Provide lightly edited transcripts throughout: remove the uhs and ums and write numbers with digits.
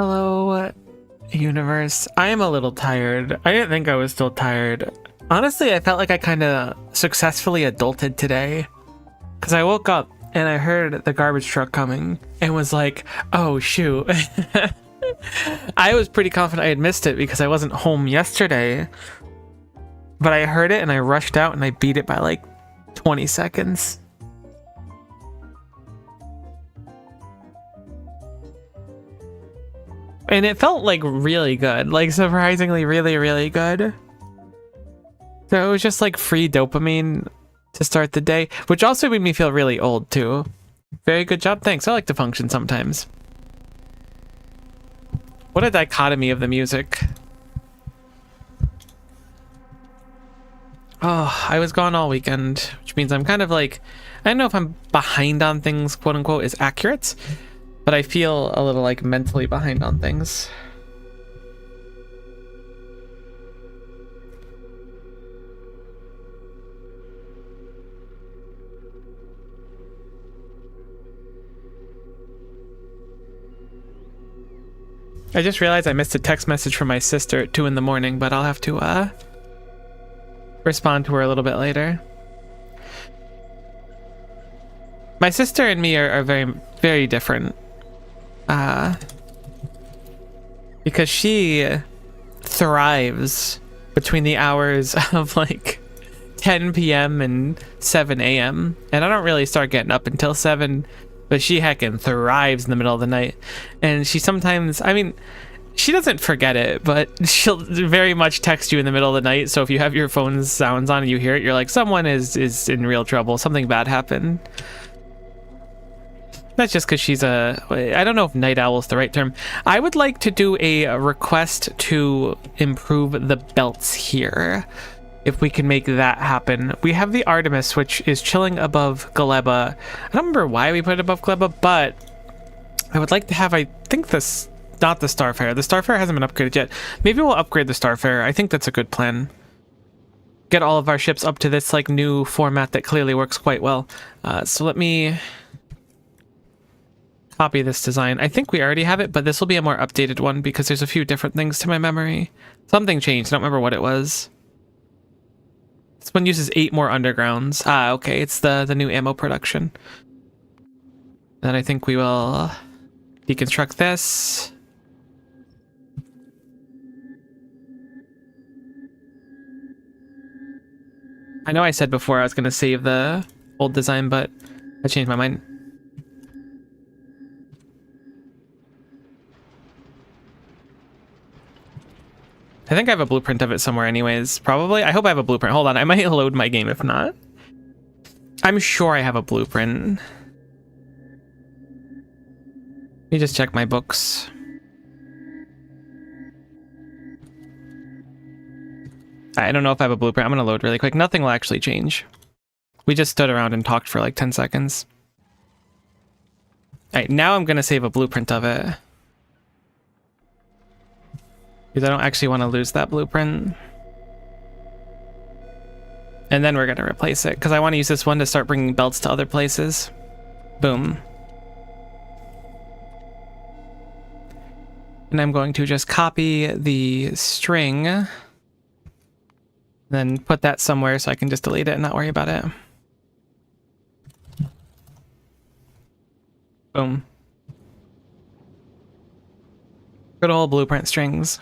Hello, universe. I am a little tired. I didn't think I was still tired. Honestly, I felt like I kind of successfully adulted today. Because I woke up and I heard the garbage truck coming and was like, oh, shoot. I was pretty confident I had missed it because I wasn't home yesterday. But I heard it and I rushed out and I beat it by like 20 seconds. And it felt like really good, like surprisingly really, really good. So it was just like free dopamine to start the day, which also made me feel really old too. Very good job, thanks. I like to function sometimes. What a dichotomy of the music. Oh, I was gone all weekend, which means I'm kind of like, I don't know if I'm behind on things, quote unquote, is accurate. But I feel a little like mentally behind on things. I just realized I missed a text message from my sister at 2 in the morning, but I'll have to respond to her a little bit later. My sister and me are very, very different. Because she thrives between the hours of like 10 p.m. and 7 a.m. And I don't really start getting up until 7, but she heckin' thrives in the middle of the night. And she sometimes, I mean, she doesn't forget it, but she'll very much text you in the middle of the night. So if you have your phone's sounds on and you hear it, you're like, someone is in real trouble. Something bad happened. That's just because she's I don't know if night owl is the right term. I would like to do a request to improve the belts here. If we can make that happen. We have the Artemis, which is chilling above Galeba. I don't remember why we put it above Galeba, but I would like to have, I think this, not the Starfarer. The Starfarer hasn't been upgraded yet. Maybe we'll upgrade the Starfarer. I think that's a good plan. Get all of our ships up to this like new format that clearly works quite well. So let me copy this design. I think we already have it, but this will be a more updated one because there's a few different things to my memory. Something changed. I don't remember what it was. This one uses 8 more undergrounds. Ah, okay. It's the new ammo production. Then I think we will deconstruct this. I know I said before I was going to save the old design, but I changed my mind. I think I have a blueprint of it somewhere anyways, probably. I hope I have a blueprint. Hold on, I might load my game if not. I'm sure I have a blueprint. Let me just check my books. I don't know if I have a blueprint. I'm gonna load really quick. Nothing will actually change. We just stood around and talked for like 10 seconds. All right, now I'm gonna save a blueprint of it. Because I don't actually want to lose that blueprint. And then we're going to replace it. Because I want to use this one to start bringing belts to other places. Boom. And I'm going to just copy the string. Then put that somewhere so I can just delete it and not worry about it. Boom. Good old blueprint strings.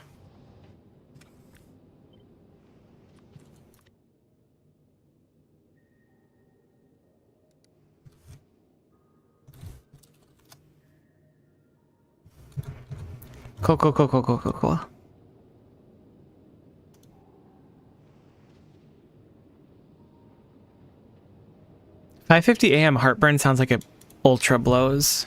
Cool. 5:50 a.m. heartburn sounds like it ultra blows.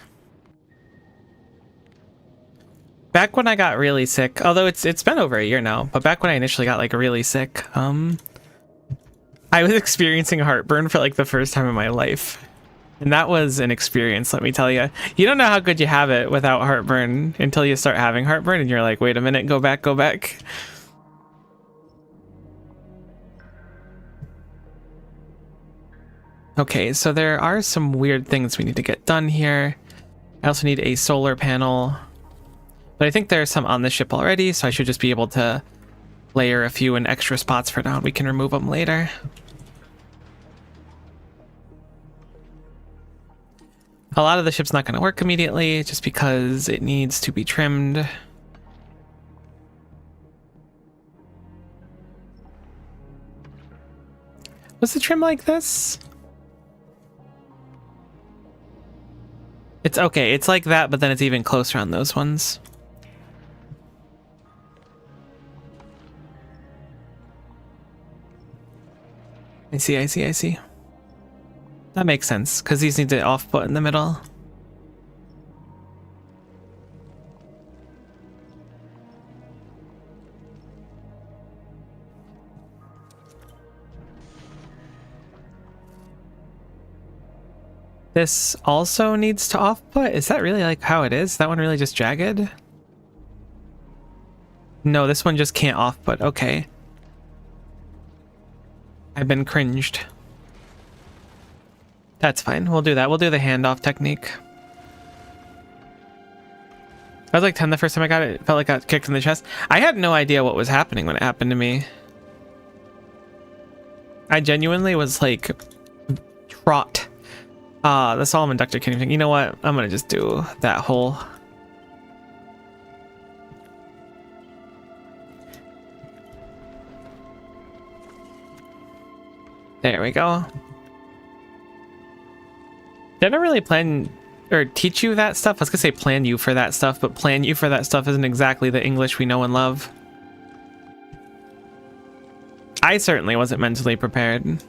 Back when I got really sick, although it's been over a year now, but back when I initially got like really sick, I was experiencing heartburn for like the first time in my life. And that was an experience, let me tell you. You don't know how good you have it without heartburn until you start having heartburn and you're like, wait a minute, go back. Okay, so there are some weird things we need to get done here. I also need a solar panel. But I think there's some on the ship already, so I should just be able to layer a few in extra spots for now. We can remove them later. A lot of the ship's not going to work immediately just because it needs to be trimmed. Was the trim like this? It's okay. It's like that, but then it's even closer on those ones. I see. That makes sense, because these need to off-put in the middle. This also needs to off-put? Is that really like how it is? That one really just jagged? No, this one just can't off-put. Okay. I've been cringed. That's fine. We'll do that. We'll do the handoff technique. I was like 10 the first time I got it. It felt like I got kicked in the chest. I had no idea what was happening when it happened to me. I genuinely was like trot. The Solomon Ductor can't even. You know what? I'm gonna just do that whole. There we go. Didn't really plan or teach you that stuff. I was gonna say plan you for that stuff, but plan you for that stuff isn't exactly the English we know and love. I certainly wasn't mentally prepared.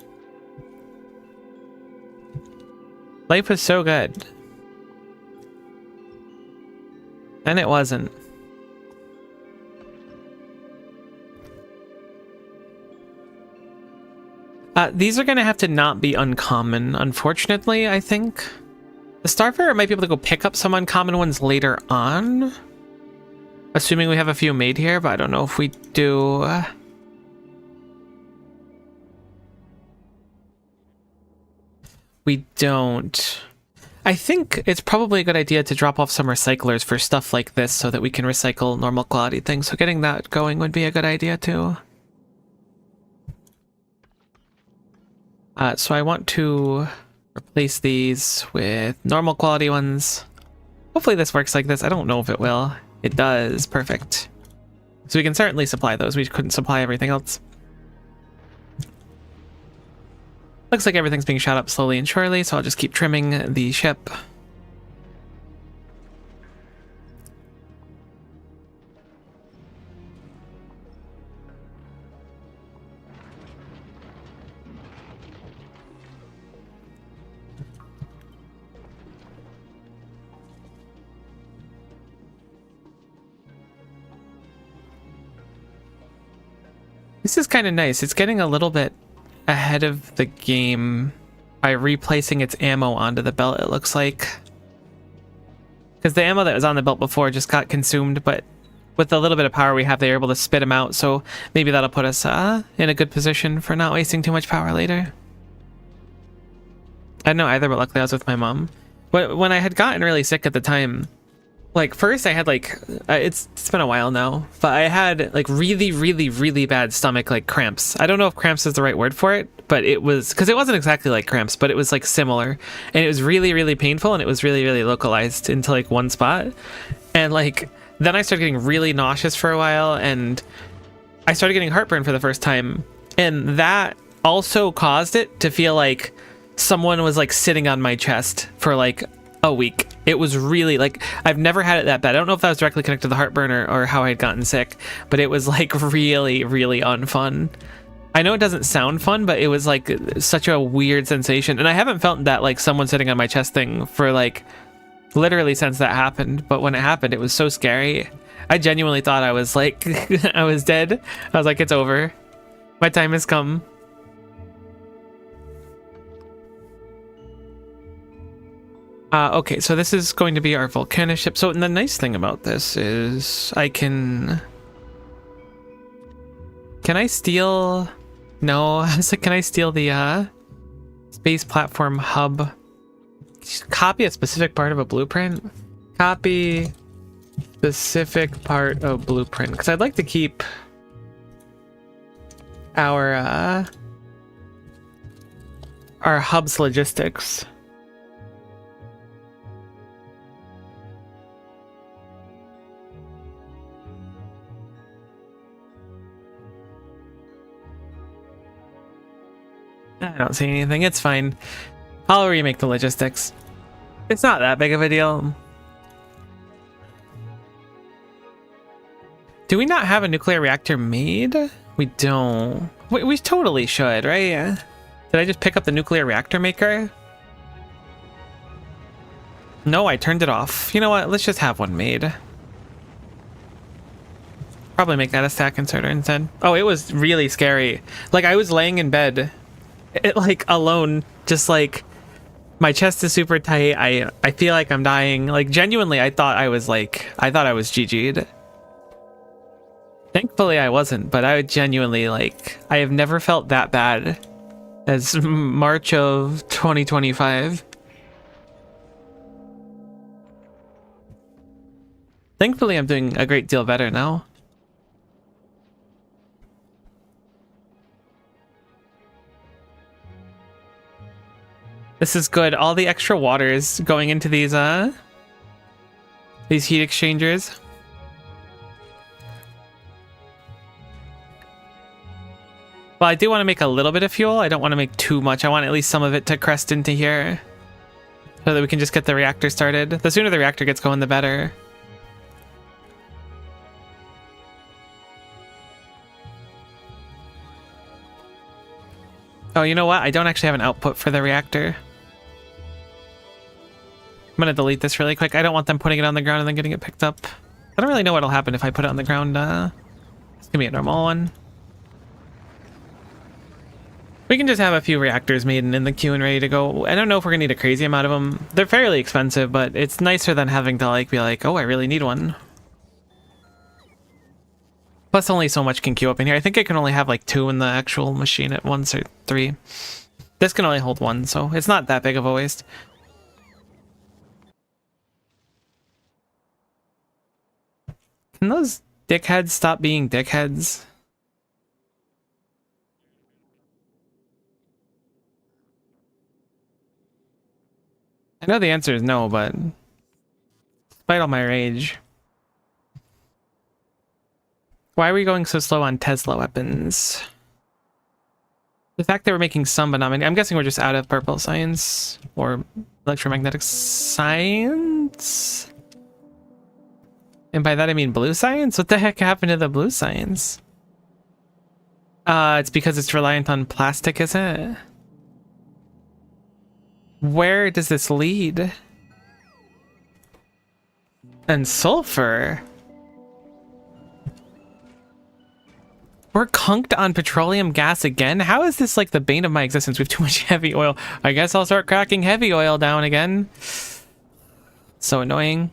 Life was so good. And it wasn't. These are going to have to not be uncommon, unfortunately, I think. The Starfarer might be able to go pick up some uncommon ones later on. Assuming we have a few made here, but I don't know if we do. We don't. I think it's probably a good idea to drop off some recyclers for stuff like this so that we can recycle normal quality things. So getting that going would be a good idea too. So I want to replace these with normal quality ones. Hopefully this works like this. I don't know if it will. It does. Perfect. So we can certainly supply those. We couldn't supply everything else. Looks like everything's being shot up slowly and surely, so I'll just keep trimming the ship. This is kind of nice. It's getting a little bit ahead of the game by replacing its ammo onto the belt, it looks like. Because the ammo that was on the belt before just got consumed, but with the little bit of power we have, they're able to spit them out, so maybe that'll put us in a good position for not wasting too much power later. I didn't know either, but luckily I was with my mom. But when I had gotten really sick at the time, like first I had like, it's been a while now, but I had like really bad stomach like cramps. I don't know if cramps is the right word for it, but it was, because it wasn't exactly like cramps, but it was like similar, and it was really painful, and it was really localized into like one spot. And like then I started getting really nauseous for a while, and I started getting heartburn for the first time, and that also caused it to feel like someone was like sitting on my chest for like a week. It was really like, I've never had it that bad. I don't know if that was directly connected to the heartburn or how I had gotten sick, but it was like really unfun. I know it doesn't sound fun, but it was like such a weird sensation, and I haven't felt that like someone sitting on my chest thing for like literally since that happened. But when it happened, it was so scary. I genuinely thought I was like I was dead. I was like, it's over, my time has come. Okay, so this is going to be our Volcana ship. So the nice thing about this is I can I steal? No, I was like, can I steal the space platform hub? Copy a specific part of a blueprint? Copy specific part of blueprint, because I'd like to keep our hub's logistics. I don't see anything. It's fine. I'll remake the logistics. It's not that big of a deal. Do we not have a nuclear reactor made? We don't. We totally should, right? Did I just pick up the nuclear reactor maker? No, I turned it off. You know what? Let's just have one made. Probably make that a stack inserter instead. Oh, it was really scary. Like, I was laying in bed, like, alone, just like, my chest is super tight. I feel like I'm dying. Like, genuinely, I thought I was GG'd. Thankfully, I wasn't, but I would genuinely, like, I have never felt that bad as March of 2025. Thankfully, I'm doing a great deal better now. This is good. All the extra water is going into these heat exchangers. Well, I do want to make a little bit of fuel. I don't want to make too much. I want at least some of it to crest into here so that we can just get the reactor started. The sooner the reactor gets going, the better. Oh, you know what? I don't actually have an output for the reactor. I'm gonna delete this really quick. I don't want them putting it on the ground and then getting it picked up. I don't really know what'll happen if I put it on the ground. It's gonna be a normal one. We can just have a few reactors made and in the queue and ready to go. I don't know if we're gonna need a crazy amount of them. They're fairly expensive, but it's nicer than having to like be like, oh, I really need one. Plus, only so much can queue up in here. I think I can only have like 2 in the actual machine at once, or 3. This can only hold 1, so it's not that big of a waste. Can those dickheads stop being dickheads? I know the answer is no, but despite all my rage. Why are we going so slow on Tesla weapons? The fact that we're making some, but not many. I'm guessing we're just out of purple science or electromagnetic science. And by that I mean blue science? What the heck happened to the blue science? It's because it's reliant on plastic, is it? Where does this lead? And sulfur? We're conked on petroleum gas again? How is this like the bane of my existence? We have too much heavy oil. I guess I'll start cracking heavy oil down again. So annoying.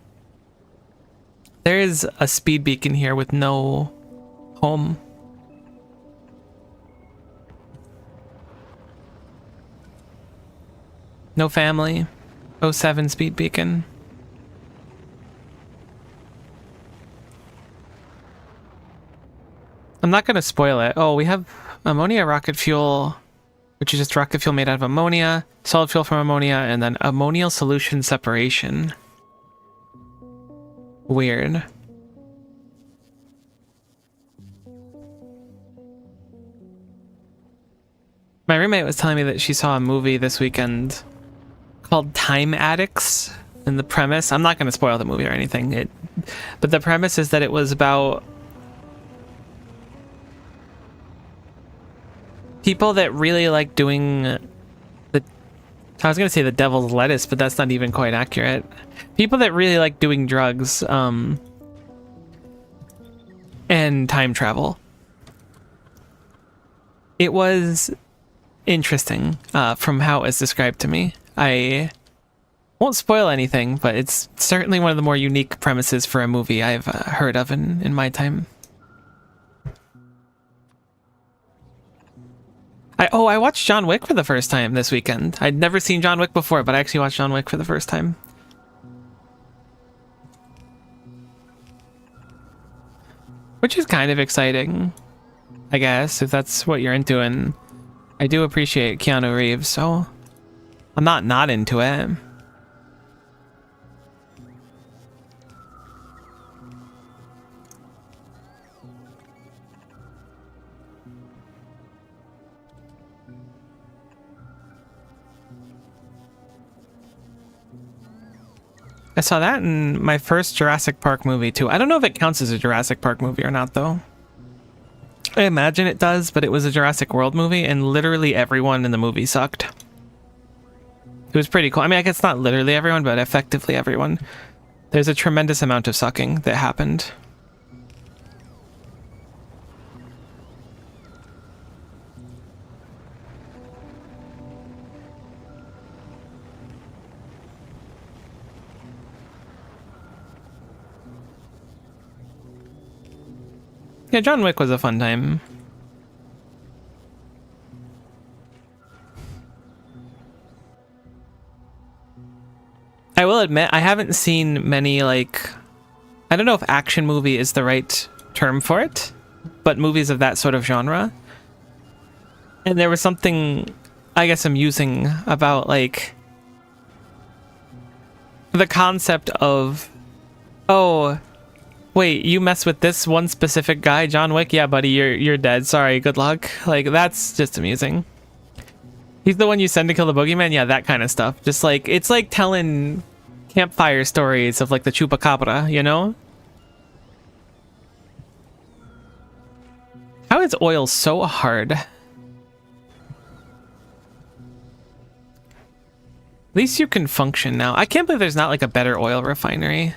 There is a speed beacon here with no home. No family. 07 speed beacon. I'm not going to spoil it. Oh, we have ammonia rocket fuel, which is just rocket fuel made out of ammonia, solid fuel from ammonia, and then ammonial solution separation. Weird. My roommate was telling me that she saw a movie this weekend called Time Addicts, and the premise, I'm not going to spoil the movie or anything, but the premise is that it was about people that really like doing I was gonna say the devil's lettuce, but that's not even quite accurate. People that really like doing drugs, and time travel. It was interesting, from how it was described to me. I won't spoil anything, but it's certainly one of the more unique premises for a movie I've heard of in my time. I watched John Wick for the first time this weekend. I'd never seen John Wick before, but I actually watched John Wick for the first time. which is kind of exciting, I guess, if that's what you're into. And I do appreciate Keanu Reeves, so I'm not into it. I saw that in my first Jurassic Park movie too. I don't know if it counts as a Jurassic Park movie or not though. I imagine it does, but it was a Jurassic World movie and literally everyone in the movie sucked. It was pretty cool. I mean, I guess not literally everyone, but effectively everyone. There's a tremendous amount of sucking that happened. Yeah, John Wick was a fun time. I will admit, I haven't seen many, like, I don't know if action movie is the right term for it, but movies of that sort of genre. And there was something, I guess, amusing about, like, the concept of, oh, wait, you mess with this one specific guy, John Wick? Yeah, buddy, you're dead. Sorry, good luck. Like, that's just amusing. He's the one you send to kill the boogeyman? Yeah, that kind of stuff. Just like, it's like telling campfire stories of like the chupacabra, you know? How is oil so hard? At least you can function now. I can't believe there's not like a better oil refinery.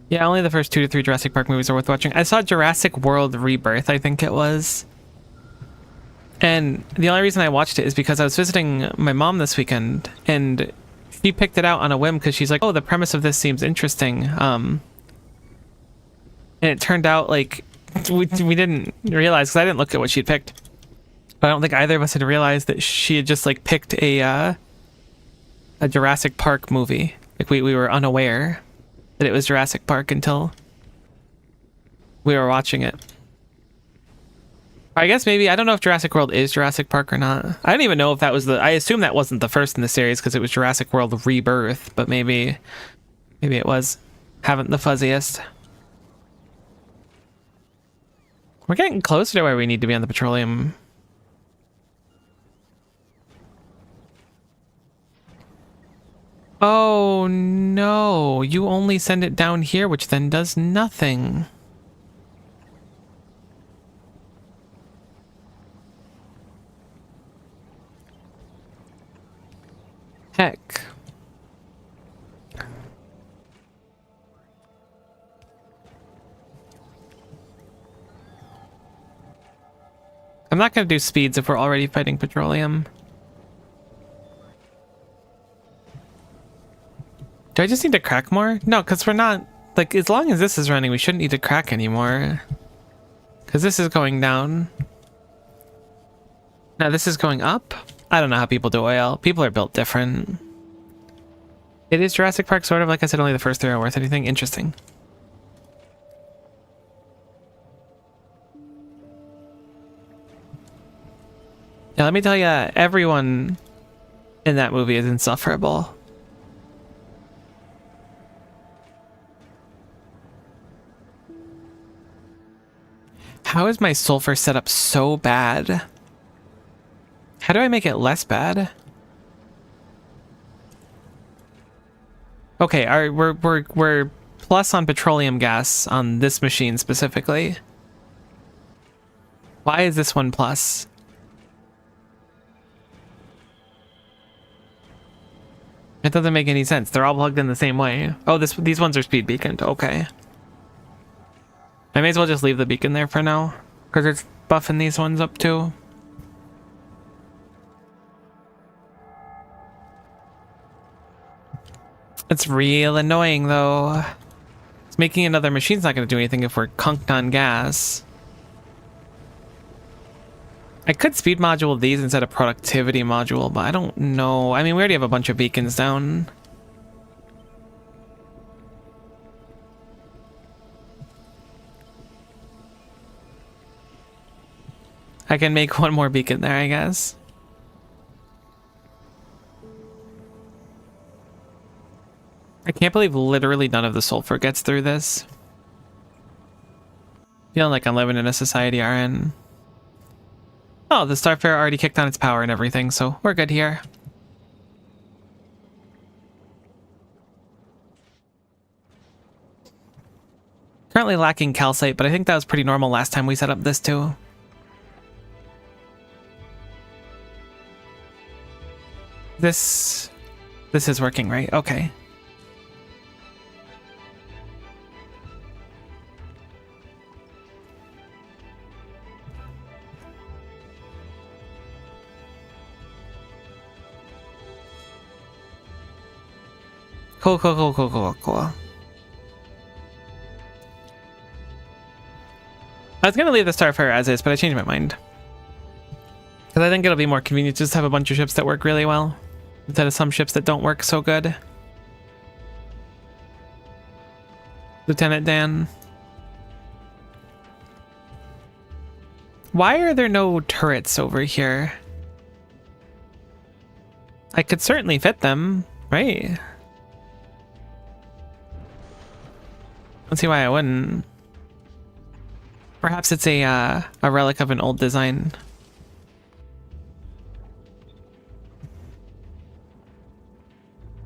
Yeah, only the first 2 to 3 Jurassic Park movies are worth watching. I saw Jurassic World Rebirth, I think it was. And the only reason I watched it is because I was visiting my mom this weekend, and she picked it out on a whim because she's like, oh, the premise of this seems interesting. And it turned out, like, we didn't realize, because I didn't look at what she'd picked. But I don't think either of us had realized that she had just, like, picked a Jurassic Park movie. Like, we were unaware that it was Jurassic Park until we were watching it. I guess maybe, I don't know if Jurassic World is Jurassic Park or not. I don't even know if that was I assume that wasn't the first in the series because it was Jurassic World Rebirth, but maybe it was. Haven't the fuzziest. We're getting closer to where we need to be on the petroleum. Oh no, you only send it down here, which then does nothing. Heck. I'm not going to do speeds if we're already fighting petroleum. Do I just need to crack more? No, because we're not, like, as long as this is running, we shouldn't need to crack anymore. Because this is going down. Now this is going up? I don't know how people do oil. People are built different. It is Jurassic Park, sort of. Like I said, only the first 3 are worth anything. Interesting. Yeah, let me tell you, everyone in that movie is insufferable. How is my sulfur set up so bad? How do I make it less bad? Okay, we're plus on petroleum gas on this machine specifically. Why is this one plus? It doesn't make any sense. They're all plugged in the same way. Oh, these ones are speed beaconed. Okay. I may as well just leave the beacon there for now, because it's buffing these ones up too. It's real annoying though. It's making another machine's not going to do anything if we're conked on gas. I could speed module these instead of productivity module, but I don't know. I mean, we already have a bunch of beacons down. I can make one more beacon there, I guess. I can't believe literally none of the sulfur gets through this. Feeling like I'm living in a society RN. Oh, the Starfarer already kicked on its power and everything, so we're good here. Currently lacking calcite, but I think that was pretty normal last time we set up this too. This is working, right? Okay. Cool. I was gonna leave the Starfarer as is, but I changed my mind. Because I think it'll be more convenient just to have a bunch of ships that work really well, instead of some ships that don't work so good. Lieutenant Dan. Why are there no turrets over here? I could certainly fit them, right? Let's see why I wouldn't. Perhaps it's a relic of an old design.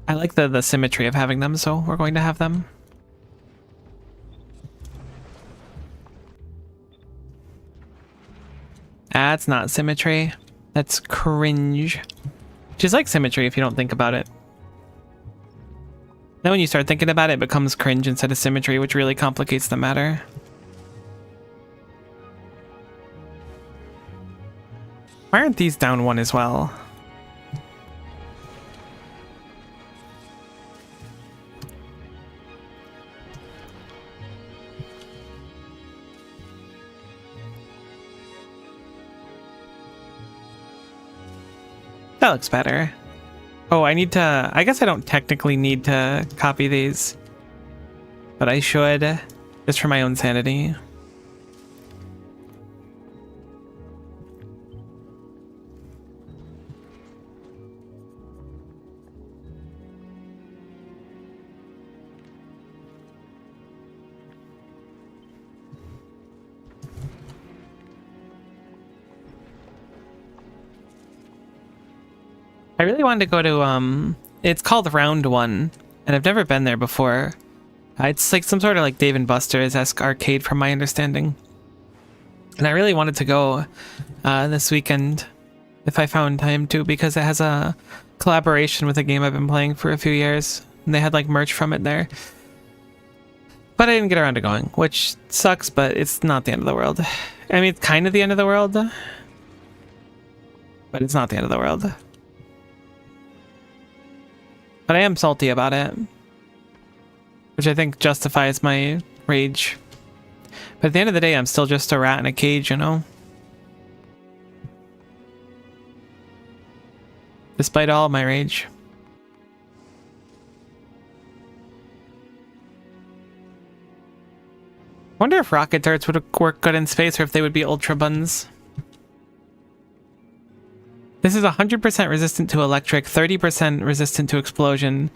I like the symmetry of having them, so we're going to have them. That's not symmetry. That's cringe. Just like symmetry if you don't think about it. Then when you start thinking about it, it becomes cringe instead of symmetry, which really complicates the matter. Why aren't these down one as well? That looks better. Oh, I need to... I guess I don't technically need to copy these. But I should, just for my own sanity. I really wanted to go to, it's called Round 1, and I've never been there before. It's like some sort of like Dave & Buster's-esque arcade from my understanding. And I really wanted to go this weekend, if I found time to, because it has a collaboration with a game I've been playing for a few years, and they had like merch from it there. But I didn't get around to going, which sucks, but it's not the end of the world. I mean, it's kind of the end of the world, but it's not the end of the world. But I am salty about it, which I think justifies my rage. But at the end of the day, I'm still just a rat in a cage, you know? Despite all my rage. Wonder if rocket darts would work good in space or if they would be ultra buns. This is 100% resistant to electric, 30% resistant to explosion,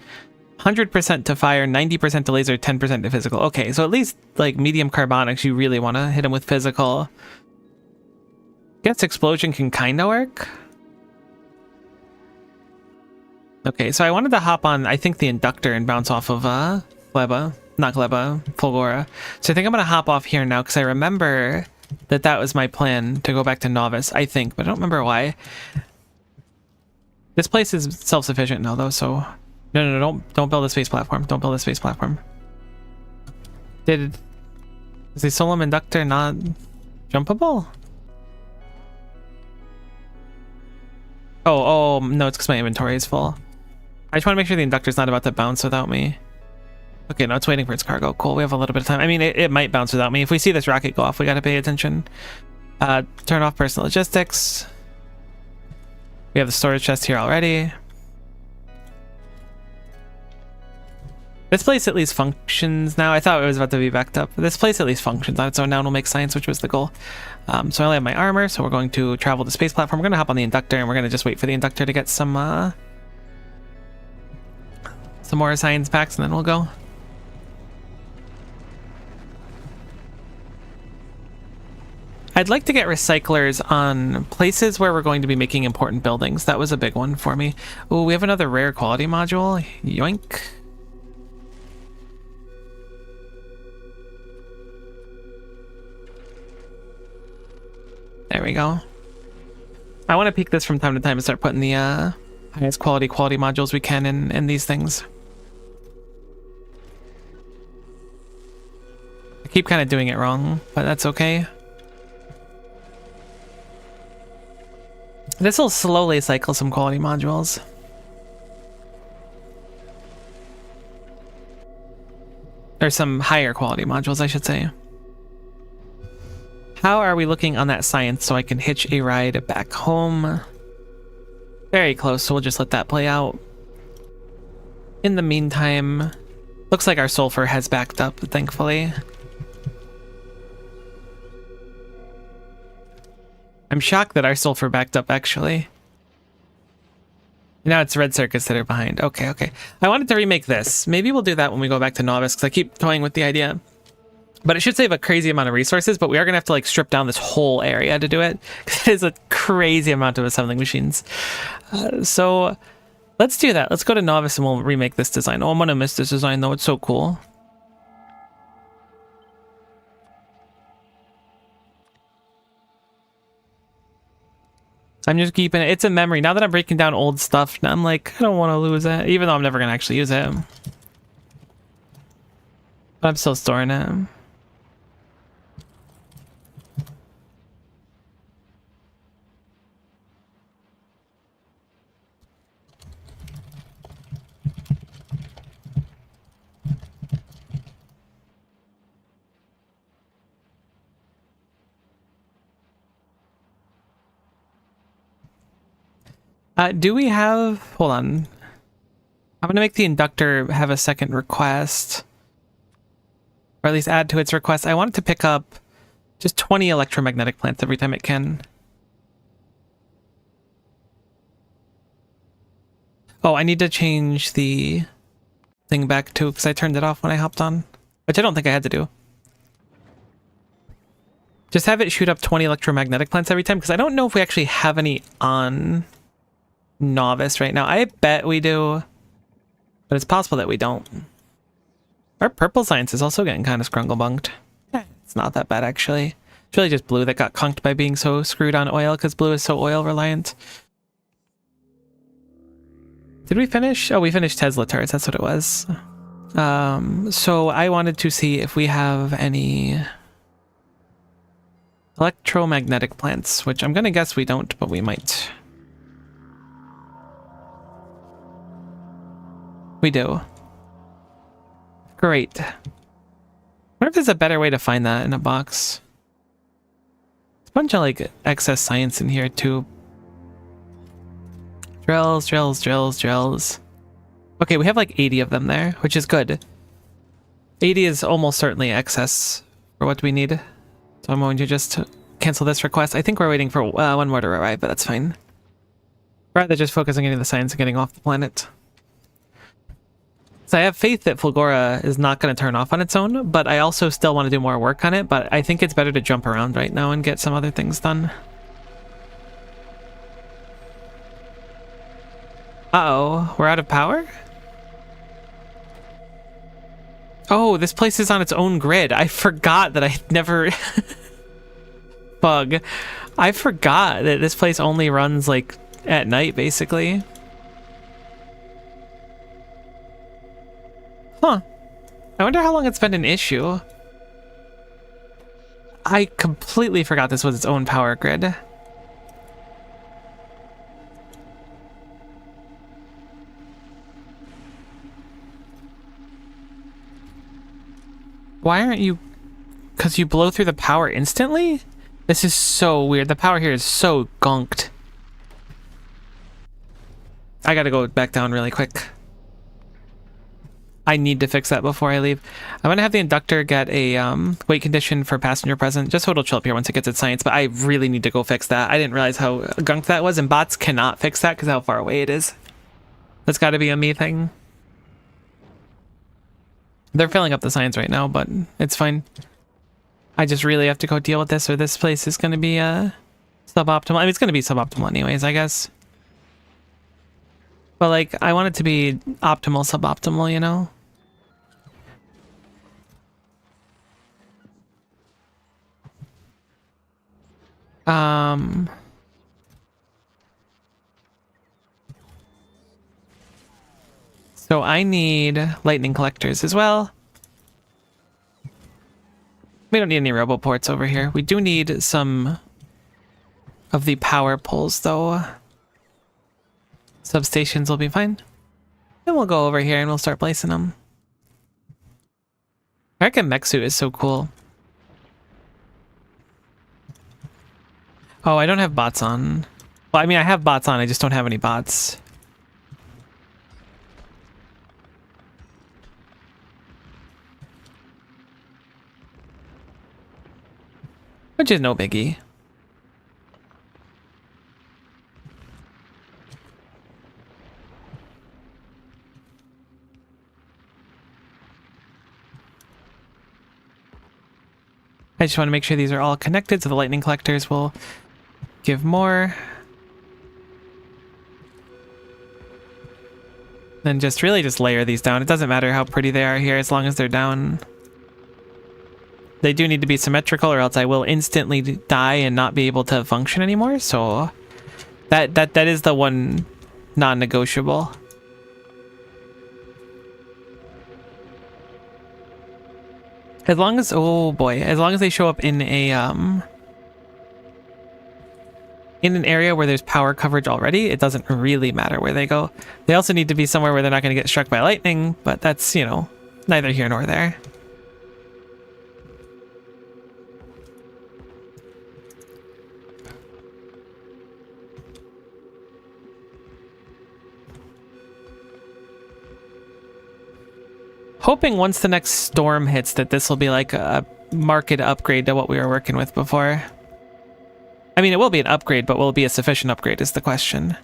100% to fire, 90% to laser, 10% to physical. Okay, so at least like medium carbonics, you really want to hit them with physical. Guess explosion can kind of work. Okay, so I wanted to hop on, I think, the inductor and bounce off of Gleba. Not Gleba, Fulgora. So I think I'm going to hop off here now because I remember that was my plan to go back to Novice, I think, but I don't remember why. This place is self-sufficient now, though, so... No, don't build a space platform. Don't build a space platform. Is the Solom Inductor not jumpable? Oh, no, it's because my inventory is full. I just want to make sure the Inductor's not about to bounce without me. Okay, no, it's waiting for its cargo. Cool, we have a little bit of time. I mean, it might bounce without me. If we see this rocket go off, we gotta pay attention. Turn off personal logistics. We have the storage chest here already. This place at least functions now. I thought it was about to be backed up. This place at least functions on its own now and will make science, which was the goal. So I only have my armor, so we're going to travel the space platform. We're going to hop on the inductor, and we're going to just wait for the inductor to get some more science packs, and then we'll go. I'd like to get recyclers on places where we're going to be making important buildings. That was a big one for me. Oh, we have another rare quality module. Yoink. There we go. I want to peek this from time to time and start putting the highest quality modules we can in these things. I keep kind of doing it wrong, but that's okay. This will slowly cycle some quality modules. Or some higher quality modules, I should say. How are we looking on that science so I can hitch a ride back home? Very close, so we'll just let that play out. In the meantime, looks like our sulfur has backed up, thankfully. I'm shocked that our sulfur backed up, actually. Now it's red circuits that are behind. Okay, okay. I wanted to remake this. Maybe we'll do that when we go back to Novice, because I keep toying with the idea. But it should save a crazy amount of resources, but we are going to have to like strip down this whole area to do it. It is a crazy amount of assembling machines. So let's do that. Let's go to Novice and we'll remake this design. Oh, I'm going to miss this design though. It's so cool. I'm just keeping it. It's a memory. Now that I'm breaking down old stuff, I'm like, I don't want to lose it, even though I'm never going to actually use it. But I'm still storing it. Do we have... Hold on. I'm going to make the inductor have a second request. Or at least add to its request. I want it to pick up just 20 electromagnetic plants every time it can. Oh, I need to change the thing back too, because I turned it off when I hopped on. Which I don't think I had to do. Just have it shoot up 20 electromagnetic plants every time, because I don't know if we actually have any on Novice right now. I bet we do, but it's possible that we don't. Our purple science is also getting kind of scrungle-bunked. It's not that bad, actually. It's really just blue that got conked by being so screwed on oil, because blue is so oil-reliant. Did we finish? Oh, we finished Tesla turrets. That's what it was. So I wanted to see if we have any electromagnetic plants, which I'm going to guess we don't, but we might. We do. Great. I wonder if there's a better way to find that in a box. There's a bunch of like excess science in here too. Drills, drills, drills, drills. Okay, we have like 80 of them there, which is good. 80 is almost certainly excess for what we need. So I'm going to just cancel this request. I think we're waiting for one more to arrive, but that's fine. Rather just focus on getting the science and getting off the planet. So I have faith that Fulgora is not going to turn off on its own, but I also still want to do more work on it, but I think it's better to jump around right now and get some other things done. Uh-oh, we're out of power? Oh, this place is on its own grid. I forgot that I never... Bug. I forgot that this place only runs, like, at night, basically. Huh. I wonder how long it's been an issue. I completely forgot this was its own power grid. Why aren't you... Because you blow through the power instantly? This is so weird. The power here is so gunked. I gotta go back down really quick. I need to fix that before I leave. I'm gonna have the inductor get a wait condition for passenger present, just so it'll chill up here once it gets its science, but I really need to go fix that. I didn't realize how gunked that was, and bots cannot fix that because how far away it is. That's gotta be a me thing. They're filling up the science right now, but it's fine. I just really have to go deal with this, or this place is gonna be suboptimal. I mean, it's gonna be suboptimal anyways, I guess. But like, I want it to be optimal, suboptimal, you know? So I need lightning collectors as well. We don't need any roboports over here. We do need some of the power poles though. Substations will be fine. Then we'll go over here and we'll start placing them. I reckon mech suit is so cool. Oh, I don't have bots on. Well, I mean, I have bots on, I just don't have any bots. Which is no biggie. I just want to make sure these are all connected so the lightning collectors will give more. Then just really just layer these down. It doesn't matter how pretty they are here as long as they're down. They do need to be symmetrical or else I will instantly die and not be able to function anymore. So that is the one non-negotiable. As long as, oh boy, as long as they show up in a in an area where there's power coverage already, it doesn't really matter where they go. They also need to be somewhere where they're not going to get struck by lightning, but that's, you know, neither here nor there. Hoping once the next storm hits that this will be like a market upgrade to what we were working with before. I mean, it will be an upgrade, but will it be a sufficient upgrade is the question.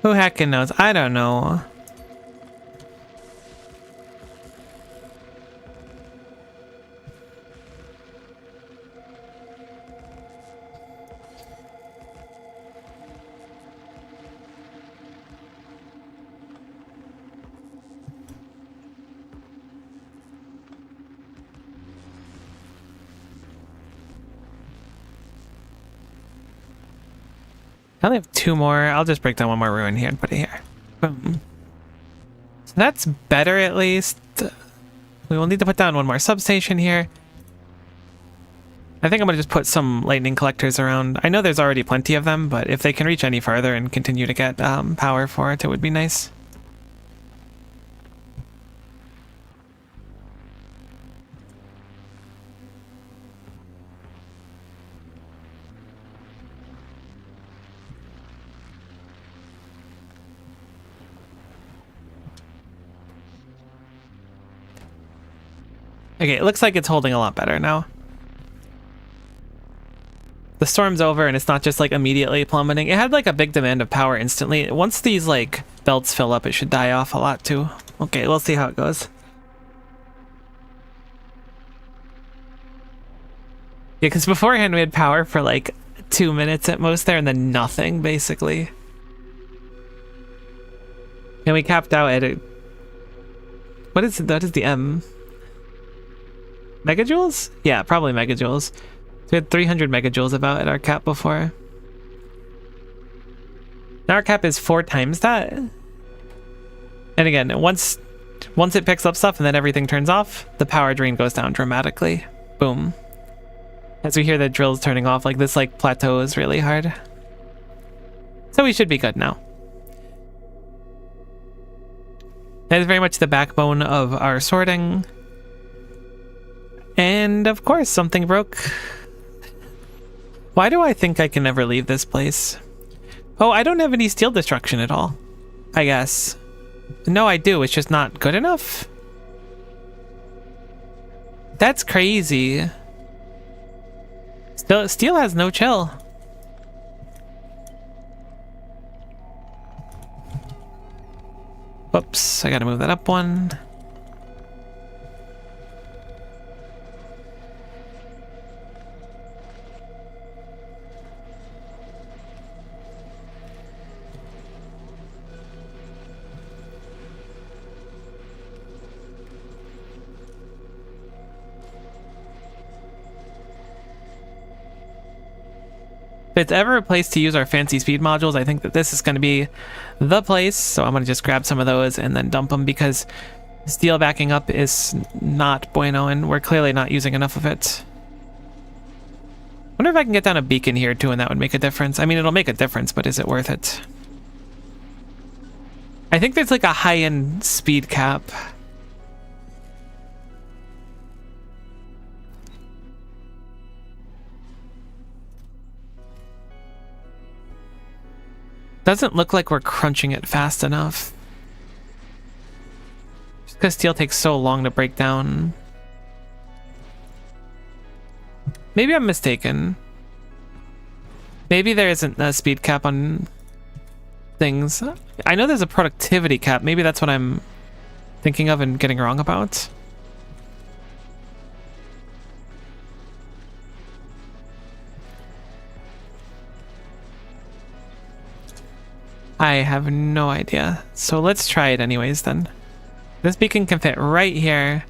Who heckin' knows? I don't know. I only have 2 more. I'll just break down 1 more ruin here and put it here. Boom. So that's better at least. We will need to put down 1 more substation here. I think I'm going to just put some lightning collectors around. I know there's already plenty of them, but if they can reach any farther and continue to get power for it, it would be nice. Okay, it looks like it's holding a lot better now. The storm's over and it's not just like immediately plummeting. It had like a big demand of power instantly. Once these like belts fill up, it should die off a lot too. Okay, we'll see how it goes. Yeah, because beforehand we had power for like 2 minutes at most there and then nothing basically. And we capped out at a... What is the M? Megajoules? Yeah, probably megajoules. So we had 300 megajoules about at our cap before. Now our cap is 4 times that. And again, once it picks up stuff and then everything turns off, the power drain goes down dramatically. Boom. As we hear the drills turning off, like this like plateau is really hard. So we should be good now. That is very much the backbone of our sorting. And of course, something broke. Why do I think I can never leave this place? Oh, I don't have any steel destruction at all, I guess. No, I do. It's just not good enough. That's crazy. Steel has no chill. Whoops, I gotta move that up one. If it's ever a place to use our fancy speed modules, I think that this is going to be the place. So I'm going to just grab some of those and then dump them because steel backing up is not bueno and we're clearly not using enough of it. Wonder if I can get down a beacon here too and that would make a difference. I mean, it'll make a difference, but is it worth it? I think there's like a high-end speed cap. Doesn't look like we're crunching it fast enough. Just because steel takes so long to break down. Maybe I'm mistaken. Maybe there isn't a speed cap on things. I know there's a productivity cap. Maybe that's what I'm thinking of and getting wrong about. I have no idea. So let's try it anyways then. This beacon can fit right here.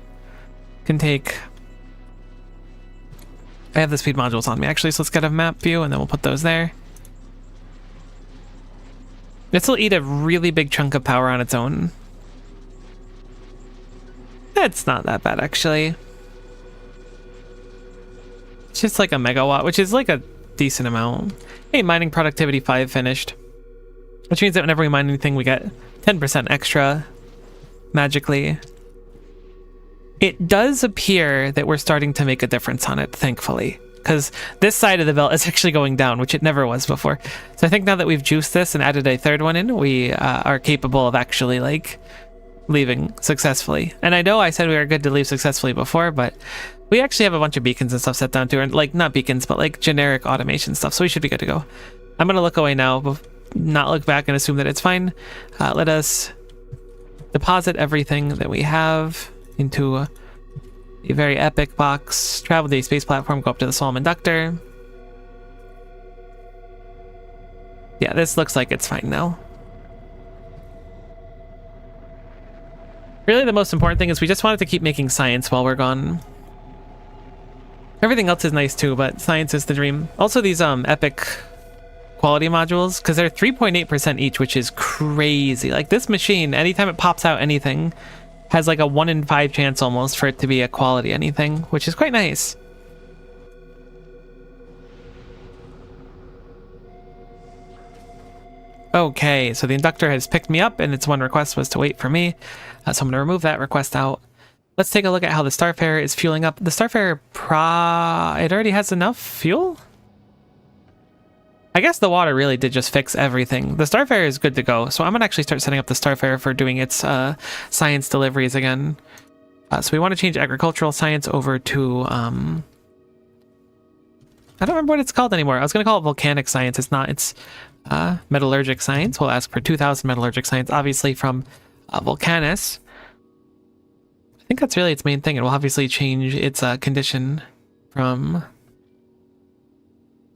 Can take... I have the speed modules on me actually, so let's get a map view and then we'll put those there. This will eat a really big chunk of power on its own. That's not that bad actually. It's just like a megawatt, which is like a decent amount. Hey, mining productivity 5 finished. Which means that whenever we mine anything, we get 10% extra magically. It does appear that we're starting to make a difference on it, thankfully. Because this side of the belt is actually going down, which it never was before. So I think now that we've juiced this and added a third one in, we are capable of actually, like, leaving successfully. And I know I said we were good to leave successfully before, but we actually have a bunch of beacons and stuff set down too. And, like, not beacons, but, like, generic automation stuff. So we should be good to go. I'm going to look away now, not look back and assume that it's fine. Let us deposit everything that we have into a very epic box. Travel the space platform, go up to the Solomon Ductor. Yeah, this looks like it's fine now. Really, the most important thing is we just wanted to keep making science while we're gone. Everything else is nice too, but science is the dream. Also, these epic quality modules, because they're 3.8% each, which is crazy. Like this machine, anytime it pops out anything, has like a 1 in 5 chance almost for it to be a quality anything, which is quite nice. Okay, so the inductor has picked me up and its one request was to wait for me. So I'm going to remove that request out. Let's take a look at how the Starfarer is fueling up. The Starfarer, it already has enough fuel? I guess the water really did just fix everything. The Starfarer is good to go, so I'm going to actually start setting up the Starfarer for doing its science deliveries again. So we want to change agricultural science over to... I don't remember what it's called anymore. I was going to call it volcanic science. It's not. It's metallurgic science. We'll ask for 2,000 metallurgic science, obviously from Volcanus. I think that's really its main thing. It will obviously change its condition from...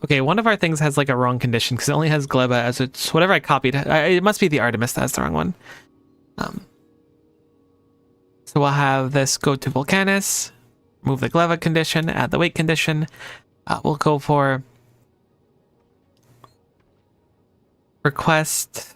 Okay, one of our things has like a wrong condition because it only has Gleba as its... Whatever I copied. It must be the Artemis that has the wrong one. So we'll have this go to Volcanus, move the Gleba condition, add the weight condition. We'll go for request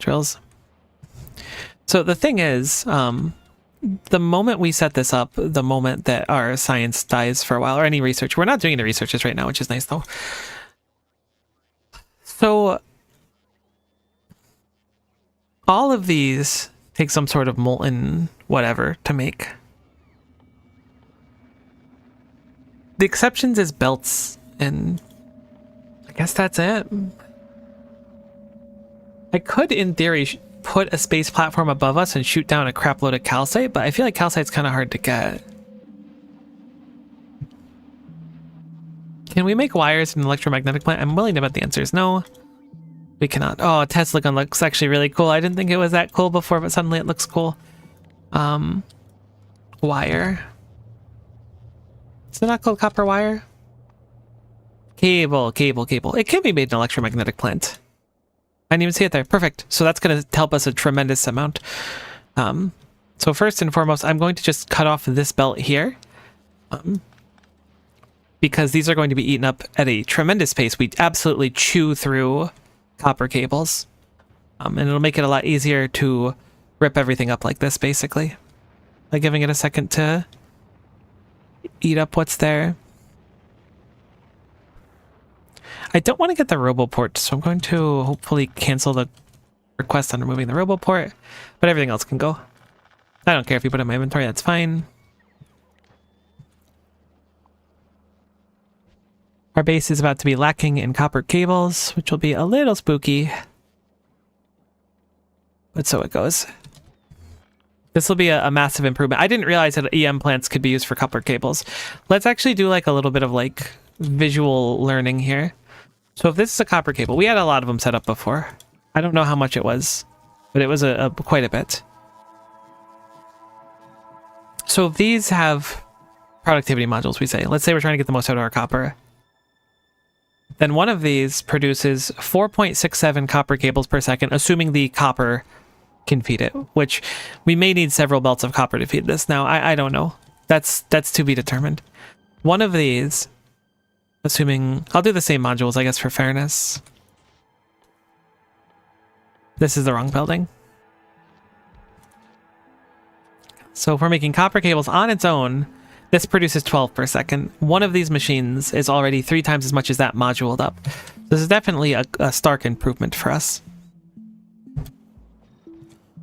drills. So the thing is, the moment we set this up, the moment that our science dies for a while, or any research, we're not doing any researches right now, which is nice though. So all of these take some sort of molten whatever to make. The exceptions is belts, and I guess that's it. I could, in theory, put a space platform above us and shoot down a crap load of calcite, but I feel like calcite's kind of hard to get. Can we make wires in an electromagnetic plant? I'm willing to bet the answer is no. We cannot. Oh, Tesla gun looks actually really cool. I didn't think it was that cool before, but suddenly it looks cool. Wire. Is it not called copper wire? Cable. It can be made in an electromagnetic plant. I didn't even see it there. Perfect. So that's going to help us a tremendous amount. So first and foremost, I'm going to just cut off this belt here. Because these are going to be eaten up at a tremendous pace. We absolutely chew through copper cables. And it'll make it a lot easier to rip everything up like this, basically. By giving it a second to eat up what's there. I don't want to get the roboport, so I'm going to hopefully cancel the request on removing the roboport, but everything else can go. I don't care if you put it in my inventory, that's fine. Our base is about to be lacking in copper cables, which will be a little spooky. But so it goes. This will be a massive improvement. I didn't realize that EM plants could be used for copper cables. Let's actually do like a little bit of like visual learning here. So if this is a copper cable, we had a lot of them set up before. I don't know how much it was, but it was quite a bit. So if these have productivity modules, we say, let's say we're trying to get the most out of our copper. Then one of these produces 4.67 copper cables per second, assuming the copper can feed it, which we may need several belts of copper to feed this. Now, I don't know. That's to be determined. One of these, assuming... I'll do the same modules, I guess, for fairness. This is the wrong building. So if we're making copper cables on its own, this produces 12 per second. One of these machines is already 3 times as much as that moduled up. This is definitely a stark improvement for us.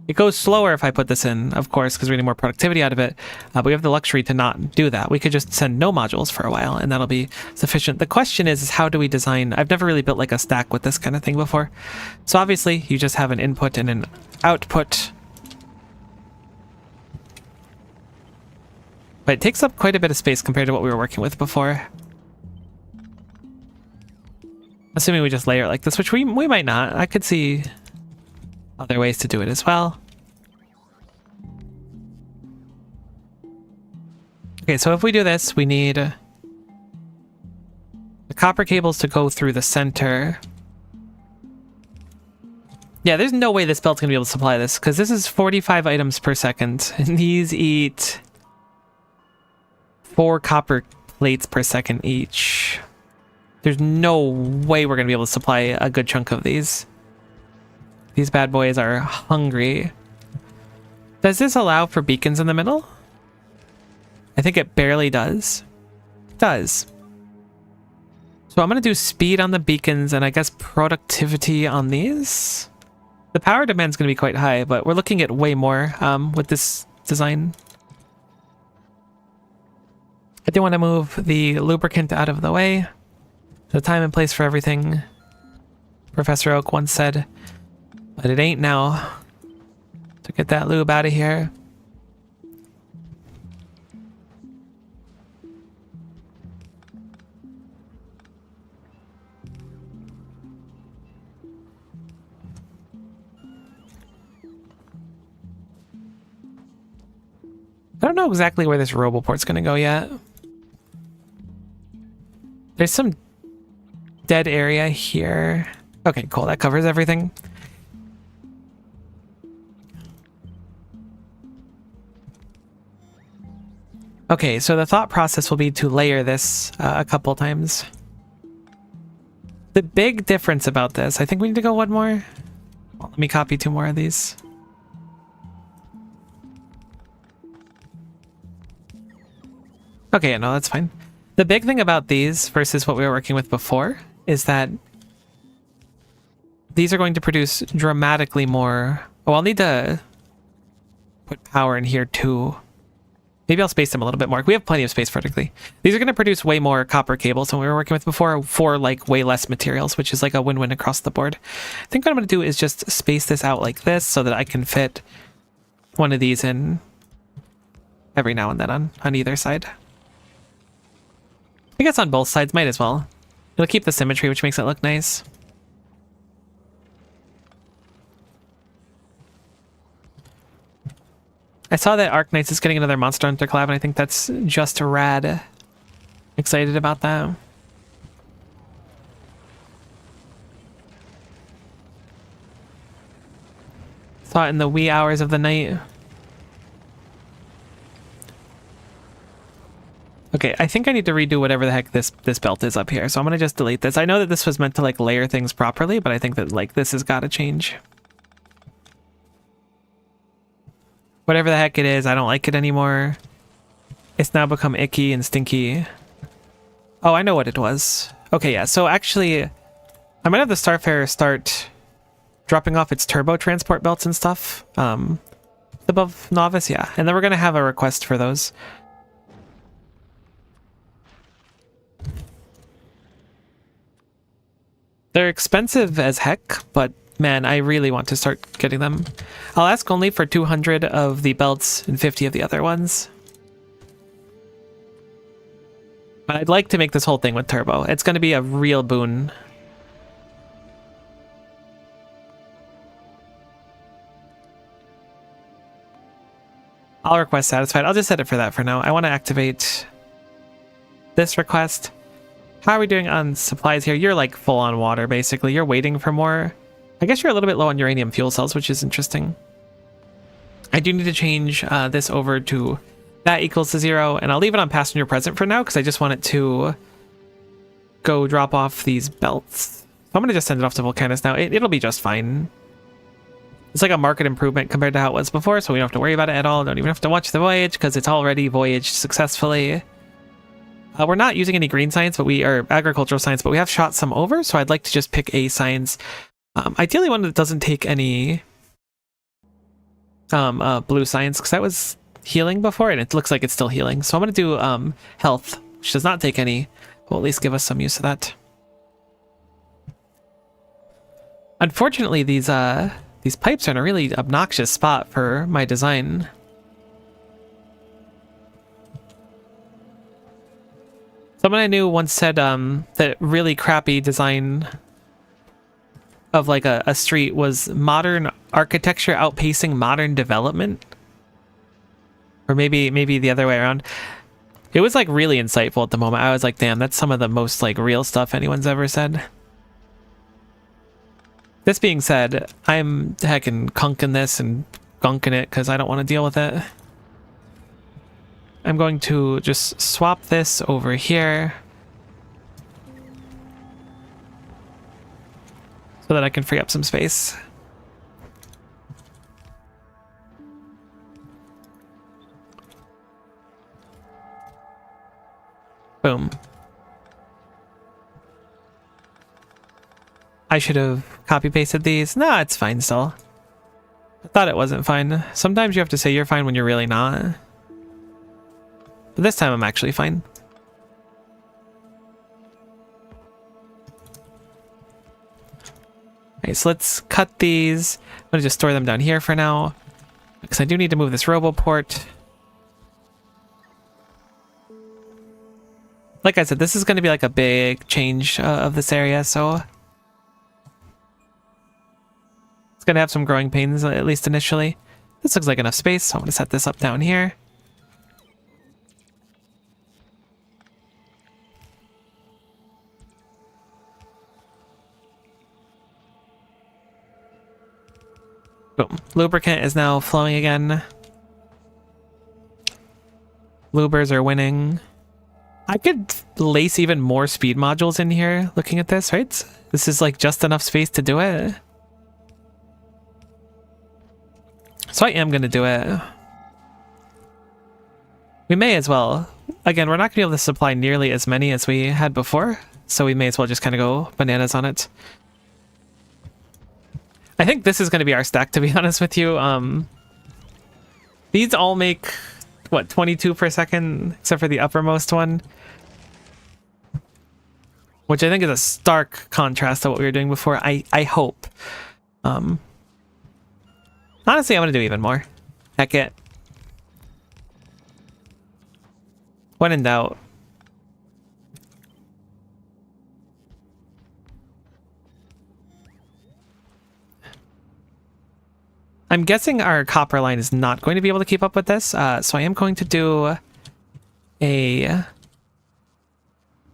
It goes slower if I put this in, of course, because we need more productivity out of it. But we have the luxury to not do that. We could just send no modules for a while, and that'll be sufficient. The question is how do we design... I've never really built like a stack with this kind of thing before. So obviously, you just have an input and an output. But it takes up quite a bit of space compared to what we were working with before. Assuming we just layer it like this, which we might not. I could see other ways to do it as well. Okay, so if we do this, we need the copper cables to go through the center. Yeah, there's no way this belt's gonna be able to supply this, because this is 45 items per second, and these eat 4 copper plates per second each. There's no way we're gonna be able to supply a good chunk of these. These bad boys are hungry. Does this allow for beacons in the middle? I think it barely does. It does. So I'm going to do speed on the beacons and I guess productivity on these. The power demand's going to be quite high, but we're looking at way more with this design. I do want to move the lubricant out of the way. The time and place for everything, Professor Oak once said. But it ain't now. To get that lube out of here. I don't know exactly where this roboport's gonna go yet. There's some dead area here. Okay, cool. That covers everything. Okay, so the thought process will be to layer this a couple times. The big difference about this, I think we need to go one more. Well, let me copy 2 more of these. Okay, no, that's fine. The big thing about these versus what we were working with before is that these are going to produce dramatically more. Oh, I'll need to put power in here too. Maybe I'll space them a little bit more. We have plenty of space vertically. These are going to produce way more copper cables than we were working with before for like way less materials, which is like a win-win across the board. I think what I'm going to do is just space this out like this so that I can fit one of these in every now and then on either side. I guess on both sides, might as well. It'll keep the symmetry, which makes it look nice. I saw that Arknights is getting another Monster Hunter collab, and I think that's just rad. Excited about that. Saw it in the wee hours of the night. Okay, I think I need to redo whatever the heck this belt is up here, so I'm gonna just delete this. I know that this was meant to like layer things properly, but I think that like this has got to change. Whatever the heck it is, I don't like it anymore. It's now become icky and stinky. Oh, I know what it was. Okay, yeah, so actually, I might have the Starfarer start dropping off its turbo transport belts and stuff. Above Novice, yeah. And then we're gonna have a request for those. They're expensive as heck, but man, I really want to start getting them. I'll ask only for 200 of the belts and 50 of the other ones. But I'd like to make this whole thing with turbo. It's going to be a real boon. I'll request satisfied. I'll just set it for that for now. I want to activate this request. How are we doing on supplies here? You're like full on water, basically. You're waiting for more. I guess you're a little bit low on uranium fuel cells, which is interesting. I do need to change this over to that equals to 0, and I'll leave it on passenger present for now because I just want it to go drop off these belts. I'm going to just send it off to Volcanus now. It'll be just fine. It's like a market improvement compared to how it was before, so we don't have to worry about it at all. Don't even have to watch the voyage because it's already voyaged successfully. We're not using any green science, but we are agricultural science, but we have shot some over, so I'd like to just pick a science. Ideally one that doesn't take any blue science, because that was healing before, and it looks like it's still healing. So I'm going to do health, which does not take any. Will at least give us some use of that. Unfortunately, these pipes are in a really obnoxious spot for my design. Someone I knew once said that really crappy design of like a street was modern architecture outpacing modern development. Or maybe the other way around. It was like really insightful at the moment. I was like, damn, that's some of the most like real stuff anyone's ever said. This being said, I'm heckin' conking this and gunking it because I don't want to deal with it. I'm going to just swap this over here so that I can free up some space. Boom. I should have copy pasted these. Nah, it's fine still. I thought it wasn't fine. Sometimes you have to say you're fine when you're really not. But this time I'm actually fine. Okay, so let's cut these. I'm gonna just store them down here for now, because I do need to move this roboport. Like I said, this is going to be like a big change of this area, so it's going to have some growing pains, at least initially. This looks like enough space, so I'm going to set this up down here. Boom. Lubricant is now flowing again. Lubers are winning. I could lace even more speed modules in here looking at this, right? This is like just enough space to do it. So I am going to do it. We may as well. Again, we're not going to be able to supply nearly as many as we had before, so we may as well just kind of go bananas on it. I think this is going to be our stack, to be honest with you. These all make, what, 22 per second, except for the uppermost one. Which I think is a stark contrast to what we were doing before, I hope. Honestly, I'm going to do even more. Heck it. When in doubt. I'm guessing our copper line is not going to be able to keep up with this, so I am going to do a...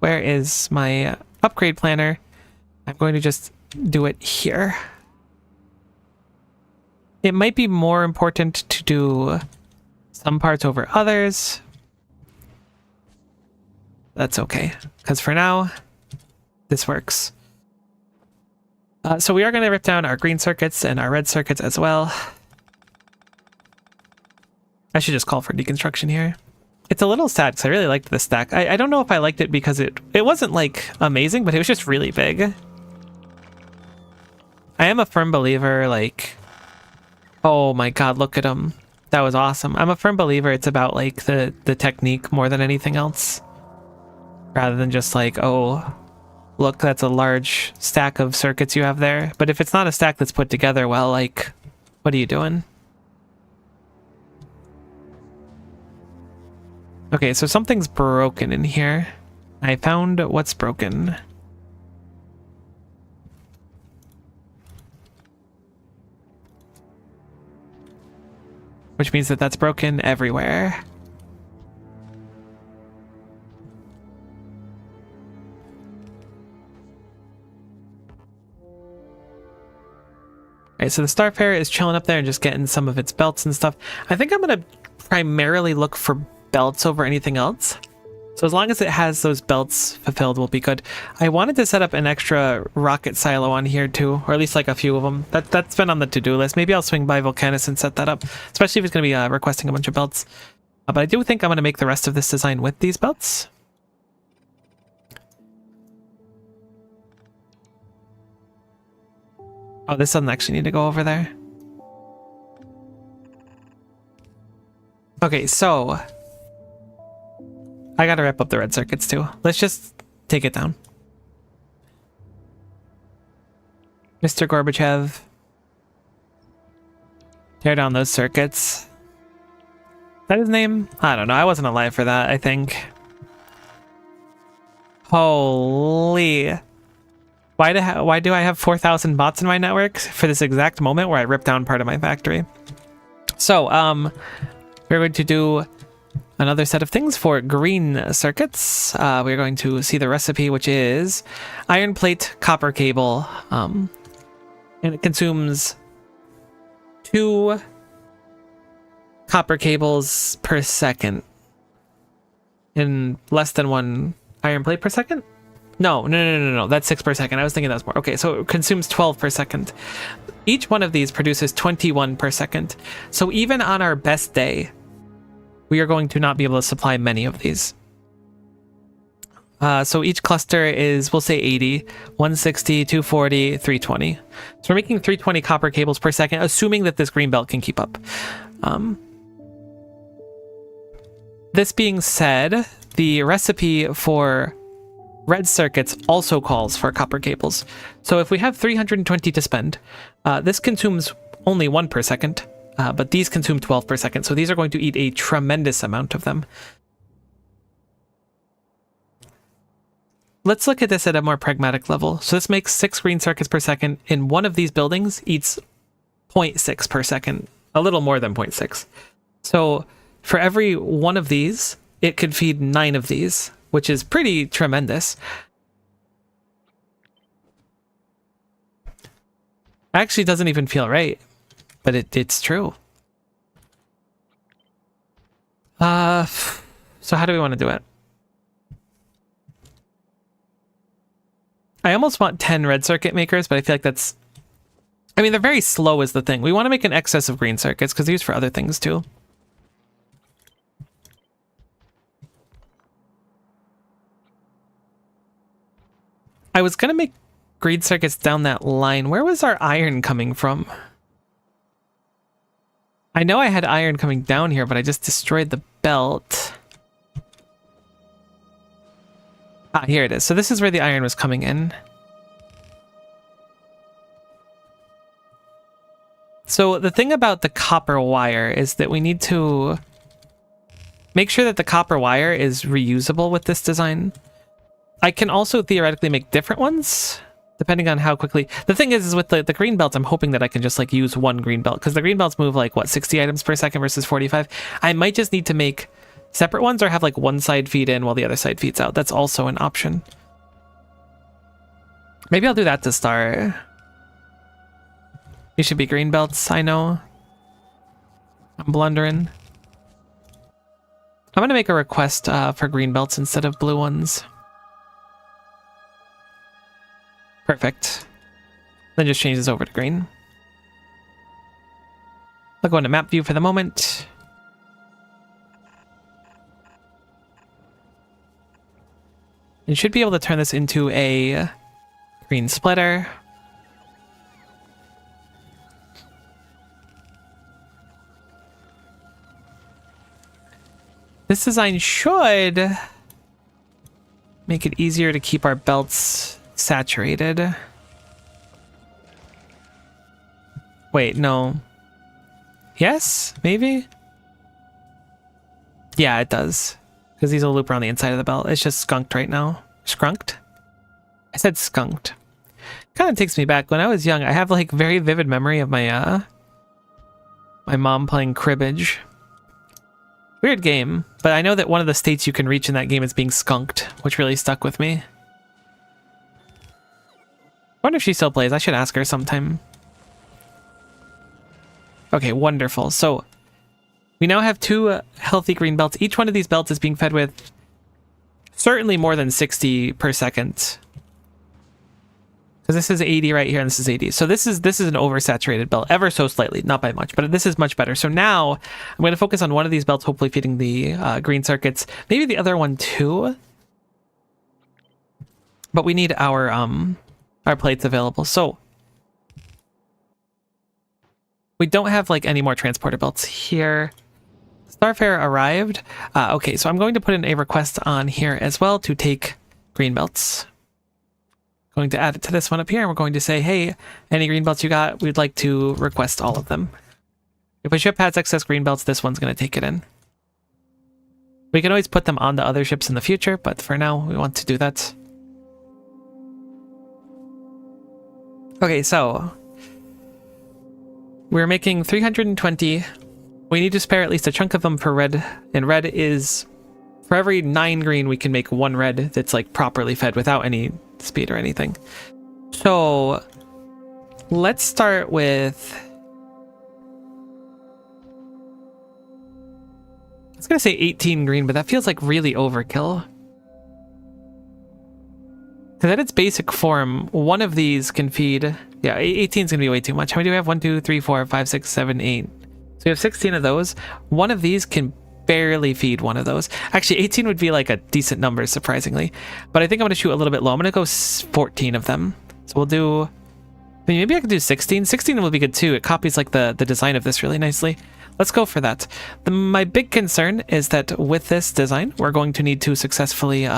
Where is my upgrade planner? I'm going to just do it here. It might be more important to do some parts over others. That's okay, because for now, this works. So we are going to rip down our green circuits and our red circuits as well. I should just call for deconstruction here. It's a little sad because I really liked this stack. I don't know if I liked it because it wasn't like amazing, but it was just really big. I am a firm believer, like, oh my god, look at him. That was awesome. I'm a firm believer it's about like the technique more than anything else. Rather than just like, oh, look, that's a large stack of circuits you have there. But if it's not a stack that's put together well, like, what are you doing? Okay, so something's broken in here. I found what's broken. Which means that that's broken everywhere. Alright, so the Starfarer is chilling up there and just getting some of its belts and stuff. I think I'm going to primarily look for belts over anything else. So as long as it has those belts fulfilled, will be good. I wanted to set up an extra rocket silo on here too, or at least like a few of them. That's been on the to-do list. Maybe I'll swing by Volcanus and set that up, especially if it's going to be requesting a bunch of belts. But I do think I'm going to make the rest of this design with these belts. Oh, this doesn't actually need to go over there. Okay, so I gotta wrap up the red circuits too. Let's just take it down. Mr. Gorbachev. Tear down those circuits. Is that his name? I don't know. I wasn't alive for that, I think. Holy. Why do I have 4,000 bots in my network for this exact moment where I ripped down part of my factory? So, we're going to do another set of things for green circuits. We're going to see the recipe, which is iron plate, copper cable, and it consumes 2 copper cables per second in less than 1 iron plate per second. No, that's 6 per second. I was thinking that was more. Okay, so it consumes 12 per second. Each one of these produces 21 per second. So even on our best day, we are going to not be able to supply many of these. So each cluster is, we'll say 80, 160, 240, 320. So we're making 320 copper cables per second, assuming that this green belt can keep up. This being said, the recipe for red circuits also calls for copper cables. So if we have 320 to spend, this consumes only 1 per second, but these consume 12 per second. So these are going to eat a tremendous amount of them. Let's look at this at a more pragmatic level. So this makes 6 green circuits per second. In one of these buildings eats 0.6 per second, a little more than 0.6. So for every one of these, it could feed 9 of these, which is pretty tremendous. Actually doesn't even feel right, but it's true. So how do we want to do it? I almost want 10 red circuit makers, but I feel like that's I mean, they're very slow is the thing. We want to make an excess of green circuits because they're used for other things too. I was going to make green circuits down that line. Where was our iron coming from? I know I had iron coming down here, but I just destroyed the belt. Ah, here it is. So this is where the iron was coming in. So the thing about the copper wire is that we need to make sure that the copper wire is reusable with this design. I can also theoretically make different ones, depending on how quickly. The thing is with the green belts, I'm hoping that I can just like use one green belt, because the green belts move like, what, 60 items per second versus 45? I might just need to make separate ones or have like one side feed in while the other side feeds out. That's also an option. Maybe I'll do that to start. These should be green belts, I know. I'm blundering. I'm gonna make a request for green belts instead of blue ones. Perfect. Then just change this over to green. I'll go into map view for the moment. You should be able to turn this into a green splitter. This design should make it easier to keep our belts saturated. Wait, no. Yes? Maybe? Yeah, it does. Because these will loop around the inside of the belt. It's just skunked right now. Skrunked? I said skunked. Kind of takes me back. When I was young, I have like very vivid memory of my my mom playing cribbage. Weird game, but I know that one of the states you can reach in that game is being skunked, which really stuck with me. I wonder if she still plays. I should ask her sometime. Okay, wonderful. So we now have two healthy green belts. Each one of these belts is being fed with certainly more than 60 per second. Because this is 80 right here, and this is 80. So this is an oversaturated belt, ever so slightly, not by much, but this is much better. So now I'm going to focus on one of these belts, hopefully feeding the green circuits, maybe the other one too. But we need our plates available. So we don't have like any more transporter belts here. Starfare arrived. Okay, so I'm going to put in a request on here as well to take green belts. Going to add it to this one up here, and we're going to say, hey, any green belts you got, we'd like to request all of them. If a ship has excess green belts, this one's going to take it in. We can always put them on the other ships in the future, but for now, we want to do that. Okay, so we're making 320. We need to spare at least a chunk of them for red, and red is, for every 9 green, we can make 1 red that's like properly fed without any speed or anything. So let's start with, I was gonna say 18 green, but that feels like really overkill. Because at its basic form, one of these can feed, yeah, 18 is gonna be way too much. How many do we have? 1, 2, 3, 4, 5, 6, 7, 8. So we have 16 of those. One of these can barely feed one of those. Actually, 18 would be like a decent number, surprisingly. But I think I'm going to shoot a little bit low. I'm going to go 14 of them. So we'll do, I mean, maybe I could do 16. 16 will be good too. It copies like the design of this really nicely. Let's go for that. My big concern is that with this design, we're going to need to successfully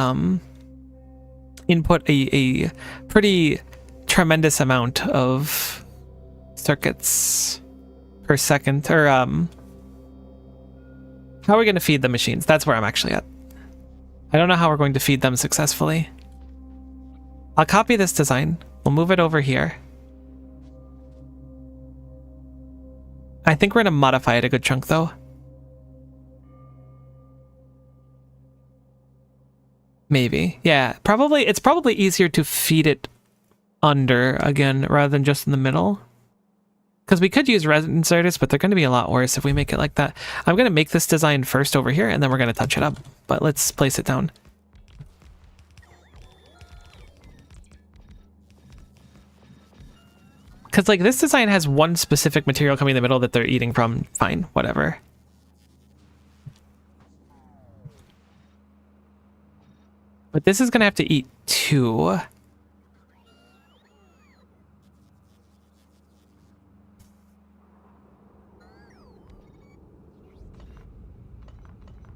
input a pretty tremendous amount of circuits per second, or how are we going to feed the machines? That's where I'm actually at. I don't know how we're going to feed them successfully. I'll copy this design. We'll move it over here. I think we're going to modify it a good chunk, though. Maybe. Yeah, probably. It's probably easier to feed it under, again, rather than just in the middle. Because we could use resin inserters, but they're going to be a lot worse if we make it like that. I'm going to make this design first over here, and then we're going to touch it up. But let's place it down. Because, like, this design has one specific material coming in the middle that they're eating from. Fine, whatever. But this is going to have to eat 2.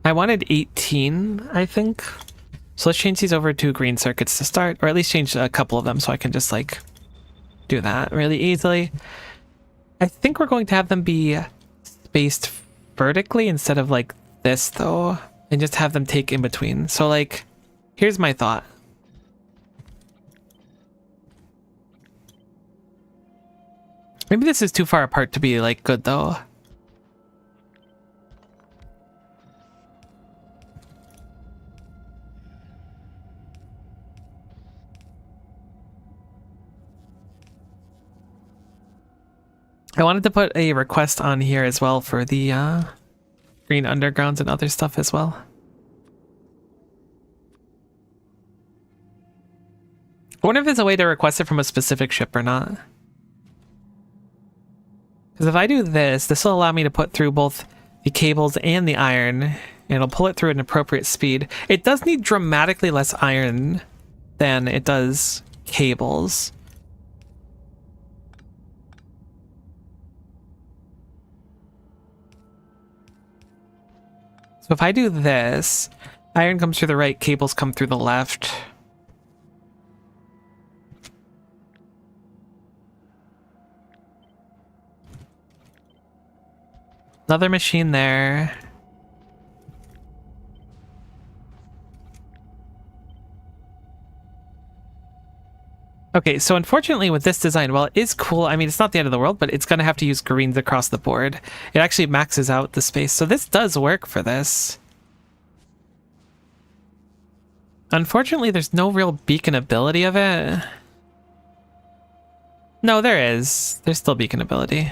I wanted 18, I think. So let's change these over to green circuits to start, or at least change a couple of them so I can just, like, do that really easily. I think we're going to have them be spaced vertically instead of like this, though, and just have them take in between. So, like, here's my thought. Maybe this is too far apart to be, like, good, though. I wanted to put a request on here as well for the green undergrounds and other stuff as well. I wonder if there's a way to request it from a specific ship or not. Because if I do this, this will allow me to put through both the cables and the iron, and it'll pull it through at an appropriate speed. It does need dramatically less iron than it does cables. So if I do this, iron comes through the right, cables come through the left. Another machine there. Okay, so unfortunately with this design, while it is cool, I mean, it's not the end of the world, but it's going to have to use greens across the board. It actually maxes out the space, so this does work for this. Unfortunately, there's no real beacon ability of it. No, there is. There's still beacon ability.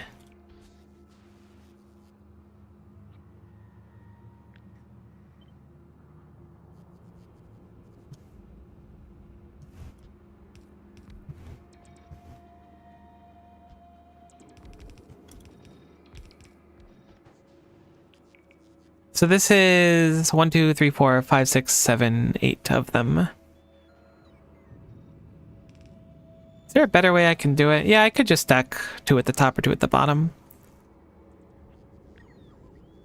So this is 1, 2, 3, 4, 5, 6, 7, 8 of them. Is there a better way I can do it? Yeah, I could just stack 2 at the top or 2 at the bottom.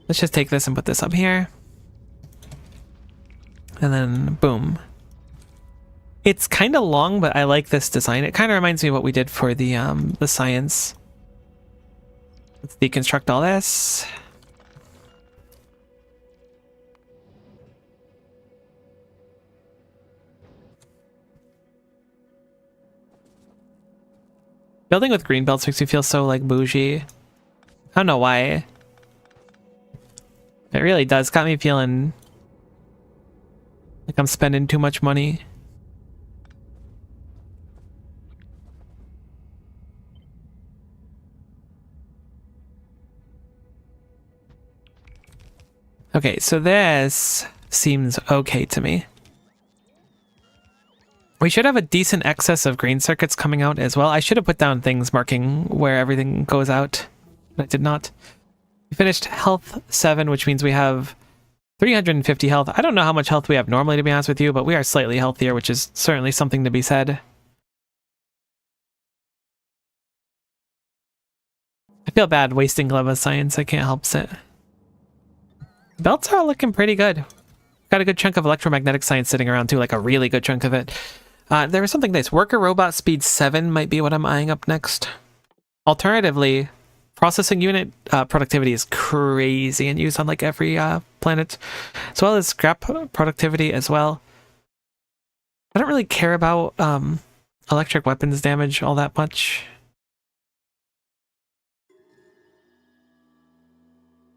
Let's just take this and put this up here. And then boom. It's kind of long, but I like this design. It kind of reminds me of what we did for the science. Let's deconstruct all this. Building with green belts makes me feel so, like, bougie. I don't know why. It really does. Got me feeling like I'm spending too much money. Okay, so this seems okay to me. We should have a decent excess of green circuits coming out as well. I should have put down things marking where everything goes out, but I did not. We finished health 7, which means we have 350 health. I don't know how much health we have normally, to be honest with you, but we are slightly healthier, which is certainly something to be said. I feel bad wasting glove of science. I can't help it. Belts are looking pretty good. Got a good chunk of electromagnetic science sitting around too, like a really good chunk of it. There was something nice. Worker robot speed 7 might be what I'm eyeing up next. Alternatively, processing unit productivity is crazy and used on like every planet, as well as scrap productivity as well. I don't really care about electric weapons damage all that much.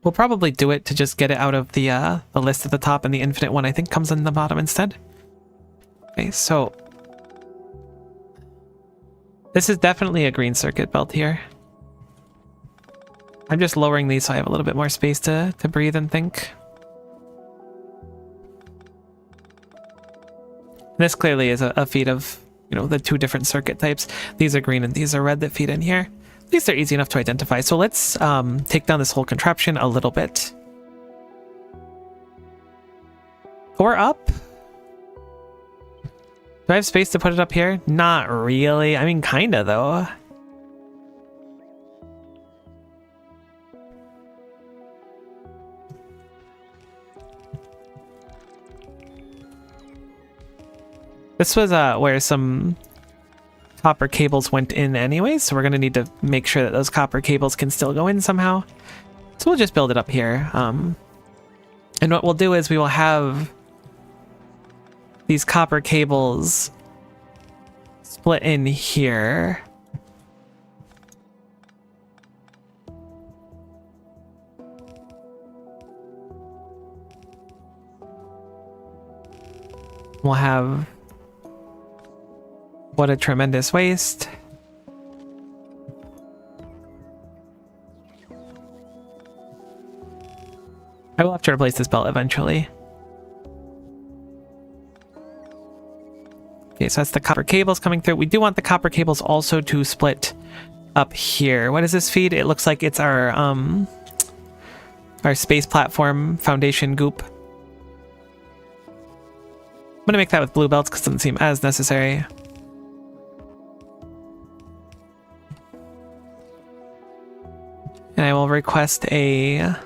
We'll probably do it to just get it out of the list at the top, and the infinite one I think comes in the bottom instead. Okay, so this is definitely a green circuit belt here. I'm just lowering these so I have a little bit more space to breathe and think. This clearly is a feat of you know, the two different circuit types. These are green and these are red that feed in here. At least they're easy enough to identify. So let's take down this whole contraption a little bit. Or up. Do I have space to put it up here? Not really. I mean, kinda though. This was where some copper cables went in anyway, so we're going to need to make sure that those copper cables can still go in somehow. So we'll just build it up here. And what we'll do is we will have these copper cables split in here. We'll have... What a tremendous waste. I will have to replace this belt eventually. Okay, so that's the copper cables coming through. We do want the copper cables also to split up here. What does this feed? It looks like it's our space platform foundation goop. I'm gonna make that with blue belts because it doesn't seem as necessary. And I will request a...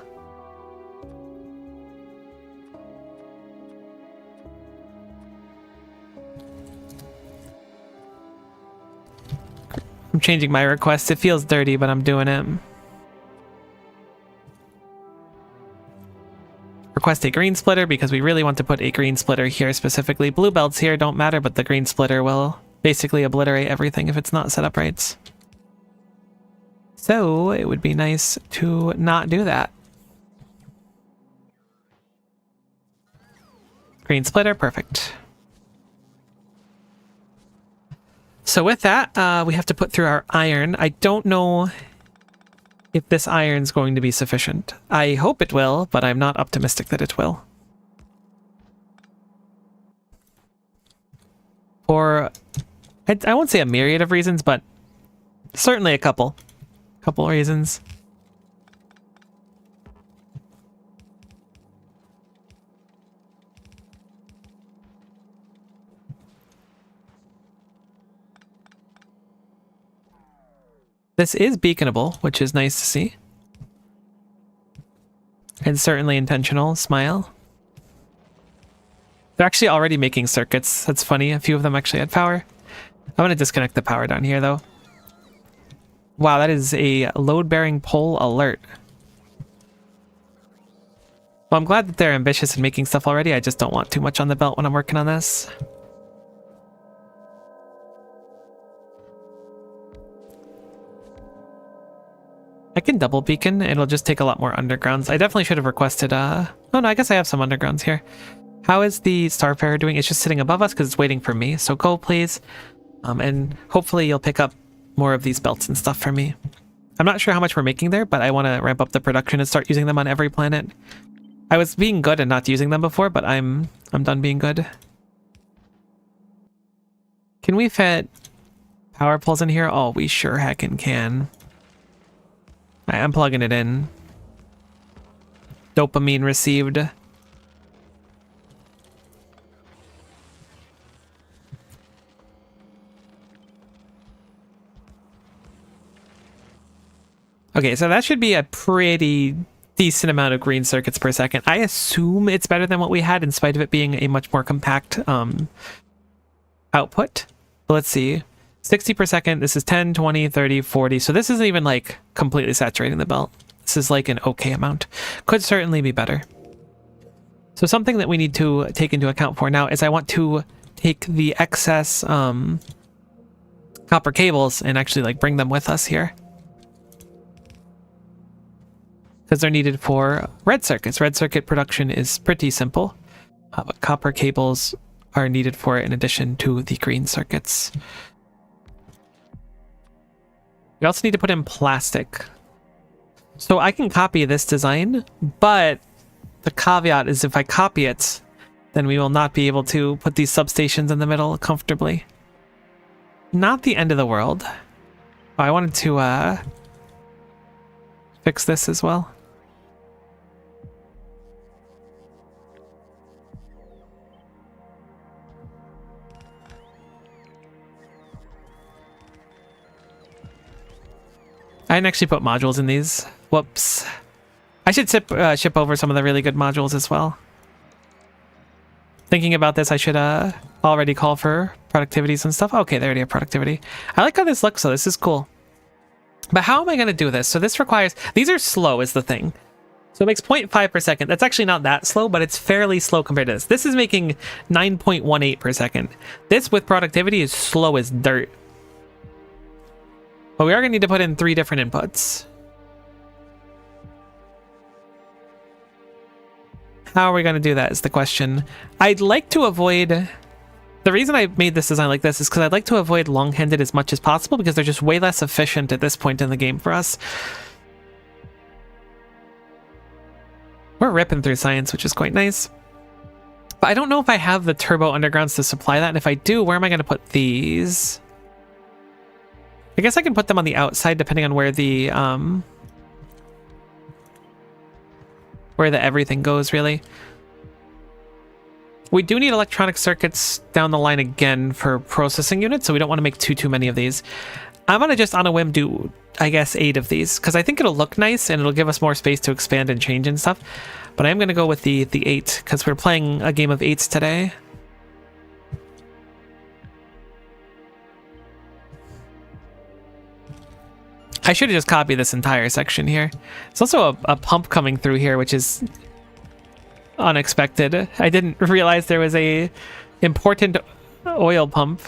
I'm changing my request. It feels dirty, but I'm doing it. Request a green splitter because we really want to put a green splitter here specifically. Blue belts here don't matter, but the green splitter will basically obliterate everything if it's not set up right. So it would be nice to not do that. Green splitter, perfect. So with that, we have to put through our iron. I don't know if this iron's going to be sufficient. I hope it will, but I'm not optimistic that it will. For, I won't say a myriad of reasons, but certainly a couple reasons. This is beaconable, which is nice to see. And certainly intentional. Smile. They're actually already making circuits. That's funny. A few of them actually had power. I'm going to disconnect the power down here, though. Wow, that is a load-bearing pole alert. Well, I'm glad that they're ambitious in making stuff already. I just don't want too much on the belt when I'm working on this. I can double beacon. It'll just take a lot more undergrounds. I definitely should have requested... Oh, no, I guess I have some undergrounds here. How is the Starfarer doing? It's just sitting above us because it's waiting for me. So go, please. And hopefully you'll pick up more of these belts and stuff for me. I'm not sure how much we're making there, but I want to ramp up the production and start using them on every planet. I was being good and not using them before, but I'm done being good. Can we fit power poles in here? Oh, we sure heckin' can. I'm plugging it in. Dopamine received. Okay, so that should be a pretty decent amount of green circuits per second. I assume it's better than what we had in spite of it being a much more compact output. But let's see. 60 per second. This is 10, 20, 30, 40. So this isn't even like completely saturating the belt. This is like an okay amount. Could certainly be better. So something that we need to take into account for now is I want to take the excess copper cables and actually like bring them with us here. Because they're needed for red circuits. Red circuit production is pretty simple. But copper cables are needed for it in addition to the green circuits. We also need to put in plastic. So I can copy this design, but the caveat is if I copy it, then we will not be able to put these substations in the middle comfortably. Not the end of the world. Oh, I wanted to fix this as well. I didn't actually put modules in these. Whoops. I should ship over some of the really good modules as well. Thinking about this, I should already call for productivities and stuff. Okay, they already have productivity. I like how this looks, so this is cool. But how am I going to do this? So this requires... These are slow is the thing. So it makes 0.5 per second. That's actually not that slow, but it's fairly slow compared to this. This is making 9.18 per second. This with productivity is slow as dirt. But we are going to need to put in 3 different inputs. How are we going to do that is the question. I'd like to avoid... The reason I made this design like this is because I'd like to avoid long-handed as much as possible because they're just way less efficient at this point in the game for us. We're ripping through science, which is quite nice. But I don't know if I have the turbo undergrounds to supply that. And if I do, where am I going to put these? I guess I can put them on the outside depending on where the everything goes, really. We do need electronic circuits down the line again for processing units, so we don't want to make too many of these. I'm going to just on a whim do, I guess, 8 of these, because I think it'll look nice and it'll give us more space to expand and change and stuff. But I am going to go with the 8, because we're playing a game of 8s today. I should have just copied this entire section here. There's also a pump coming through here, which is unexpected. I didn't realize there was a important oil pump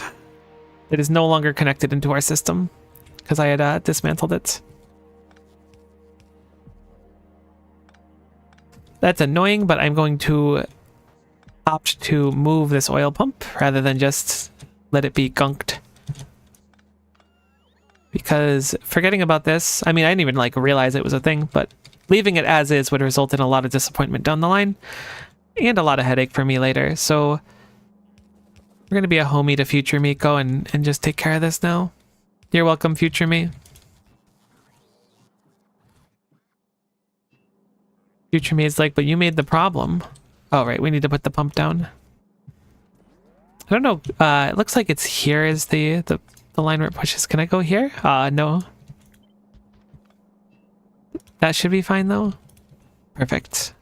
that is no longer connected into our system because I had dismantled it. That's annoying, but I'm going to opt to move this oil pump rather than just let it be gunked. Because forgetting about this, I mean, I didn't even like realize it was a thing, but leaving it as is would result in a lot of disappointment down the line and a lot of headache for me later. So we're going to be a homie to future Miko and just take care of this now. You're welcome, future me. Future me is like, but you made the problem. Oh, right. We need to put the pump down. I don't know. It looks like it's here is the line where it pushes. Can I go here? No. That should be fine though. Perfect.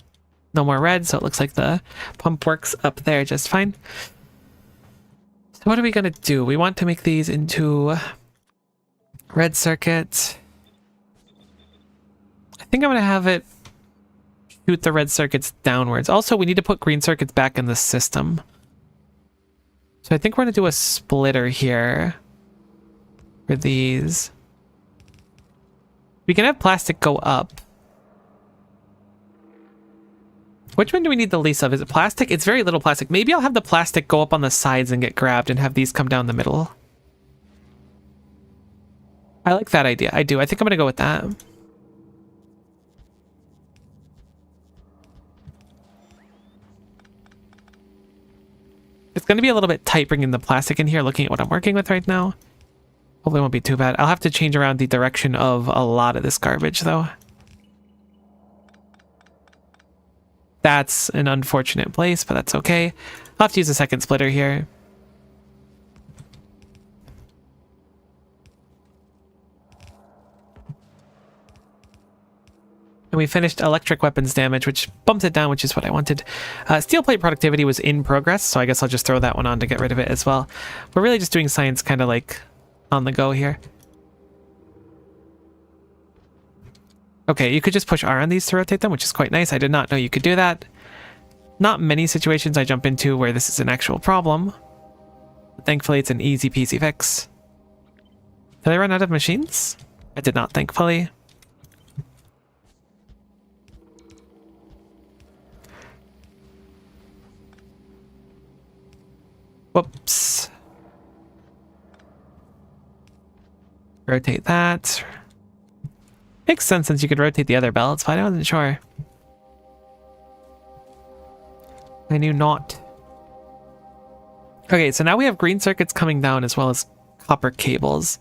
No more red, so it looks like the pump works up there just fine. So what are we gonna do? We want to make these into red circuits. I think I'm gonna have it shoot the red circuits downwards. Also, we need to put green circuits back in the system. So I think we're gonna do a splitter here for these. We can have plastic go up. Which one do we need the least of? Is it plastic? It's very little plastic. Maybe I'll have the plastic go up on the sides and get grabbed and have these come down the middle. I like that idea. I do. I think I'm going to go with that. It's going to be a little bit tight bringing the plastic in here, looking at what I'm working with right now. Hopefully it won't be too bad. I'll have to change around the direction of a lot of this garbage, though. That's an unfortunate place, but that's okay. I'll have to use a second splitter here. And we finished electric weapons damage, which bumped it down, which is what I wanted. Steel plate productivity was in progress, so I guess I'll just throw that one on to get rid of it as well. We're really just doing science kind of like on the go here. Okay, you could just push R on these to rotate them, which is quite nice. I did not know you could do that. Not many situations I jump into where this is an actual problem. But thankfully, it's an easy peasy fix. Did I run out of machines? I did not, thankfully. Whoops. Rotate that. Makes sense since you could rotate the other belts, but I wasn't sure. I knew not. Okay, so now we have green circuits coming down as well as copper cables.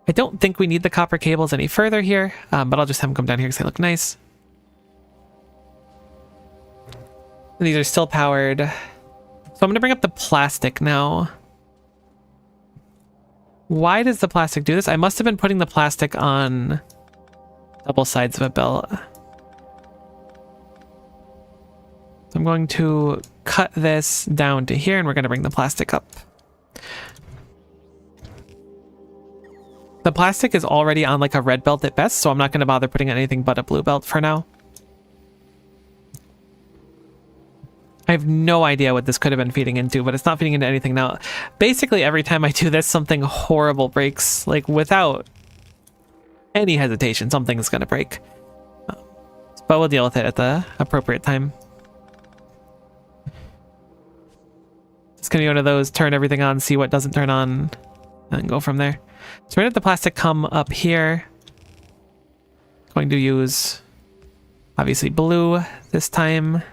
I don't think we need the copper cables any further here, but I'll just have them come down here because they look nice. And these are still powered. So I'm going to bring up the plastic now. Why does the plastic do this? I must have been putting the plastic on double sides of a belt. So I'm going to cut this down to here, and we're going to bring the plastic up. The plastic is already on like a red belt at best, so I'm not going to bother putting anything but a blue belt for now. I have no idea what this could have been feeding into, but it's not feeding into anything now. Basically, every time I do this, something horrible breaks. Like, without any hesitation, something's going to break. But we'll deal with it at the appropriate time. Just going to go to those, turn everything on, see what doesn't turn on, and go from there. So we're going to have the plastic come up here. Going to use, obviously, blue this time.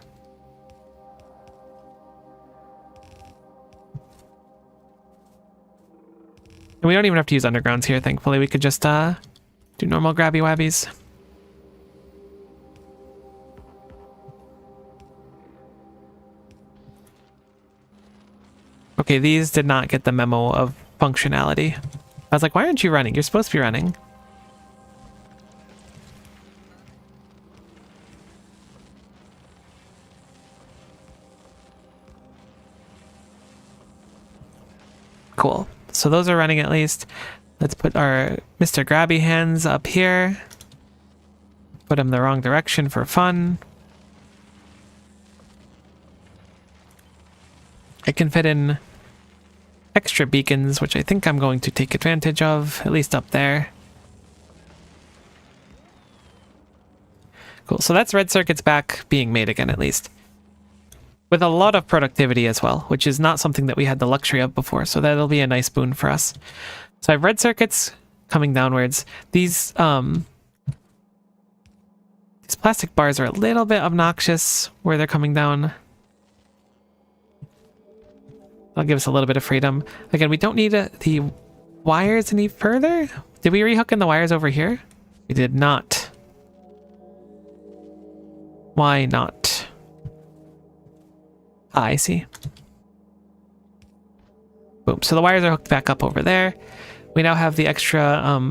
And we don't even have to use undergrounds here, thankfully. We could just do normal grabby wabbies. Okay, these did not get the memo of functionality. I was like, why aren't you running? You're supposed to be running. Cool. So those are running at least. Let's put our Mr. Grabby hands up here. Put them the wrong direction for fun. I can fit in extra beacons, which I think I'm going to take advantage of, at least up there. Cool, so that's red circuits back being made again, at least. With a lot of productivity as well, which is not something that we had the luxury of before, so that'll be a nice boon for us. So I have red circuits coming downwards. These plastic bars are a little bit obnoxious where they're coming down. That'll give us a little bit of freedom. Again, we don't need the wires any further. Did we rehook in the wires over here? We did not. Why not? Ah, I see. Boom. So the wires are hooked back up over there. We now have the extra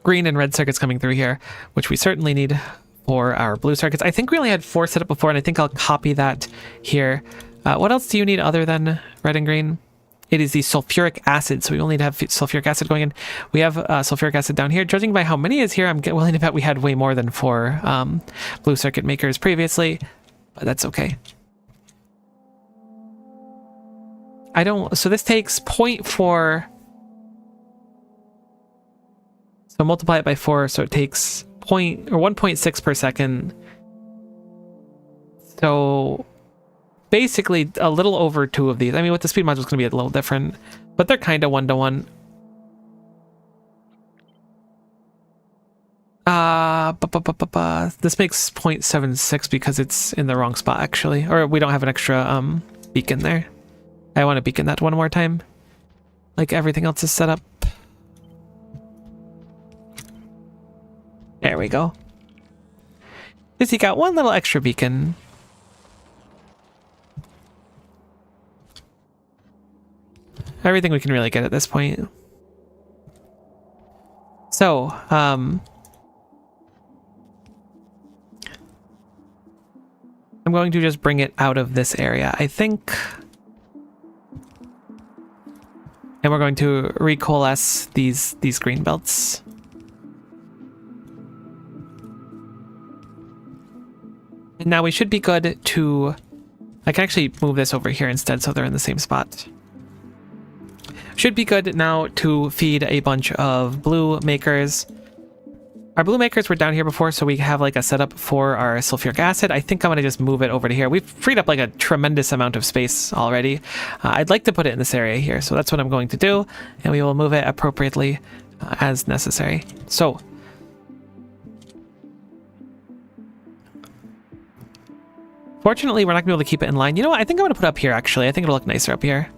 green and red circuits coming through here, which we certainly need for our blue circuits. I think we only had 4 set up before, and I think I'll copy that here. What else do you need other than red and green? It is the sulfuric acid, so we only need to have sulfuric acid going in. We have sulfuric acid down here. Judging by how many is here, I'm willing to bet we had way more than 4 blue circuit makers previously, but that's okay. So this takes 0.4. So multiply it by 4, so it takes 1.6 per second. So basically a little over 2 of these. I mean, with the speed module, it's going to be a little different, but they're kind of 1-to-1. This makes 0.76 because it's in the wrong spot, actually. Or we don't have an extra beacon there. I want to beacon that one more time. Like everything else is set up. There we go. Just you got one little extra beacon. Everything we can really get at this point. So, I'm going to just bring it out of this area, I think. And we're going to recoalesce these green belts. And now we should be good to... I can actually move this over here instead so they're in the same spot. Should be good now to feed a bunch of blue makers. Our blue makers were down here before, so we have like a setup for our sulfuric acid. I think I'm going to just move it over to here. We've freed up like a tremendous amount of space already. I'd like to put it in this area here, so that's what I'm going to do, and we will move it appropriately as necessary. So, fortunately, we're not going to be able to keep it in line. You know what? I think I'm going to put it up here, actually. I think it'll look nicer up here.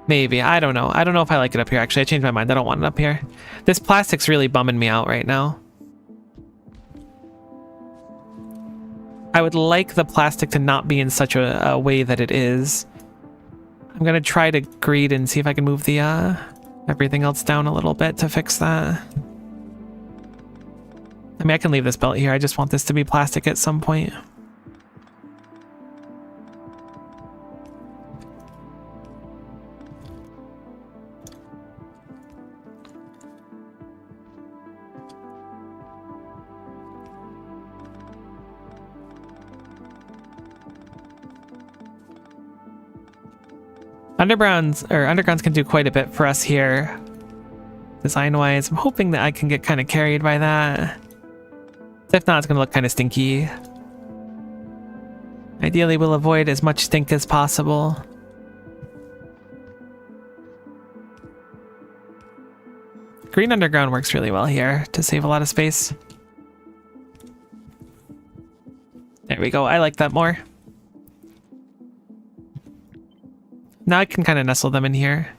Maybe. I don't know. I don't know if I like it up here, actually. I changed my mind. I don't want it up here. This plastic's really bumming me out right now. I would like the plastic to not be in such a way that it is. I'm going to try to greed and see if I can move the everything else down a little bit to fix that. I mean, I can leave this belt here. I just want this to be plastic at some point. Undergrounds can do quite a bit for us here, design-wise. I'm hoping that I can get kind of carried by that. If not, it's going to look kind of stinky. Ideally, we'll avoid as much stink as possible. Green underground works really well here to save a lot of space. There we go. I like that more. Now I can kind of nestle them in here.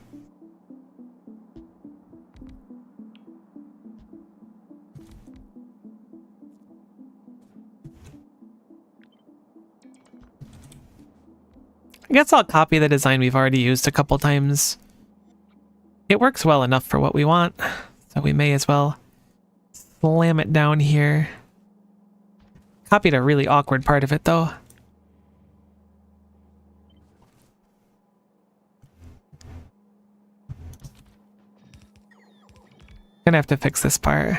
I guess I'll copy the design we've already used a couple times. It works well enough for what we want, so we may as well slam it down here. Copied a really awkward part of it, though. Gonna have to fix this part.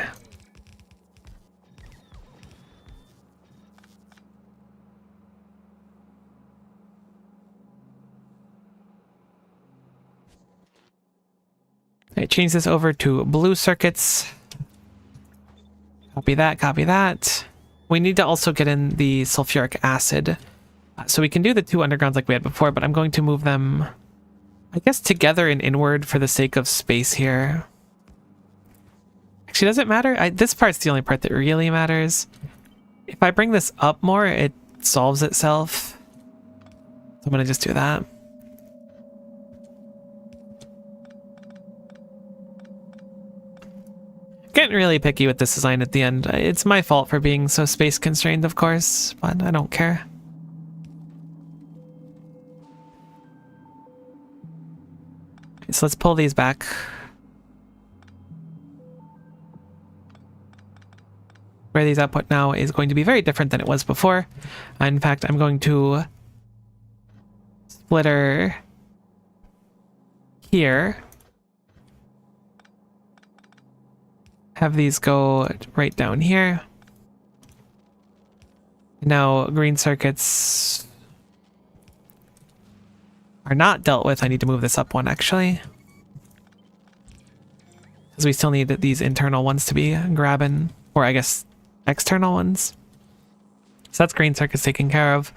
Okay, change this over to blue circuits. Copy that, copy that. We need to also get in the sulfuric acid. So we can do the two undergrounds like we had before, but I'm going to move them, I guess, together and inward for the sake of space here. Actually, does it matter? This part's the only part that really matters. If I bring this up more, it solves itself. So I'm going to just do that. Getting really picky with this design at the end. It's my fault for being so space constrained, of course, but I don't care. Okay, so let's pull these back. Where these output now is going to be very different than it was before. In fact, I'm going to splitter here. Have these go right down here. Now green circuits are not dealt with. I need to move this up one, actually. Because we still need these internal ones to be grabbing, or I guess external ones. So that's green circuits taken care of.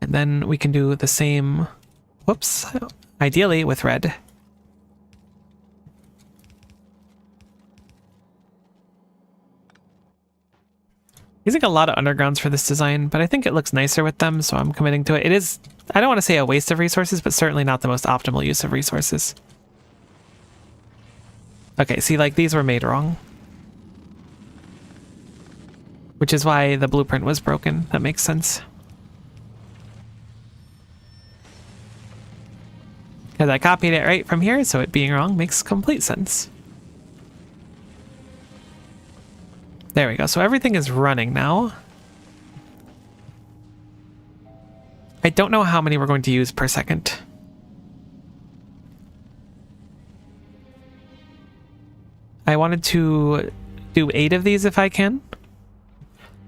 And then we can do the same, whoops, ideally with red. Using a lot of undergrounds for this design, but I think it looks nicer with them, so I'm committing to it. It is, I don't want to say a waste of resources, but certainly not the most optimal use of resources. Okay, see, like, these were made wrong. Which is why the blueprint was broken. That makes sense. Because I copied it right from here, so it being wrong makes complete sense. There we go. So everything is running now. I don't know how many we're going to use per second. I wanted to do 8 of these if I can.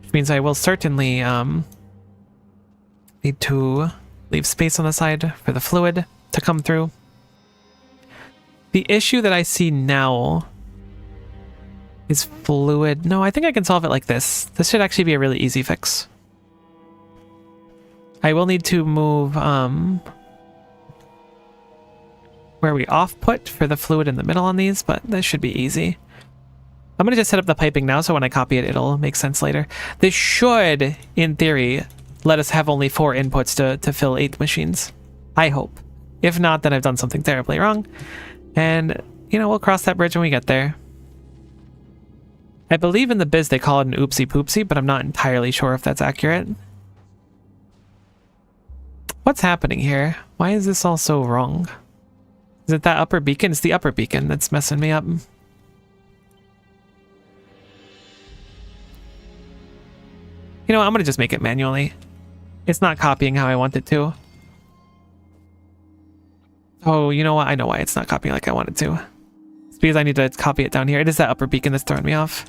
Which means I will certainly need to leave space on the side for the fluid to come through. The issue that I see now is fluid. No, I think I can solve it like this. This should actually be a really easy fix. I will need to move where we off put for the fluid in the middle on these, but this should be easy. I'm going to just set up the piping now, so when I copy it, it'll make sense later. This should, in theory, let us have only 4 inputs to fill 8 machines. I hope. If not, then I've done something terribly wrong. And, you know, we'll cross that bridge when we get there. I believe in the biz they call it an oopsie poopsie, but I'm not entirely sure if that's accurate. What's happening here? Why is this all so wrong? Is it that upper beacon? It's the upper beacon that's messing me up. You know, I'm gonna just make it manually. It's not copying how I want it to. Oh, you know what? I know why it's not copying like I want it to. It's because I need to copy it down here. It is that upper beacon that's throwing me off.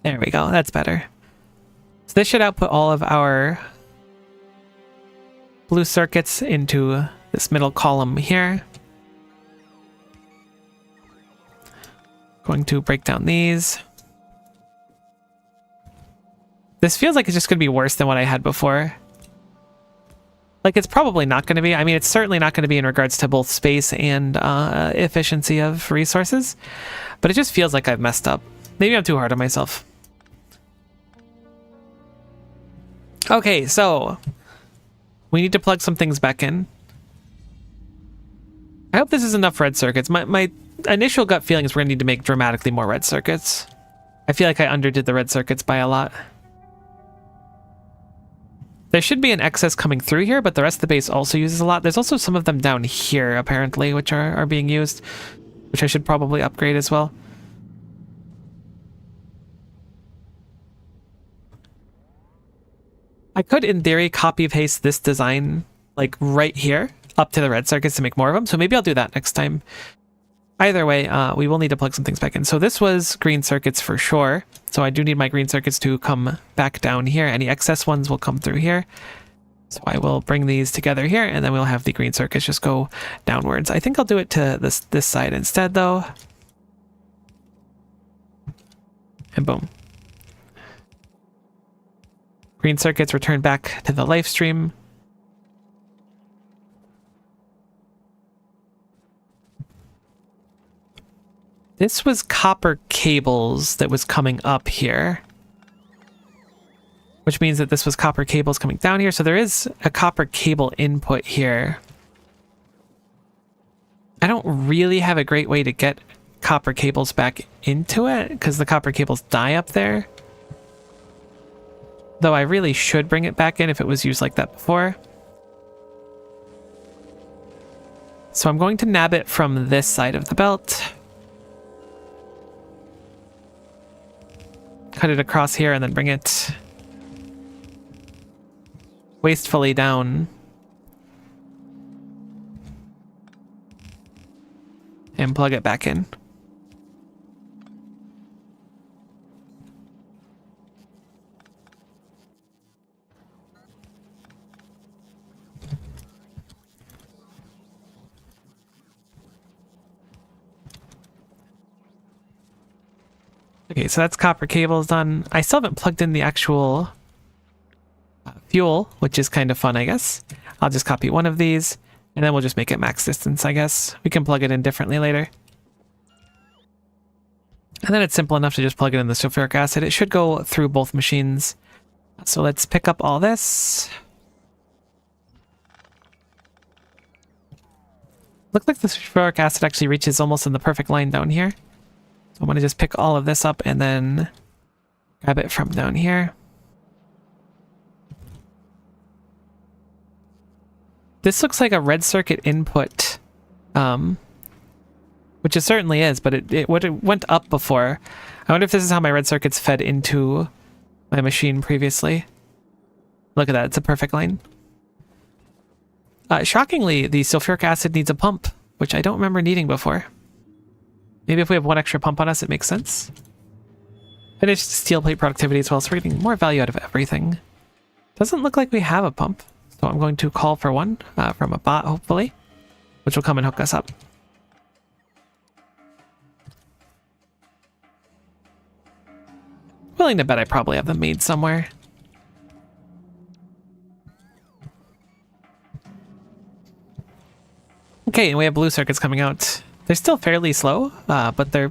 There we go. That's better. So this should output all of our blue circuits into this middle column here. Going to break down these. This feels like it's just going to be worse than what I had before. Like, it's probably not going to be. I mean, it's certainly not going to be in regards to both space and efficiency of resources. But it just feels like I've messed up. Maybe I'm too hard on myself. Okay, so we need to plug some things back in. I hope this is enough red circuits. My initial gut feeling is we're going to need to make dramatically more red circuits. I feel like I underdid the red circuits by a lot. There should be an excess coming through here, but the rest of the base also uses a lot. There's also some of them down here, apparently, which are being used, which I should probably upgrade as well. I could, in theory, copy-paste this design, like, right here, up to the red circuits to make more of them, so maybe I'll do that next time. Either way, we will need to plug some things back in. So this was green circuits for sure, so I do need my green circuits to come back down here. Any excess ones will come through here. So I will bring these together here, and then we'll have the green circuits just go downwards. I think I'll do it to this side instead, though. And boom. Green circuits return back to the live stream. This was copper cables that was coming up here, which means that this was copper cables coming down here. So there is a copper cable input here. I don't really have a great way to get copper cables back into it because the copper cables die up there. Though I really should bring it back in if it was used like that before. So I'm going to nab it from this side of the belt. Cut it across here and then bring it wastefully down. And plug it back in. Okay, so that's copper cables done. I still haven't plugged in the actual fuel, which is kind of fun, I guess. I'll just copy one of these, and then we'll just make it max distance, I guess. We can plug it in differently later. And then it's simple enough to just plug it in the sulfuric acid. It should go through both machines. So let's pick up all this. Looks like the sulfuric acid actually reaches almost in the perfect line down here. So I'm going to just pick all of this up and then grab it from down here. This looks like a red circuit input, which it certainly is, but it went up before. I wonder if this is how my red circuits fed into my machine previously. Look at that, it's a perfect line. Shockingly, the sulfuric acid needs a pump, which I don't remember needing before. Maybe if we have one extra pump on us, it makes sense. Finished steel plate productivity as well, so we're getting more value out of everything. Doesn't look like we have a pump, so I'm going to call for one from a bot, hopefully, which will come and hook us up. Willing to bet I probably have them made somewhere. Okay, and we have blue circuits coming out. They're still fairly slow, but they're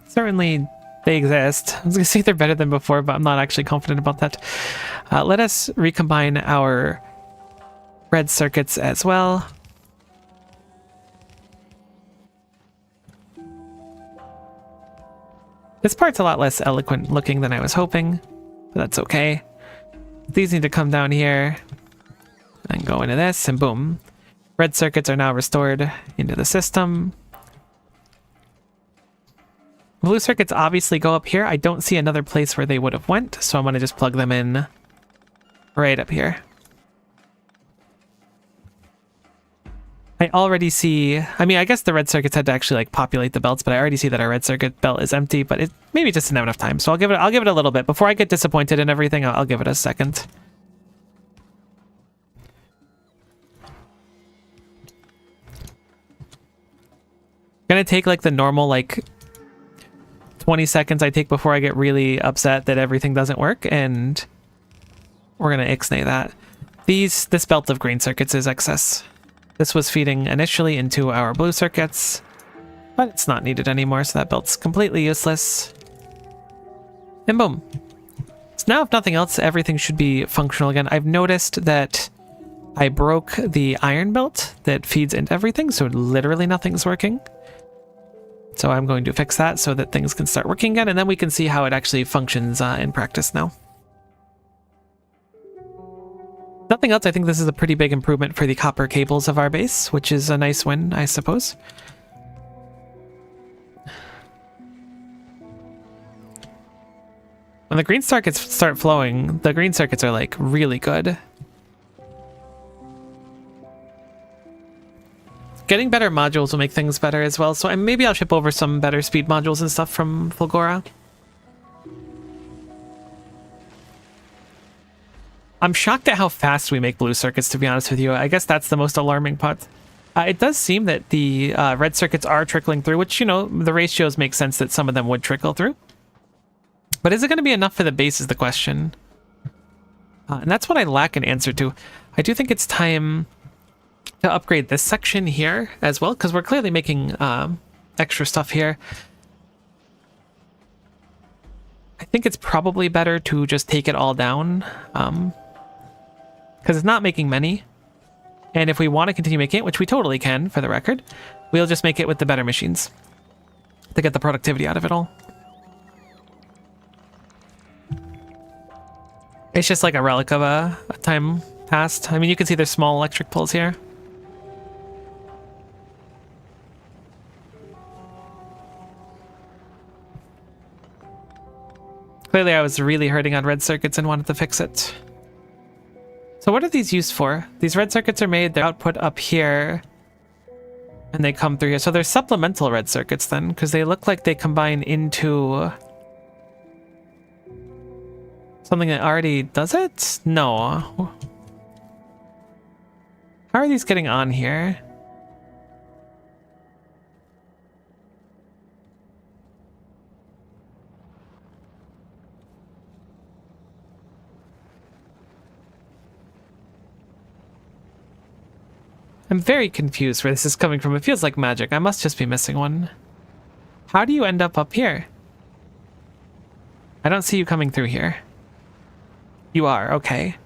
certainly They exist. I was gonna say they're better than before, but I'm not actually confident about that. Let us recombine our red circuits as well. This part's a lot less eloquent looking than I was hoping, but that's okay. These need to come down here and go into this, and boom. Red circuits are now restored into the system. Blue circuits obviously go up here. I don't see another place where they would have went, so I'm going to just plug them in right up here. I already see, I mean, I guess the red circuits had to actually like populate the belts, but I already see that our red circuit belt is empty, but it maybe just didn't have enough time. So I'll give it a little bit. Before I get disappointed in everything, I'll give it a second. I'm gonna take like the normal like 20 seconds I take before I get really upset that everything doesn't work, and we're gonna ixnay that. This belt of green circuits is excess. This was feeding initially into our blue circuits, but it's not needed anymore, so that belt's completely useless. And boom. So now, if nothing else, everything should be functional again. I've noticed that I broke the iron belt that feeds into everything, so literally nothing's working. So I'm going to fix that so that things can start working again, and then we can see how it actually functions in practice now. Nothing else, I think this is a pretty big improvement for the copper cables of our base, which is a nice win, I suppose. When the green circuits start flowing, the green circuits are like really good. Getting better modules will make things better as well, so maybe I'll ship over some better speed modules and stuff from Fulgora. I'm shocked at how fast we make blue circuits, to be honest with you. I guess that's the most alarming part. It does seem that the red circuits are trickling through, which, you know, the ratios make sense that some of them would trickle through. But is it going to be enough for the base is the question. And that's what I lack an answer to. I do think it's time to upgrade this section here as well, because we're clearly making extra stuff here. I think it's probably better to just take it all down, because it's not making many. And if we want to continue making it, which we totally can, for the record, we'll just make it with the better machines to get the productivity out of it all. It's just like a relic of a time past. I mean, you can see there's small electric poles here. Clearly, I was really hurting on red circuits and wanted to fix it. So what are these used for? These red circuits are made, their output up here, and they come through here. So they're supplemental red circuits then, because they look like they combine into something that already does it? No. How are these getting on here? I'm very confused where this is coming from. It feels like magic. I must just be missing one. How do you end up here? I don't see you coming through here. You are, okay.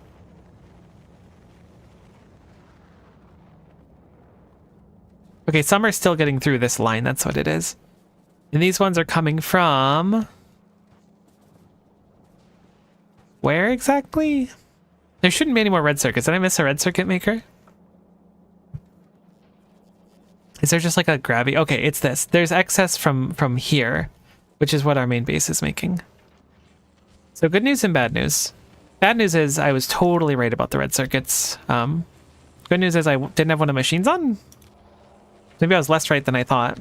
Okay, some are still getting through this line, that's what it is. And these ones are coming from... where exactly? There shouldn't be any more red circuits. Did I miss a red circuit maker? Is there just like a gravity? Okay, it's this. There's excess from here, which is what our main base is making. So good news and bad news. Bad news is I was totally right about the red circuits. Good news is I didn't have one of the machines on. Maybe I was less right than I thought.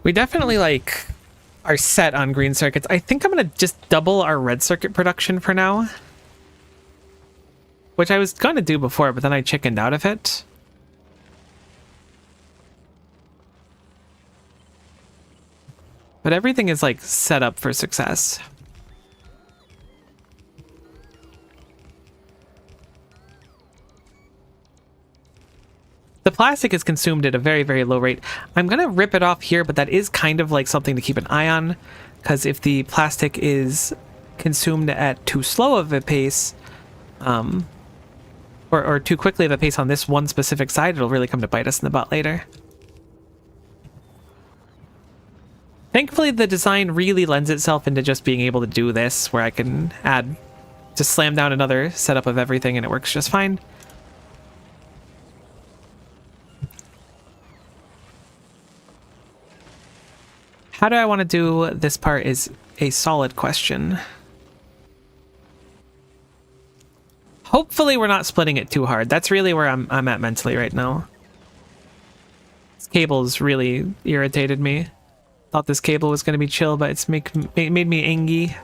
We definitely like are set on green circuits. I think I'm gonna just double our red circuit production for now, which I was gonna do before, but then I chickened out of it. But everything is like set up for success. The plastic is consumed at a very, very low rate. I'm going to rip it off here, but that is kind of like something to keep an eye on, because if the plastic is consumed at too slow of a pace, or too quickly of a pace on this one specific side, it'll really come to bite us in the butt later. Thankfully, the design really lends itself into just being able to do this, where I can just slam down another setup of everything and it works just fine. How do I want to do this part is a solid question. Hopefully we're not splitting it too hard. That's really where I'm at mentally right now. This cable's really irritated me. Thought this cable was going to be chill, but it's made me angry.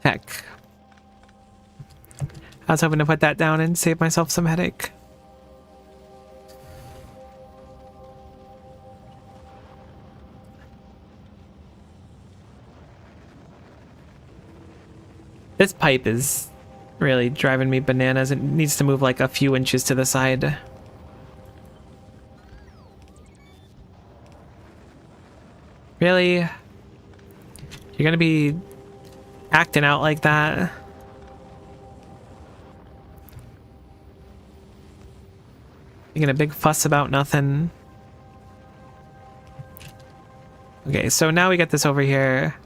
Heck. I was hoping to put that down and save myself some headache. This pipe is really driving me bananas. It needs to move like a few inches to the side. Really? You're gonna be acting out like that? Making a big fuss about nothing. Okay, so now we get this over here.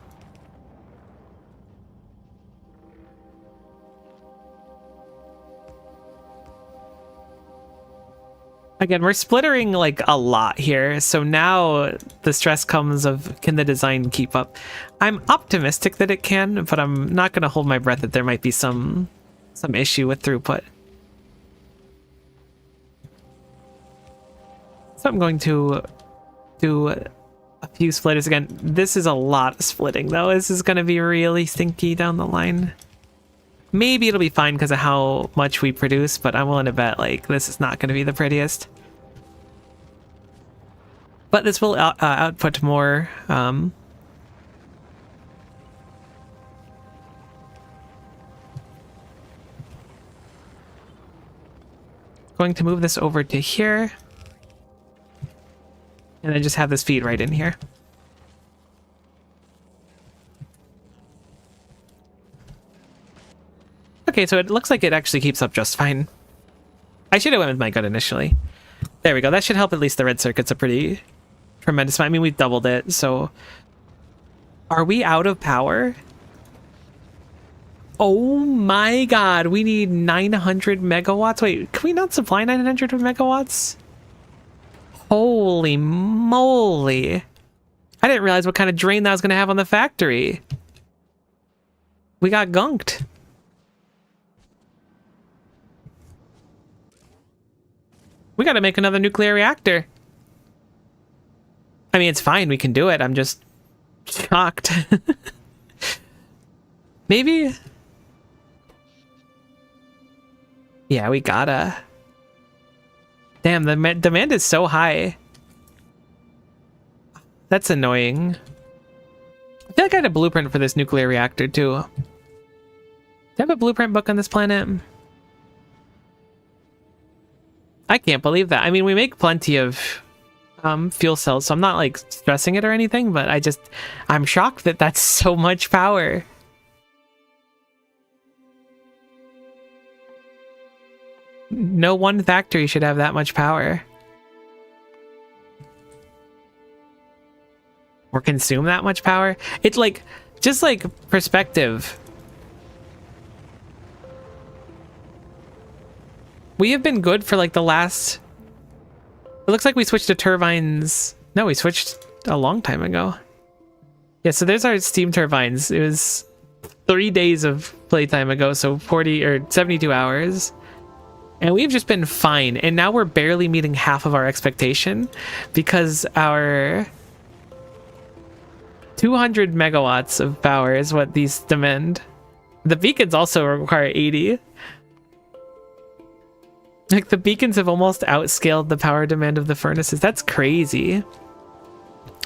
Again, we're splittering like a lot here, so now the stress comes of, can the design keep up? I'm optimistic that it can, but I'm not going to hold my breath that there might be some issue with throughput. So I'm going to do a few splitters again. This is a lot of splitting though. This is going to be really stinky down the line. Maybe it'll be fine because of how much we produce, but I'm willing to bet like this is not going to be the prettiest. But this will output more. Going to move this over to here. And then just have this feed right in here. Okay, so it looks like it actually keeps up just fine. I should have went with my gut initially. There we go. That should help at least the red circuit's a pretty tremendous amount. I mean, we've doubled it, so... Are we out of power? Oh my god, we need 900 megawatts. Wait, can we not supply 900 megawatts? Holy moly. I didn't realize what kind of drain that was going to have on the factory. We got gunked. We got to make another nuclear reactor. I mean, it's fine. We can do it. I'm just shocked. Maybe. Yeah, we gotta. Damn, the demand is so high. That's annoying. I feel like I had a blueprint for this nuclear reactor too. Do I have a blueprint book on this planet? I can't believe that. I mean, we make plenty of fuel cells, so I'm not like stressing it or anything, but I'm shocked that that's so much power. No one factory should have that much power. Or consume that much power. It's like, just like perspective. We have been good for like the last... It looks like we switched to turbines. No, we switched a long time ago. Yeah, so there's our steam turbines. It was 3 days of playtime ago, so 40 or 72 hours. And we've just been fine. And now we're barely meeting half of our expectation because our 200 megawatts of power is what these demand. The beacons also require 80. Like, the beacons have almost outscaled the power demand of the furnaces. That's crazy.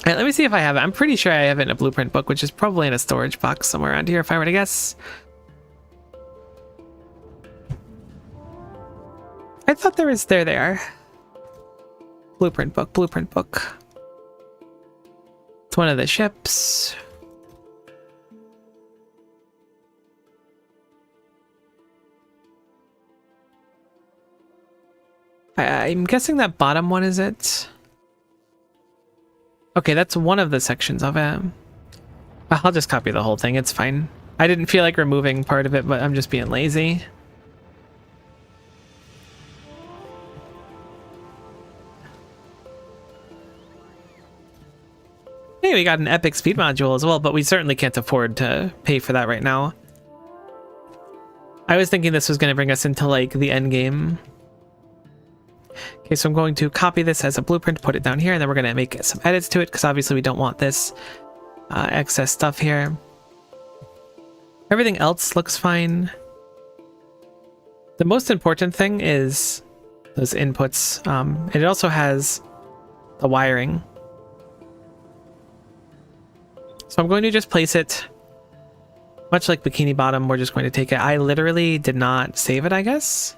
All right, let me see if I have it. I'm pretty sure I have it in a blueprint book, which is probably in a storage box somewhere around here if I were to guess. I thought there was... There they are. Blueprint book, blueprint book. It's one of the ships. I'm guessing that bottom one is it. Okay, that's one of the sections of it. I'll just copy the whole thing, it's fine. I didn't feel like removing part of it, but I'm just being lazy. Hey, we got an epic speed module as well, but we certainly can't afford to pay for that right now. I was thinking this was going to bring us into like the end game. Okay, so I'm going to copy this as a blueprint, put it down here, and then we're going to make some edits to it because obviously we don't want this excess stuff here. Everything else looks fine. The most important thing is those inputs. And it also has the wiring. So I'm going to just place it, much like Bikini Bottom, we're just going to take it. I literally did not save it, I guess.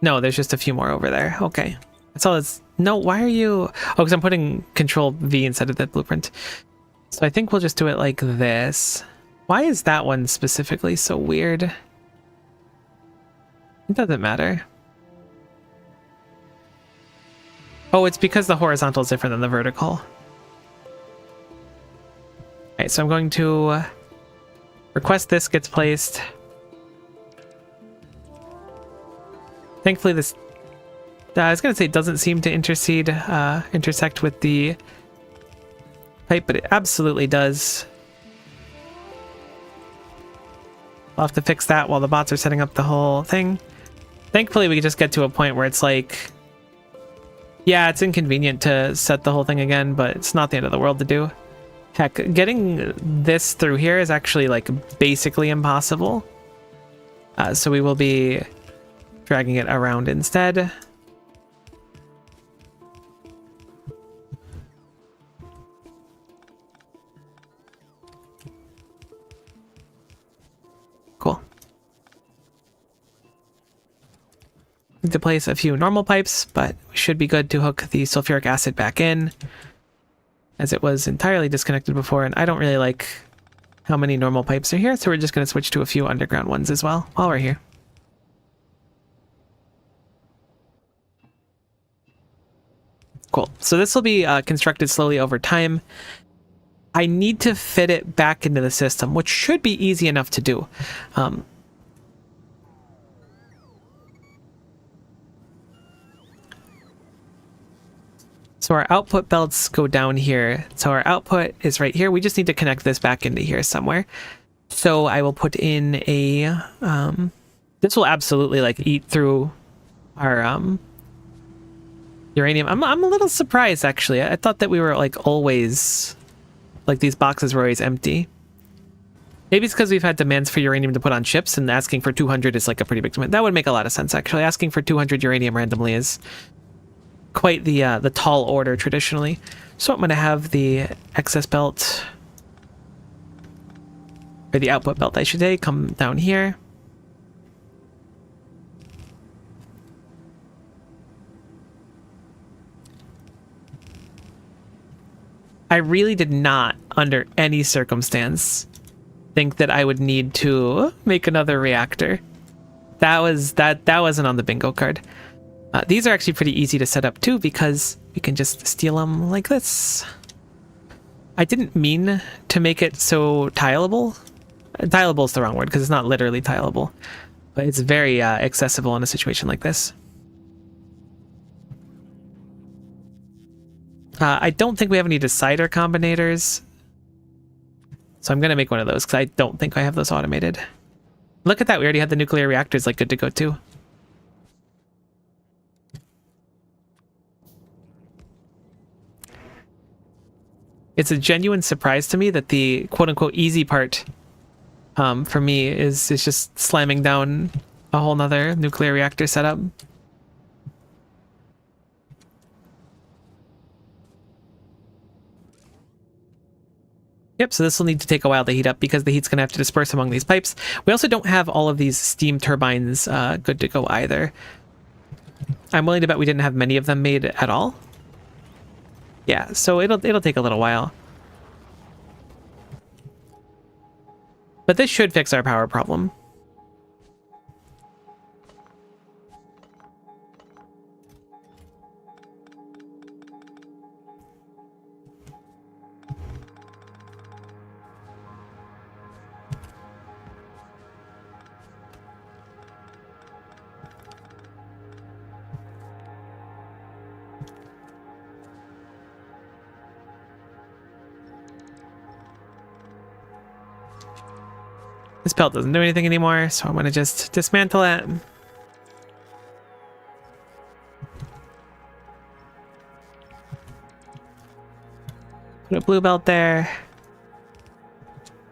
No, there's just a few more over there. Okay. That's all it's... No, why are you... Oh, because I'm putting Control V instead of that blueprint. So I think we'll just do it like this. Why is that one specifically so weird? It doesn't matter. Oh, it's because the horizontal is different than the vertical. Okay, so I'm going to request this gets placed. Thankfully this, I was going to say it doesn't seem to intersect with the pipe, but it absolutely does. I'll have to fix that while the bots are setting up the whole thing. Thankfully we can just get to a point where it's like, yeah, it's inconvenient to set the whole thing again, but it's not the end of the world to do. Heck, getting this through here is actually like basically impossible. So we will be dragging it around instead. Cool. Need to place a few normal pipes, but we should be good to hook the sulfuric acid back in, as it was entirely disconnected before, and I don't really like how many normal pipes are here, so we're just going to switch to a few underground ones as well while we're here. Cool. So this will be constructed slowly over time. I need to fit it back into the system, which should be easy enough to do. So our output belts go down here. So our output is right here. We just need to connect this back into here somewhere. So I will put in a... this will absolutely like eat through our uranium. I'm a little surprised actually. I thought that we were like always... like these boxes were always empty. Maybe it's because we've had demands for uranium to put on ships, and asking for 200 is like a pretty big demand. That would make a lot of sense actually. Asking for 200 uranium randomly is quite the tall order traditionally. So I'm going to have the excess belt, or the output belt I should say, come down here. I really did not, under any circumstance, think that I would need to make another reactor. That wasn't on the bingo card. These are actually pretty easy to set up too, because we can just steal them like this. I didn't mean to make it so tileable. Tileable is the wrong word because it's not literally tileable, but it's very accessible in a situation like this. I don't think we have any decider combinators, so I'm going to make one of those because I don't think I have those automated. Look at that, we already had the nuclear reactors like good to go too. It's a genuine surprise to me that the quote-unquote easy part for me is just slamming down a whole nother nuclear reactor setup. Yep, so this will need to take a while to heat up because the heat's going to have to disperse among these pipes. We also don't have all of these steam turbines good to go either. I'm willing to bet we didn't have many of them made at all. Yeah, so it'll take a little while. But this should fix our power problem. This belt doesn't do anything anymore, so I'm going to just dismantle it. Put a blue belt there.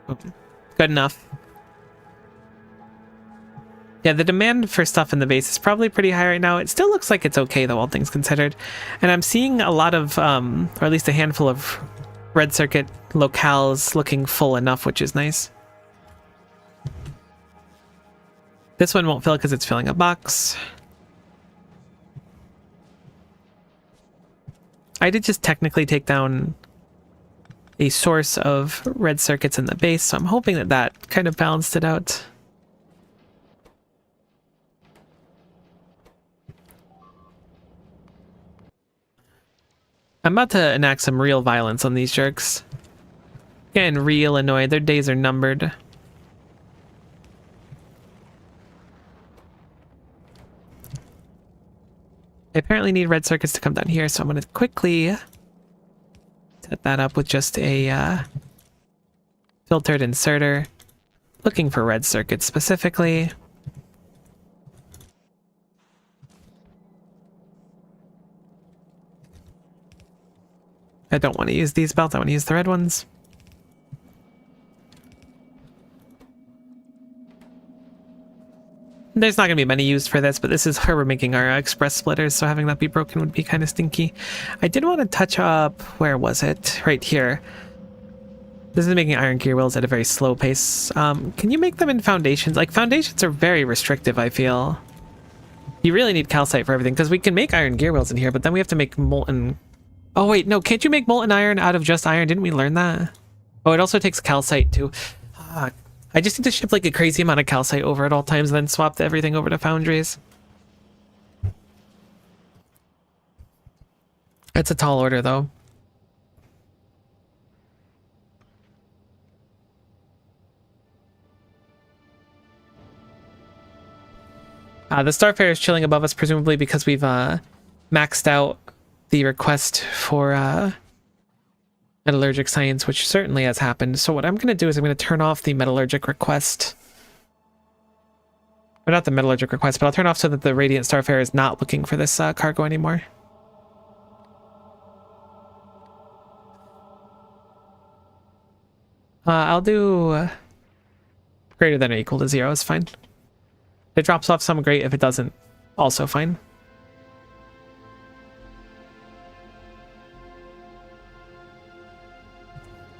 Good enough. Yeah, the demand for stuff in the base is probably pretty high right now. It still looks like it's okay, though, all things considered. And I'm seeing a lot of, or at least a handful of red circuit locales looking full enough, which is nice. This one won't fill because it's filling a box. I did just technically take down a source of red circuits in the base, so I'm hoping that that kind of balanced it out. I'm about to enact some real violence on these jerks. Getting real annoyed. Their days are numbered. I apparently need red circuits to come down here, so I'm going to quickly set that up with just a filtered inserter. Looking for red circuits specifically. I don't want to use these belts, I want to use the red ones. There's not going to be many used for this, but this is where we're making our express splitters, so having that be broken would be kind of stinky. I did want to touch up, where was it? Right here. This is making iron gear wheels at a very slow pace. Can you make them in foundations? Like, foundations are very restrictive, I feel. You really need calcite for everything, because we can make iron gear wheels in here, but then we have to make molten... Oh wait, no, can't you make molten iron out of just iron? Didn't we learn that? Oh, it also takes calcite too. I just need to ship like a crazy amount of calcite over at all times and then swap everything over to foundries. It's a tall order though. The Starfarer is chilling above us, presumably because we've maxed out the request for metallurgic science, which certainly has happened. So what I'm going to do is I'm going to turn off the metallurgic request. Or not the metallurgic request, but I'll turn off so that the Radiant Starfarer is not looking for this cargo anymore. I'll do greater than or equal to 0 is fine. If it drops off some, great. If it doesn't, also fine.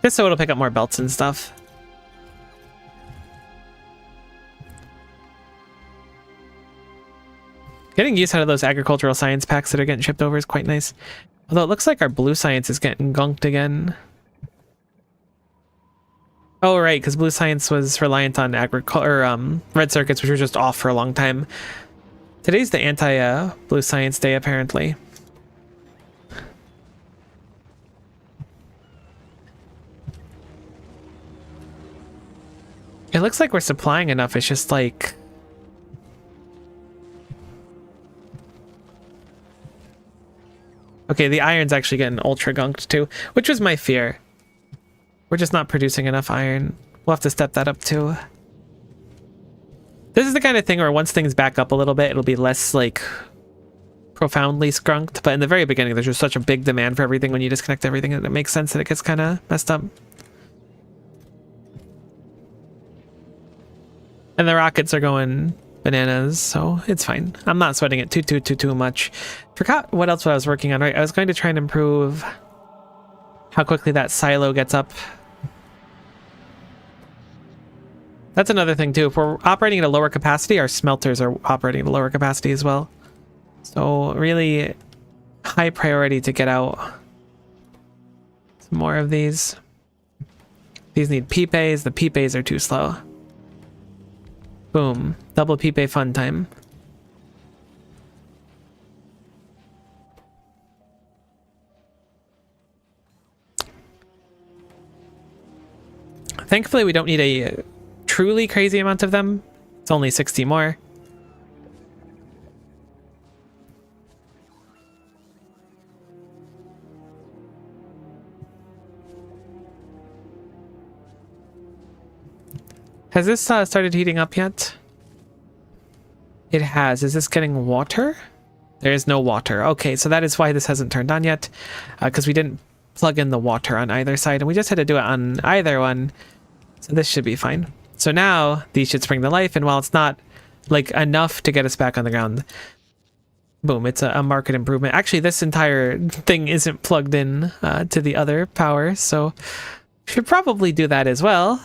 Just so it'll pick up more belts and stuff. Getting use out of those agricultural science packs that are getting shipped over is quite nice. Although it looks like our blue science is getting gunked again. Oh, right, because blue science was reliant on red circuits, which were just off for a long time. Today's the anti-blue science day, apparently. It looks like we're supplying enough, it's just like... Okay, the iron's actually getting ultra gunked too, which was my fear. We're just not producing enough iron. We'll have to step that up too. This is the kind of thing where once things back up a little bit, it'll be less like profoundly skunked, but in the very beginning there's just such a big demand for everything when you disconnect everything that it makes sense that it gets kind of messed up. And the rockets are going bananas, so it's fine. I'm not sweating it too much. Forgot what else I was working on, right? I was going to try and improve how quickly that silo gets up That's another thing too. If we're operating at a lower capacity, our smelters are operating at a lower capacity as well. So really high priority to get out some more of these. These need pipes. The pipes are too slow. Boom. Double pipe fun time. Thankfully, we don't need a truly crazy amount of them. It's only 60 more. Has this started heating up yet? It has. Is this getting water? There is no water. Okay, so that is why this hasn't turned on yet. Because we didn't plug in the water on either side. And we just had to do it on either one. So this should be fine. So now these should spring to life. And while it's not like enough to get us back on the ground, boom, it's a market improvement. Actually, this entire thing isn't plugged in to the other power. So should probably do that as well.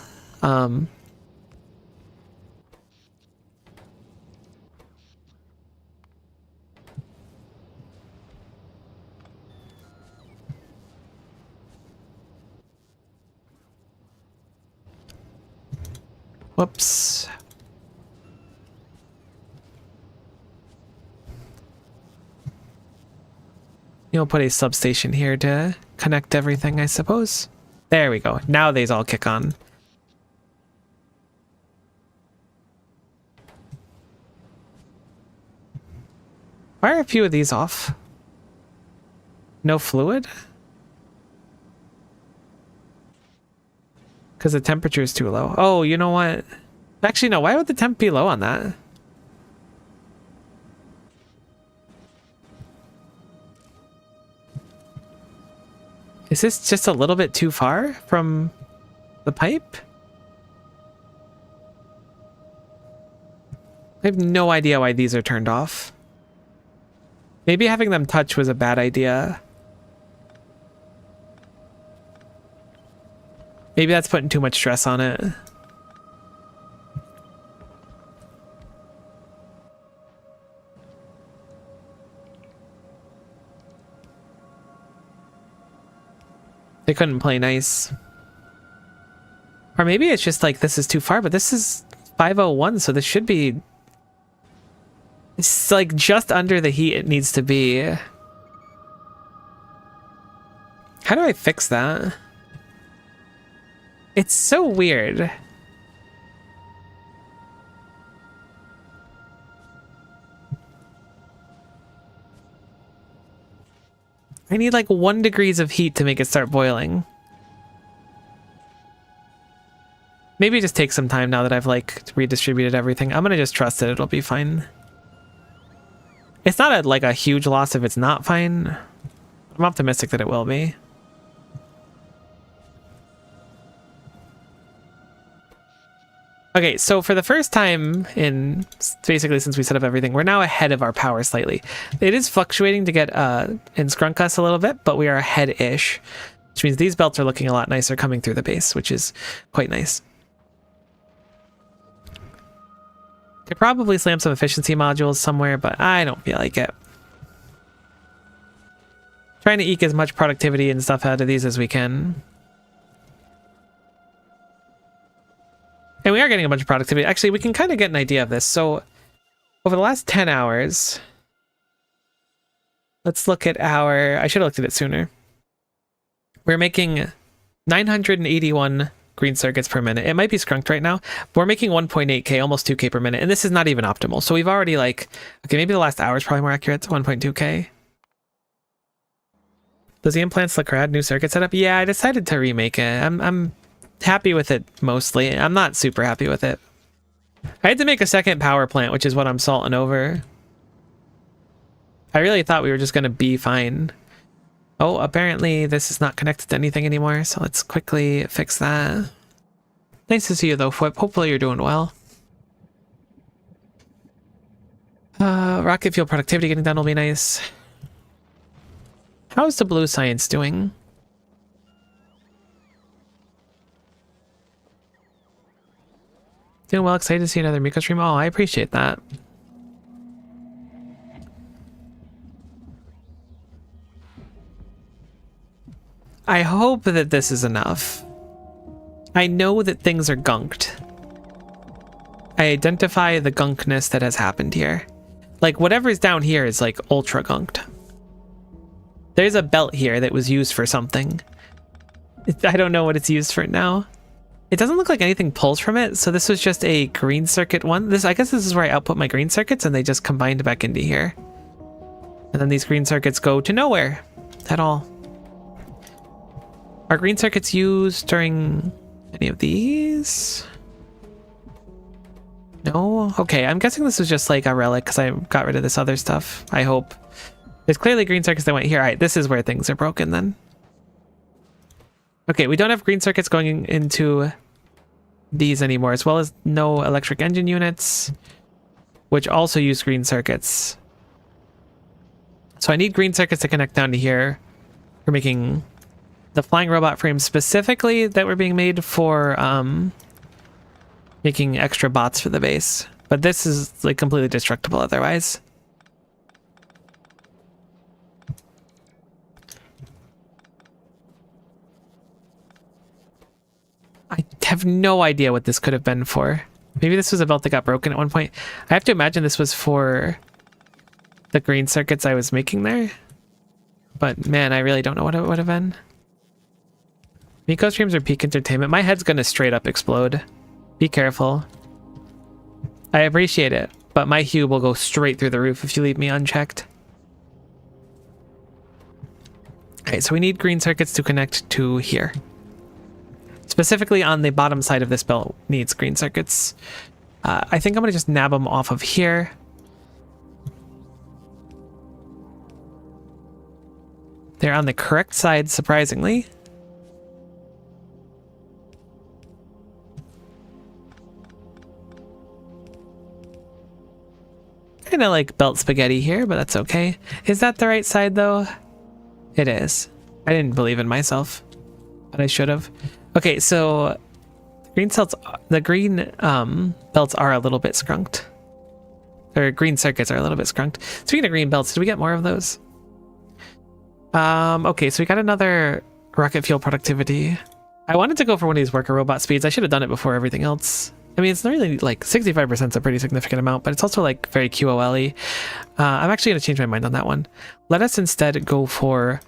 Whoops. You'll put a substation here to connect everything, I suppose. There we go. Now these all kick on. Why are a few of these off? No fluid? Because the temperature is too low. Oh, you know what? Actually, no. Why would the temp be low on that? Is this just a little bit too far from the pipe? I have no idea why these are turned off. Maybe having them touch was a bad idea. Maybe that's putting too much stress on it. They couldn't play nice. Or maybe it's just like this is too far, but this is 501, so this should be... It's like just under the heat it needs to be. How do I fix that? It's so weird. I need like 1 degree of heat to make it start boiling. Maybe just take some time now that I've like redistributed everything. I'm gonna just trust that it'll be fine. It's not like a huge loss if it's not fine. I'm optimistic that it will be. Okay, so for the first time in basically since we set up everything, we're now ahead of our power slightly. It is fluctuating to get in scrunk us a little bit, but we are ahead-ish, which means these belts are looking a lot nicer coming through the base, which is quite nice. Could probably slam some efficiency modules somewhere, but I don't feel like it. Trying to eke as much productivity and stuff out of these as we can. And we are getting a bunch of productivity. Actually, we can kind of get an idea of this. So over the last 10 hours, let's look at our... I should have looked at it sooner. We're making 981 green circuits per minute. It might be scrunked right now, but we're making 1.8k, almost 2k per minute. And this is not even optimal. So we've already like... Okay, maybe the last hour is probably more accurate. 1.2k. Does the implants look rad? New circuit setup? Yeah, I decided to remake it. I'm happy with it mostly. I'm not super happy with it. I had to make a second power plant, which is what I'm salting over. I really thought we were just going to be fine. Oh, apparently this is not connected to anything anymore, so let's quickly fix that. Nice to see you though, Fwip. Hopefully you're doing well. Rocket fuel productivity getting done will be nice. How's the blue science doing? Doing well, excited to see another Miko stream. Oh, I appreciate that. I hope that this is enough. I know that things are gunked. I identify the gunkness that has happened here. Like, whatever's down here is, like, ultra gunked. There's a belt here that was used for something. I don't know what it's used for now. It doesn't look like anything pulls from it, so this was just a green circuit one. I guess this is where I output my green circuits, and they just combined back into here. And then these green circuits go to nowhere at all. Are green circuits used during any of these? No? Okay, I'm guessing this was just like a relic because I got rid of this other stuff. I hope. There's clearly green circuits that went here. All right, this is where things are broken then. Okay, we don't have green circuits going into these anymore, as well as no electric engine units, which also use green circuits. So I need green circuits to connect down to here. We're making the flying robot frames specifically that were being made for making extra bots for the base. But this is like completely destructible otherwise. I have no idea what this could have been for. Maybe this was a belt that got broken at one point. I have to imagine this was for the green circuits I was making there. But man, I really don't know what it would have been. Miko streams are peak entertainment. My head's gonna straight up explode. Be careful. I appreciate it, but my hue will go straight through the roof if you leave me unchecked. Alright, so we need green circuits to connect to here. Specifically on the bottom side of this belt needs green circuits. I think I'm gonna just nab them off of here. They're on the correct side, surprisingly. Kind of like belt spaghetti here, but that's okay. Is that the right side though? It is. I didn't believe in myself, but I should have. Okay, so the green belts are a little bit skunked. Or green circuits are a little bit skunked. Speaking of green belts, did we get more of those? Okay, so we got another rocket fuel productivity. I wanted to go for one of these worker robot speeds. I should have done it before everything else. I mean, it's not really like 65% is a pretty significant amount, but it's also like very QOL-y. I'm actually going to change my mind on that one. Let us instead go for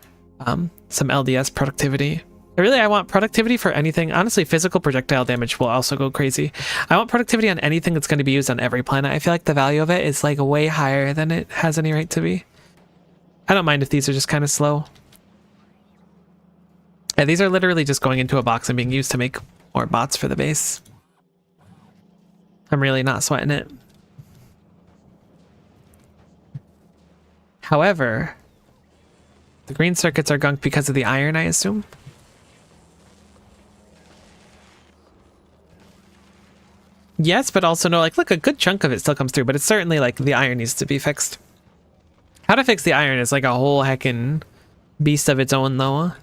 some LDS productivity. I want productivity for anything. Honestly, physical projectile damage will also go crazy. I want productivity on anything that's going to be used on every planet. I feel like the value of it is like way higher than it has any right to be. I don't mind if these are just kind of slow. Yeah, these are literally just going into a box and being used to make more bots for the base. I'm really not sweating it. However, the green circuits are gunked because of the iron, I assume. Yes, but also no, like, look, a good chunk of it still comes through, but it's certainly like the iron needs to be fixed. How to fix the iron is like a whole heckin' beast of its own, though.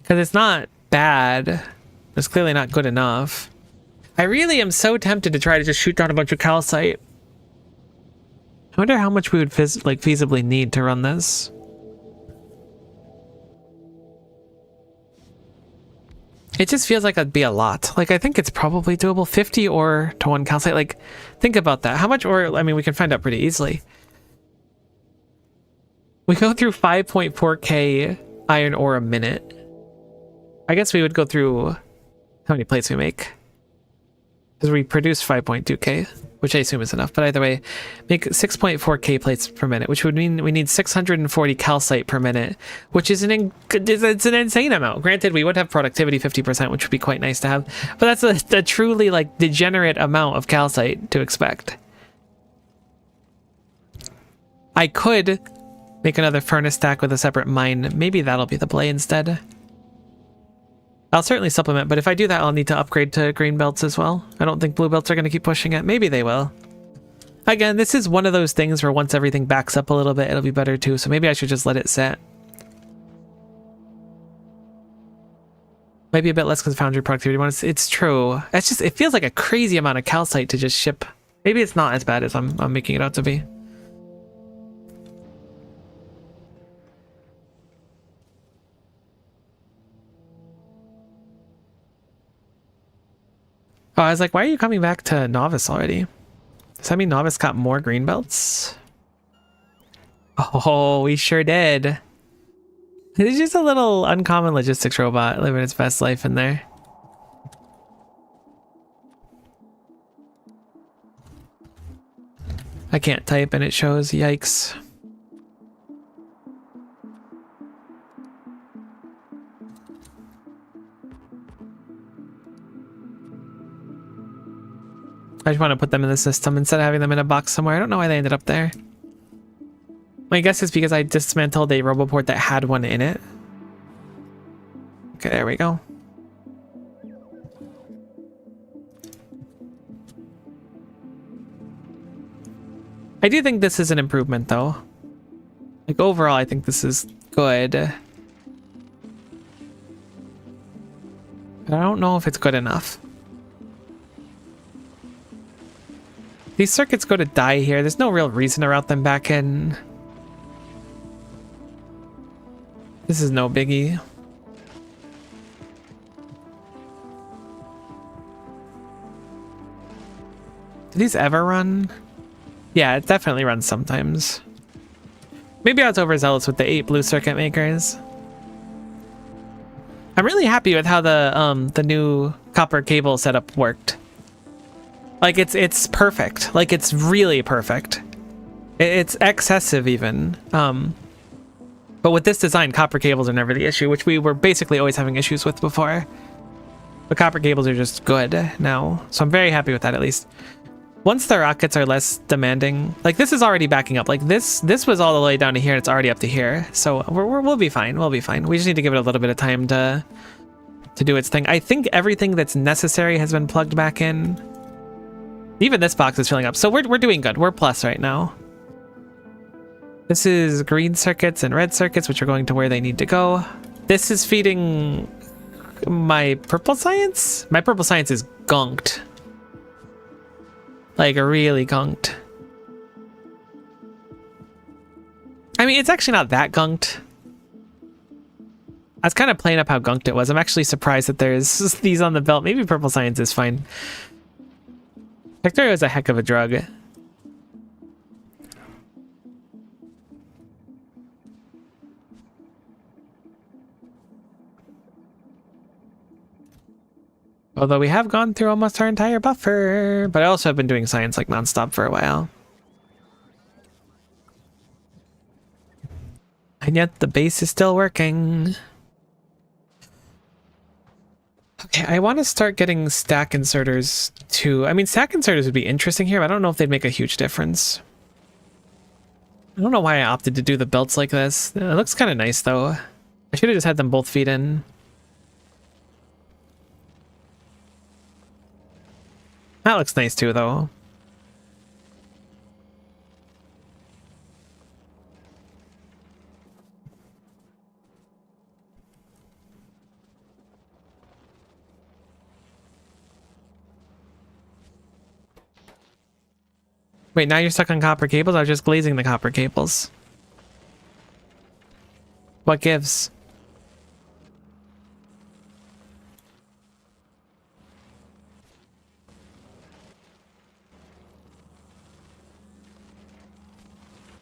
Because it's not bad. It's clearly not good enough. I really am so tempted to try to just shoot down a bunch of calcite. I wonder how much we would feasibly need to run this. It just feels like it'd be a lot. Like, I think it's probably doable. 50 ore to 1 calcite. Like, think about that. How much ore? I mean, we can find out pretty easily. We go through 5.4k iron ore a minute. I guess we would go through how many plates we make. Because we produce 5.2k, which I assume is enough. But either way, make 6.4k plates per minute, which would mean we need 640 calcite per minute, which is it's an insane amount. Granted, we would have productivity 50%, which would be quite nice to have. But that's a truly like degenerate amount of calcite to expect. I could make another furnace stack with a separate mine. Maybe that'll be the play instead. I'll certainly supplement, but if I do that, I'll need to upgrade to green belts as well. I don't think blue belts are going to keep pushing it. Maybe they will. Again, this is one of those things where once everything backs up a little bit, it'll be better too. So maybe I should just let it set. Might be a bit less because foundry productivity bonus. It's true. It's just, it feels like a crazy amount of calcite to just ship. Maybe it's not as bad as I'm making it out to be. Oh, I was like, why are you coming back to Novice already? Does that mean Novice got more green belts? Oh, we sure did. It's just a little uncommon logistics robot living its best life in there. I can't type and it shows, yikes. I just want to put them in the system instead of having them in a box somewhere. I don't know why they ended up there. My guess is because I dismantled a roboport that had one in it. Okay, there we go. I do think this is an improvement though. Like overall, I think this is good. But I don't know if it's good enough. These circuits go to die here. There's no real reason to route them back in. This is no biggie. Do these ever run? Yeah, it definitely runs sometimes. Maybe I was overzealous with the 8 blue circuit makers. I'm really happy with how the new copper cable setup worked. Like it's perfect. Like it's really perfect. It's excessive even. But with this design, copper cables are never the issue, which we were basically always having issues with before. But copper cables are just good now, so I'm very happy with that at least. Once the rockets are less demanding, like this is already backing up. Like this was all the way down to here, and it's already up to here. So we'll be fine. We'll be fine. We just need to give it a little bit of time to do its thing. I think everything that's necessary has been plugged back in. Even this box is filling up, so we're doing good. We're plus right now. This is green circuits and red circuits, which are going to where they need to go. This is feeding my purple science. My purple science is gunked. Like really gunked. I mean, it's actually not that gunked. I was kind of playing up how gunked it was. I'm actually surprised that there's these on the belt. Maybe purple science is fine. Factorio is a heck of a drug. Although we have gone through almost our entire buffer, but I also have been doing science like nonstop for a while. And yet the base is still working. Okay, I want to start getting stack inserters too. I mean, stack inserters would be interesting here, but I don't know if they'd make a huge difference. I don't know why I opted to do the belts like this. It looks kind of nice though. I should have just had them both feed in. That looks nice too, though. Wait, now you're stuck on copper cables? I was just glazing the copper cables. What gives?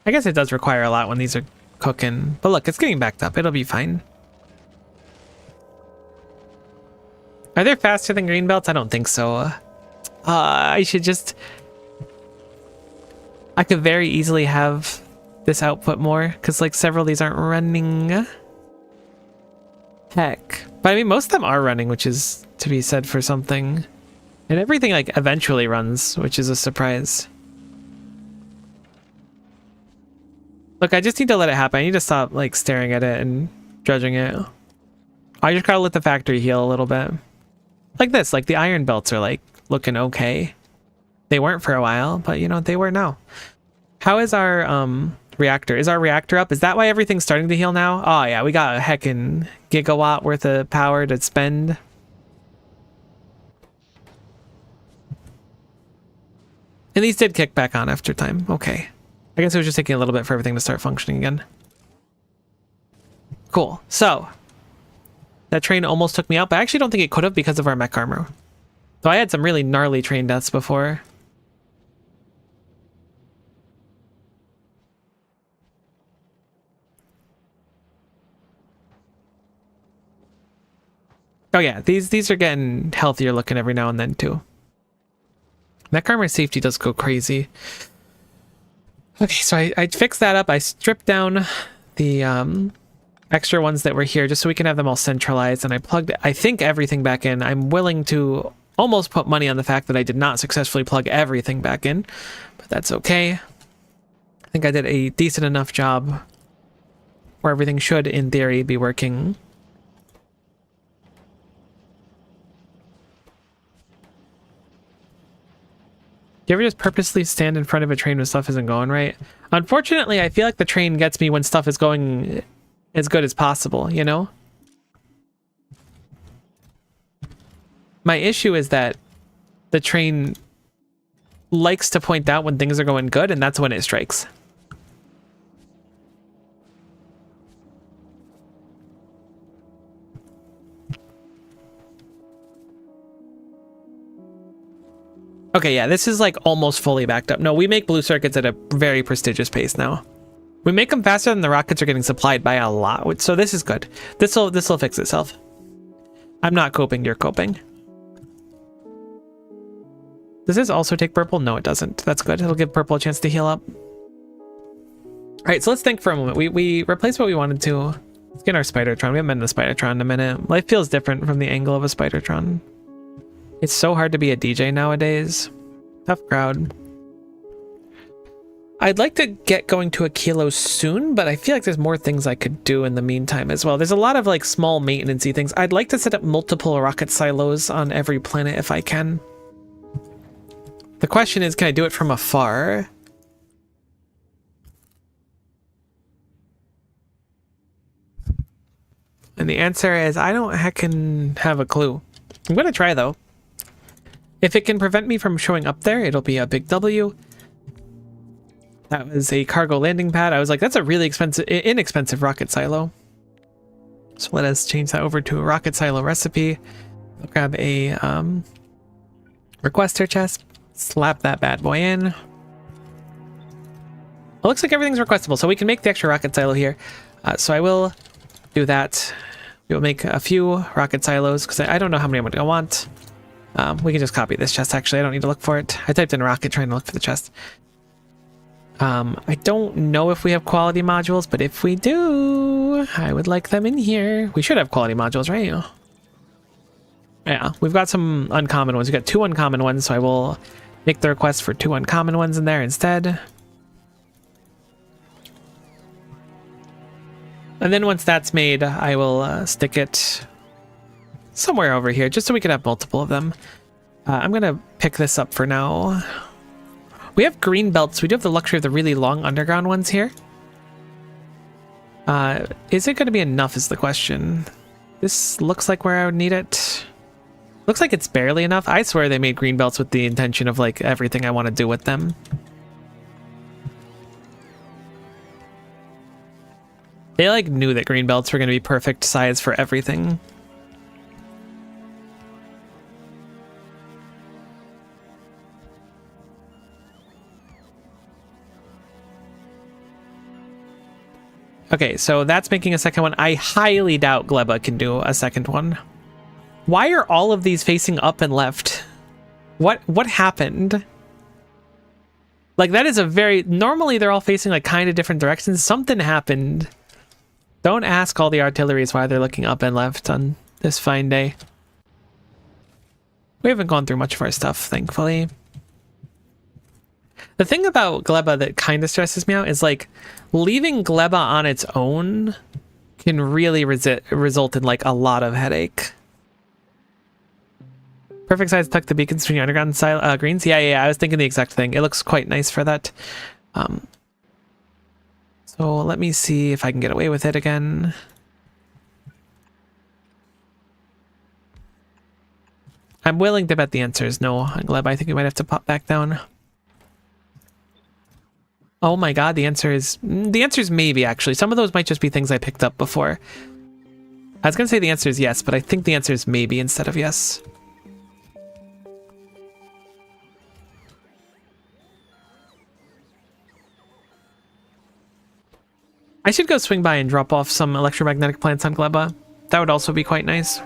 I guess it does require a lot when these are cooking. But look, it's getting backed up. It'll be fine. Are they faster than green belts? I don't think so. I should just... I could very easily have this output more, because like several of these aren't running. Heck. But I mean, most of them are running, which is to be said for something. And everything like eventually runs, which is a surprise. Look, I just need to let it happen. I need to stop like staring at it and judging it. I just gotta let the factory heal a little bit. Like this, like the iron belts are like looking okay. They weren't for a while, but you know, they were now. How is our reactor. Is our reactor up? Is that why everything's starting to heal now? Oh yeah, we got a heckin' gigawatt worth of power to spend. And these did kick back on after time. Okay. I guess it was just taking a little bit for everything to start functioning again. Cool. So, that train almost took me out, but I actually don't think it could have because of our mech armor. So I had some really gnarly train deaths before. Oh yeah, these are getting healthier looking every now and then too. Mech armor safety does go crazy. Okay, so I fixed that up. I stripped down the extra ones that were here just so we can have them all centralized, and I plugged, I think, everything back in. I'm willing to almost put money on the fact that I did not successfully plug everything back in, but that's okay. I think I did a decent enough job where everything should, in theory, be working. Do you ever just purposely stand in front of a train when stuff isn't going right? Unfortunately, I feel like the train gets me when stuff is going as good as possible, you know? My issue is that the train likes to point out when things are going good, and that's when it strikes. Okay, yeah, this is like almost fully backed up. No, we make blue circuits at a very prestigious pace now. We make them faster than the rockets are getting supplied by a lot, so this is good. This'll fix itself. I'm not coping, you're coping. Does this also take purple? No, it doesn't. That's good. It'll give purple a chance to heal up. All right, so let's think for a moment. We replaced what we wanted to. Let's get our Spidertron. We haven't been in the Spidertron in a minute. Life feels different from the angle of a Spidertron. It's so hard to be a DJ nowadays. Tough crowd. I'd like to get going to aquilo soon, but I feel like there's more things I could do in the meantime as well. There's a lot of like small maintenance-y things. I'd like to set up multiple rocket silos on every planet if I can. The question is, can I do it from afar? And the answer is, I don't heckin' have a clue. I'm gonna try though. If it can prevent me from showing up there, it'll be a big W. That was a cargo landing pad. I was like, that's a really inexpensive rocket silo. So let us change that over to a rocket silo recipe. I'll grab a requester chest, slap that bad boy in. It looks like everything's requestable, so we can make the extra rocket silo here. So I will do that. We will make a few rocket silos because I don't know how many I'm going to want. We can just copy this chest, actually. I don't need to look for it. I typed in rocket trying to look for the chest. I don't know if we have quality modules, but if we do, I would like them in here. We should have quality modules, right? Yeah, we've got some uncommon ones. We've got 2 uncommon ones, so I will make the request for 2 uncommon ones in there instead. And then once that's made, I will stick it somewhere over here, just so we can have multiple of them. I'm going to pick this up for now. We have green belts. We do have the luxury of the really long underground ones here. Is it going to be enough is the question. This looks like where I would need it. Looks like it's barely enough. I swear they made green belts with the intention of like everything I want to do with them. They like knew that green belts were going to be perfect size for everything. Okay, so that's making a second one. I highly doubt Gleba can do a second one. Why are all of these facing up and left? What happened? Like, that is a very... Normally, they're all facing, like, kind of different directions. Something happened. Don't ask all the artilleries why they're looking up and left on this fine day. We haven't gone through much of our stuff, thankfully. The thing about Gleba that kind of stresses me out is, like, leaving Gleba on its own can really result in, like, a lot of headache. Perfect size tuck the beacons between underground greens. Yeah, I was thinking the exact thing. It looks quite nice for that. So let me see if I can get away with it again. I'm willing to bet the answer is no, Gleb. I think we might have to pop back down. Oh my god, the answer is maybe, actually. Some of those might just be things I picked up before. I was gonna say the answer is yes, but I think the answer is maybe instead of yes. I should go swing by and drop off some electromagnetic plants on Gleba. That would also be quite nice.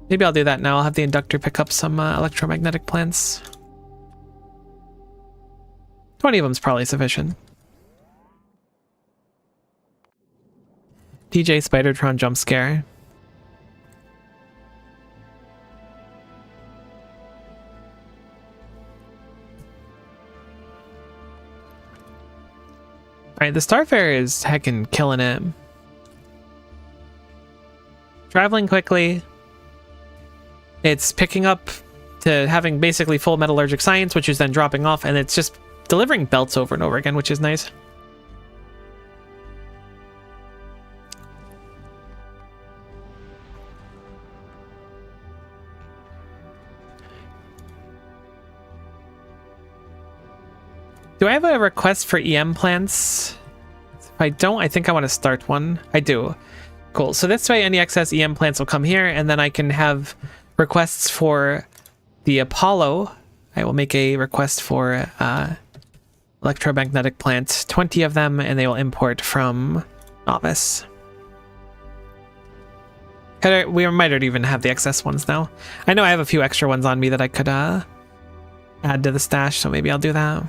Maybe I'll do that now. I'll have the inductor pick up some electromagnetic plants. 20 of them's probably sufficient. DJ Spidertron jump scare. Alright, the Starfarer is heckin' killing it. Traveling quickly. It's picking up to having basically full metallurgic science, which is then dropping off, and it's just delivering belts over and over again, which is nice. Do I have a request for EM plants? If I don't, I think I want to start one. I do. Cool. So this way any excess EM plants will come here, and then I can have requests for the Apollo. I will make a request for electromagnetic plants, 20 of them, and they will import from Novice. We might already even have the excess ones now. I know I have a few extra ones on me that I could add to the stash, so maybe I'll do that.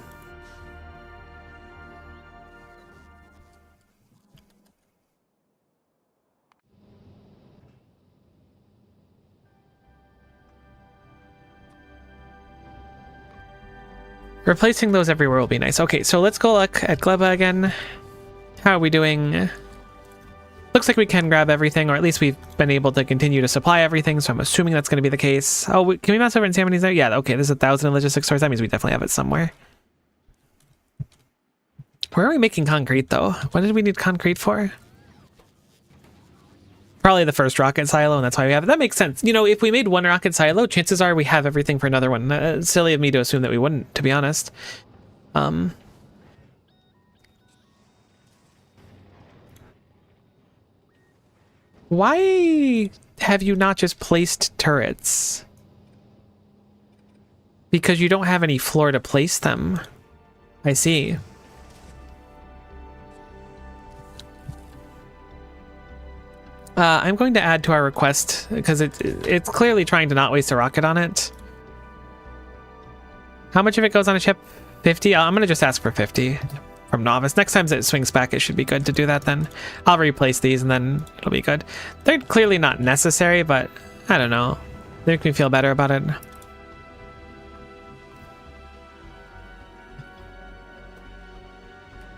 Replacing those everywhere will be nice. Okay, so let's go look at Gleba again. How are we doing? Looks like we can grab everything, or at least we've been able to continue to supply everything, so I'm assuming that's going to be the case. Oh, can we mouse over and see how many's there? Yeah, okay, there's 1,000 in logistics stores. That means we definitely have it somewhere. Where are we making concrete, though? What did we need concrete for? Probably the first rocket silo, and that's why we have it. That makes sense. You know, if we made one rocket silo, chances are we have everything for another one. Silly of me to assume that we wouldn't, to be honest. Why have you not just placed turrets? Because you don't have any floor to place them. I see. I'm going to add to our request because it's clearly trying to not waste a rocket on it. How much of it goes on a ship? 50? I'm going to just ask for 50 from Novice. Next time it swings back, it should be good to do that then. I'll replace these and then it'll be good. They're clearly not necessary, but I don't know. They make me feel better about it.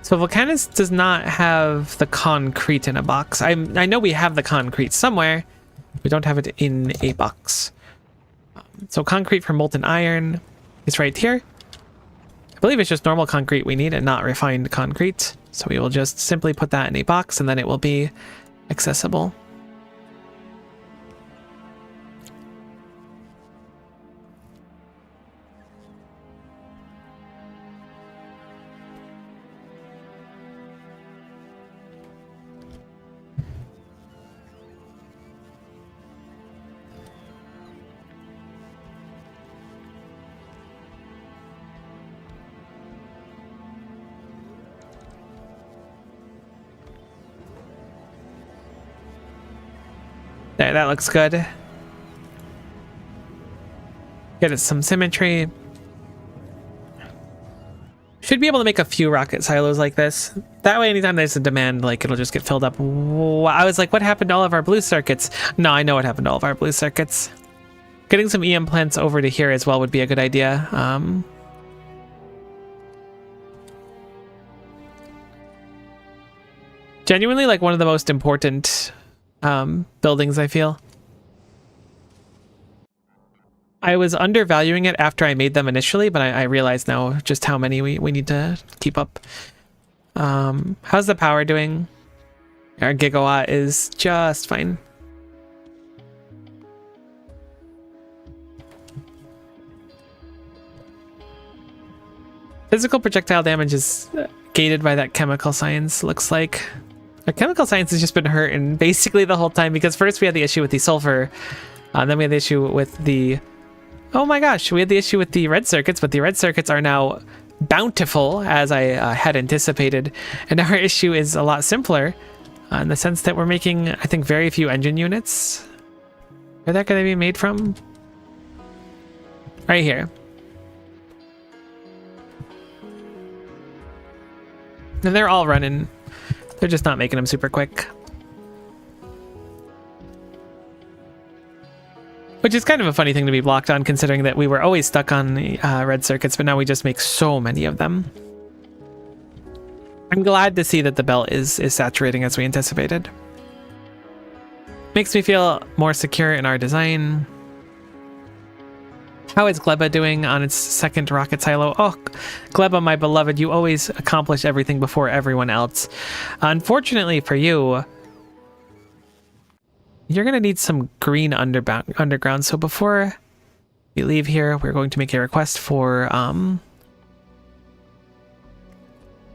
So Volcanus does not have the concrete in a box. I know we have the concrete somewhere. We don't have it in a box. So concrete for molten iron is right here. I believe it's just normal concrete we need and not refined concrete. So we will just simply put that in a box and then it will be accessible. There, that looks good. Get it some symmetry. Should be able to make a few rocket silos like this. That way, anytime there's a demand, like, it'll just get filled up. I was like, what happened to all of our blue circuits? No, I know what happened to all of our blue circuits. Getting some EM plants over to here as well would be a good idea. Genuinely, like, one of the most important buildings, I feel. I was undervaluing it after I made them initially, but I realize now just how many we need to keep up. How's the power doing? Our gigawatt is just fine. Physical projectile damage is gated by that chemical science, looks like. Our chemical science has just been hurting basically the whole time, because first we had the issue with the sulfur, then we had the issue with the... Oh my gosh, we had the issue with the red circuits, but the red circuits are now bountiful, as I had anticipated. And our issue is a lot simpler, in the sense that we're making, I think, very few engine units. Where that going to be made from? Right here. And they're all running. They're just not making them super quick. Which is kind of a funny thing to be blocked on, considering that we were always stuck on red circuits, but now we just make so many of them. I'm glad to see that the belt is saturating as we anticipated. Makes me feel more secure in our design. How is Gleba doing on its second rocket silo? Oh, Gleba, my beloved, you always accomplish everything before everyone else. Unfortunately for you, you're going to need some green underground. So before we leave here, we're going to make a request for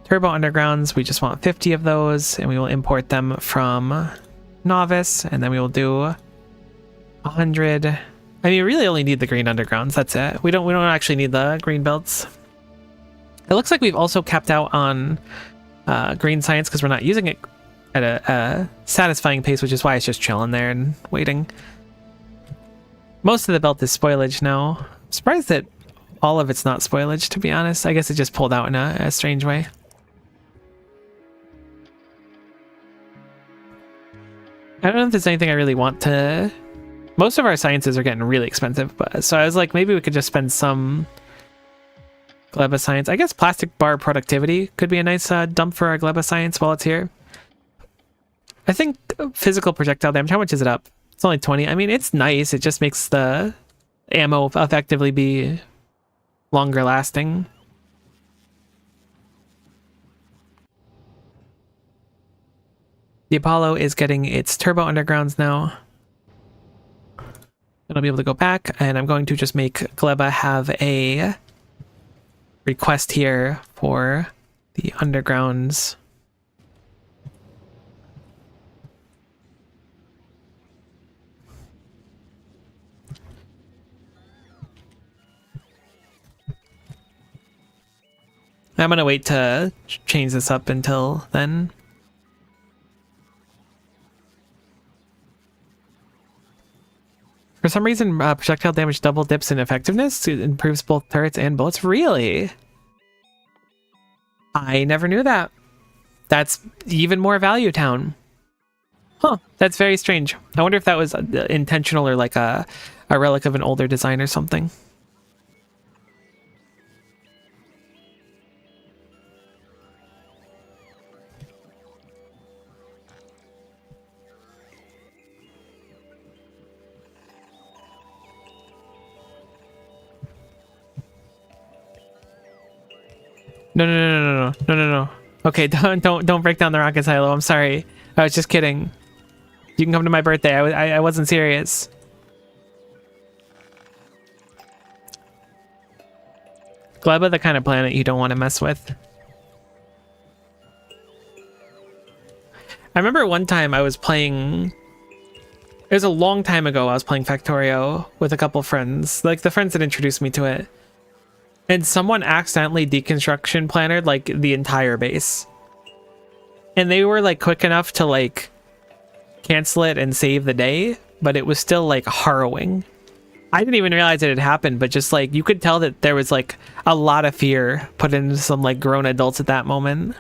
turbo undergrounds. We just want 50 of those, and we will import them from Novice, and then we will do 100. I mean, we really only need the green undergrounds. That's it. We don't actually need the green belts. It looks like we've also capped out on green science because we're not using it at a satisfying pace, which is why it's just chilling there and waiting. Most of the belt is spoilage now. I'm surprised that all of it's not spoilage, to be honest. I guess it just pulled out in a strange way. I don't know if there's anything I really want to... Most of our sciences are getting really expensive, but so I was like, maybe we could just spend some Gleba science. I guess plastic bar productivity could be a nice dump for our Gleba science while it's here. I think physical projectile damage, how much is it up? It's only 20. I mean, it's nice. It just makes the ammo effectively be longer lasting. The Apollo is getting its turbo undergrounds now. And I'll be able to go back, and I'm going to just make Gleba have a request here for the undergrounds. I'm going to wait to change this up until then. For some reason, projectile damage double dips in effectiveness. It improves both turrets and bullets. Really? I never knew that. That's even more value town. Huh, that's very strange. I wonder if that was intentional or like a relic of an older design or something. No. Okay, don't break down the rocket silo. I'm sorry. I was just kidding. You can come to my birthday. I wasn't serious. Gleba, the kind of planet you don't want to mess with. I remember one time I was playing... It was a long time ago. I was playing Factorio with a couple friends. Like, the friends that introduced me to it. And someone accidentally deconstruction plannered, like, the entire base. And they were, like, quick enough to, like, cancel it and save the day. But it was still, like, harrowing. I didn't even realize it had happened, but just, like, you could tell that there was, like, a lot of fear put into some, like, grown adults at that moment.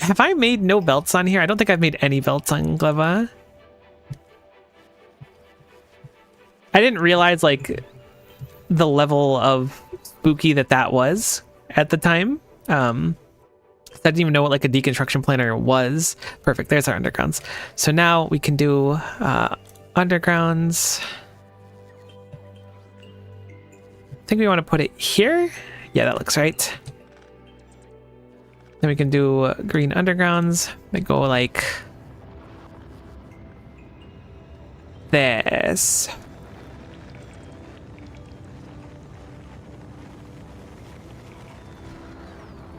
Have I made no belts on here? I don't think I've made any belts on Gleba. I didn't realize, like, the level of spooky that was at the time. I didn't even know what like a deconstruction planner was. Perfect. There's our undergrounds. So now we can do undergrounds. think we want to put it here. Yeah, that looks right. Then we can do green undergrounds. They go like this.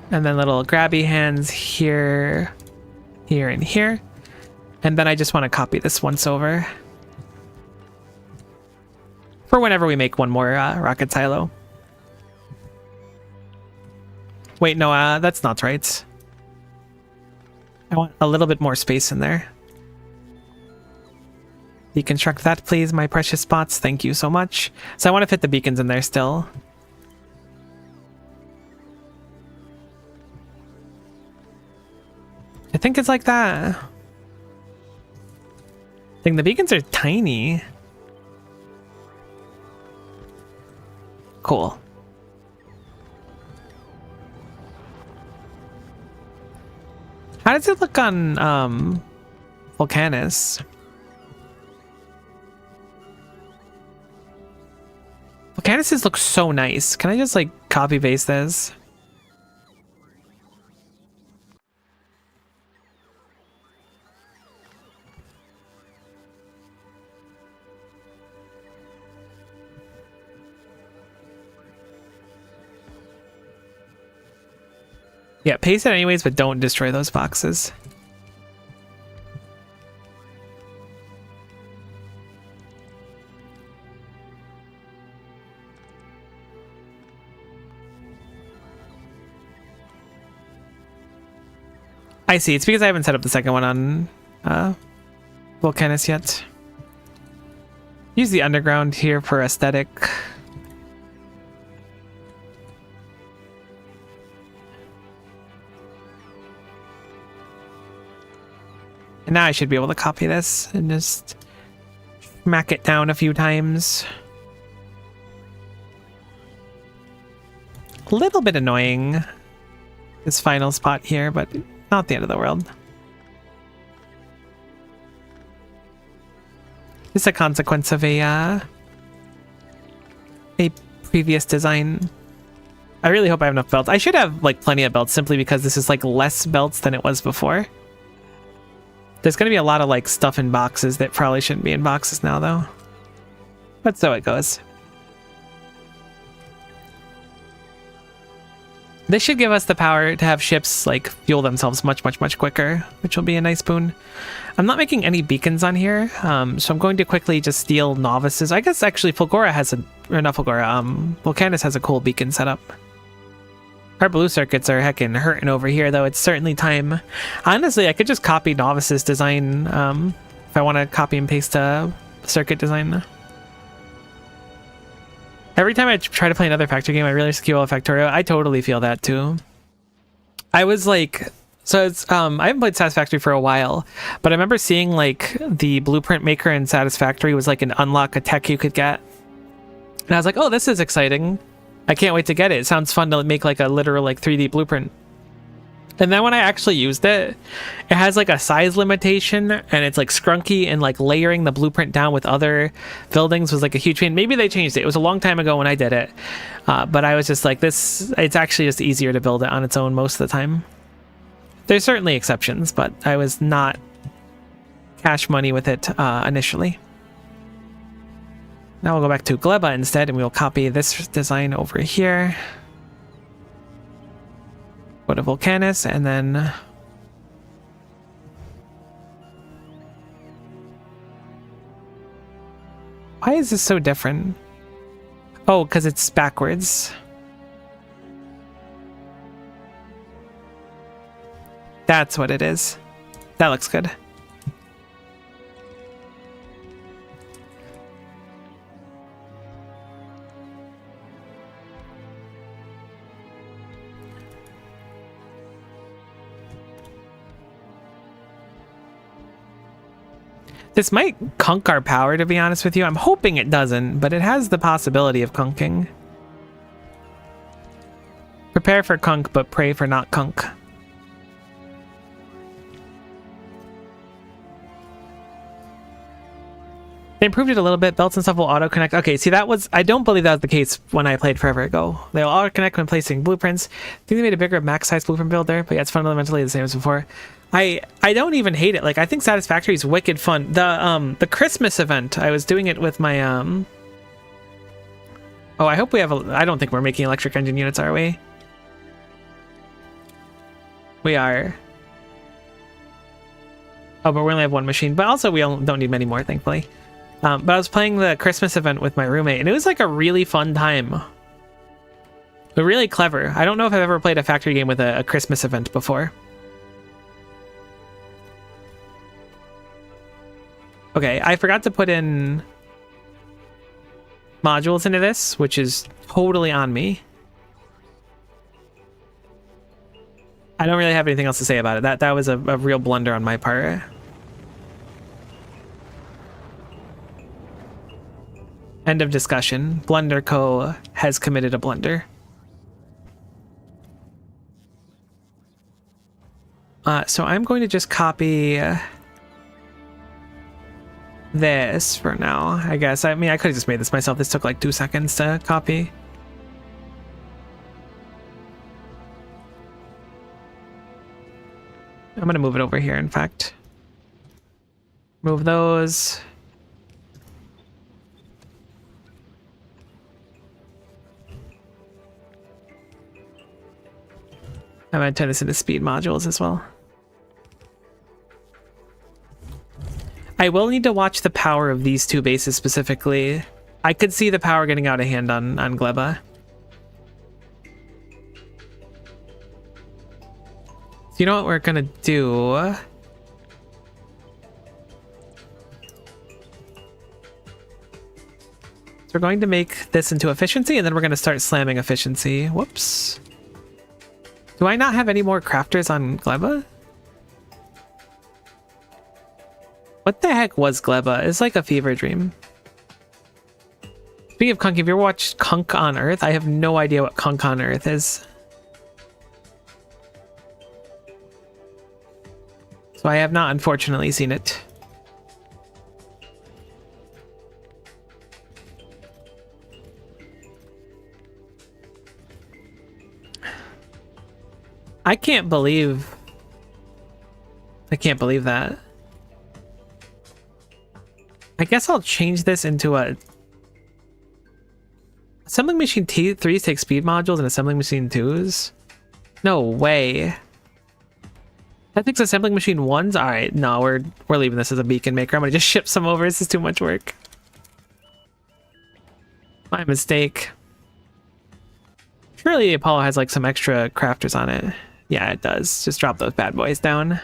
And then little grabby hands here, here, and here. And then I just want to copy this once over for whenever we make one more rocket silo. Wait, no, that's not right. I want a little bit more space in there. Deconstruct that, please, my precious spots. Thank you so much. So I want to fit the beacons in there still. I think it's like that. I think the beacons are tiny. Cool. How does it look on Volcanus? Volcanus looks so nice. Can I just like copy paste this? Yeah, paste it anyways, but don't destroy those boxes. I see. It's because I haven't set up the second one on Volcanus yet. Use the underground here for aesthetic. And now I should be able to copy this and just smack it down a few times. A little bit annoying, this final spot here, but not the end of the world. It's a consequence of a previous design. I really hope I have enough belts. I should have like plenty of belts simply because this is like less belts than it was before. There's going to be a lot of like stuff in boxes that probably shouldn't be in boxes now though. But so it goes. This should give us the power to have ships like fuel themselves much quicker, which will be a nice boon. I'm not making any beacons on here, so I'm going to quickly just steal novices. I guess actually Fulgora has a, or not Fulgora, Volcanus has a cool beacon setup. Our blue circuits are heckin' hurting over here, though. It's certainly time. Honestly, I could just copy Novice's design if I want to copy and paste a circuit design. Every time I try to play another Factorio game, I really skew a Factorio. I totally feel that, too. I was like... So it's I haven't played Satisfactory for a while, but I remember seeing like the blueprint maker in Satisfactory was like an unlock, a tech you could get. And I was like, oh, this is exciting. I can't wait to get it. It sounds fun to make like a literal like 3D blueprint. And then when I actually used it, it has like a size limitation and it's like scrunky, and like layering the blueprint down with other buildings was like a huge pain. Maybe they changed it. It was a long time ago when I did it. But I was just like, this, it's actually just easier to build it on its own most of the time. There's certainly exceptions, but I was not cash money with it initially. Now we'll go back to Gleba instead, and we'll copy this design over here. Go to Volcanus, and then... Why is this so different? Oh, because it's backwards. That's what it is. That looks good. This might kunk our power, to be honest with you. I'm hoping it doesn't, but it has the possibility of kunking. Prepare for kunk, but pray for not kunk. They improved it a little bit. Belts and stuff will auto-connect. Okay, see, that was... I don't believe that was the case when I played forever ago. They'll auto-connect when placing blueprints. I think they made a bigger max-size blueprint builder, but yeah, it's fundamentally the same as before. I don't even hate it. Like, I think Satisfactory is wicked fun. The Christmas event, I was doing it with my... Oh, I hope we have a... I don't think we're making electric engine units, are we? We are. Oh, but we only have one machine. But also, we don't need many more, thankfully. But I was playing the Christmas event with my roommate, and it was like a really fun time. But really clever. I don't know if I've ever played a factory game with a Christmas event before. Okay, I forgot to put in modules into this, which is totally on me. I don't really have anything else to say about it. That was a real blunder on my part. End of discussion. Blunder Co. has committed a blunder. So I'm going to just copy this for now, I guess. I mean, I could have just made this myself. This took like 2 seconds to copy. I'm going to move it over here, in fact. Move those. I might turn this into speed modules as well. I will need to watch the power of these two bases specifically. I could see the power getting out of hand on Gleba. So you know what we're gonna do? So we're going to make this into efficiency, and then we're gonna start slamming efficiency. Whoops. Do I not have any more crafters on Gleba? What the heck was Gleba? It's like a fever dream. Speaking of Kunk, have you ever watched Kunk on Earth? I have no idea what Kunk on Earth is. So I have not, unfortunately, seen it. I can't believe that. I guess I'll change this into a assembling machine 3s take speed modules and assembling machine 2s. No way. That takes assembling machine 1s. All right, no, we're leaving this as a beacon maker. I'm gonna just ship some over. This is too much work. My mistake. Surely Apollo has like some extra crafters on it. Yeah, it does. Just drop those bad boys down.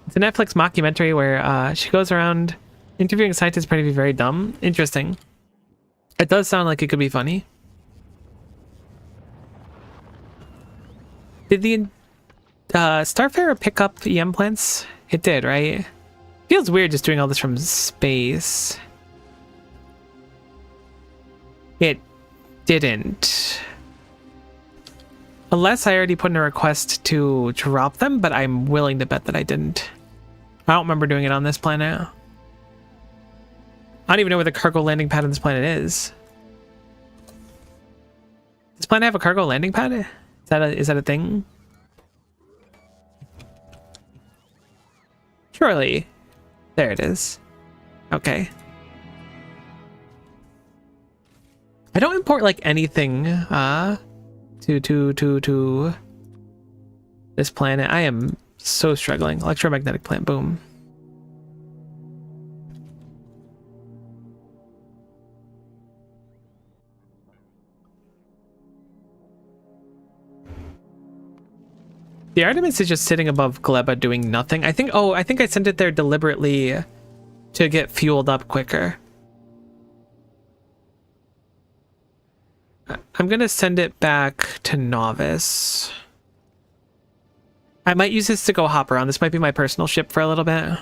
It's a Netflix mockumentary where she goes around interviewing scientists pretending to be very dumb. Interesting. It does sound like it could be funny. Did the Starfarer pick up EM plants? It did, right? Feels weird just doing all this from space. It didn't. Unless I already put in a request to drop them, but I'm willing to bet that I didn't. I don't remember doing it on this planet. I don't even know where the cargo landing pad on this planet is. Does this planet have a cargo landing pad? Is that a thing? Surely. There it is. Okay. I don't import like anything to this planet. I am so struggling. Electromagnetic plant, boom. The Artemis is just sitting above Gleba doing nothing. I think I sent it there deliberately to get fueled up quicker. I'm gonna send it back to Novice. I might use this to go hop around. This might be my personal ship for a little bit.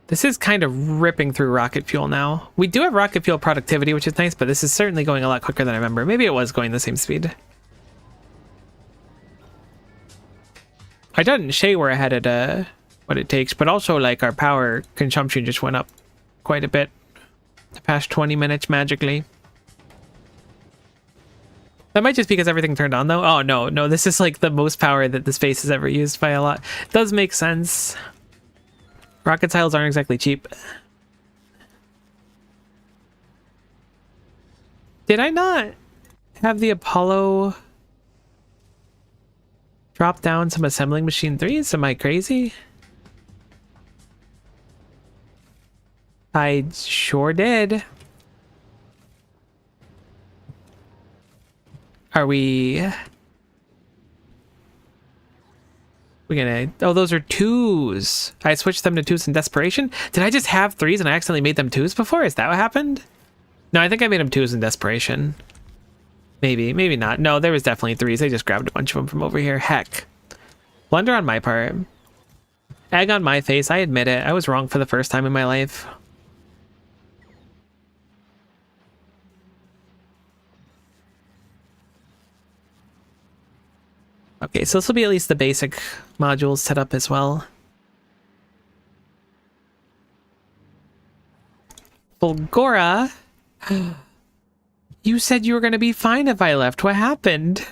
This is kind of ripping through rocket fuel now. We do have rocket fuel productivity, which is nice, but this is certainly going a lot quicker than I remember. Maybe it was going the same speed. I didn't say we're ahead at what it takes, but also like our power consumption just went up quite a bit the past 20 minutes magically. That might just be because everything turned on though. Oh no, this is like the most power that this base has ever used by a lot. It does make sense. Rocket tiles aren't exactly cheap. Did I not have the Apollo drop down some assembling machine 3s? Am I crazy? I sure did. Are we gonna... Oh, those are 2s. I switched them to 2s in desperation. Did I just have 3s and I accidentally made them 2s before? Is that what happened? No, I think I made them 2s in desperation. Maybe not. No, there was definitely 3s. I just grabbed a bunch of them from over here. Heck. Blunder on my part. Egg on my face. I admit it. I was wrong for the first time in my life. Okay, so this will be at least the basic modules set up as well. Fulgora, you said you were going to be fine if I left. What happened?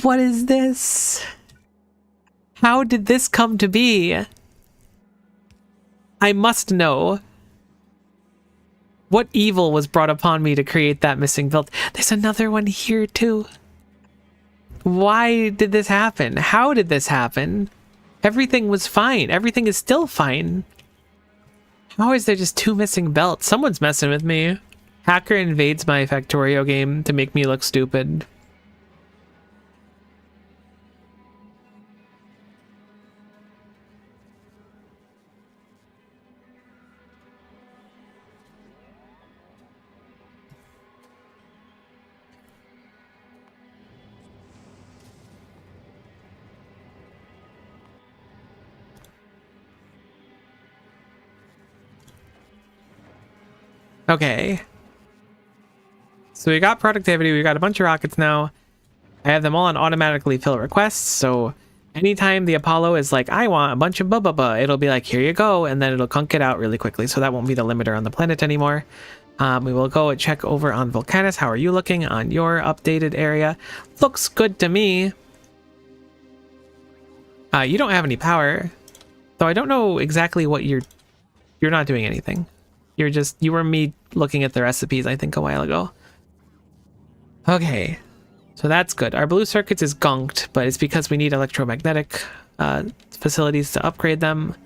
What is this? How did this come to be? I must know. What evil was brought upon me to create that missing belt? There's another one here too. Why did this happen? How did this happen? Everything was fine. Everything is still fine. How is there just 2 missing belts? Someone's messing with me. Hacker invades my Factorio game to make me look stupid. Okay. So we got productivity, we got a bunch of rockets now. I have them all on automatically fill requests, so anytime the Apollo is like, I want a bunch of blah, it'll be like, here you go, and then it'll cunk it out really quickly, so that won't be the limiter on the planet anymore. We will go and check over on Vulcanus. How are you looking on your updated area? Looks good to me. You don't have any power, though I don't know exactly what you're not doing anything. You were me looking at the recipes, I think, a while ago. Okay, so that's good. Our blue circuits is gunked, but it's because we need electromagnetic facilities to upgrade them.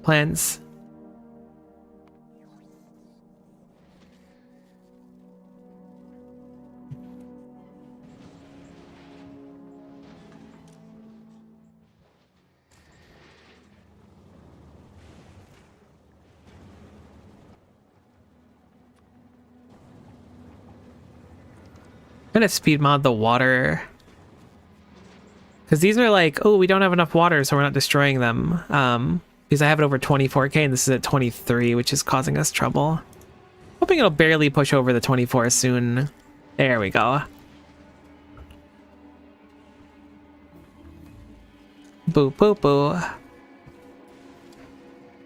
Plans. I'm gonna speed mod the water, because these are like, oh, we don't have enough water, so we're not destroying them. Because I have it over 24k and this is at 23, which is causing us trouble. Hoping it'll barely push over the 24 soon. There we go. Boo, boo, boo.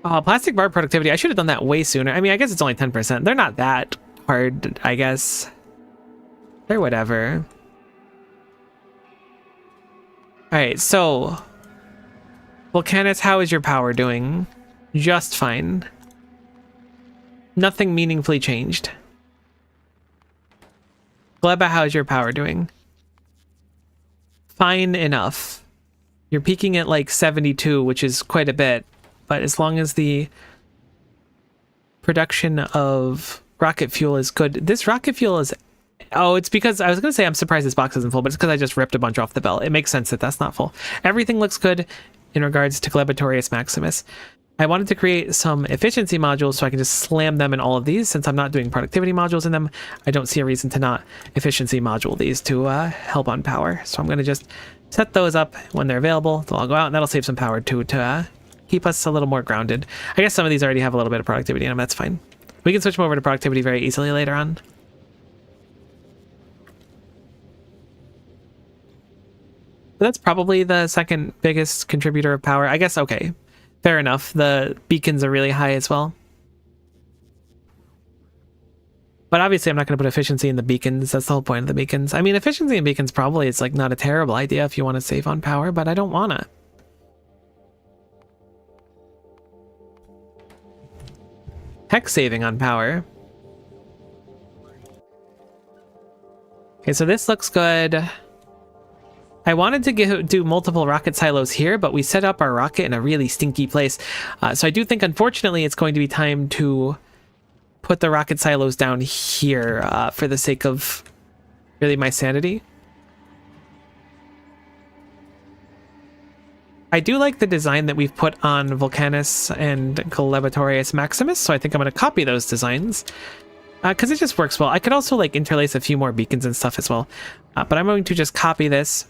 Oh, plastic bar productivity. I should have done that way sooner. I mean, I guess it's only 10%. They're not that hard, I guess. Or whatever. Alright, so Vulcanus, how is your power doing? Just fine. Nothing meaningfully changed. Gleba, how's your power doing? Fine enough. You're peaking at like 72, which is quite a bit, but as long as the production of rocket fuel is good. This rocket fuel is... Oh, it's because I was going to say I'm surprised this box isn't full, but it's because I just ripped a bunch off the belt. It makes sense that that's not full. Everything looks good in regards to Glebatorius Maximus. I wanted to create some efficiency modules so I can just slam them in all of these. Since I'm not doing productivity modules in them, I don't see a reason to not efficiency module these to help on power. So I'm going to just set those up when they're available. They'll all go out, and that'll save some power too to keep us a little more grounded. I guess some of these already have a little bit of productivity in them. That's fine. We can switch them over to productivity very easily later on. But that's probably the second biggest contributor of power. I guess, okay. Fair enough. The beacons are really high as well. But obviously I'm not going to put efficiency in the beacons. That's the whole point of the beacons. I mean, efficiency in beacons probably is like not a terrible idea if you want to save on power, but I don't want to. Heck saving on power. Okay, so this looks good. I wanted to do multiple rocket silos here, but we set up our rocket in a really stinky place. So I do think, unfortunately, it's going to be time to put the rocket silos down here for the sake of really my sanity. I do like the design that we've put on Vulcanus and Colebatorius Maximus, so I think I'm going to copy those designs. Because it just works well. I could also like interlace a few more beacons and stuff as well. But I'm going to just copy this.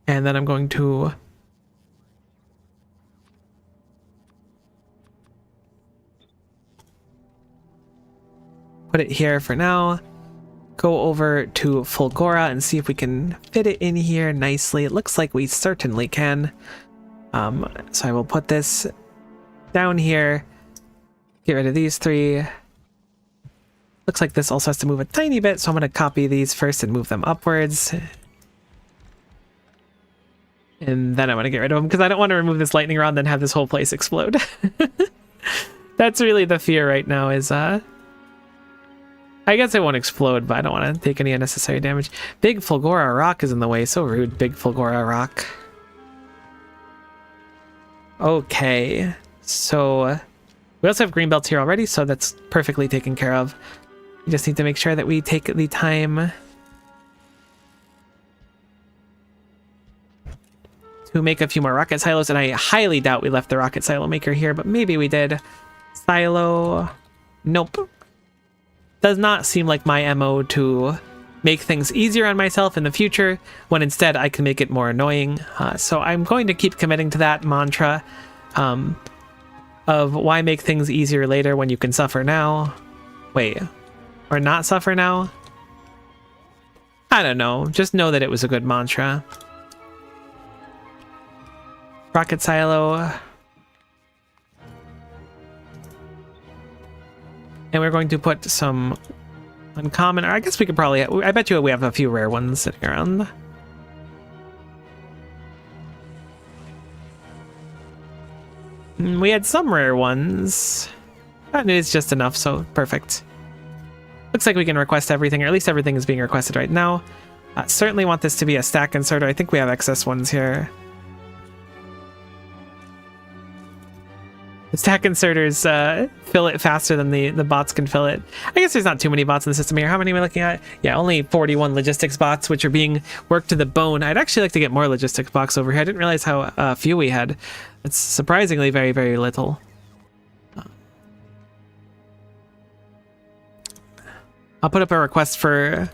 And then I'm going to put it here for now. Go over to Fulgora and see if we can fit it in here nicely. It looks like we certainly can. So I will put this down here. Get rid of these three. Looks like this also has to move a tiny bit, so I'm going to copy these first and move them upwards. And then I want to get rid of them because I don't want to remove this lightning rod and then have this whole place explode. That's really the fear right now is, I guess it won't explode, but I don't want to take any unnecessary damage. Big Fulgora rock is in the way. So rude, big Fulgora rock. Okay, so we also have green belts here already, so that's perfectly taken care of. We just need to make sure that we take the time to make a few more rocket silos, and I highly doubt we left the rocket silo maker here, but maybe we did. Silo. Nope. Does not seem like my MO to make things easier on myself in the future, when instead I can make it more annoying. So I'm going to keep committing to that mantra of why make things easier later when you can suffer now. Wait, or not suffer now? I don't know. Just know that it was a good mantra. Rocket silo. And we're going to put some uncommon, or I guess we could probably, I bet you we have a few rare ones sitting around. We had some rare ones. That is just enough, so perfect. Looks like we can request everything, or at least everything is being requested right now. Certainly want this to be a stack inserter. I think we have excess ones here. The stack inserters fill it faster than the bots can fill it. I guess there's not too many bots in the system here. How many are we looking at? Yeah, only 41 logistics bots, which are being worked to the bone. I'd actually like to get more logistics bots over here. I didn't realize how few we had. It's surprisingly very, very little. I'll put up a request for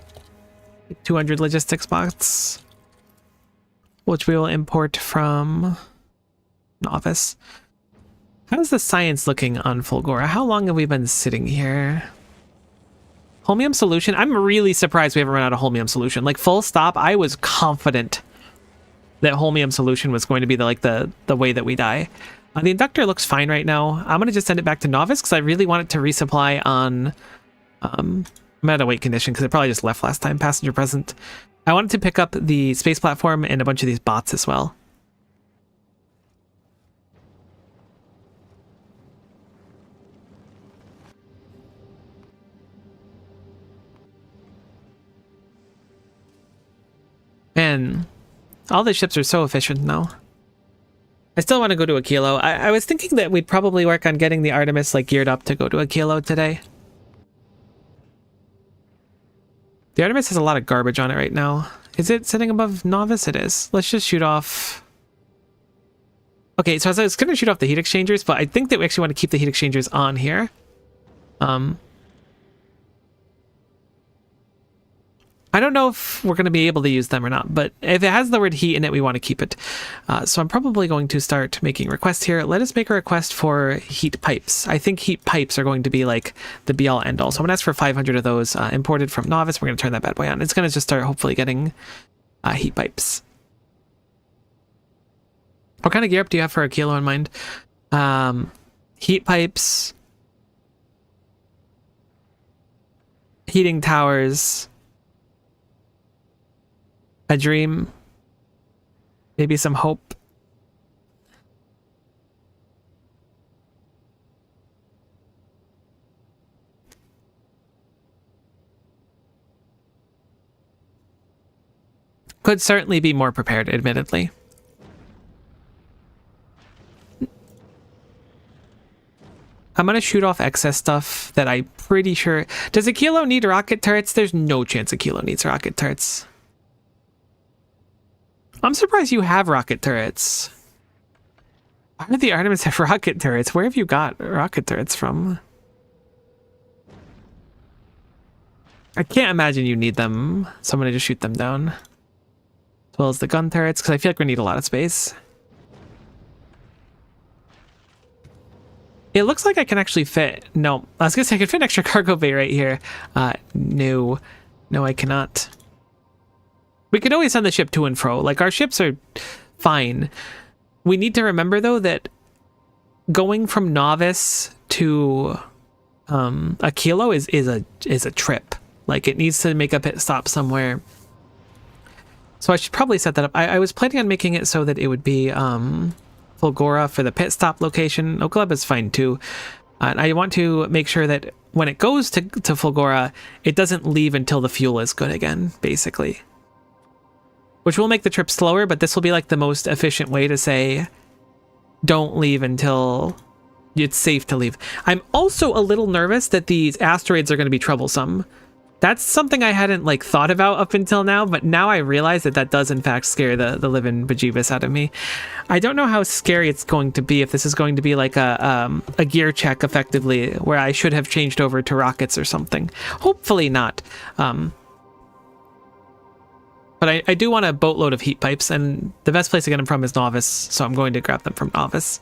200 logistics bots, which we will import from Novice. How's the science looking on Fulgora? How long have we been sitting here? Holmium solution? I'm really surprised we haven't run out of holmium solution. Like, full stop, I was confident that holmium solution was going to be the way that we die. The inductor looks fine right now. I'm going to just send it back to Novice because I really want it to resupply on... I'm at a wait condition because it probably just left last time. Passenger present. I wanted to pick up the space platform and a bunch of these bots as well. Man, all the ships are so efficient now. I still want to go to Aquilo. I was thinking that we'd probably work on getting the Artemis geared up to go to Aquilo today. The Artemis has a lot of garbage on it right now. Is it sitting above Novice? It is. Let's just shoot off Okay, so I was going to shoot off the heat exchangers, but I think that we actually want to keep the heat exchangers on here. I don't know if we're going to be able to use them or not, but if it has the word heat in it, we want to keep it. So I'm probably going to start making requests here. Let us make a request for heat pipes. I think heat pipes are going to be like the be-all end-all. So I'm going to ask for 500 of those imported from Novice. We're going to turn that bad boy on. It's going to just start hopefully getting heat pipes. What kind of gear up do you have for aquilo in mind? Heat pipes, heating towers, a dream, maybe some hope. Could certainly be more prepared, admittedly. I'm going to shoot off excess stuff that I'm pretty sure... Does aquilo need rocket turrets? There's no chance aquilo needs rocket turrets. I'm surprised you have rocket turrets. Why do the Artemis have rocket turrets? Where have you got rocket turrets from? I can't imagine you need them, so I'm going to just shoot them down. As well as the gun turrets, because I feel like we need a lot of space. It looks like I can actually fit... No, I was going to say I could fit an extra cargo bay right here. No. No, I cannot. We could always send the ship to and fro. Like, our ships are fine. We need to remember, though, that going from Novice to aquilo is a trip. Like, it needs to make a pit stop somewhere. So I should probably set that up. I was planning on making it so that it would be Fulgora for the pit stop location. Oklub is fine, too. And I want to make sure that when it goes to Fulgora, it doesn't leave until the fuel is good again, basically. Which will make the trip slower, but this will be like the most efficient way to say, don't leave until it's safe to leave. I'm also a little nervous that these asteroids are going to be troublesome. That's something I hadn't like thought about up until now, but now I realize that that does in fact scare the living bejeebus out of me. I don't know how scary it's going to be, if this is going to be like a gear check effectively, where I should have changed over to rockets or something. Hopefully not. But I do want a boatload of heat pipes, and the best place to get them from is Novice, so I'm going to grab them from Novice.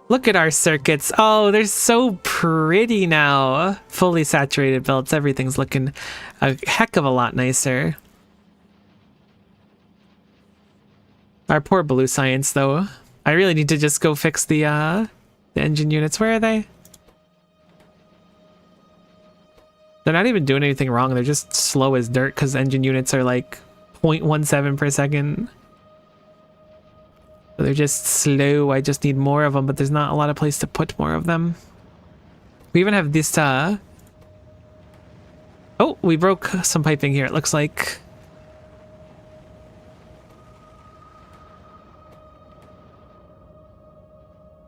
Look at our circuits. Oh, they're so pretty now. Fully saturated belts. Everything's looking a heck of a lot nicer. Our poor blue science, though. I really need to just go fix the engine units. Where are they? They're not even doing anything wrong. They're just slow as dirt because engine units are like 0.17 per second. So they're just slow. I just need more of them, but there's not a lot of place to put more of them. We even have this... Oh, we broke some piping here, it looks like.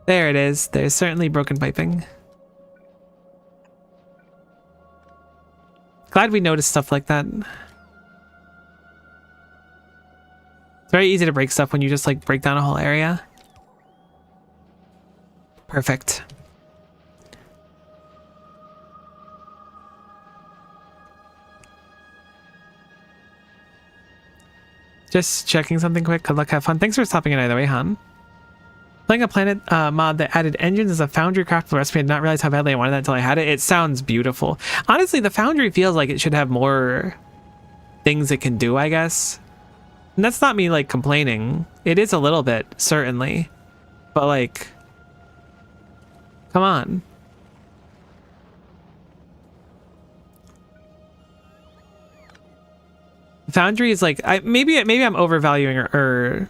There it is. There's certainly broken piping. Glad we noticed stuff like that. It's very easy to break stuff when you just like break down a whole area. Perfect. Just checking something quick. Good luck, have fun. Thanks for stopping in either way, Han. Playing a planet mod that added engines as a foundry craftable recipe. I did not realize how badly I wanted that until I had it. It sounds beautiful. Honestly, the foundry feels like it should have more things it can do, I guess. And that's not me like complaining. It is a little bit, certainly. But like, come on. Foundry is like, maybe I'm overvaluing or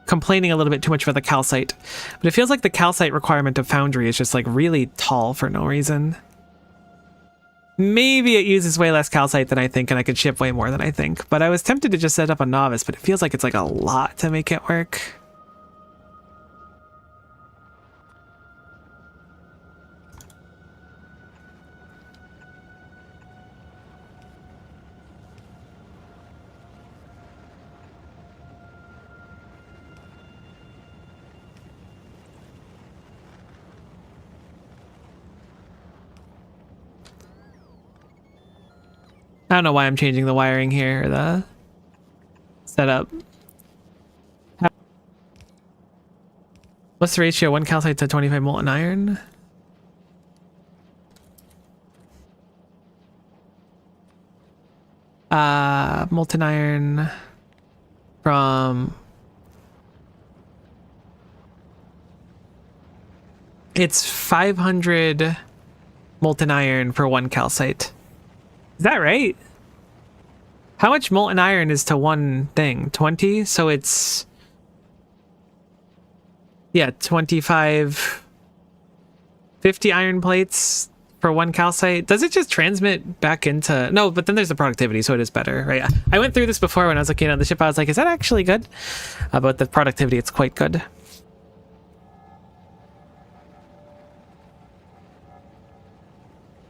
complaining a little bit too much about the calcite, but it feels like the calcite requirement of Foundry is just like really tall for no reason. Maybe it uses way less calcite than I think, and I could ship way more than I think, but I was tempted to just set up a Novice, but it feels like it's like a lot to make it work. I don't know why I'm changing the wiring here, or the setup. What's the ratio? 1 calcite to 25 molten iron? Molten iron from... It's 500 molten iron for 1 calcite. Is that right? How much molten iron is to one thing? 20? So it's... Yeah, 25... 50 iron plates for 1 calcite. Does it just transmit back into... No, but then there's the productivity, so it is better, right? I went through this before when I was looking at the ship. I was like, is that actually good? But the productivity, it's quite good.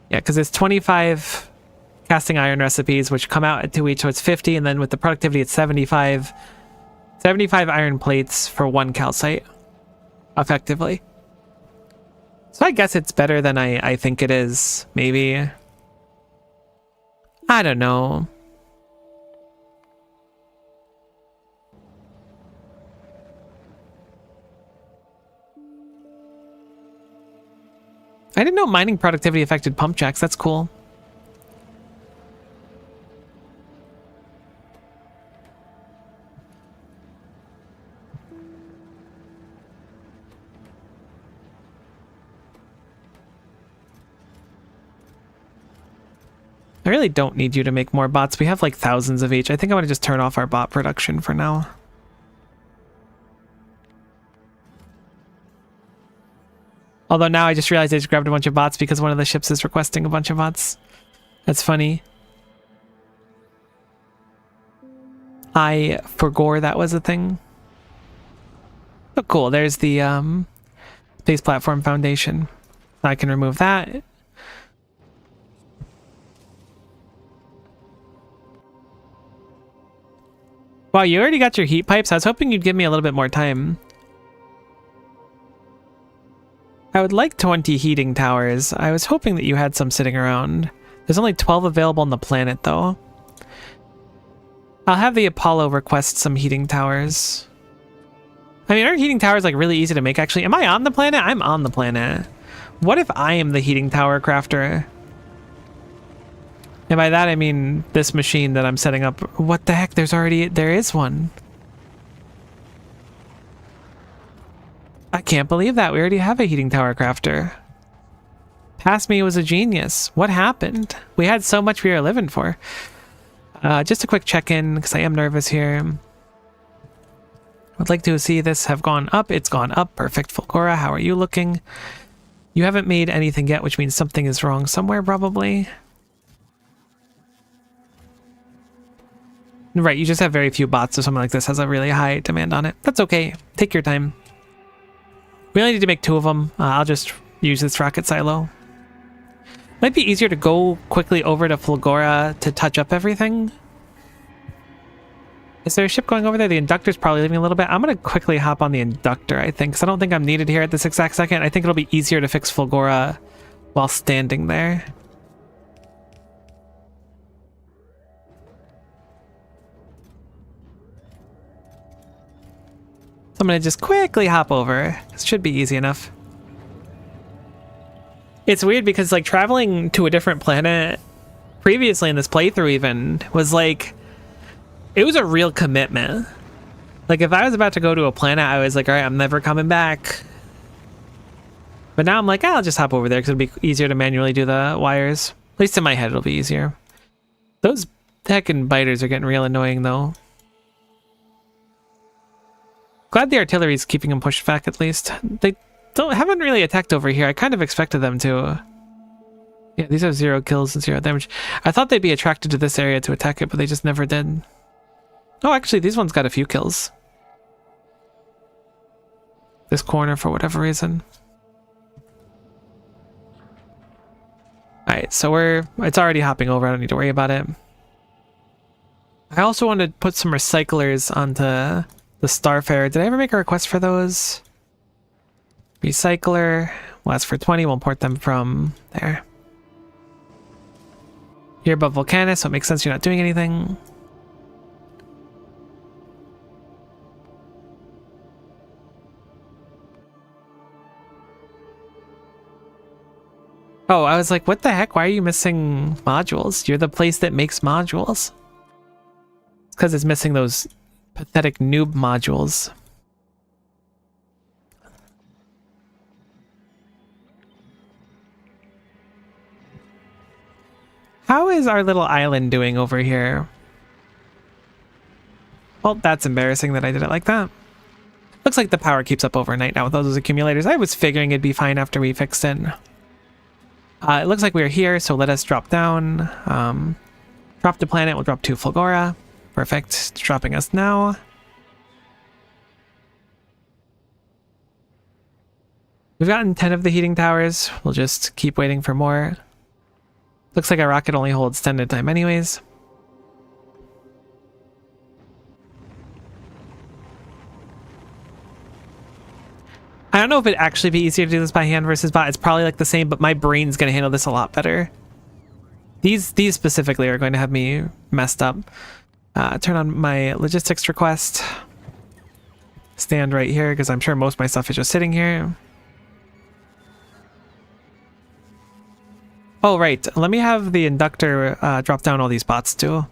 Yeah, because it's 25 casting iron recipes, which come out at 2 each, so it's 50, and then with the productivity, it's 75 iron plates for 1 calcite, effectively. So I guess it's better than I think it is, maybe. I don't know. I didn't know mining productivity affected pump jacks. That's cool. I really don't need you to make more bots. We have like thousands of each. I think I want to just turn off our bot production for now. Although now I just realized I just grabbed a bunch of bots because one of the ships is requesting a bunch of bots. That's funny. I forgot that was a thing. Oh, cool. There's the Space Platform Foundation. I can remove that. Wow, you already got your heat pipes? I was hoping you'd give me a little bit more time. I would like 20 heating towers. I was hoping that you had some sitting around. There's only 12 available on the planet, though. I'll have the Apollo request some heating towers. I mean, aren't heating towers like really easy to make, actually? Am I on the planet? I'm on the planet. What if I am the heating tower crafter? And by that, I mean this machine that I'm setting up. What the heck? There is one. I can't believe that. We already have a heating tower crafter. Past me was a genius. What happened? We had so much we were living for. Just a quick check-in, because I am nervous here. I'd like to see this have gone up. It's gone up. Perfect. Fulgora, how are you looking? You haven't made anything yet, which means something is wrong somewhere, probably. Right, you just have very few bots, so something like this has a really high demand on it. That's okay. Take your time. We only need to make 2 of them. I'll just use this rocket silo. Might be easier to go quickly over to Fulgora to touch up everything. Is there a ship going over there? The inductor's probably leaving a little bit. I'm going to quickly hop on the inductor, I think, because I don't think I'm needed here at this exact second. I think it'll be easier to fix Fulgora while standing there. I'm going to just quickly hop over. This should be easy enough. It's weird because like traveling to a different planet previously in this playthrough even was like, it was a real commitment. Like if I was about to go to a planet, I was like, all right, I'm never coming back. But now I'm like, I'll just hop over there because it'll be easier to manually do the wires. At least in my head, it'll be easier. Those heckin' biters are getting real annoying though. Glad the artillery's keeping them pushed back at least. They haven't really attacked over here. I kind of expected them to. Yeah, these have 0 kills and 0 damage. I thought they'd be attracted to this area to attack it, but they just never did. Oh, actually, these ones got a few kills. This corner for whatever reason. Alright, so it's already hopping over. I don't need to worry about it. I also want to put some recyclers onto the Starfarer. Did I ever make a request for those? Recycler. We'll ask for 20. We'll import them from there. You're above Volcanus, so it makes sense you're not doing anything. Oh, I was like, what the heck? Why are you missing modules? You're the place that makes modules. It's because it's missing those pathetic noob modules. How is our little island doing over here? Well, that's embarrassing that I did it like that. Looks like the power keeps up overnight now with all those accumulators. I was figuring it'd be fine after we fixed it. It looks like we're here, so let us drop down. Drop the planet, we'll drop to Fulgora. Perfect, it's dropping us now. We've gotten 10 of the heating towers. We'll just keep waiting for more. Looks like our rocket only holds 10 at a time anyways. I don't know if it'd actually be easier to do this by hand versus bot. It's probably like the same, but my brain's going to handle this a lot better. These specifically are going to have me messed up. Turn on my logistics request. Stand right here because I'm sure most of my stuff is just sitting here. Oh, right. Let me have the inductor drop down all these bots too.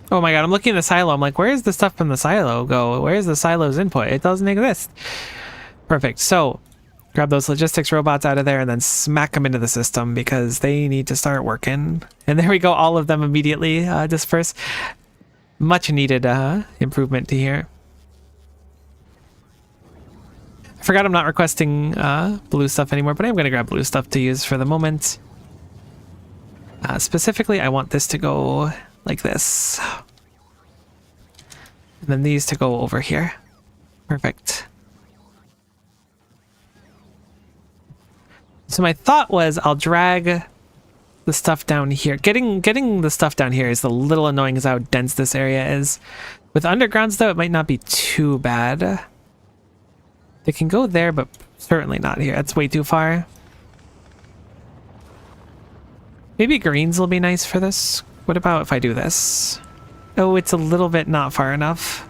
Oh my god, I'm looking at the silo. I'm like, where's the stuff from the silo go? Where's the silo's input? It doesn't exist. Perfect. So, grab those logistics robots out of there and then smack them into the system because they need to start working. And there we go, all of them immediately disperse. Much needed improvement to here. I forgot I'm not requesting blue stuff anymore, but I'm going to grab blue stuff to use for the moment. Specifically, I want this to go like this. And then these to go over here. Perfect. So my thought was I'll drag the stuff down here. Getting the stuff down here is a little annoying because how dense this area is. With undergrounds though, it might not be too bad. They can go there, but certainly not here. That's way too far. Maybe greens will be nice for this. What about if I do this? Oh, it's a little bit not far enough.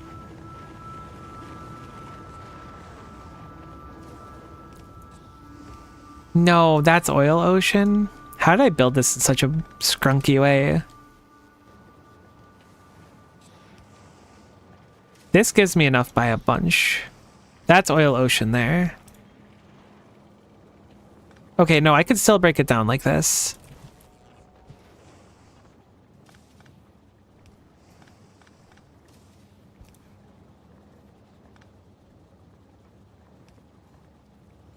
No, that's oil ocean. How did I build this in such a scrunky way? This gives me enough by a bunch. That's oil ocean there. Okay, no, I could still break it down like this.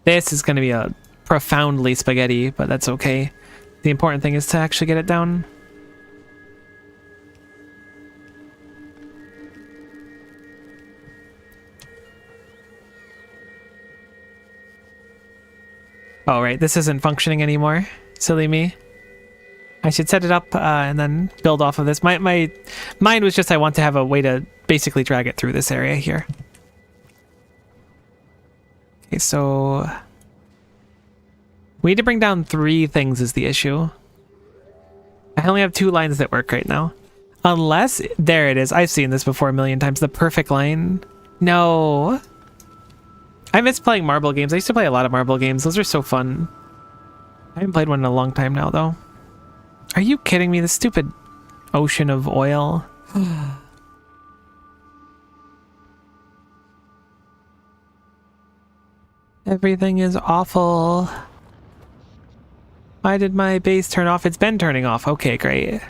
This is going to be a profoundly spaghetti, but that's okay. The important thing is to actually get it down. Oh, right. This isn't functioning anymore. Silly me. I should set it up and then build off of this. My mind was just I want to have a way to basically drag it through this area here. Okay, so we need to bring down 3 things is the issue. I only have 2 lines that work right now. Unless, there it is. I've seen this before a million times. The perfect line. No. I miss playing marble games. I used to play a lot of marble games. Those are so fun. I haven't played one in a long time now, though. Are you kidding me? The stupid ocean of oil. Everything is awful. Why did my base turn off? It's been turning off. Okay, great. It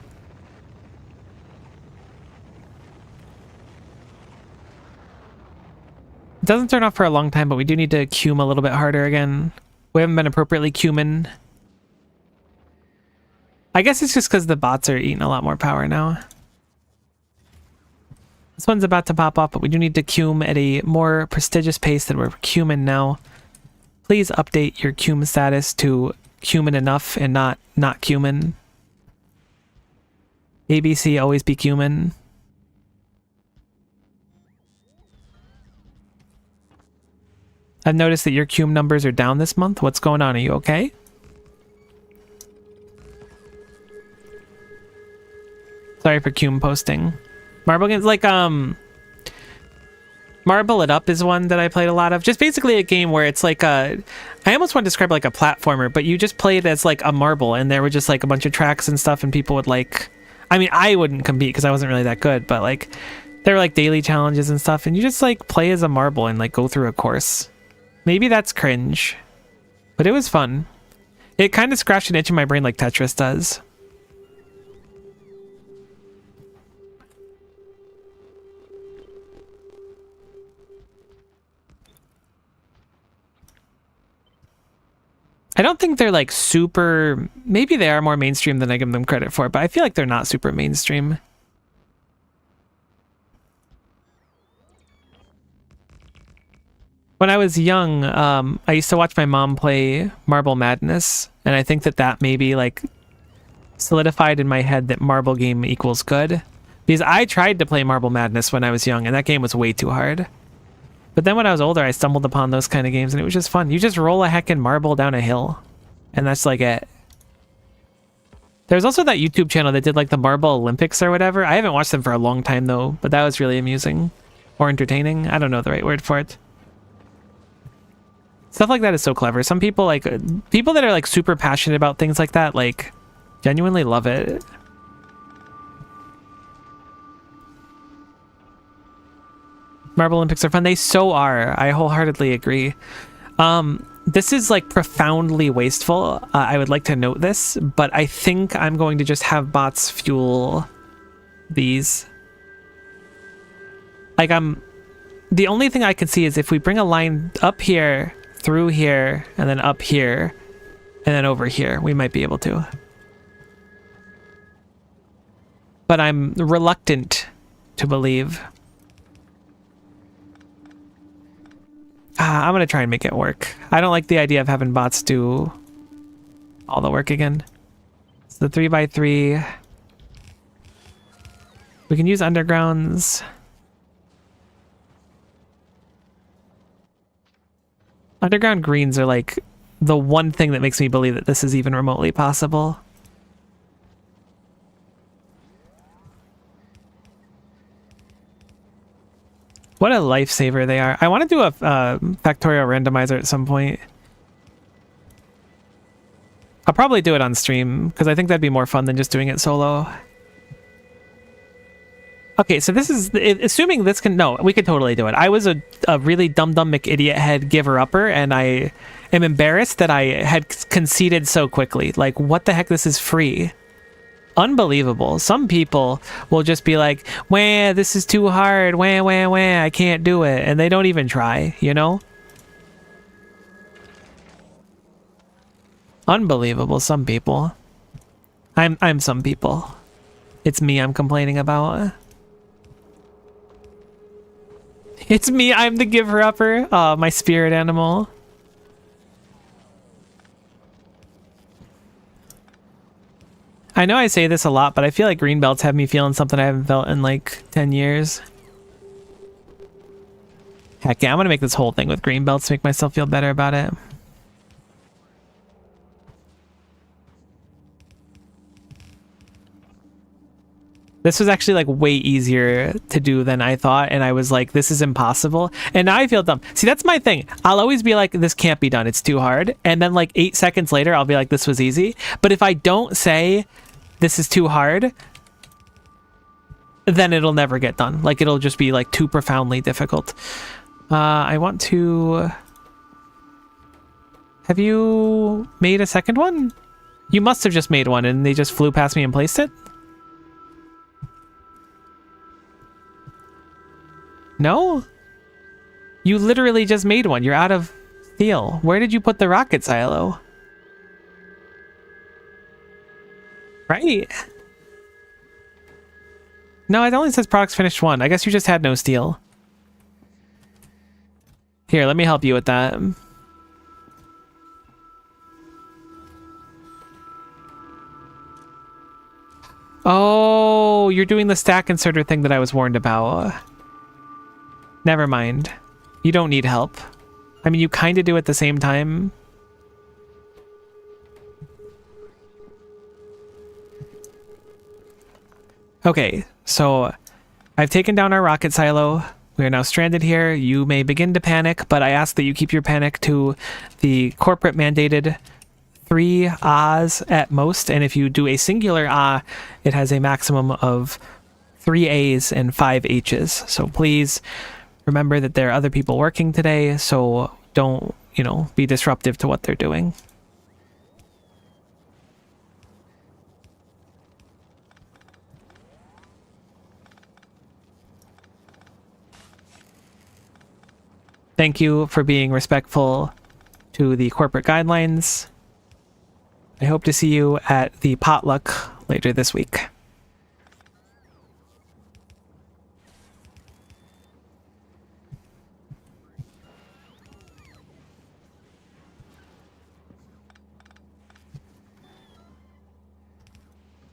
doesn't turn off for a long time, but we do need to cume a little bit harder again. We haven't been appropriately cumin. I guess it's just because the bots are eating a lot more power now. This one's about to pop off, but we do need to cume at a more prestigious pace than we're cumin now. Please update your cume status to cumin enough and not cumin. ABC, always be human. I've noticed that your cum numbers are down this month. What's going on? Are you okay? Sorry for cum posting. Marble games, like, Marble It Up is one that I played a lot of. Just basically a game where it's like a... I almost want to describe it like a platformer, but you just play it as like a marble, and there were just like a bunch of tracks and stuff, and people would like... I mean, I wouldn't compete because I wasn't really that good, but like, there were like daily challenges and stuff, and you just like play as a marble and like go through a course. Maybe that's cringe, but it was fun. It kind of scratched an itch in my brain like Tetris does. I don't think they're like super... Maybe they are more mainstream than I give them credit for, but I feel like they're not super mainstream. When I was young, I used to watch my mom play Marble Madness, and I think that that maybe like solidified in my head that marble game equals good. Because I tried to play Marble Madness when I was young, and that game was way too hard. But then when I was older, I stumbled upon those kind of games, and it was just fun. You just roll a heckin' marble down a hill, and that's like it. There's also that YouTube channel that did like the Marble Olympics or whatever. I haven't watched them for a long time though, but that was really amusing. Or entertaining. I don't know the right word for it. Stuff like that is so clever. Some people, like, people that are like super passionate about things like that, like, genuinely love it. Marble Olympics are fun. They so are. I wholeheartedly agree. This is like profoundly wasteful. I would like to note this, but I think I'm going to just have bots fuel these. Like, the only thing I can see is if we bring a line up here, through here, and then up here, and then over here, we might be able to. But I'm reluctant to believe. I'm gonna try and make it work. I don't like the idea of having bots do all the work again. It's the 3x3. We can use undergrounds. Underground greens are like the one thing that makes me believe that this is even remotely possible. What a lifesaver they are. I want to do a Factorio randomizer at some point. I'll probably do it on stream because I think that'd be more fun than just doing it solo. Okay, so this is, assuming this can, no, we could totally do it. I was a really dumb McIdiot head giver-upper, and I am embarrassed that I had conceded so quickly. Like, what the heck, this is free. Unbelievable. Some people will just be like, wah, this is too hard, wah, wah, wah, I can't do it, and they don't even try, you know? Unbelievable, some people. I'm some people. It's me I'm complaining about. It's me, I'm the giver-upper. Oh, my spirit animal. I know I say this a lot, but I feel like green belts have me feeling something I haven't felt in like 10 years. Heck yeah, I'm gonna make this whole thing with green belts to make myself feel better about it. This was actually like way easier to do than I thought, and I was like, this is impossible. And now I feel dumb. See, that's my thing. I'll always be like, this can't be done, it's too hard. And then like 8 seconds later, I'll be like, this was easy. But if I don't say, this is too hard, then it'll never get done. Like, it'll just be like too profoundly difficult. I want to... Have you made a second one? You must have just made one and they just flew past me and placed it? No? You literally just made one. You're out of steel. Where did you put the rocket silo? Right. No, it only says products finished 1. I guess you just had no steel. Here, let me help you with that. Oh, you're doing the stack inserter thing that I was warned about. Never mind. You don't need help. I mean, you kind of do at the same time. Okay, so I've taken down our rocket silo. We are now stranded here. You may begin to panic, but I ask that you keep your panic to the corporate mandated 3 ahs at most. And if you do a singular ah, it has a maximum of 3 A's and 5 H's. So please remember that there are other people working today, so don't, you know, be disruptive to what they're doing. Thank you for being respectful to the corporate guidelines. I hope to see you at the potluck later this week.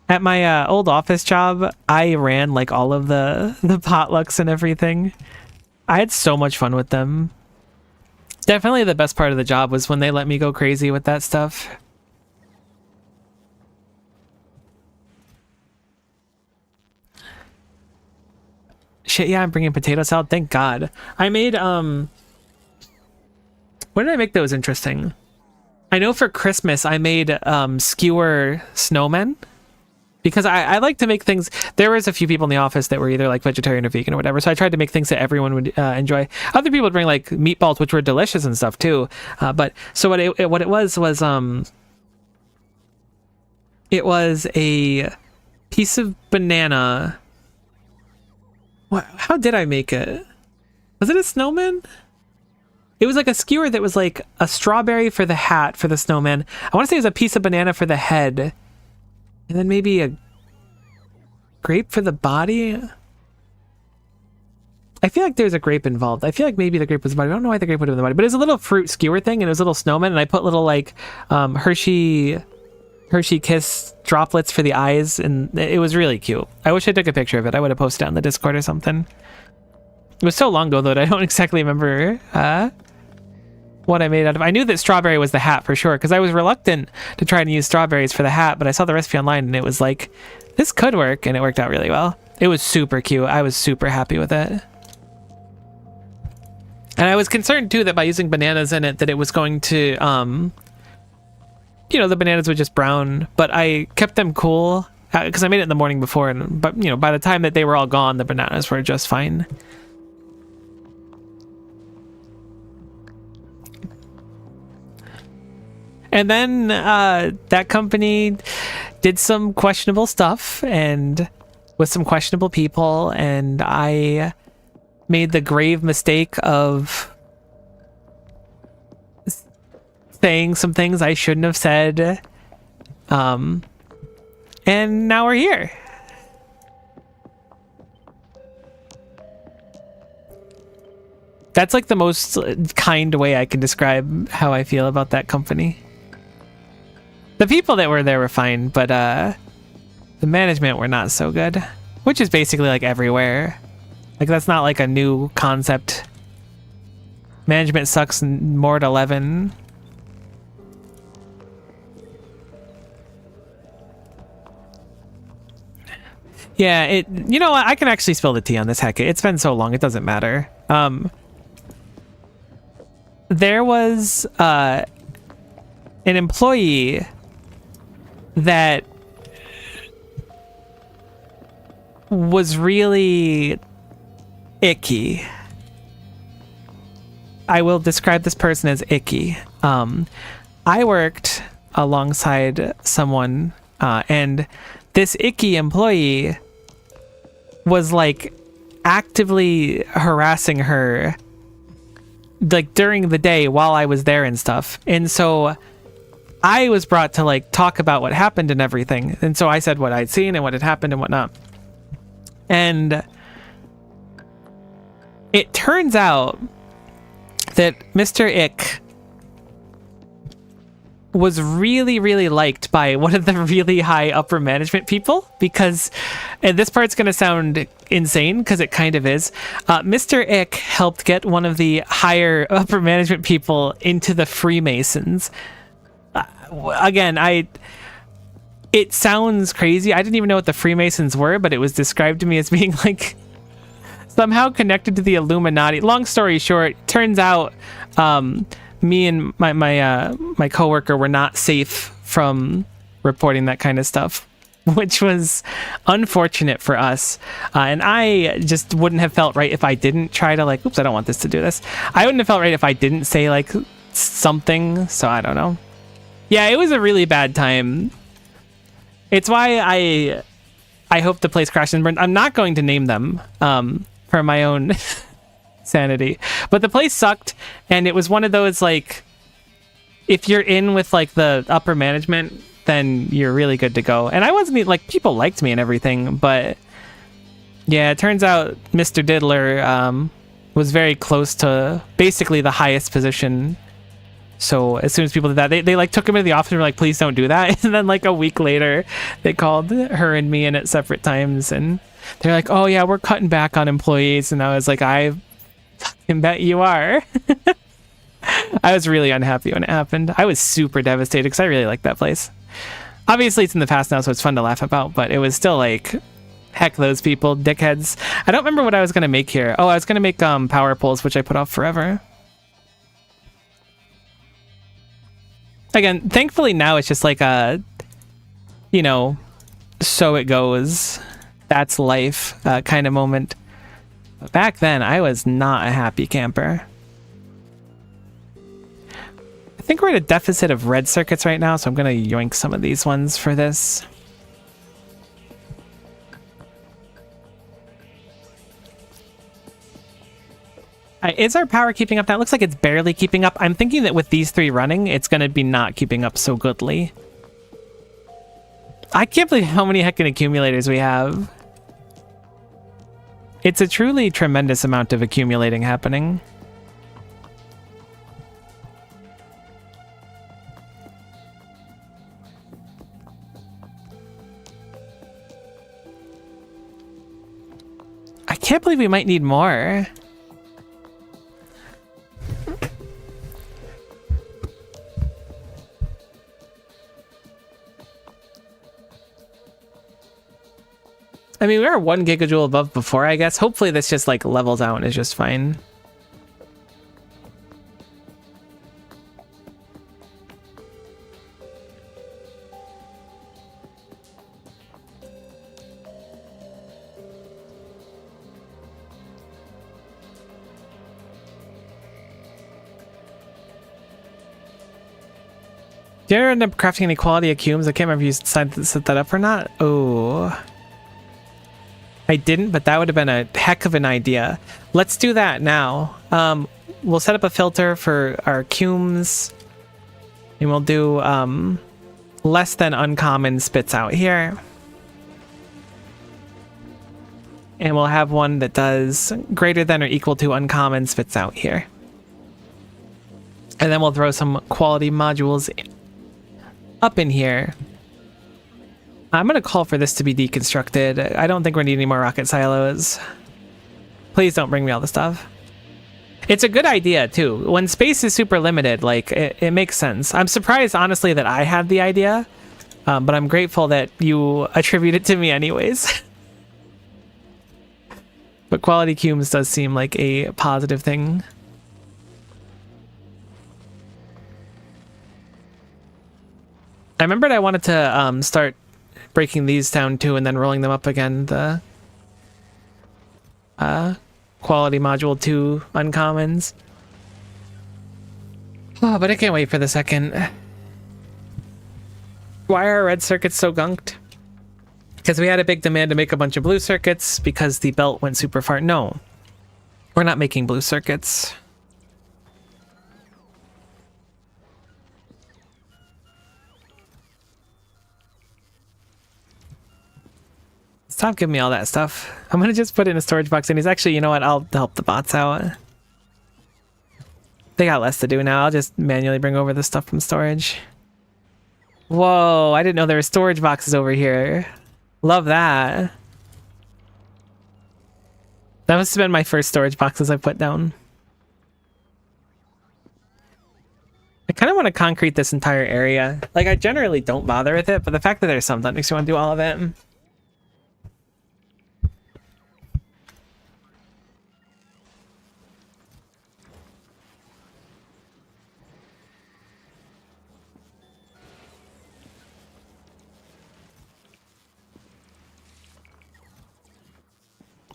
At my old office job, I ran like all of the potlucks and everything. I had so much fun with them. Definitely the best part of the job was when they let me go crazy with that stuff. Shit, yeah, I'm bringing potato salad. Thank God. I made, when did I make those interesting? I know for Christmas I made skewer snowmen. Because I like to make things. There was a few people in the office that were either like vegetarian or vegan or whatever, so I tried to make things that everyone would enjoy. Other people would bring like meatballs, which were delicious and stuff too. But so what it was it was a piece of banana. What? How did I make it? Was it a snowman? It was like a skewer that was like a strawberry for the hat for the snowman. I want to say it was a piece of banana for the head. And then maybe a grape for the body? I feel like there's a grape involved. I feel like maybe the grape was the body. I don't know why the grape would have been the body. But it was a little fruit skewer thing, and it was a little snowman, and I put little, like, Hershey Kiss droplets for the eyes, and it was really cute. I wish I took a picture of it. I would have posted it on the Discord or something. It was so long ago, though, that I don't exactly remember what I made out of. I knew that strawberry was the hat for sure, because I was reluctant to try and use strawberries for the hat, but I saw the recipe online and it was like, this could work, and it worked out really well. It was super cute. I was super happy with it. And I was concerned too that by using bananas in it that it was going to you know, the bananas would just brown, but I kept them cool because I made it in the morning before, but you know, by the time that they were all gone, the bananas were just fine. And then that company did some questionable stuff and with some questionable people, and I made the grave mistake of saying some things I shouldn't have said. And now we're here. That's like the most kind way I can describe how I feel about that company. The people that were there were fine, but the management were not so good, which is basically like everywhere. Like that's not like a new concept. Management sucks more at 11. Yeah, you know what? I can actually spill the tea on this, heck. It's been so long, it doesn't matter. There was an employee that was really icky. I will describe this person as icky. I worked alongside someone, and this icky employee was like actively harassing her like during the day while I was there and stuff. And so I was brought to like talk about what happened and everything. And so I said what I'd seen and what had happened and whatnot. And it turns out that Mr. Ick was really, really liked by one of the really high upper management people because, and this part's going to sound insane because it kind of is, Mr. Ick helped get one of the higher upper management people into the Freemasons. Again, it sounds crazy. I didn't even know what the Freemasons were, but it was described to me as being like somehow connected to the Illuminati. Long story short, turns out me and my coworker were not safe from reporting that kind of stuff, which was unfortunate for us. And I just wouldn't have felt right if I didn't try to like, oops, I don't want this to do this. I wouldn't have felt right if I didn't say like something. So I don't know. Yeah, it was a really bad time. It's why I hope the place crashed and burned. I'm not going to name them for my own sanity, but the place sucked, and it was one of those like, if you're in with like the upper management, then you're really good to go. And I wasn't like, people liked me and everything, but yeah, it turns out Mr. Diddler was very close to basically the highest position. So as soon as people did that, they like took him into the office and were like, please don't do that. And then like a week later, they called her and me in at separate times, and they're like, oh yeah, we're cutting back on employees. And I was like, I fucking bet you are. I was really unhappy when it happened. I was super devastated because I really liked that place. Obviously it's in the past now, so it's fun to laugh about, but it was still like, heck those people, dickheads. I don't remember what I was going to make here. Oh, I was going to make power poles, which I put off forever. Again, thankfully now it's just like a, you know, so it goes, that's life kind of moment. But back then, I was not a happy camper. I think we're at a deficit of red circuits right now, so I'm going to yoink some of these ones for this. Is our power keeping up now? It looks like it's barely keeping up. I'm thinking that with these three running, it's going to be not keeping up so goodly. I can't believe how many heckin' accumulators we have. It's a truly tremendous amount of accumulating happening. I can't believe we might need more. I mean, we were 1 gigajoule above before, I guess. Hopefully this just like levels out and is just fine. Did you ever end up crafting any quality of cumes? I can't remember if you decided to set that up or not. Oh, I didn't, but that would have been a heck of an idea. Let's do that now. We'll set up a filter for our cumes, and we'll do less than uncommon spits out here. And we'll have one that does greater than or equal to uncommon spits out here. And then we'll throw some quality modules up in here. I'm going to call for this to be deconstructed. I don't think we're needing any more rocket silos. Please don't bring me all the stuff. It's a good idea, too. When space is super limited, like, it makes sense. I'm surprised, honestly, that I had the idea, but I'm grateful that you attribute it to me anyways. But quality cumes does seem like a positive thing. I remembered I wanted to start breaking these down too and then rolling them up again. The quality module 2 uncommons. Oh, but I can't wait for the second. Why are our red circuits so gunked? Because we had a big demand to make a bunch of blue circuits because the belt went super far. No, we're not making blue circuits. Stop giving me all that stuff. I'm gonna just put it in a storage box, and he's actually, you know what, I'll help the bots out. They got less to do now. I'll just manually bring over the stuff from storage. Whoa, I didn't know there were storage boxes over here. Love that. That must have been my first storage boxes I put down. I kind of want to concrete this entire area. Like, I generally don't bother with it, but the fact that there's some that makes me want to do all of it.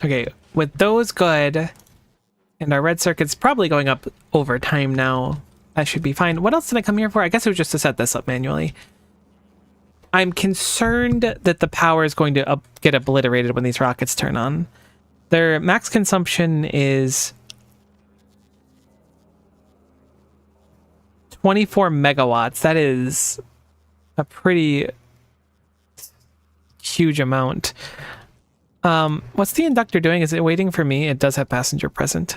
Okay, with those good, and our red circuit's probably going up over time now. That should be fine. What else did I come here for? I guess it was just to set this up manually. I'm concerned that the power is going to get obliterated when these rockets turn on. Their max consumption is 24 megawatts. That is a pretty huge amount. What's the inductor doing? Is it waiting for me? It does have passenger present.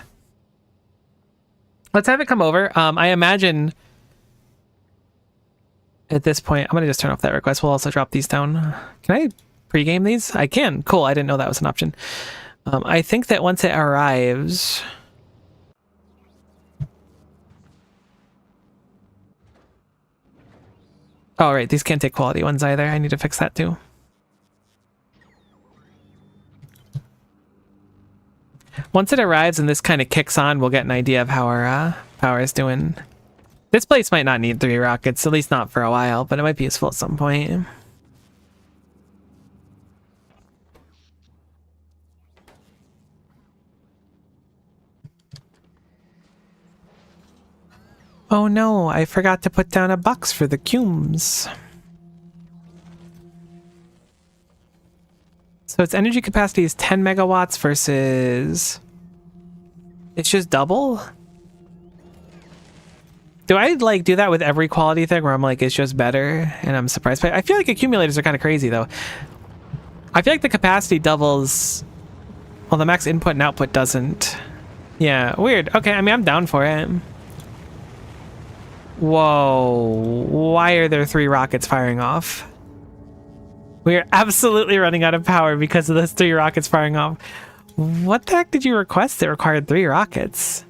Let's have it come over. I imagine at this point, I'm going to just turn off that request. We'll also drop these down. Can I pregame these? I can. Cool. I didn't know that was an option. I think that once it arrives... Oh, right. These can't take quality ones either. I need to fix that too. Once it arrives and this kind of kicks on, we'll get an idea of how our power is doing. This place might not need 3 rockets, at least not for a while, but it might be useful at some point. Oh no, I forgot to put down a box for the cumes. So its energy capacity is 10 megawatts versus... It's just double? Do I, like, do that with every quality thing where I'm like, it's just better and I'm surprised? But I feel like accumulators are kind of crazy, though. I feel like the capacity doubles... Well, the max input and output doesn't. Yeah, weird. Okay, I mean, I'm down for it. Whoa. Why are there 3 rockets firing off? We are absolutely running out of power because of those 3 rockets firing off. What the heck did you request? It required 3 rockets.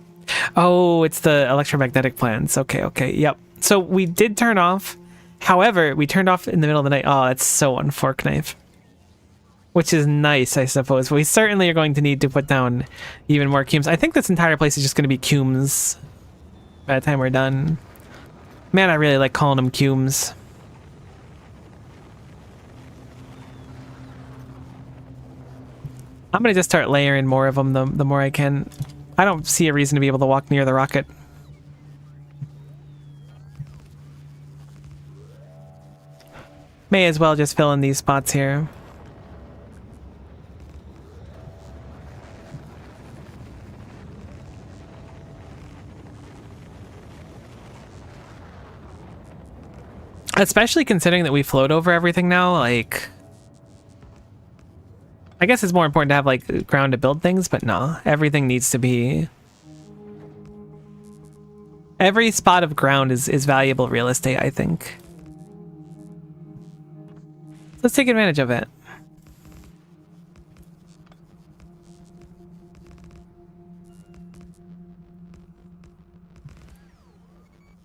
Oh, it's the electromagnetic plans. Okay, okay, yep. So we did turn off. However, we turned off in the middle of the night. Oh, that's so unfork knife. Which is nice, I suppose. We certainly are going to need to put down even more cumes. I think this entire place is just going to be cumes by the time we're done. Man, I really like calling them cumes. I'm going to just start layering more of them the more I can. I don't see a reason to be able to walk near the rocket. May as well just fill in these spots here. Especially considering that we float over everything now, like... I guess it's more important to have, like, ground to build things, but no. Everything needs to be... Every spot of ground is valuable real estate, I think. Let's take advantage of it.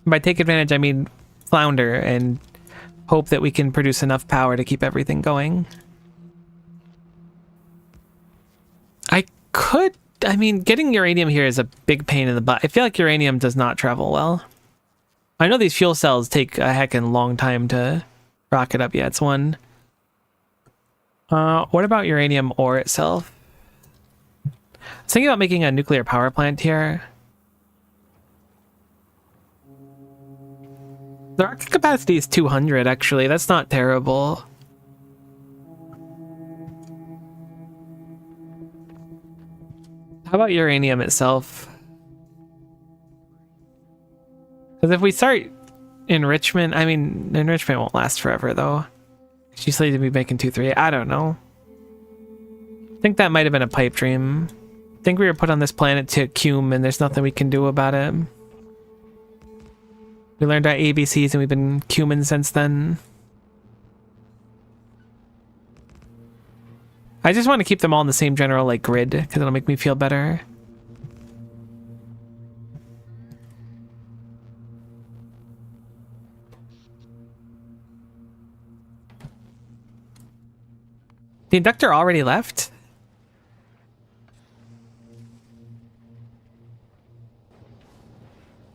By take advantage, I mean flounder and hope that we can produce enough power to keep everything going. I mean, getting uranium here is a big pain in the butt. I feel like uranium does not travel well. I know these fuel cells take a heckin' long time to rocket up. Yeah, it's one. What about uranium ore itself? I was thinking about making a nuclear power plant here. The rocket capacity is 200, actually. That's not terrible. How about uranium itself? Because if we start enrichment, I mean, enrichment won't last forever, though. She's slated to be making 238. I don't know. I think that might have been a pipe dream. I think we were put on this planet to cume, and there's nothing we can do about it. We learned our ABCs, and we've been cuming since then. I just want to keep them all in the same general like grid because it'll make me feel better. The inductor already left?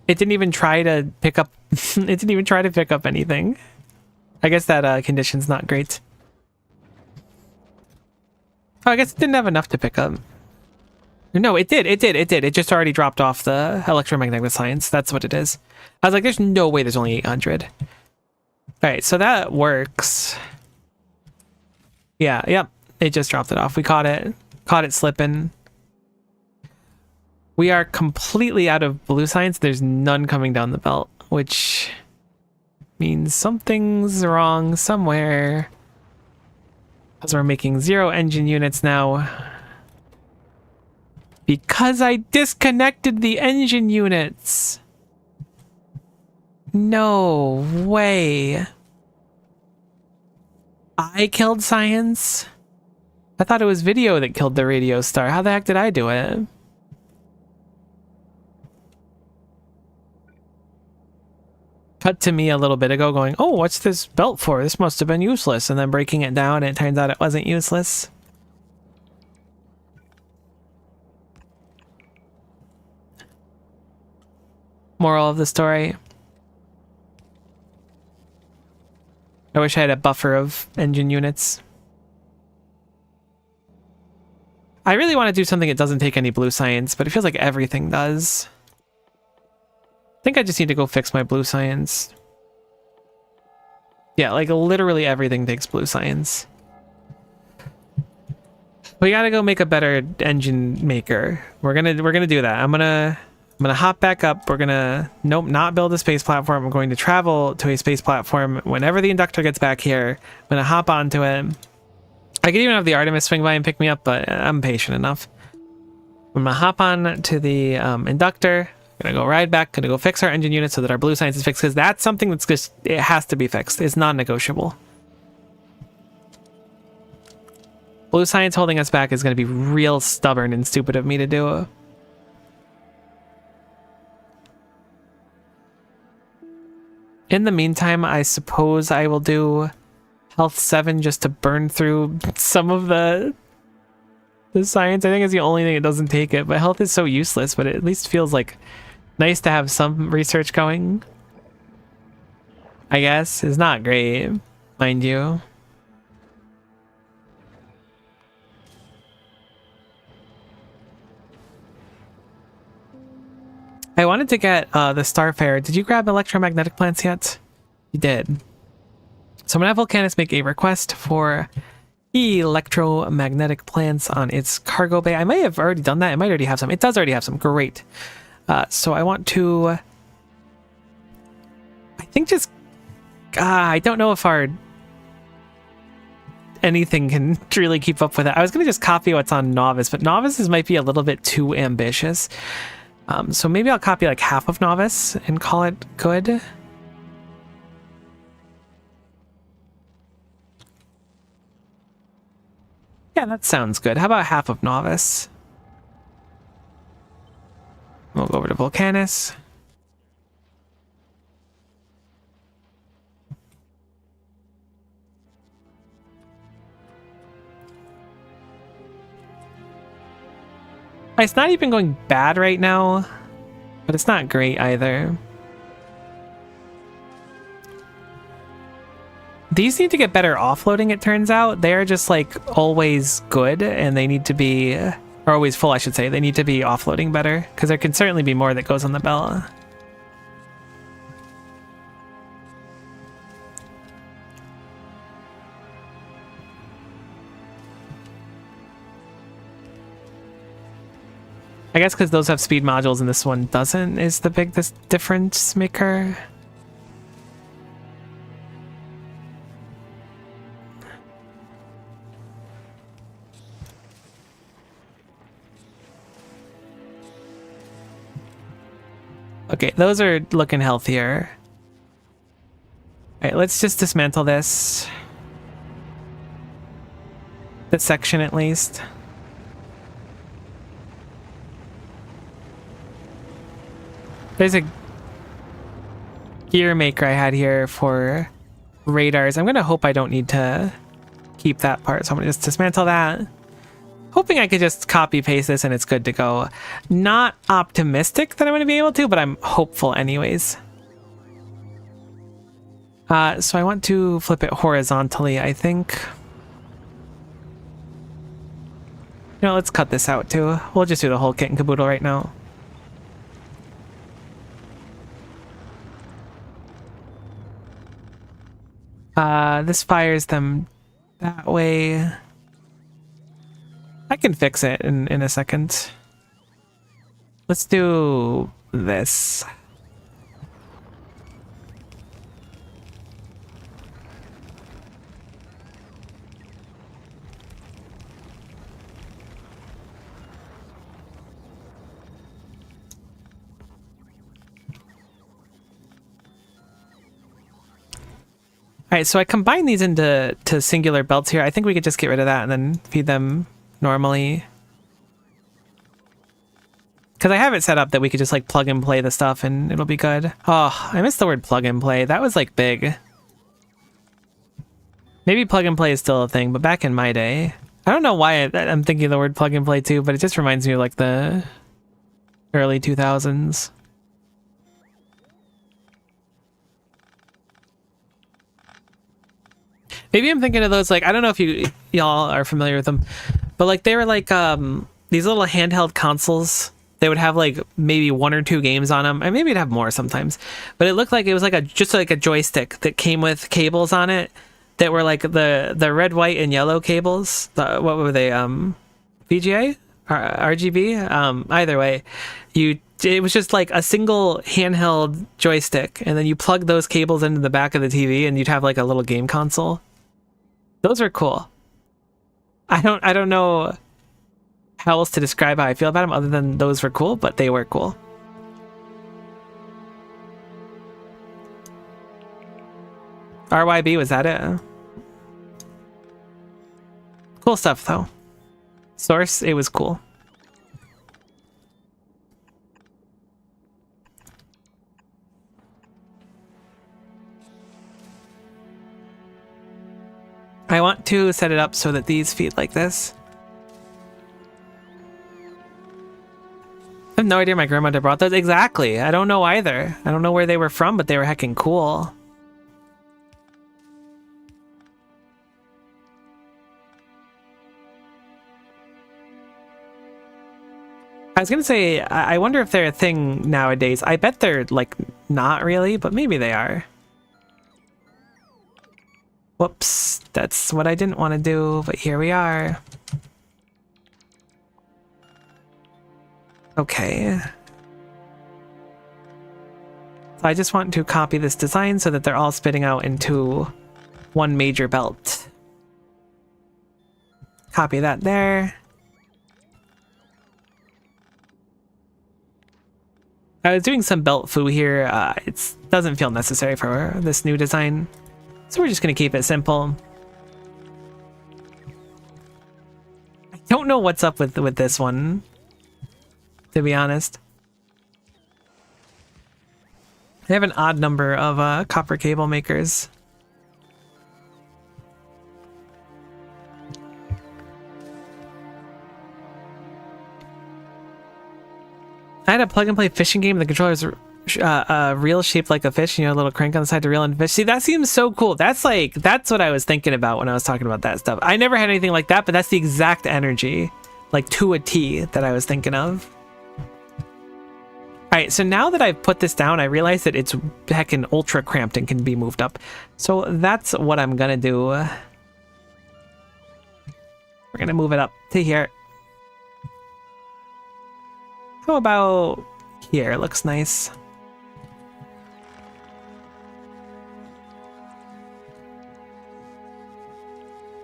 It didn't even try to pick up it didn't even try to pick up anything. I guess that condition's not great. Oh, I guess it didn't have enough to pick up. No, it did. It just already dropped off the electromagnetic science. That's what it is. I was like, there's no way there's only 800. All right, so that works. Yeah, yep. It just dropped it off. We caught it. Caught it slipping. We are completely out of blue science. There's none coming down the belt, which means something's wrong somewhere. Because we're making 0 engine units now. Because I disconnected the engine units. No way. I killed science? I thought it was video that killed the radio star. How the heck did I do it? Cut to me a little bit ago going, oh, what's this belt for? This must have been useless. And then breaking it down, and it turns out it wasn't useless. Moral of the story. I wish I had a buffer of engine units. I really want to do something that doesn't take any blue science, but it feels like everything does. I think I just need to go fix my blue science. Yeah, like literally everything takes blue science. We gotta go make a better engine maker. We're gonna do that. I'm gonna hop back up. We're gonna not build a space platform. I'm going to travel to a space platform whenever the inductor gets back here. I'm gonna hop onto it. I could even have the Artemis swing by and pick me up, but I'm patient enough. I'm gonna hop on to the inductor. Gonna go ride back, gonna go fix our engine unit so that our blue science is fixed, because that's something that's just, it has to be fixed. It's non-negotiable. Blue science holding us back is gonna be real stubborn and stupid of me to do. In the meantime, I suppose I will do health 7 just to burn through some of the science. I think it's the only thing that doesn't take it, but health is so useless, but it at least feels like nice to have some research going. I guess it's not great, mind you. I wanted to get the Starfarer. Did you grab electromagnetic plants yet? You did. So I'm gonna have Volcanus make a request for electromagnetic plants on its cargo bay. I may have already done that. It might already have some. It does already have some. Great. So I want to... I think just... I don't know if our... anything can really keep up with it. I was going to just copy what's on Novice, but Novices might be a little bit too ambitious. So maybe I'll copy like half of Novice and call it good. Yeah, that sounds good. How about half of Novice? We'll go over to Volcanus. It's not even going bad right now, but it's not great either. These need to get better offloading, it turns out. They're just like always good, and they need to be, or always full, I should say. They need to be offloading better, because there can certainly be more that goes on the belt. I guess because those have speed modules and this one doesn't is the big difference maker. Okay, those are looking healthier. All right, let's just dismantle this. this section at least. There's a gear maker I had here for radars. I'm gonna hope I don't need to keep that part, so I'm gonna just dismantle that. Hoping I could just copy paste this and it's good to go. Not optimistic that I'm gonna be able to, but I'm hopeful anyways. So I want to flip it horizontally, I think. You know, let's cut this out too. We'll just do the whole kit and caboodle right now. This fires them that way. I can fix it in a second. Let's do this. Alright, so I combine these into singular belts here. I think we could just get rid of that and then feed them normally. Because I have it set up that we could just like plug and play the stuff and it'll be good. Oh, I missed the word plug and play. That was like big. Maybe plug and play is still a thing, but back in my day, I don't know why I'm thinking of the word plug and play too, but it just reminds me of like the early 2000s. Maybe I'm thinking of those, like, I don't know if y'all are familiar with them, but like they were like these little handheld consoles. They would have like maybe 1 or 2 games on them, and maybe it'd have more sometimes. But it looked like it was like just like a joystick that came with cables on it that were like the red, white, and yellow cables. What were they? VGA? RGB? Either way, it was just like a single handheld joystick, and then you plug those cables into the back of the TV, and you'd have like a little game console. Those are cool. I don't know how else to describe how I feel about them other than those were cool, but they were cool. RYB, was that it? Cool stuff though. Source, it was cool. I want to set it up so that these feed like this. I have no idea my grandmother brought those. Exactly. I don't know either. I don't know where they were from, but they were heckin' cool. I was gonna say, I wonder if they're a thing nowadays. I bet they're, like, not really, but maybe they are. Whoops, that's what I didn't want to do, but here we are. Okay. So I just want to copy this design so that they're all spitting out into one major belt. Copy that there. I was doing some belt foo here. It doesn't feel necessary for this new design. So we're just going to keep it simple. I don't know what's up with this one, to be honest. They have an odd number of copper cable makers. I had a plug and play fishing game. The controller's reel shaped like a fish, you know, a little crank on the side to reel in fish. See, that seems so cool. That's what I was thinking about when I was talking about that stuff. I never had anything like that, but that's the exact energy, like to a T, that I was thinking of. Alright, so now that I've put this down, I realize that it's heckin' ultra cramped and can be moved up. So that's what I'm gonna do. We're gonna move it up to here. How about here? Looks nice.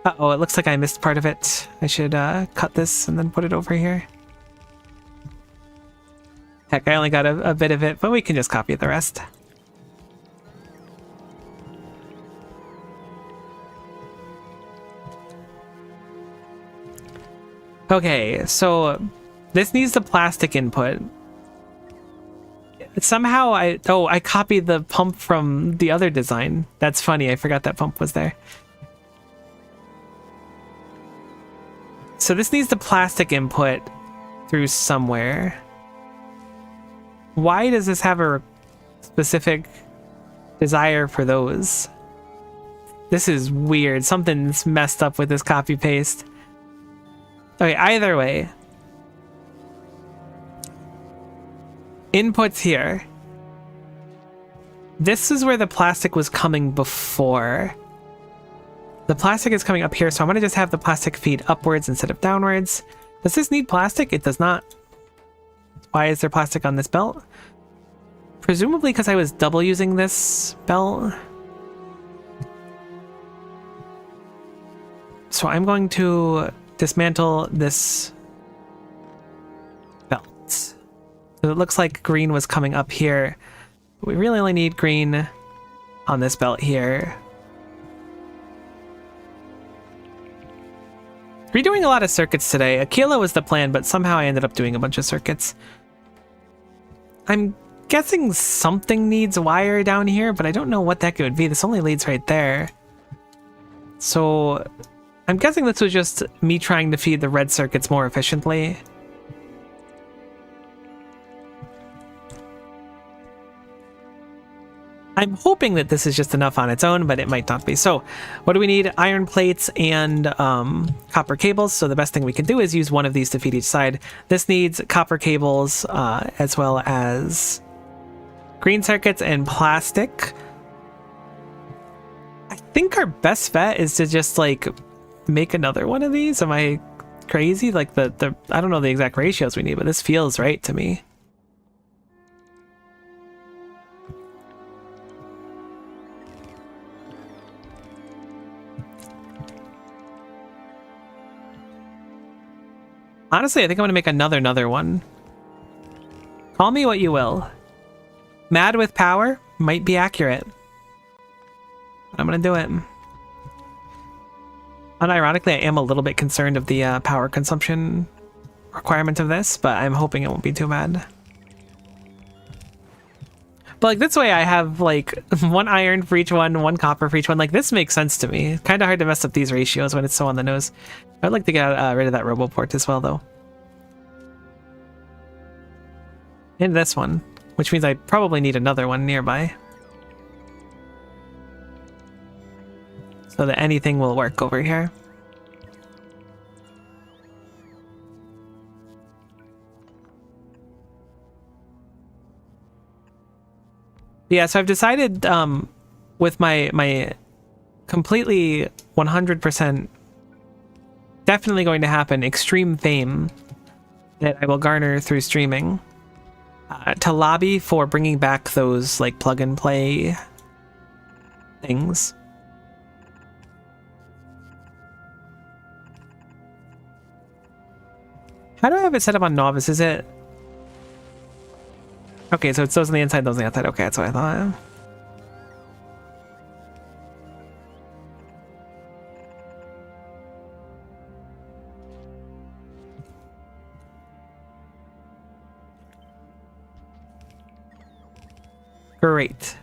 Uh-oh, it looks like I missed part of it. I should cut this and then put it over here. Heck, I only got a bit of it, but we can just copy the rest. Okay, so this needs the plastic input. Somehow I copied the pump from the other design. That's funny. I forgot that pump was there. So this needs the plastic input through somewhere. Why does this have a specific desire for those? This is weird. Something's messed up with this copy paste. Okay, either way. Inputs here. This is where the plastic was coming before. The plastic is coming up here, so I'm going to just have the plastic feed upwards instead of downwards. Does this need plastic? It does not. Why is there plastic on this belt? Presumably because I was double using this belt. So I'm going to dismantle this belt. So it looks like green was coming up here. We really only need green on this belt here. Redoing a lot of circuits today. Aquilo was the plan, but somehow I ended up doing a bunch of circuits. I'm guessing something needs wire down here, but I don't know what the heck it would be. This only leads right there. So I'm guessing this was just me trying to feed the red circuits more efficiently. I'm hoping that this is just enough on its own, but it might not be. So what do we need? Iron plates and copper cables. So the best thing we can do is use one of these to feed each side. This needs copper cables as well as green circuits and plastic. I think our best bet is to just like make another one of these. Am I crazy? Like the I don't know the exact ratios we need, but this feels right to me. Honestly, I think I'm going to make another one. Call me what you will. Mad with power might be accurate. I'm going to do it. Unironically, I am a little bit concerned of the power consumption requirement of this, but I'm hoping it won't be too bad. But like this way I have like one iron for each one copper for each one. Like this makes sense to me. Kind of hard to mess up these ratios when it's so on the nose. I'd like to get rid of that RoboPort as well though. And this one, which means I probably need another one nearby. So that anything will work over here. Yeah, so I've decided with my completely 100% definitely going to happen extreme fame that I will garner through streaming to lobby for bringing back those like plug and play things. How do I have it set up on novice? Is it okay? So it's those on the inside, those on the outside. Okay, that's what I thought. Great.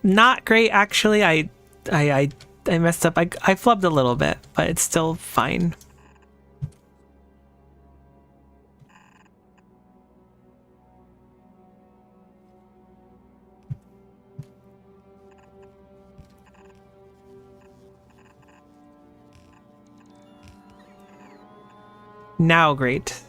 Not great, actually. I messed up. I flubbed a little bit, but it's still fine. Now great.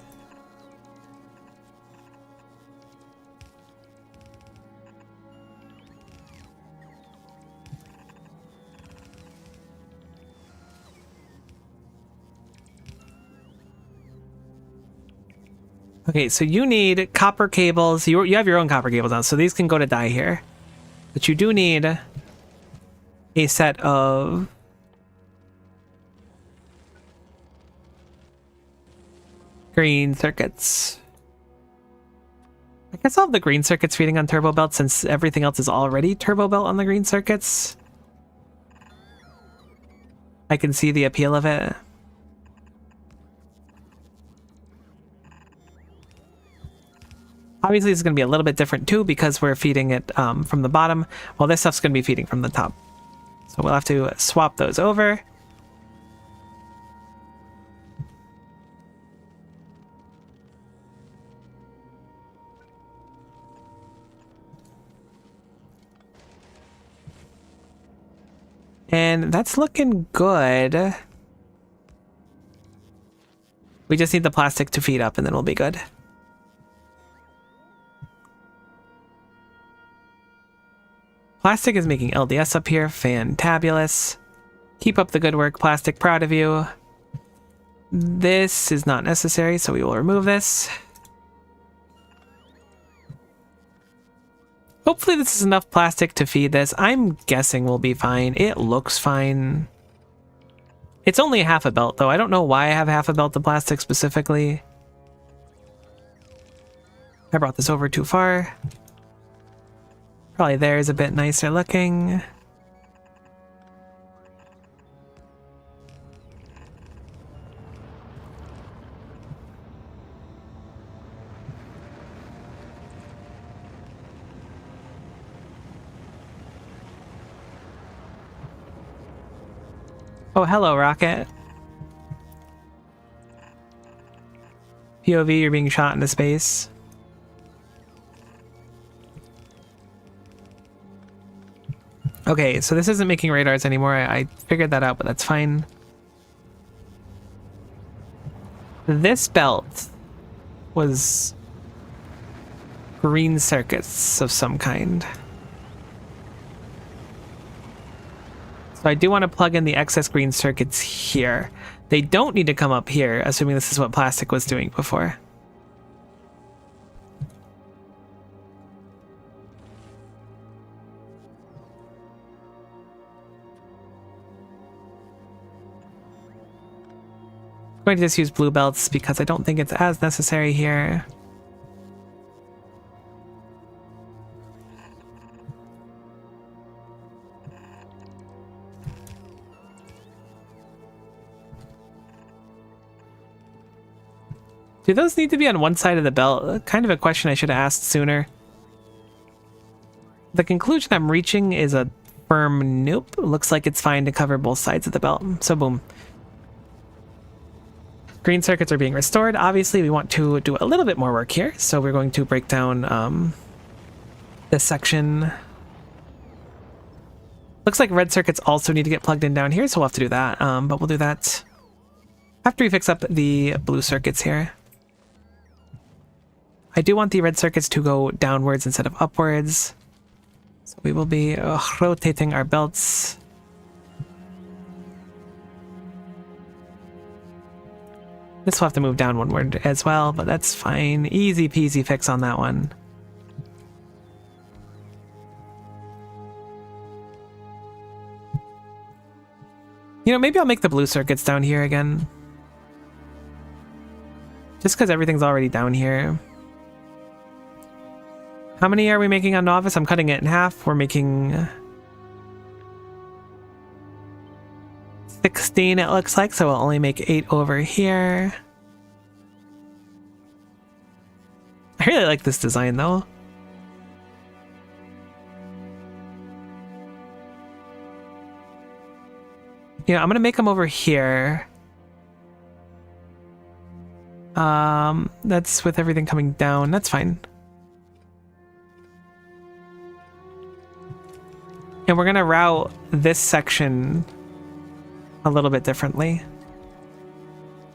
Okay, so you need copper cables. You have your own copper cables now, so these can go to die here. But you do need a set of green circuits. I guess I'll have the green circuits feeding on turbo belt since everything else is already turbo belt on the green circuits. I can see the appeal of it. Obviously, it's going to be a little bit different too because we're feeding it from the bottom, while this stuff's going to be feeding from the top. So we'll have to swap those over. And that's looking good. We just need the plastic to feed up and then we'll be good. Plastic is making LDS up here. Fantabulous. Keep up the good work, Plastic. Proud of you. This is not necessary, so we will remove this. Hopefully this is enough plastic to feed this. I'm guessing we'll be fine. It looks fine. It's only half a belt, though. I don't know why I have half a belt of plastic specifically. I brought this over too far. Probably there is a bit nicer looking. Oh, hello, Rocket. POV, you're being shot into space. Okay, so this isn't making radars anymore. I figured that out, but that's fine. This belt was green circuits of some kind. So I do want to plug in the excess green circuits here. They don't need to come up here, assuming this is what plastic was doing before. I'm going to just use blue belts because I don't think it's as necessary here. Do those need to be on one side of the belt? Kind of a question I should have asked sooner. The conclusion I'm reaching is a firm nope. Looks like it's fine to cover both sides of the belt. So boom. Green circuits are being restored. Obviously, we want to do a little bit more work here. So we're going to break down this section. Looks like red circuits also need to get plugged in down here. So we'll have to do that. But we'll do that after we fix up the blue circuits here. I do want the red circuits to go downwards instead of upwards. So we will be rotating our belts. This will have to move down onward as well, but that's fine. Easy peasy fix on that one. You know, maybe I'll make the blue circuits down here again. Just because everything's already down here. How many are we making on Novice? I'm cutting it in half. We're making 16, it looks like, so we'll only make 8 over here. I really like this design, though. Yeah, I'm gonna make them over here. That's with everything coming down. That's fine. And we're gonna route this section a little bit differently.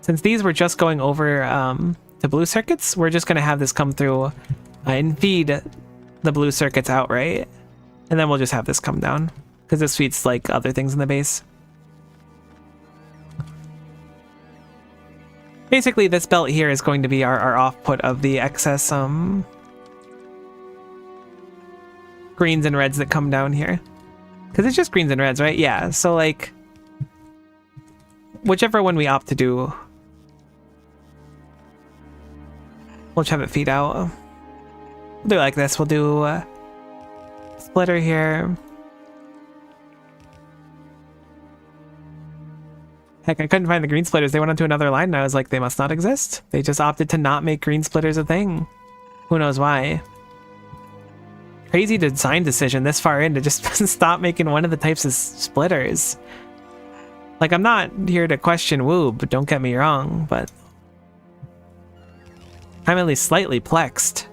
Since these were just going over the blue circuits, we're just gonna have this come through and feed the blue circuits outright. And then we'll just have this come down because this feeds like other things in the base. Basically, this belt here is going to be our off-put of the excess greens and reds that come down here. Because it's just greens and reds, right? Yeah, so like, whichever one we opt to do, we'll just have it feed out. We'll do it like this. We'll do a splitter here. Heck, I couldn't find the green splitters. They went onto another line and I was like, they must not exist. They just opted to not make green splitters a thing. Who knows why? Crazy design decision this far in to just stop making one of the types of splitters. Like, I'm not here to question Woob, don't get me wrong, but I'm at least slightly plexed.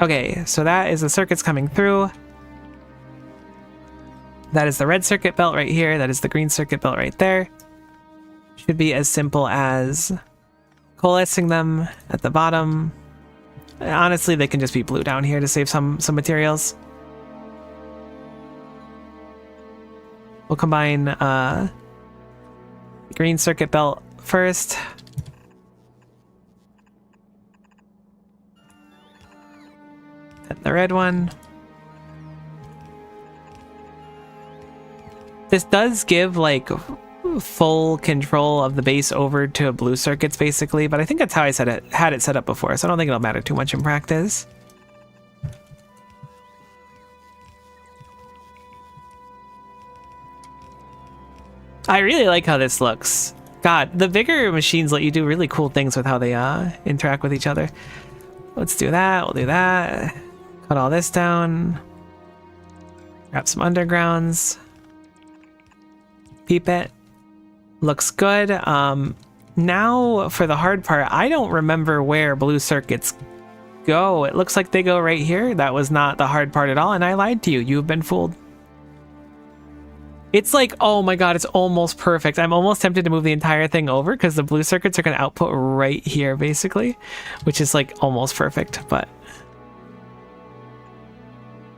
Okay, so that is the circuits coming through. That is the red circuit belt right here. That is the green circuit belt right there. Should be as simple as coalescing them at the bottom. Honestly, they can just be blue down here to save some materials. We'll combine the green circuit belt first. And the red one. This does give like full control of the base over to blue circuits basically, but I think that's how I had it set up before, so I don't think it'll matter too much in practice. I really like how this looks. God, the bigger machines let you do really cool things with how they interact with each other. Let's do that, we'll do that. Cut all this down. Grab some undergrounds. Peep it. Looks good. Now for the hard part, I don't remember where blue circuits go. It looks like they go right here. That was not the hard part at all, and I lied to you. You've been fooled. It's like, oh my god, it's almost perfect. I'm almost tempted to move the entire thing over because the blue circuits are going to output right here, basically, which is like almost perfect, but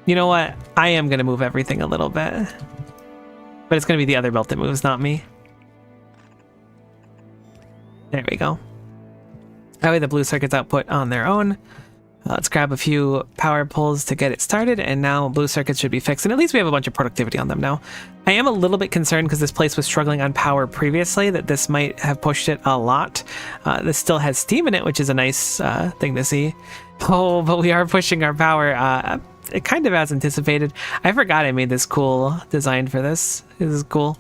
you know what? I am going to move everything a little bit, but it's going to be the other belt that moves, not me. There we go. That way the blue circuits output on their own. Let's grab a few power pulls to get it started, and now blue circuits should be fixed, and at least we have a bunch of productivity on them now. I am a little bit concerned because this place was struggling on power previously, that this might have pushed it a lot. This still has steam in it, which is a nice thing to see. Oh, but we are pushing our power it kind of as anticipated. I forgot I made this cool design for this. This is cool.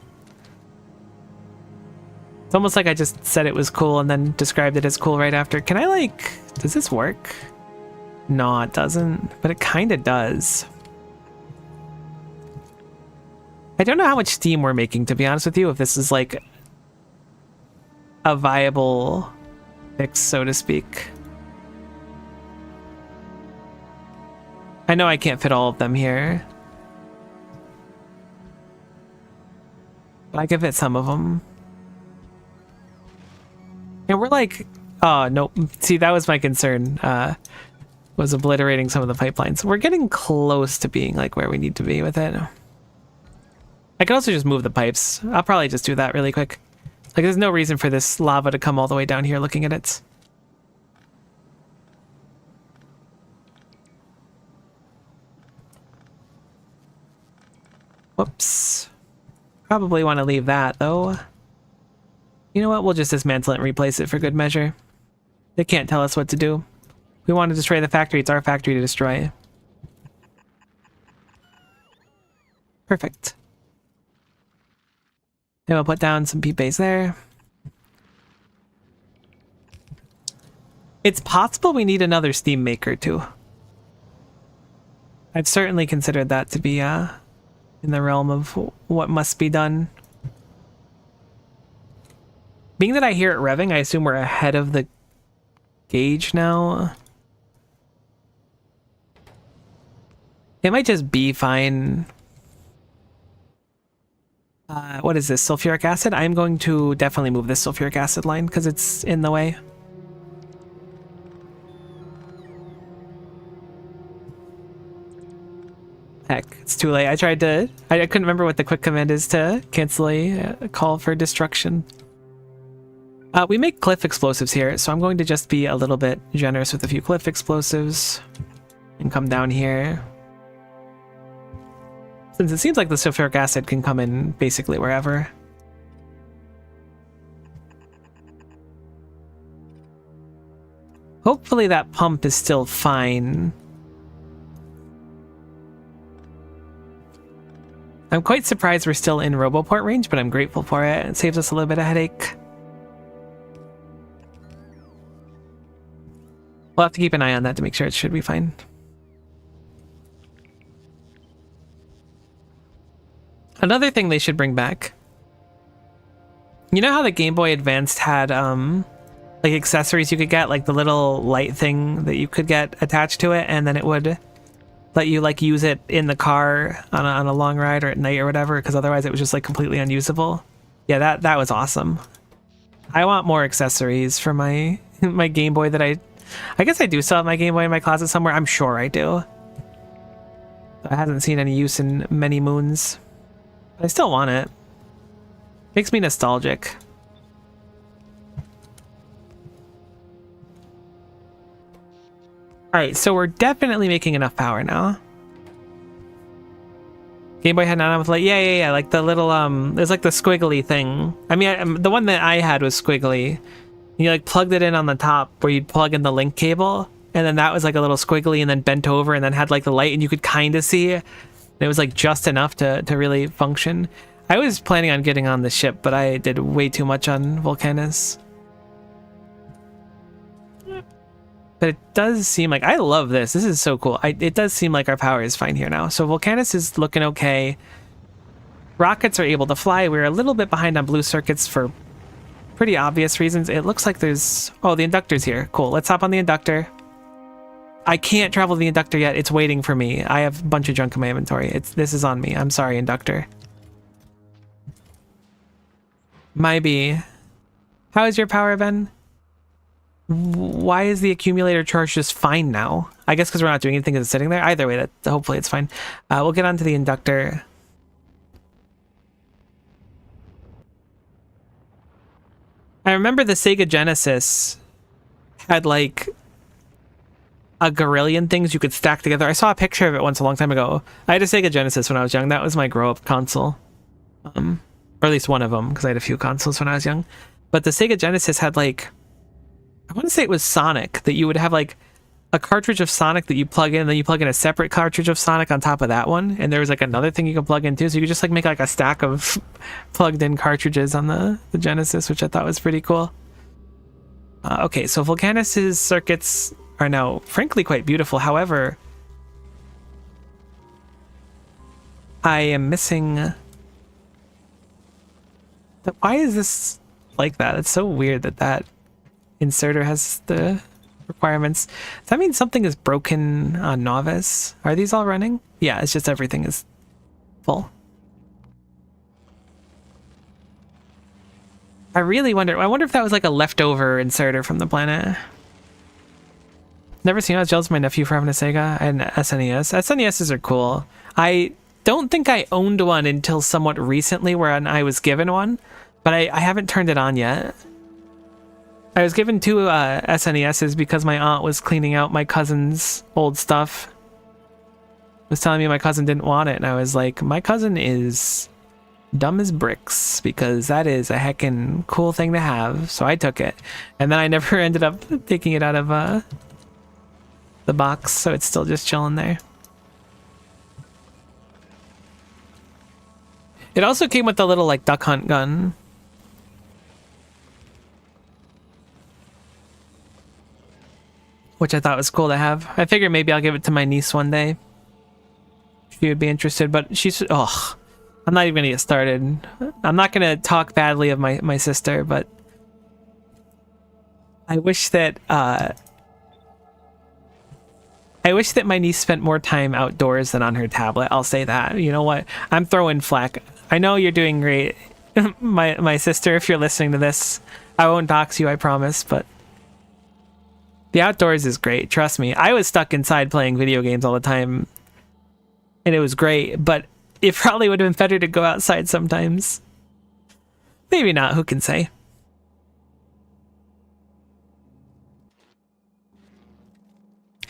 It's almost like I just said it was cool and then described it as cool right after. Can I like, does this work? No, it doesn't, but it kind of does. I don't know how much steam we're making, to be honest with you, if this is like a viable fix, so to speak. I know I can't fit all of them here, but I can fit some of them. And we're like, oh, nope. See, that was my concern. Was obliterating some of the pipelines. We're getting close to being like where we need to be with it. I could also just move the pipes. I'll probably just do that really quick. Like, there's no reason for this lava to come all the way down here looking at it. Whoops. Probably want to leave that, though. You know what? We'll just dismantle it and replace it for good measure. They can't tell us what to do. We want to destroy the factory. It's our factory to destroy. Perfect. Then we'll put down some peep-bays there. It's possible we need another steam maker, too. I've certainly considered that to be in the realm of what must be done. Being that I hear it revving, I assume we're ahead of the gauge now. It might just be fine. What is this? Sulfuric acid? I'm going to definitely move this sulfuric acid line because it's in the way. Heck, it's too late. I tried to... I couldn't remember what the quick command is to cancel a call for destruction. We make cliff explosives here, so I'm going to just be a little bit generous with a few cliff explosives and come down here. Since it seems like the sulfuric acid can come in basically wherever. Hopefully that pump is still fine. I'm quite surprised we're still in Roboport range, but I'm grateful for it. It saves us a little bit of headache. We'll have to keep an eye on that to make sure it should be fine. Another thing they should bring back. You know how the Game Boy Advanced had like accessories you could get, like the little light thing that you could get attached to it, and then it would let you like use it in the car on a long ride or at night or whatever, because otherwise it was just like completely unusable. Yeah, that was awesome. I want more accessories for my my Game Boy that I guess I do still have my Game Boy in my closet somewhere. I'm sure I do. I haven't seen any use in many moons. But I still want it. Makes me nostalgic. Alright, so we're definitely making enough power now. Game Boy had not enough light. Yeah. Like the little, there's like the squiggly thing. I mean, the one that I had was squiggly. You like plugged it in on the top where you'd plug in the link cable. And then that was like a little squiggly and then bent over and then had like the light and you could kind of see. And it was like just enough to really function. I was planning on getting on the ship, but I did way too much on Volcanus. But it does seem like, I love this. This is so cool. It does seem like our power is fine here now. So Volcanus is looking okay. Rockets are able to fly. We're a little bit behind on blue circuits for pretty obvious reasons. It looks like there's... Oh, the inductor's here. Cool. Let's hop on the inductor. I can't travel the inductor yet. It's waiting for me. I have a bunch of junk in my inventory. This is on me. I'm sorry, inductor. Maybe. How is your power, Ben? Why is the accumulator charge just fine now? I guess because we're not doing anything because it's sitting there. Either way, hopefully it's fine. We'll get onto the inductor. I remember the Sega Genesis had like a gorillion things you could stack together. I saw a picture of it once a long time ago. I had a Sega Genesis when I was young. That was my grow-up console. Or at least one of them, because I had a few consoles when I was young. But the Sega Genesis had like... I want to say it was Sonic, that you would have like a cartridge of Sonic that you plug in, and then you plug in a separate cartridge of Sonic on top of that one, and there was like another thing you could plug in too, so you could just like make like a stack of plugged in cartridges on the Genesis, which I thought was pretty cool. Okay, so Volcanus's circuits are now frankly quite beautiful. However, I am missing... Why is this like that? It's so weird that inserter has the requirements. Does that mean something is broken on Novice? Are these all running? Yeah, it's just everything is full. I wonder if that was like a leftover inserter from the planet. Never seen. I was jealous of my nephew for having a Sega and SNES. SNESs are cool. I don't think I owned one until somewhat recently when I was given one, but I haven't turned it on yet. I was given two SNESs because my aunt was cleaning out my cousin's old stuff. Was telling me my cousin didn't want it, and I was like, my cousin is dumb as bricks because that is a heckin' cool thing to have. So I took it, and then I never ended up taking it out of the box, so it's still just chilling there. It also came with the little like duck hunt gun. Which I thought was cool to have. I figured maybe I'll give it to my niece one day. She would be interested, but she's... Oh, I'm not even going to get started. I'm not going to talk badly of my sister, but... I wish that my niece spent more time outdoors than on her tablet. I'll say that. You know what? I'm throwing flack. I know you're doing great. my sister, if you're listening to this, I won't dox you, I promise, but... The outdoors is great, trust me. I was stuck inside playing video games all the time, and it was great, but it probably would have been better to go outside sometimes. Maybe not, who can say?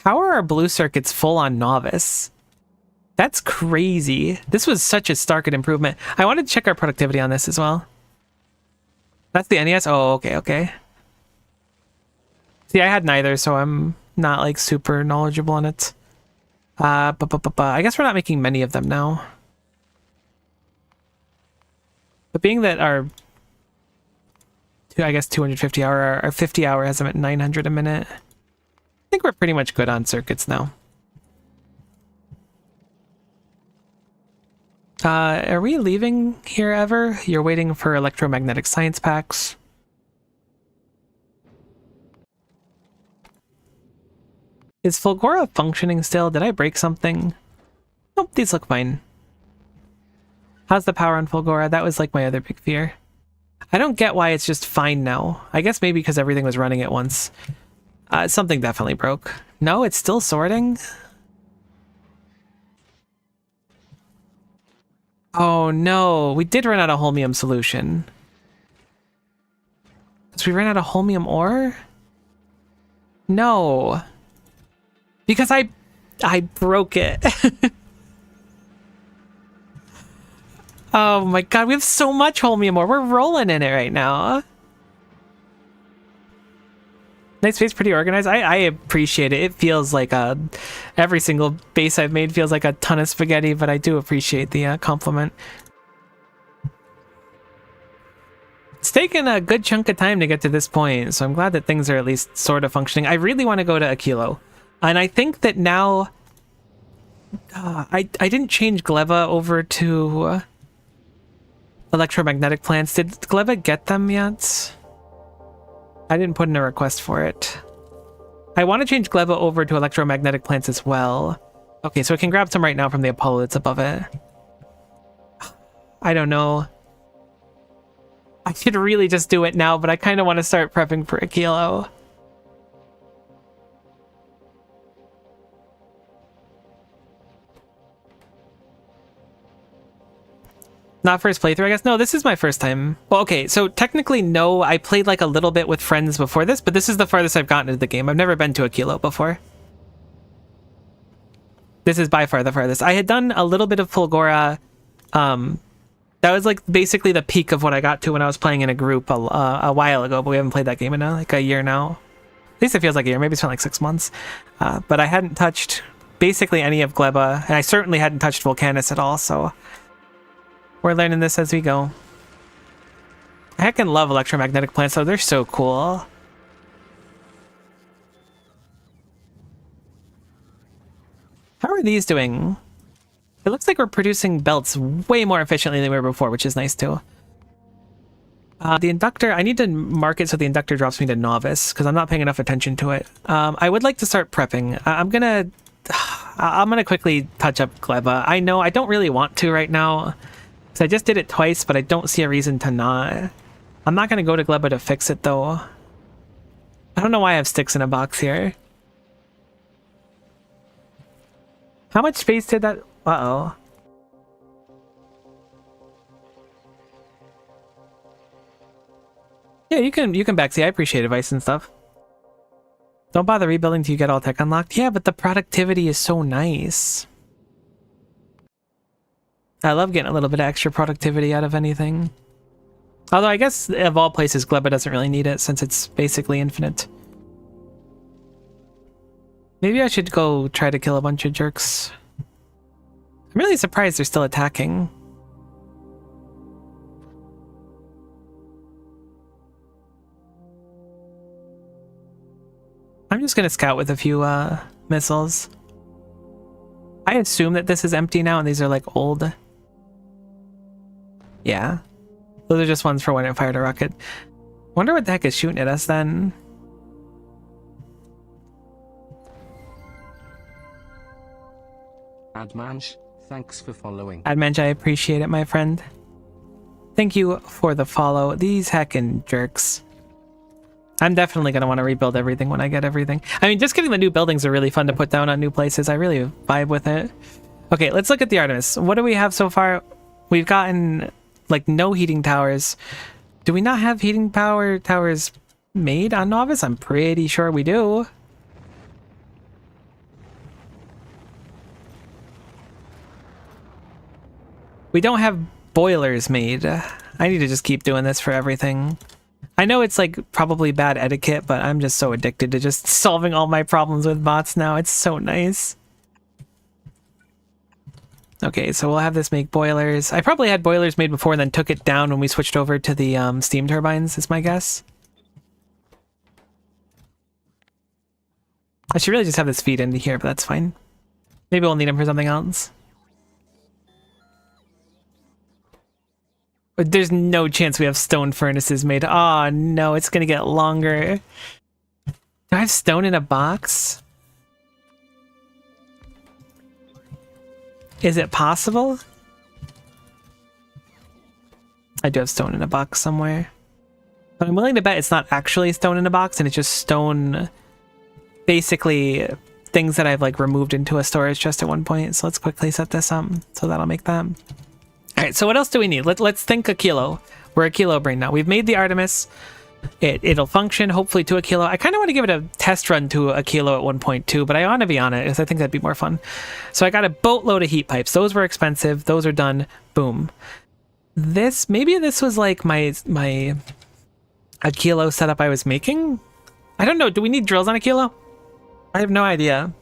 How are our blue circuits full on Novice? That's crazy. This was such a stark improvement. I wanted to check our productivity on this as well. That's the NES? Oh, okay. See, I had neither, so I'm not like super knowledgeable on it. I guess we're not making many of them now. But being that our, I guess 250 hour, our 50 hour has them at 900 a minute, I think we're pretty much good on circuits now. Are we leaving here ever? You're waiting for electromagnetic science packs. Is Fulgora functioning still? Did I break something? Nope, these look fine. How's the power on Fulgora? That was like my other big fear. I don't get why it's just fine now. I guess maybe because everything was running at once. Something definitely broke. No, it's still sorting? Oh no, we did run out of holmium solution. Did we run out of holmium ore? No. Because I broke it. Oh my god, we have so much holmium ore. We're rolling in it right now. Night space, pretty organized. I appreciate it. It feels like every single base I've made feels like a ton of spaghetti, but I do appreciate the compliment. It's taken a good chunk of time to get to this point, so I'm glad that things are at least sort of functioning. I really want to go to Aquilo. And I think that now... I didn't change Gleba over to electromagnetic plants. Did Gleba get them yet? I didn't put in a request for it. I want to change Gleba over to electromagnetic plants as well. Okay, so I can grab some right now from the Apollo that's above it. I don't know. I should really just do it now, but I kind of want to start prepping for Aquilo. Not first playthrough, I guess? No, this is my first time. Well, okay, so technically, no, I played like a little bit with friends before this, but this is the farthest I've gotten into the game. I've never been to Aquilo before. This is by far the farthest. I had done a little bit of Fulgora. That was like basically the peak of what I got to when I was playing in a group a while ago, but we haven't played that game in like a year now. At least it feels like a year, maybe it's been like 6 months. But I hadn't touched basically any of Gleba, and I certainly hadn't touched Volcanus at all, so... We're learning this as we go. I heckin' love electromagnetic plants, though. They're so cool. How are these doing? It looks like we're producing belts way more efficiently than we were before, which is nice, too. The inductor, I need to mark it so the inductor drops me to novice, because I'm not paying enough attention to it. I would like to start prepping. I'm gonna quickly touch up Gleba. I know I don't really want to right now. So I just did it twice, but I don't see a reason to not. I'm not going to go to Gleba to fix it, though. I don't know why I have sticks in a box here. How much space did that... Uh-oh. Yeah, you can backseat. I appreciate advice and stuff. Don't bother rebuilding till you get all tech unlocked. Yeah, but the productivity is so nice. I love getting a little bit of extra productivity out of anything. Although I guess of all places, Gleba doesn't really need it since it's basically infinite. Maybe I should go try to kill a bunch of jerks. I'm really surprised they're still attacking. I'm just gonna scout with a few missiles. I assume that this is empty now and these are like old. Yeah. Those are just ones for when it fired a rocket. Wonder what the heck is shooting at us then. Admanch, thanks for following. Admanch, I appreciate it, my friend. Thank you for the follow. These heckin' jerks. I'm definitely going to want to rebuild everything when I get everything. I mean, just getting the new buildings are really fun to put down on new places. I really vibe with it. Okay, let's look at the Artemis. What do we have so far? We've gotten, like, no heating towers. Do we not have heating power towers made on Novice? I'm pretty sure we do. We don't have boilers made. I need to just keep doing this for everything. I know it's like probably bad etiquette, but I'm just so addicted to just solving all my problems with bots now. It's so nice. Okay, so we'll have this make boilers. I probably had boilers made before and then took it down when we switched over to the steam turbines, is my guess. I should really just have this feed into here, but that's fine. Maybe we'll need them for something else. But there's no chance we have stone furnaces made. Oh no, it's gonna get longer. Do I have stone in a box? Is it possible? I do have stone in a box somewhere. But I'm willing to bet it's not actually stone in a box and it's just stone, basically things that I've like removed into a storage chest at one point. So let's quickly set this up. So that'll make that. All right, so what else do we need? Let's think aquilo. We're aquilo brain now. We've made the Artemis. It'll function, hopefully, to aquilo. I kind of want to give it a test run to aquilo at 1.2, but I want to be on it because I think that'd be more fun. So I got a boatload of heat pipes. Those were expensive. Those are done. Boom. Maybe this was like my aquilo setup I was making. I don't know. Do we need drills on aquilo? I have no idea.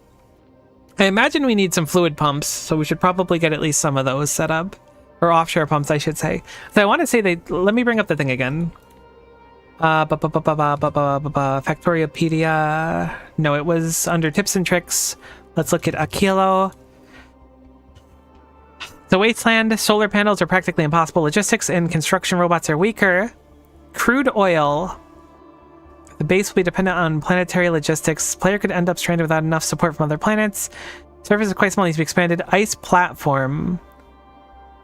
I imagine we need some fluid pumps, so we should probably get at least some of those set up. Or offshore pumps, I should say. So I want to say let me bring up the thing again. Factoriopedia. No, it was under tips and tricks. Let's look at aquilo. The wasteland, solar panels are practically impossible. Logistics and construction robots are weaker. Crude oil. The base will be dependent on planetary logistics. Player could end up stranded without enough support from other planets. Surface is quite small, needs to be expanded. Ice platform.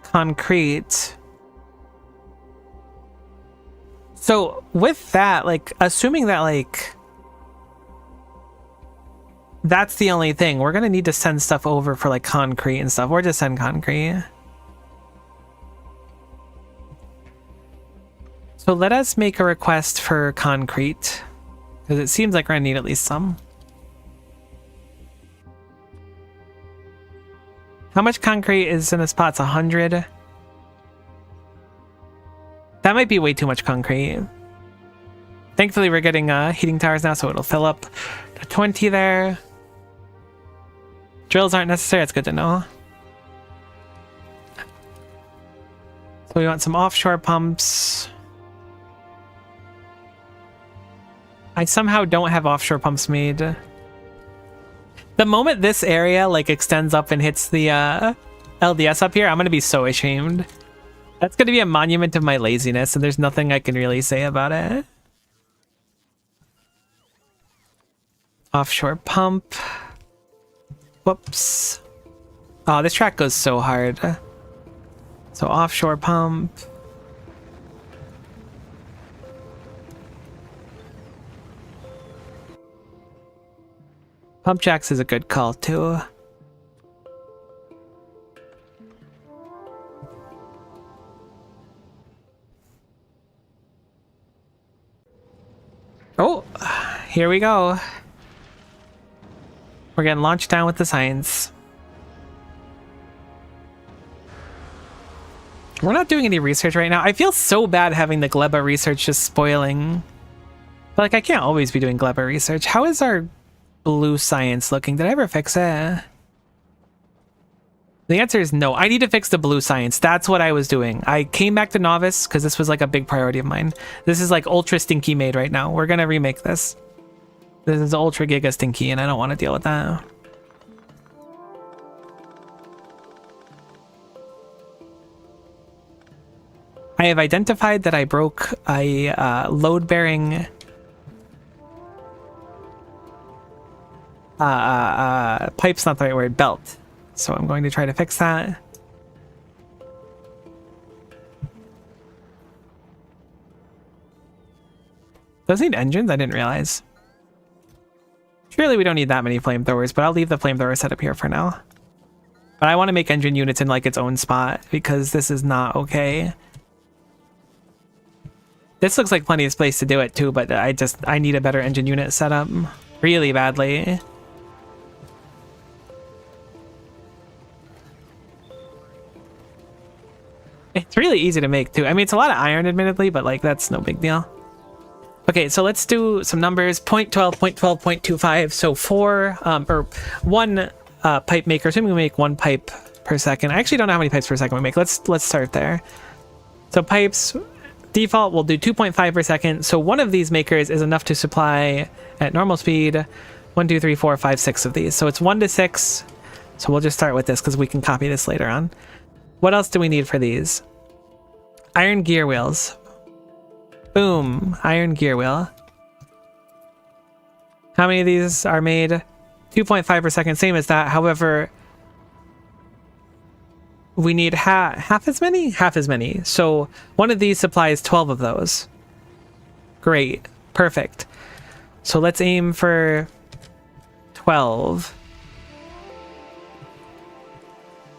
Concrete. So with that, like, assuming that, like, that's the only thing, we're gonna need to send stuff over for, like, concrete and stuff, or just send concrete. So let us make a request for concrete, because it seems like we're gonna need at least some. How much concrete is in the spots? 100? That might be way too much concrete. Thankfully, we're getting heating towers now, so it'll fill up to 20 there. Drills aren't necessary. That's good to know. So we want some offshore pumps. I somehow don't have offshore pumps made. The moment this area like extends up and hits the LDS up here, I'm gonna be so ashamed. That's gonna be a monument of my laziness, and there's nothing I can really say about it. Offshore pump. Whoops. Oh, this track goes so hard. So offshore pump. Pump jacks is a good call too. Oh, here we go. We're getting launched down with the science. We're not doing any research right now. I feel so bad having the Gleba research just spoiling. But like, I can't always be doing Gleba research. How is our blue science looking? Did I ever fix it? The answer is no. I need to fix the blue science. That's what I was doing. I came back to novice because this was like a big priority of mine. This is like ultra stinky made right now. We're gonna remake this. This is ultra giga stinky and I don't want to deal with that. I have identified that I broke a load-bearing pipe's not the right word, belt. So I'm going to try to fix that. Those need engines? I didn't realize. Surely we don't need that many flamethrowers, but I'll leave the flamethrower set up here for now. But I want to make engine units in like its own spot because this is not okay. This looks like plenty of space to do it too, but I need a better engine unit setup really badly. It's really easy to make too. I mean, it's a lot of iron admittedly, but like that's no big deal. Okay, so let's do some numbers. 0.12, 0.12, 0.25. So 4 or 1 pipe maker. Assuming we make 1 pipe per second. I actually don't know how many pipes per second we make. Let's start there. So pipes, default, we'll do 2.5 per second. So one of these makers is enough to supply at normal speed 1, 2, 3, 4, 5, 6 of these. So it's 1 to 6. So we'll just start with this because we can copy this later on. What else do we need for these? Iron gear wheels. Boom, iron gear wheel. How many of these are made? 2.5 per second, same as that. However, we need half as many? Half as many. So one of these supplies 12 of those. Great, perfect. So let's aim for 12.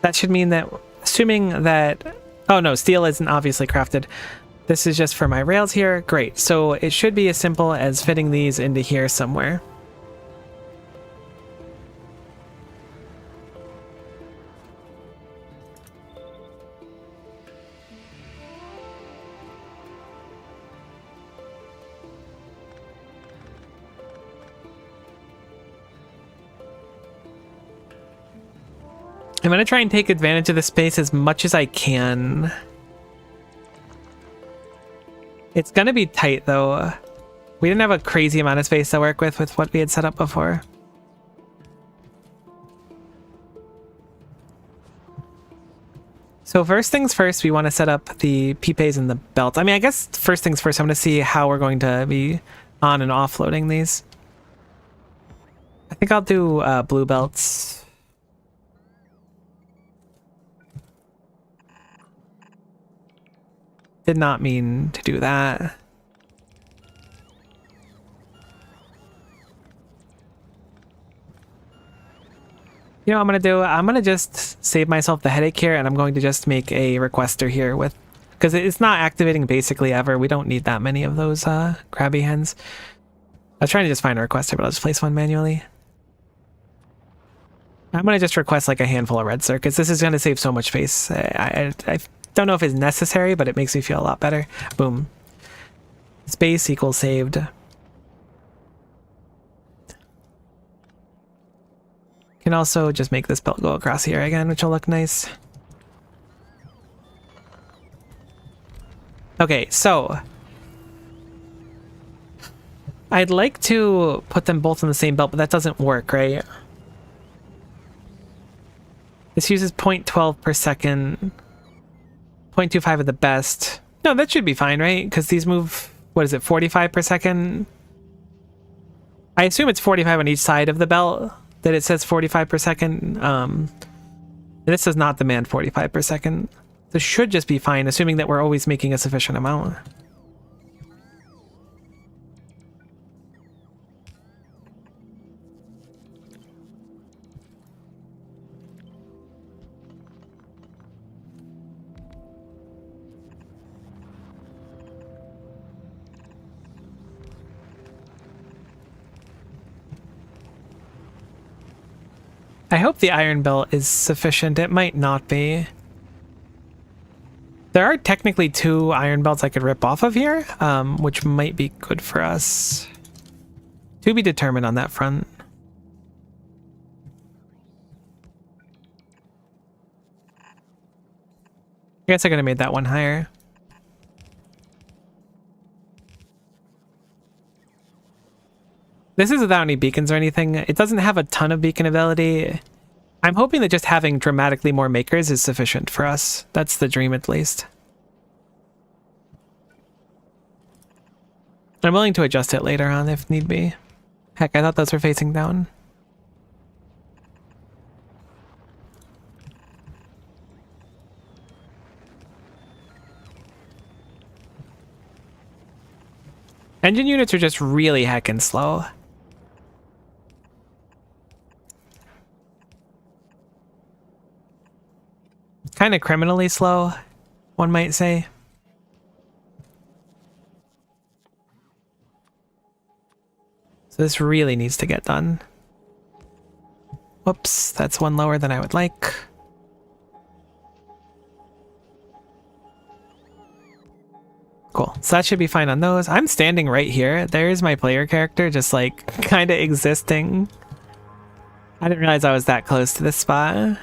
That should mean that, assuming that, oh no, steel isn't obviously crafted. This is just for my rails here. Great. So it should be as simple as fitting these into here somewhere. I'm going to try and take advantage of the space as much as I can. It's going to be tight, though. We didn't have a crazy amount of space to work with what we had set up before. So first things first, we want to set up the pipes and the belt. I mean, I guess first things first, I'm going to see how we're going to be on and offloading these. I think I'll do blue belts. Did not mean to do that. You know what I'm going to do? I'm going to just save myself the headache here, and I'm going to just make a requester here with... Because it's not activating basically ever. We don't need that many of those crabby hens. I was trying to just find a requester, but I'll just place one manually. I'm going to just request like a handful of red circuits. This is going to save so much space. I don't know if it's necessary, but it makes me feel a lot better. Boom. Space equals saved. Can also just make this belt go across here again, which will look nice. Okay, so I'd like to put them both in the same belt, but that doesn't work, right? This uses 0.12 per second. 0.25 at the best. No, that should be fine, right? Because these move, what is it, 45 per second? I assume it's 45 on each side of the belt, that it says 45 per second. This does not demand 45 per second. This should just be fine, assuming that we're always making a sufficient amount. I hope the iron belt is sufficient. It might not be. There are technically 2 iron belts I could rip off of here, which might be good for us. To be determined on that front. I guess I could have made that one higher. This is without any beacons or anything. It doesn't have a ton of beacon ability. I'm hoping that just having dramatically more makers is sufficient for us. That's the dream, at least. I'm willing to adjust it later on if need be. Heck, I thought those were facing down. Engine units are just really heckin' slow. Kind of criminally slow, one might say. So this really needs to get done. Whoops, that's one lower than I would like. Cool, so that should be fine on those. I'm standing right here. There's my player character just like kind of existing. I didn't realize I was that close to this spot.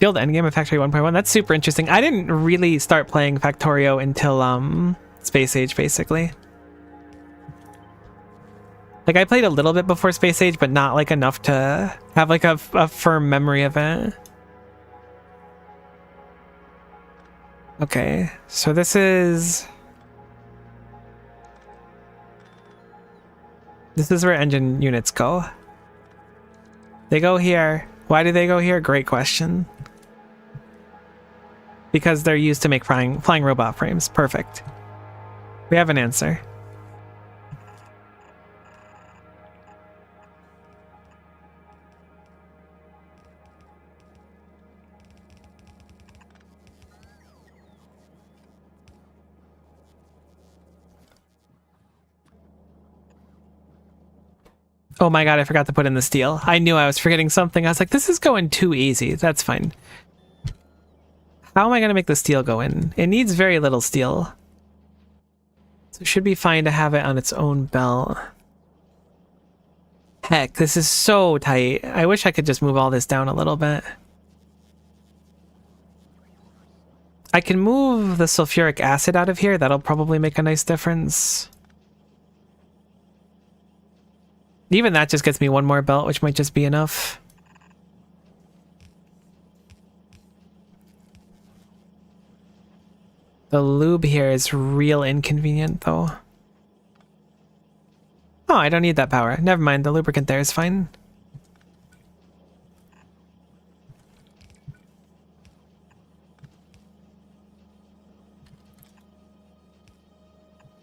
Guild Endgame of Factorio 1.1. That's super interesting. I didn't really start playing Factorio until Space Age, basically. Like, I played a little bit before Space Age, but not like enough to have like a firm memory of it. Okay, so this is where engine units go. They go here. Why do they go here? Great question. Because they're used to make flying robot frames. Perfect. We have an answer. Oh my god, I forgot to put in the steel. I knew I was forgetting something. I was like, this is going too easy. That's fine. How am I going to make the steel go in? It needs very little steel. So it should be fine to have it on its own belt. Heck, this is so tight. I wish I could just move all this down a little bit. I can move the sulfuric acid out of here. That'll probably make a nice difference. Even that just gets me one more belt, which might just be enough. The lube here is real inconvenient, though. Oh, I don't need that power. Never mind, the lubricant there is fine.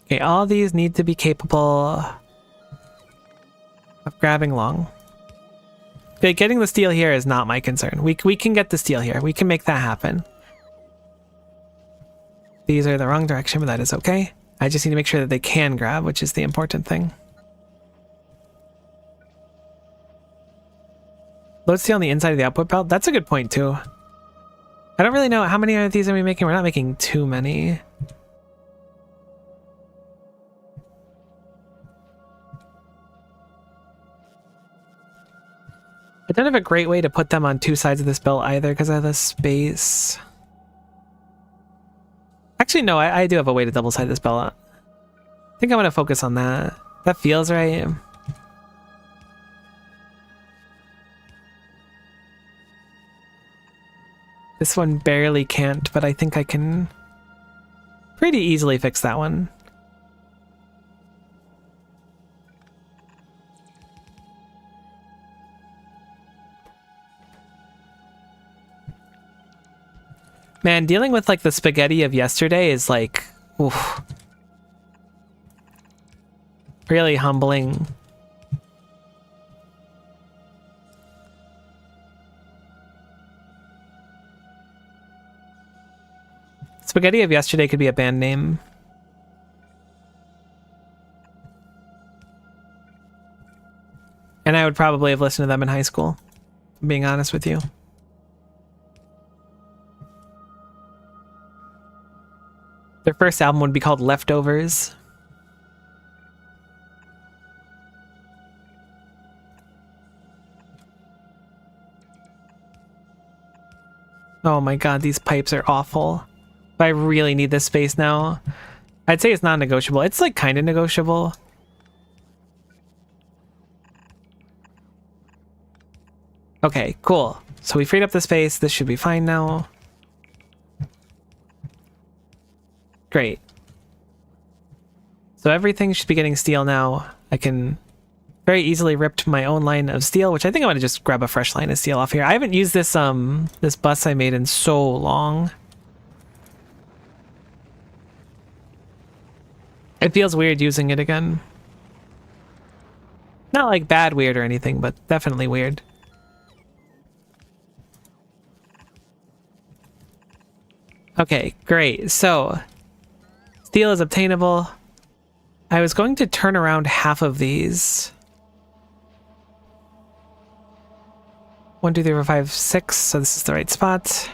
Okay, all these need to be capable of grabbing long. Okay, getting the steel here is not my concern. We can get the steel here. We can make that happen. These are the wrong direction, but that is okay. I just need to make sure that they can grab, which is the important thing. Load steel on the inside of the output belt? That's a good point, too. I don't really know. How many of these are we making? We're not making too many. I don't have a great way to put them on two sides of this belt either because I have the space. Actually, no, I do have a way to double side this belt. I think I'm going to focus on that. That feels right. This one barely can't, but I think I can pretty easily fix that one. Man, dealing with like the spaghetti of yesterday is like, oof, really humbling. Spaghetti of yesterday could be a band name. And I would probably have listened to them in high school, being honest with you. Their first album would be called Leftovers. Oh my god, these pipes are awful. I really need this space now. I'd say it's non-negotiable. It's like kind of negotiable. Okay, cool. So we freed up the space. This should be fine now. Great. So everything should be getting steel now. I can very easily rip my own line of steel, which I think I'm going to just grab a fresh line of steel off here. I haven't used this this bus I made in so long. It feels weird using it again. Not like bad weird or anything, but definitely weird. Okay, great. So steel is obtainable. I was going to turn around half of these. 1, 2, 3, 4, 5, 6. So this is the right spot.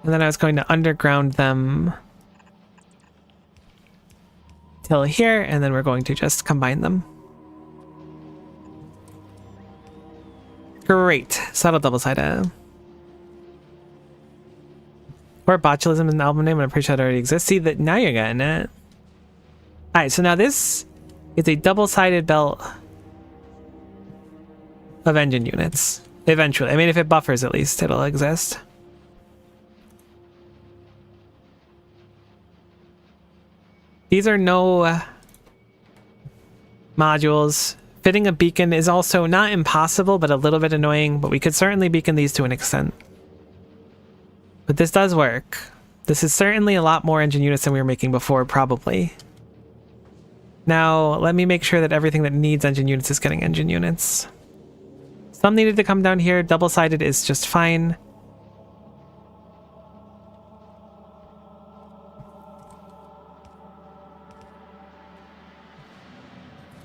And then I was going to underground them till here, and then we're going to just combine them. Great. Subtle double-sided. Or botulism is an album name, and I'm pretty sure it already exists. See, that now you're getting it. Alright, so now this is a double-sided belt of engine units. Eventually. I mean, if it buffers, at least it'll exist. These are no modules. Fitting a beacon is also not impossible, but a little bit annoying. But we could certainly beacon these to an extent. But this does work. This is certainly a lot more engine units than we were making before, probably. Now, let me make sure that everything that needs engine units is getting engine units. Some needed to come down here. Double-sided is just fine.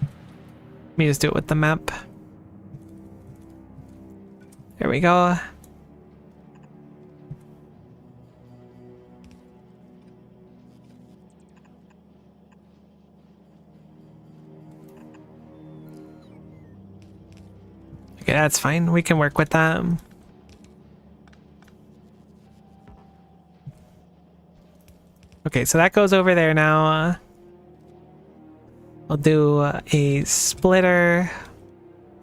Let me just do it with the map. There we go. Okay, that's fine. We can work with that. Okay, so that goes over there now. I'll do a splitter.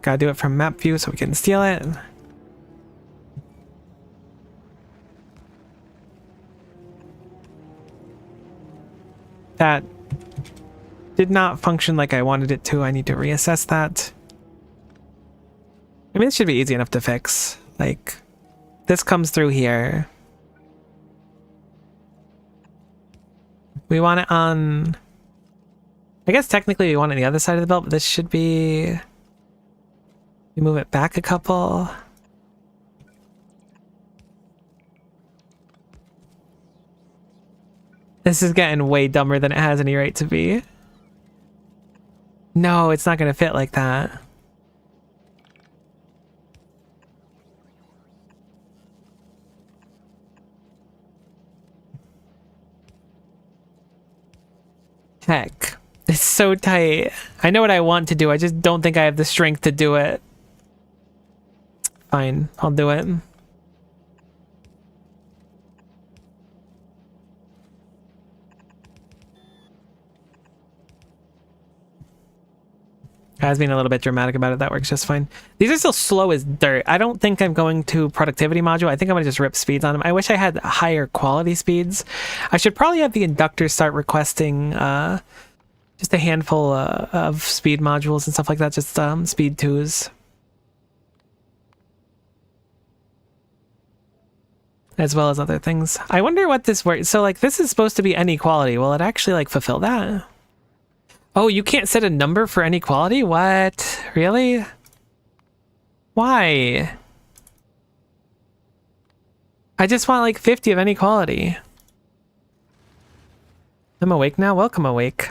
Gotta do it from map view so we can steal it. That did not function like I wanted it to. I need to reassess that. I mean, it should be easy enough to fix. Like, this comes through here. We want it on... I guess technically we want it on the other side of the belt, but this should be... We move it back a couple. This is getting way dumber than it has any right to be. No, it's not going to fit like that. Heck, it's so tight. I know what I want to do. I just don't think I have the strength to do it. Fine, I'll do it. I was being a little bit dramatic about it. That works just fine. These are still slow as dirt. I don't think I'm going to productivity module. I think I'm going to just rip speeds on them. I wish I had higher quality speeds. I should probably have the inductors start requesting just a handful of speed modules and stuff like that. Just speed 2s. As well as other things. I wonder what this works. So like this is supposed to be any quality. Will it actually like fulfill that? Oh, you can't set a number for any quality? What? Really? Why? I just want like 50 of any quality. I'm awake now? Welcome, awake.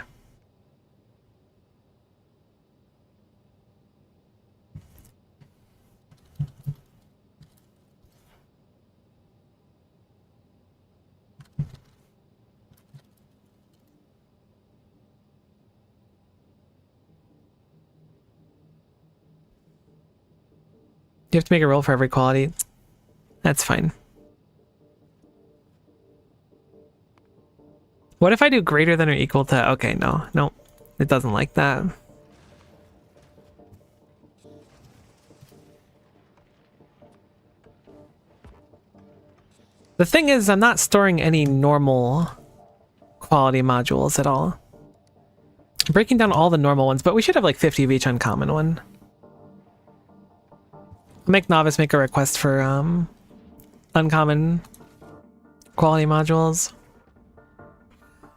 You have to make a roll for every quality. That's fine. What if I do greater than or equal to... Okay, no, it doesn't like that. The thing is, I'm not storing any normal quality modules at all. I'm breaking down all the normal ones, but we should have like 50 of each uncommon one. I'll make Novice make a request for uncommon quality modules.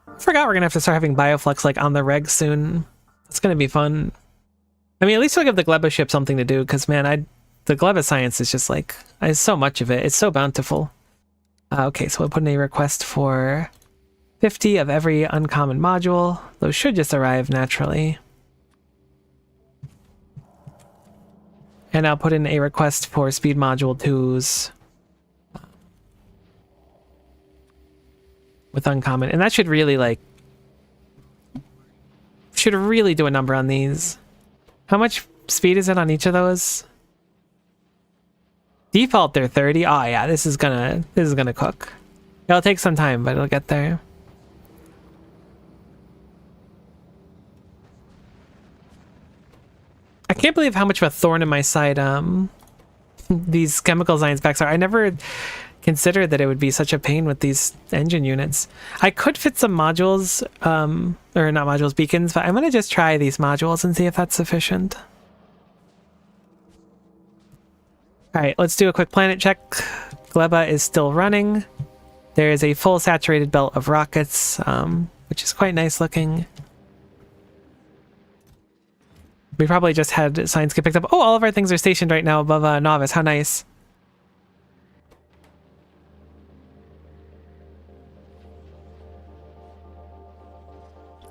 I forgot we're gonna have to start having Bioflux like on the reg soon. It's gonna be fun. I mean, at least I'll give the Gleba ship something to do, because man, the Gleba science is just like, there's so much of it. It's so bountiful. Okay, so we'll put in a request for 50 of every uncommon module. Those should just arrive naturally. And I'll put in a request for speed module 2s with uncommon. And that should really like, should really do a number on these. How much speed is it on each of those? Default they're 30. Oh yeah, this is gonna cook. It'll take some time, but it'll get there. I can't believe how much of a thorn in my side these chemical science packs are. I never considered that it would be such a pain with these engine units. I could fit some modules, or not modules, beacons, but I'm gonna just try these modules and see if that's sufficient. Alright, let's do a quick planet check. Gleba is still running. There is a full saturated belt of rockets, which is quite nice looking. We probably just had science get picked up. Oh, all of our things are stationed right now above Novice. How nice.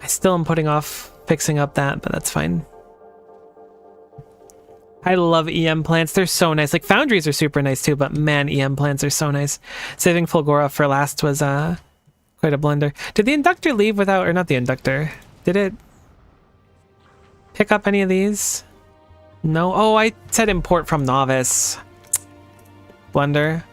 I still am putting off fixing up that, but that's fine. I love EM plants. They're so nice. Like, foundries are super nice too, but man, EM plants are so nice. Saving Fulgora for last was quite a blunder. Did the inductor leave without, or not the inductor? Did it pick up any of these? No. Oh, I said import from Novice. Blunder.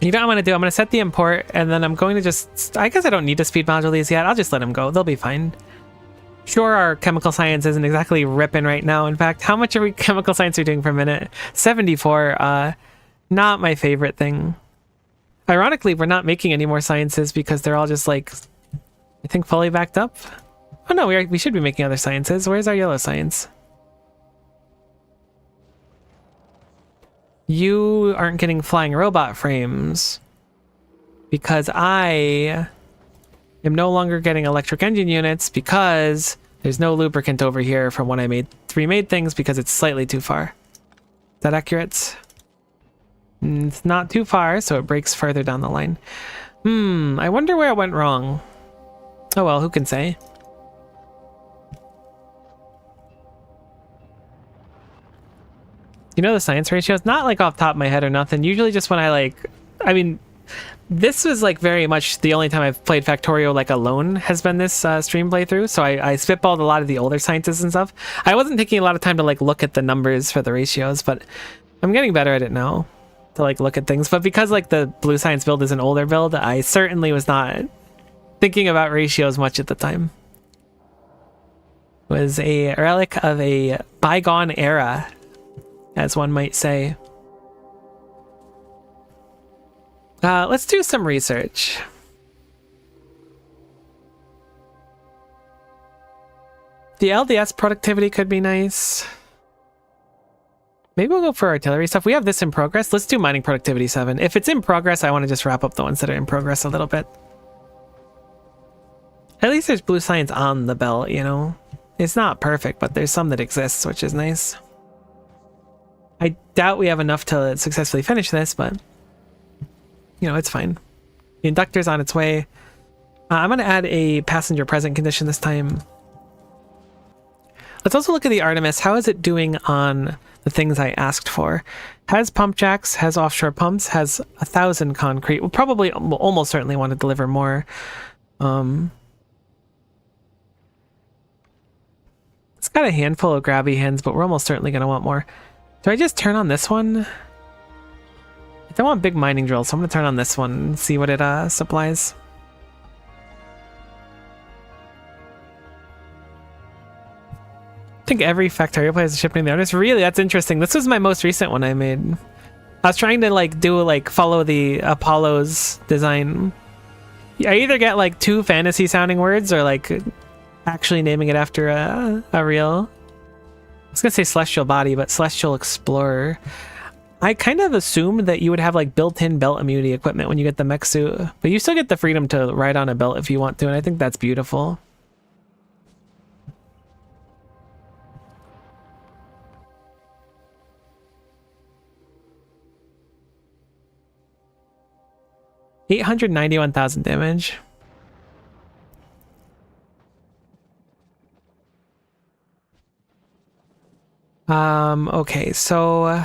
You know what I'm going to do? I'm going to set the import, and then I'm going to just... I guess I don't need to speed module these yet. I'll just let them go. They'll be fine. Sure, our chemical science isn't exactly ripping right now. In fact, how much are we chemical science are doing per minute? 74. Not my favorite thing. Ironically, we're not making any more sciences because they're all just, like, I think fully backed up. Oh, no, we should be making other sciences. Where's our yellow science? You aren't getting flying robot frames because I am no longer getting electric engine units because there's no lubricant over here from when I made remade things because it's slightly too far. Is that accurate? It's not too far, so it breaks further down the line. I wonder where it went wrong. Oh well, who can say? You know the science ratios? Not like off the top of my head or nothing. Usually just when I mean, this was like very much the only time I've played Factorio like alone has been this stream playthrough. So I spitballed a lot of the older sciences and stuff. I wasn't taking a lot of time to like look at the numbers for the ratios, but I'm getting better at it now to like look at things. But because like the blue science build is an older build, I certainly was not thinking about ratios much at the time. It was a relic of a bygone era, as one might say. Let's do some research. The LDS productivity could be nice. Maybe we'll go for artillery stuff. We have this in progress. Let's do mining productivity 7. If it's in progress, I want to just wrap up the ones that are in progress a little bit. At least there's blue science on the belt, you know? It's not perfect, but there's some that exists, which is nice. I doubt we have enough to successfully finish this, but you know, it's fine. The inductor's on its way. I'm going to add a passenger present condition this time. Let's also look at the Artemis. How is it doing on the things I asked for? Has pump jacks, has offshore pumps, has 1,000 concrete. We'll probably almost certainly want to deliver more. It's got a handful of grabby hands, but we're almost certainly going to want more. Do I just turn on this one? I don't want big mining drills, so I'm going to turn on this one and see what it supplies. I think every Factorio player is shipping the Artemis. Really, that's interesting. This was my most recent one I made. I was trying to like do like follow the Apollo's design. I either get like 2 fantasy sounding words or like actually naming it after a real... I was gonna say Celestial Body, but Celestial Explorer. I kind of assumed that you would have like built-in belt immunity equipment when you get the mech suit, but you still get the freedom to ride on a belt if you want to, and I think that's beautiful. $891,000 damage. Okay, so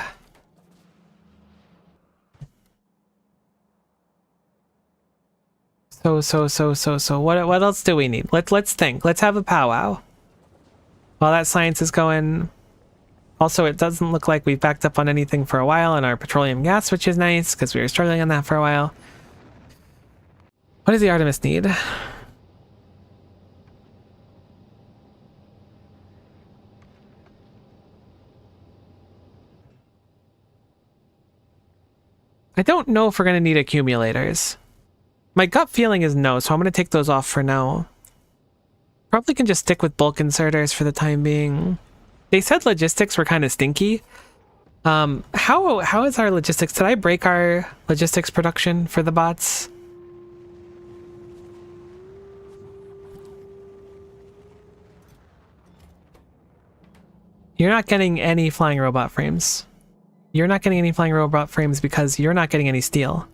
what else do we need? Let's think. Let's have a powwow. while that science is going. Also, it doesn't look like we've backed up on anything for a while on our petroleum gas, which is nice because we were struggling on that for a while. What does the Artemis need? I don't know if we're going to need accumulators. My gut feeling is no, so I'm going to take those off for now. Probably can just stick with bulk inserters for the time being. They said logistics were kind of stinky. How is our logistics? Did I break our logistics production for the bots? You're not getting any flying robot frames. You're not getting any flying robot frames because you're not getting any steel.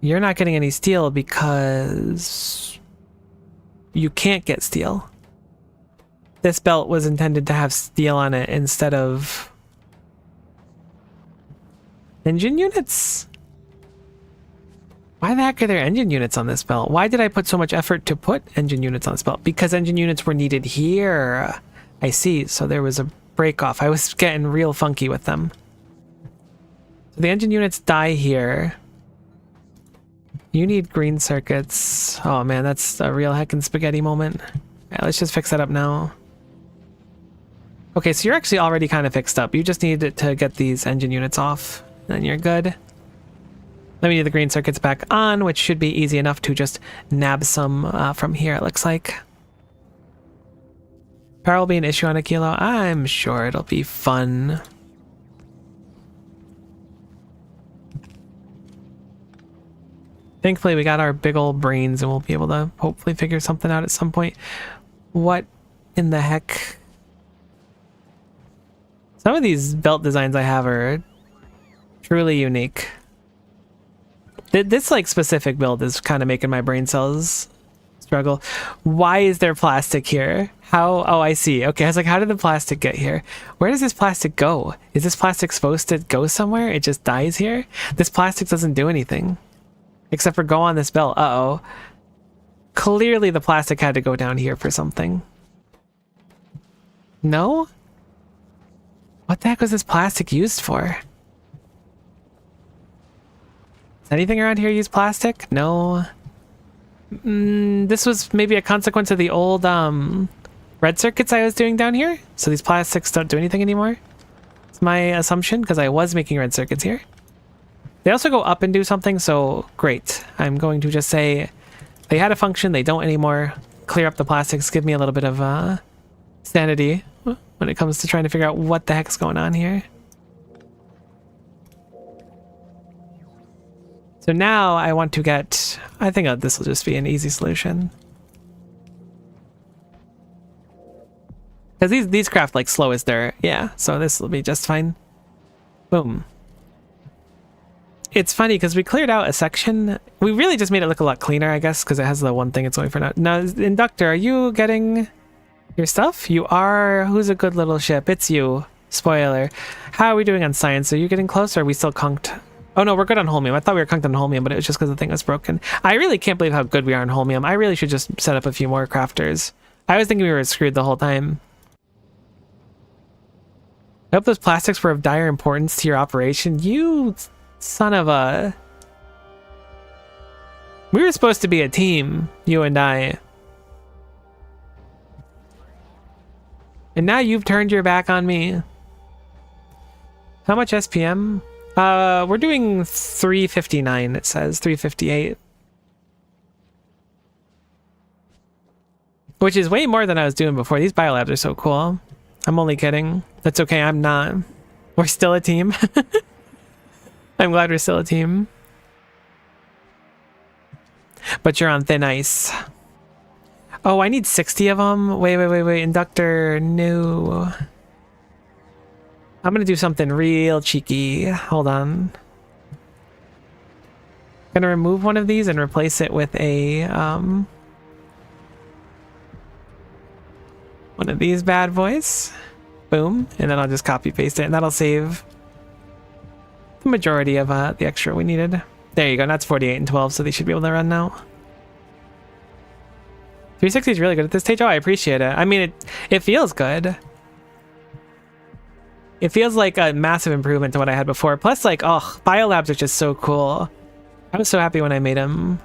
You're not getting any steel because you can't get steel. This belt was intended to have steel on it instead of engine units. Why the heck are there engine units on this belt? Why did I put so much effort to put engine units on this belt? Because engine units were needed here. I see. So there was a break off. I was getting real funky with them. So the engine units die here. You need green circuits. Oh man, that's a real heckin' spaghetti moment. Yeah, let's just fix that up now. Okay, so you're actually already kind of fixed up. You just need to get these engine units off, then you're good. Let me get the green circuits back on, which should be easy enough to just nab some from here, it looks like. Power will be an issue on Aquilo. I'm sure it'll be fun. Thankfully, we got our big old brains and we'll be able to hopefully figure something out at some point. What in the heck? Some of these belt designs I have are truly unique. This like specific build is kind of making my brain cells struggle. Why is there plastic here? How? Oh, I see. Okay, I was like, how did the plastic get here? Where does this plastic go? Is this plastic supposed to go somewhere? It just dies here? This plastic doesn't do anything. Except for go on this belt. Uh-oh. Clearly the plastic had to go down here for something. No? What the heck was this plastic used for? Does anything around here use plastic? No. This was maybe a consequence of the old red circuits I was doing down here. So these plastics don't do anything anymore. It's my assumption because I was making red circuits here. They also go up and do something, so great. I'm going to just say they had a function, they don't anymore. Clear up the plastics, give me a little bit of sanity when it comes to trying to figure out what the heck's going on here. So now I want to get, I think this will just be an easy solution. Because these craft like slow as they're, yeah, so this will be just fine. Boom. It's funny because we cleared out a section. We really just made it look a lot cleaner, I guess, because it has the one thing it's going for now. Now, Inductor, are you getting your stuff? You are. Who's a good little ship? It's you. Spoiler. How are we doing on science? Are you getting close or are we still conked? Oh no, we're good on holmium. I thought we were conked on holmium, but it was just because the thing was broken. I really can't believe how good we are on holmium. I really should just set up a few more crafters. I was thinking we were screwed the whole time. I hope those plastics were of dire importance to your operation. You son of a... We were supposed to be a team, you and I. And now you've turned your back on me. How much SPM? We're doing 359, it says. 358. Which is way more than I was doing before. These biolabs are so cool. I'm only kidding. That's okay, I'm not. We're still a team. I'm glad we're still a team. But you're on thin ice. Oh, I need 60 of them. Wait. Inductor, no. I'm gonna do something real cheeky. Hold on. I'm gonna remove one of these and replace it with a one of these bad boys. Boom. And then I'll just copy paste it and that'll save the majority of the extra we needed. There you go. That's 48 and 12, so they should be able to run now. 360 is really good at this stage. Oh, I appreciate it. I mean, it feels good. It feels like a massive improvement to what I had before. Plus, like, oh, biolabs are just so cool. I was so happy when I made them.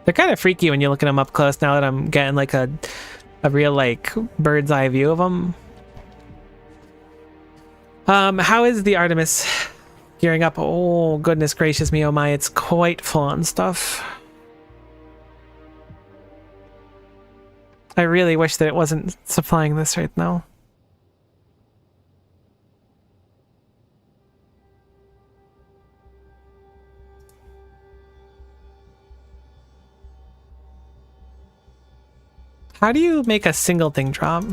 They're kind of freaky when you look at them up close now that I'm getting like a real like bird's eye view of them. How is the Artemis gearing up? Oh, goodness gracious me, oh my, it's quite full on stuff. I really wish that it wasn't supplying this right now. How do you make a single thing drop?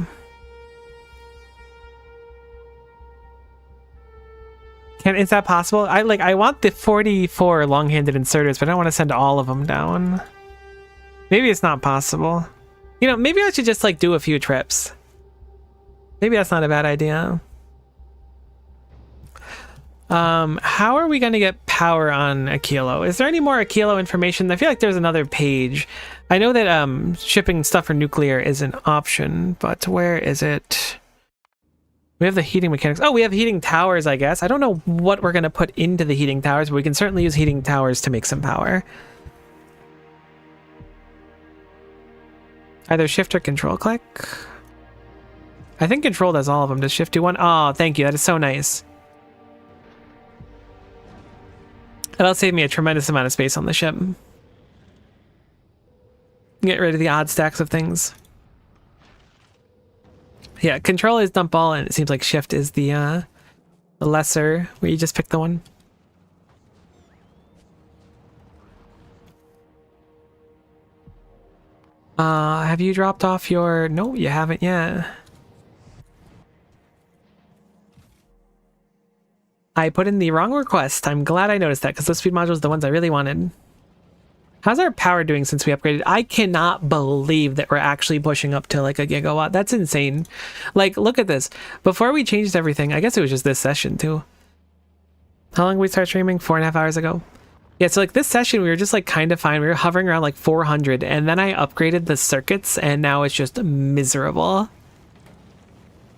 Is that possible? I want the 44 long-handed inserters, but I don't want to send all of them down. Maybe it's not possible. You know, maybe I should just like do a few trips. Maybe that's not a bad idea. How are we going to get power on Aquilo? Is there any more Aquilo information? I feel like there's another page. I know that shipping stuff for nuclear is an option, but where is it? We have the heating mechanics. Oh, we have heating towers, I guess. I don't know what we're going to put into the heating towers, but we can certainly use heating towers to make some power. Either shift or control click. I think control does all of them. Does shift do one? Oh, thank you. That is so nice. That'll save me a tremendous amount of space on the ship. Get rid of the odd stacks of things. Yeah, control is dump all, and it seems like shift is the lesser, where you just pick the one. Have you dropped off your... No, you haven't yet. I put in the wrong request. I'm glad I noticed that, because those speed modules are the ones I really wanted. How's our power doing since we upgraded? I cannot believe that we're actually pushing up to like a gigawatt. That's insane. Like, look at this. Before we changed everything, I guess it was just this session too. How long did we start streaming? 4.5 hours ago. Yeah, so like this session, we were just like kind of fine. We were hovering around like 400, and then I upgraded the circuits, and now it's just miserable.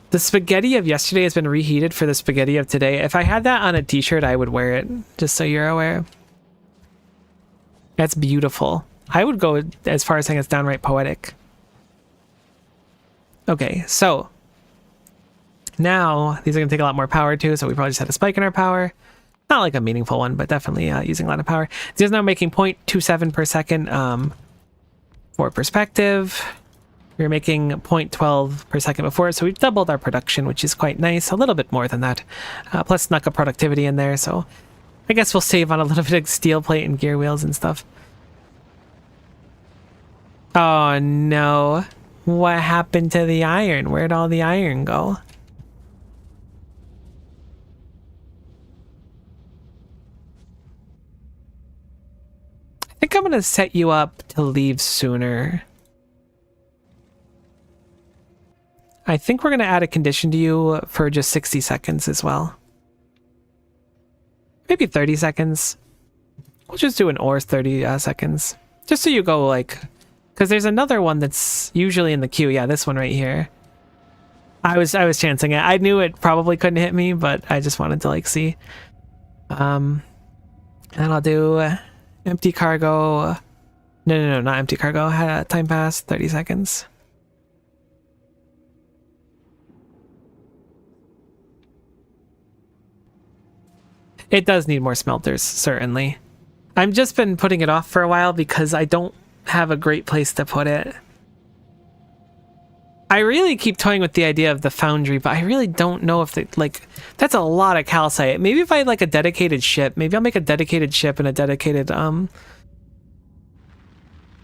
The spaghetti of yesterday has been reheated for the spaghetti of today. If I had that on a t-shirt, I would wear it, just so you're aware. That's beautiful. I would go as far as saying it's downright poetic. Okay, so now these are going to take a lot more power too, so we probably just had a spike in our power. Not like a meaningful one, but definitely using a lot of power. This is now making 0.27 per second. For perspective, we were making 0.12 per second before, so we've doubled our production, which is quite nice. A little bit more than that. Plus snuck a productivity in there, so I guess we'll save on a little bit of steel plate and gear wheels and stuff. Oh no. What happened to the iron? Where'd all the iron go? I think I'm gonna set you up to leave sooner. I think we're gonna add a condition to you for just 60 seconds as well. Maybe 30 seconds. We'll just do an OR's 30 seconds. Just so you go like... Because there's another one that's usually in the queue. Yeah, this one right here. I was chancing it. I knew it probably couldn't hit me, but I just wanted to like see. And I'll do empty cargo. No, not empty cargo. Time pass, 30 seconds. It does need more smelters, certainly. I've just been putting it off for a while because I don't have a great place to put it. I really keep toying with the idea of the foundry, but I really don't know if that's a lot of calcite. Maybe if I had like a dedicated ship, maybe I'll make a dedicated ship and a dedicated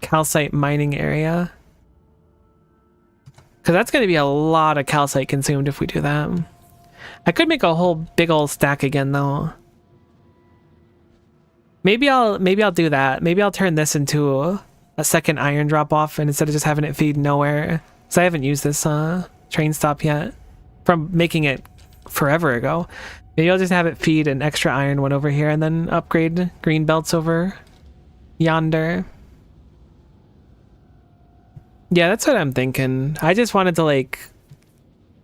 calcite mining area. Because that's going to be a lot of calcite consumed if we do that. I could make a whole big old stack again though. Maybe I'll do that. Maybe I'll turn this into a second iron drop off, and instead of just having it feed nowhere, because I haven't used this train stop yet from making it forever ago. Maybe I'll just have it feed an extra iron one over here and then upgrade green belts over yonder. Yeah, that's what I'm thinking. I just wanted to like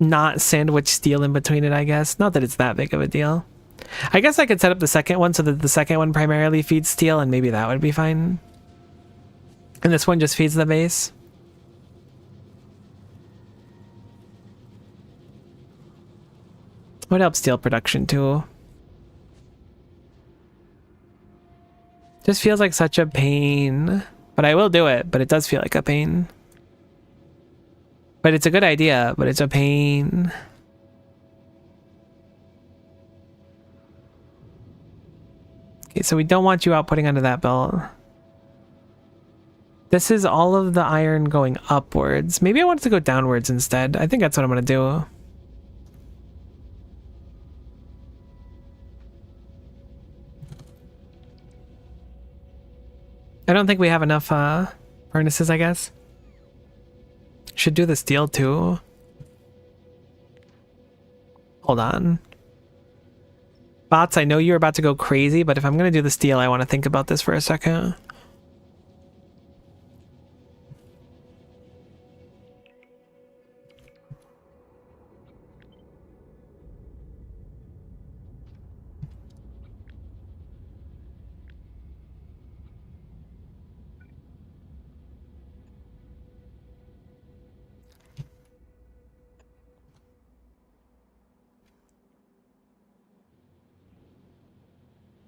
not sandwich steel in between it, I guess. Not that it's that big of a deal. I guess I could set up the second one so that the second one primarily feeds steel, and maybe that would be fine. And this one just feeds the base. Would help steel production too. Just feels like such a pain. But I will do it, but it does feel like a pain. But it's a good idea, but it's a pain. Okay, so we don't want you outputting onto that belt. This is all of the iron going upwards. Maybe I want it to go downwards instead. I think that's what I'm going to do. I don't think we have enough furnaces, I guess. Should do the steel too. Hold on. Bots, I know you're about to go crazy, but if I'm going to do the steel, I want to think about this for a second.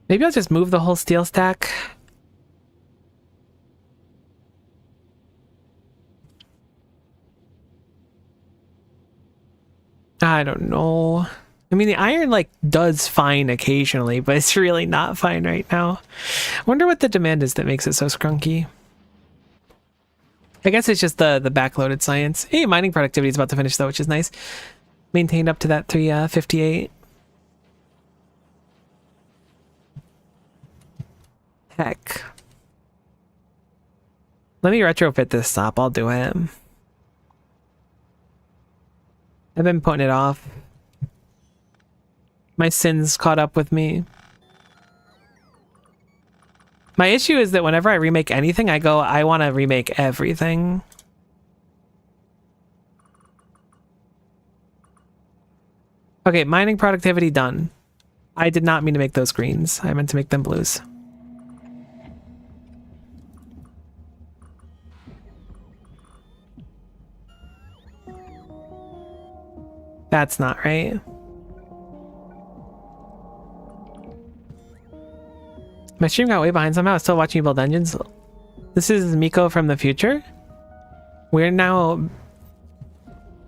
Maybe I'll just move the whole steel stack. I don't know. I mean, the iron, like, does fine occasionally, but it's really not fine right now. I wonder what the demand is that makes it so scrunky. I guess it's just the backloaded science. Hey, mining productivity is about to finish, though, which is nice. Maintained up to that 358. Heck. Let me retrofit this stop. I'll do it. I've been putting it off. My sins caught up with me. My issue is that whenever I remake anything, I go, I want to remake everything. Okay, mining productivity done. I did not mean to make those greens. I meant to make them blues. That's not right. My stream got way behind somehow. I was still watching you build engines. This is Miko from the future. We're now...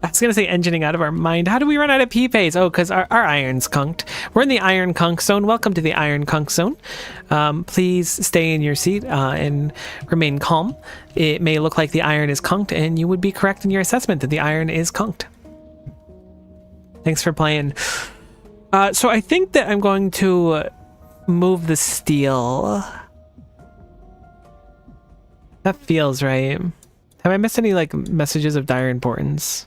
I was going to say engineering out of our mind. How do we run out of P-Pays? Oh, because our iron's conked. We're in the iron conk zone. Welcome to the iron conk zone. Please stay in your seat and remain calm. It may look like the iron is conked, and you would be correct in your assessment that the iron is conked. Thanks for playing. So I think that I'm going to move the steel. That feels right. Have I missed any like messages of dire importance?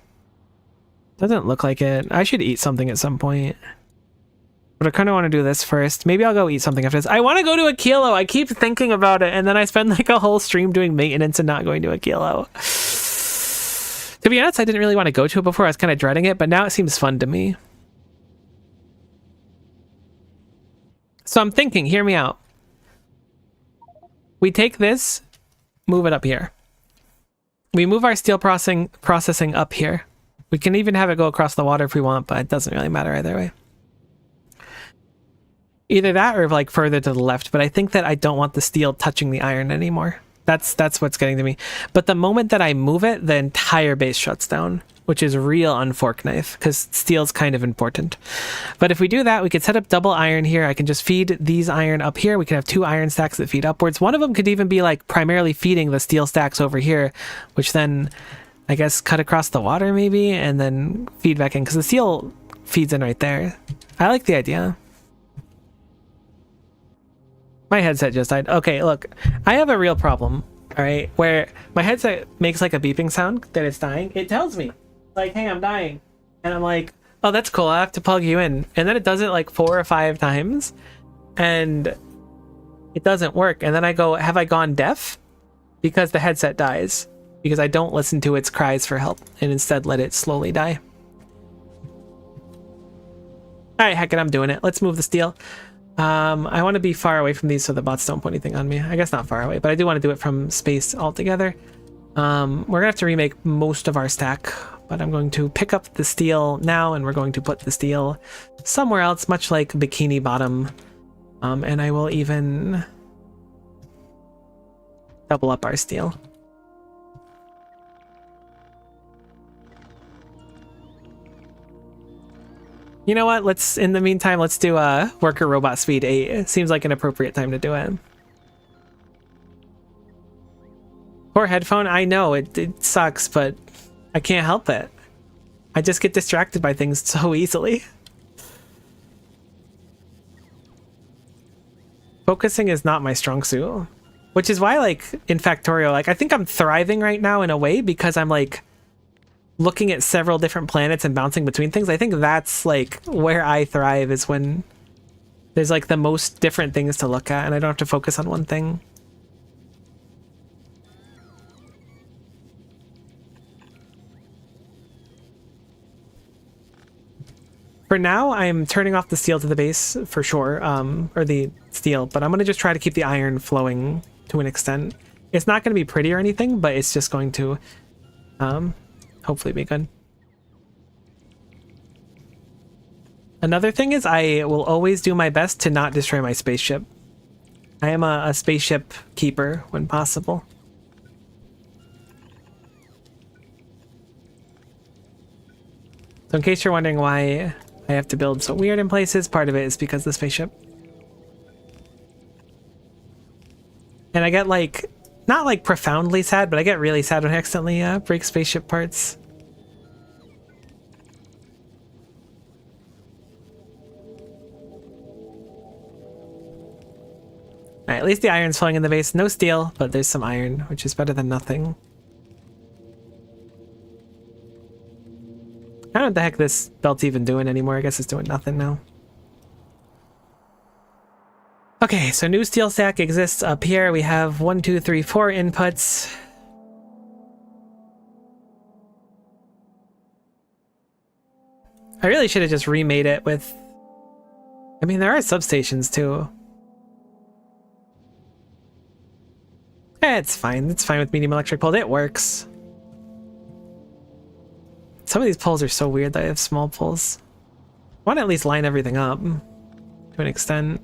Doesn't look like it. I should eat something at some point. But I kind of want to do this first. Maybe I'll go eat something after this. I want to go to aquilo. I keep thinking about it, and then I spend like a whole stream doing maintenance and not going to aquilo. To be honest, I didn't really want to go to it before. I was kind of dreading it, but now it seems fun to me. So I'm thinking, hear me out. We take this, move it up here. We move our steel processing up here. We can even have it go across the water if we want, but it doesn't really matter either way. Either that or like further to the left, but I think that I don't want the steel touching the iron anymore. That's what's getting to me. But the moment that I move it, the entire base shuts down, which is real on fork knife because steel's kind of important. But if we do that, we could set up double iron here. I can just feed these iron up here. We can have 2 iron stacks that feed upwards. One of them could even be like primarily feeding the steel stacks over here, which then I guess cut across the water maybe and then feed back in because the steel feeds in right there. I like the idea. My headset just died. Okay, look, I have a real problem, all right, where my headset makes like a beeping sound that it's dying. It tells me, like, hey, I'm dying. And I'm like, oh, that's cool. I have to plug you in. And then it does it like 4 or 5 times and it doesn't work. And then I go, have I gone deaf? Because the headset dies. because I don't listen to its cries for help and instead let it slowly die. All right, heck it, I'm doing it. Let's move the steel. I want to be far away from these so the bots don't put anything on me. I guess not far away, but I do want to do it from space altogether. We're gonna have to remake most of our stack, but I'm going to pick up the steel now and we're going to put the steel somewhere else, much like Bikini Bottom. And I will even double up our steel. You know what? In the meantime, let's do worker robot speed 8. It seems like an appropriate time to do it. Poor headphone. I know it sucks, but I can't help it. I just get distracted by things so easily. Focusing is not my strong suit, which is why, like, in Factorio, like, I think I'm thriving right now in a way because I'm like looking at several different planets and bouncing between things. I think that's like where I thrive, is when there's like the most different things to look at and I don't have to focus on one thing. For now, I'm turning off the steel to the base for sure, or the steel, but I'm going to just try to keep the iron flowing to an extent. It's not going to be pretty or anything, but it's just going to hopefully be good. Another thing is I will always do my best to not destroy my spaceship. I am a spaceship keeper when possible. So in case you're wondering why I have to build so weird in places, part of it is because of the spaceship. And I get like, not like profoundly sad, but I get really sad when I accidentally break spaceship parts. Alright, at least the iron's flowing in the base. No steel, but there's some iron, which is better than nothing. I don't know what the heck this belt's even doing anymore. I guess it's doing nothing now. Okay, so new steel stack exists up here. We have 1, 2, 3, 4 inputs. I really should have just remade it with... I mean, there are substations too. It's fine. It's fine with medium electric pole. It works. Some of these poles are so weird that I have small poles. I want to at least line everything up to an extent.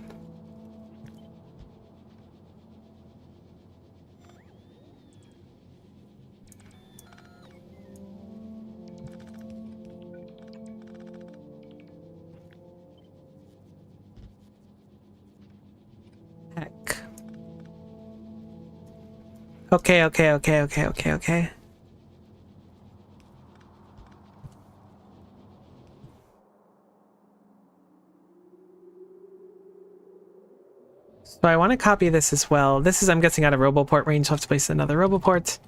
Heck. Okay. So I want to copy this as well. This is, I'm guessing, out of Roboport range, so I'll have to place another Roboport.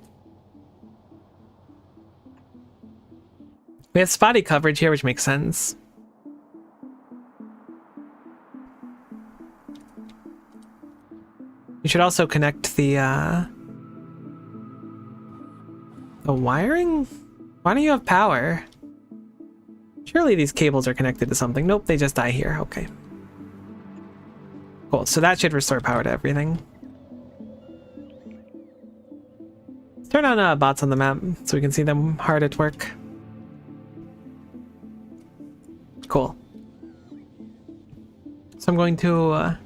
We have spotty coverage here, which makes sense. You should also connect the wiring? Why don't you have power? Surely these cables are connected to something. Nope, they just die here. Okay. Cool, so that should restore power to everything. Let's turn on bots on the map so we can see them hard at work. Cool. So I'm going to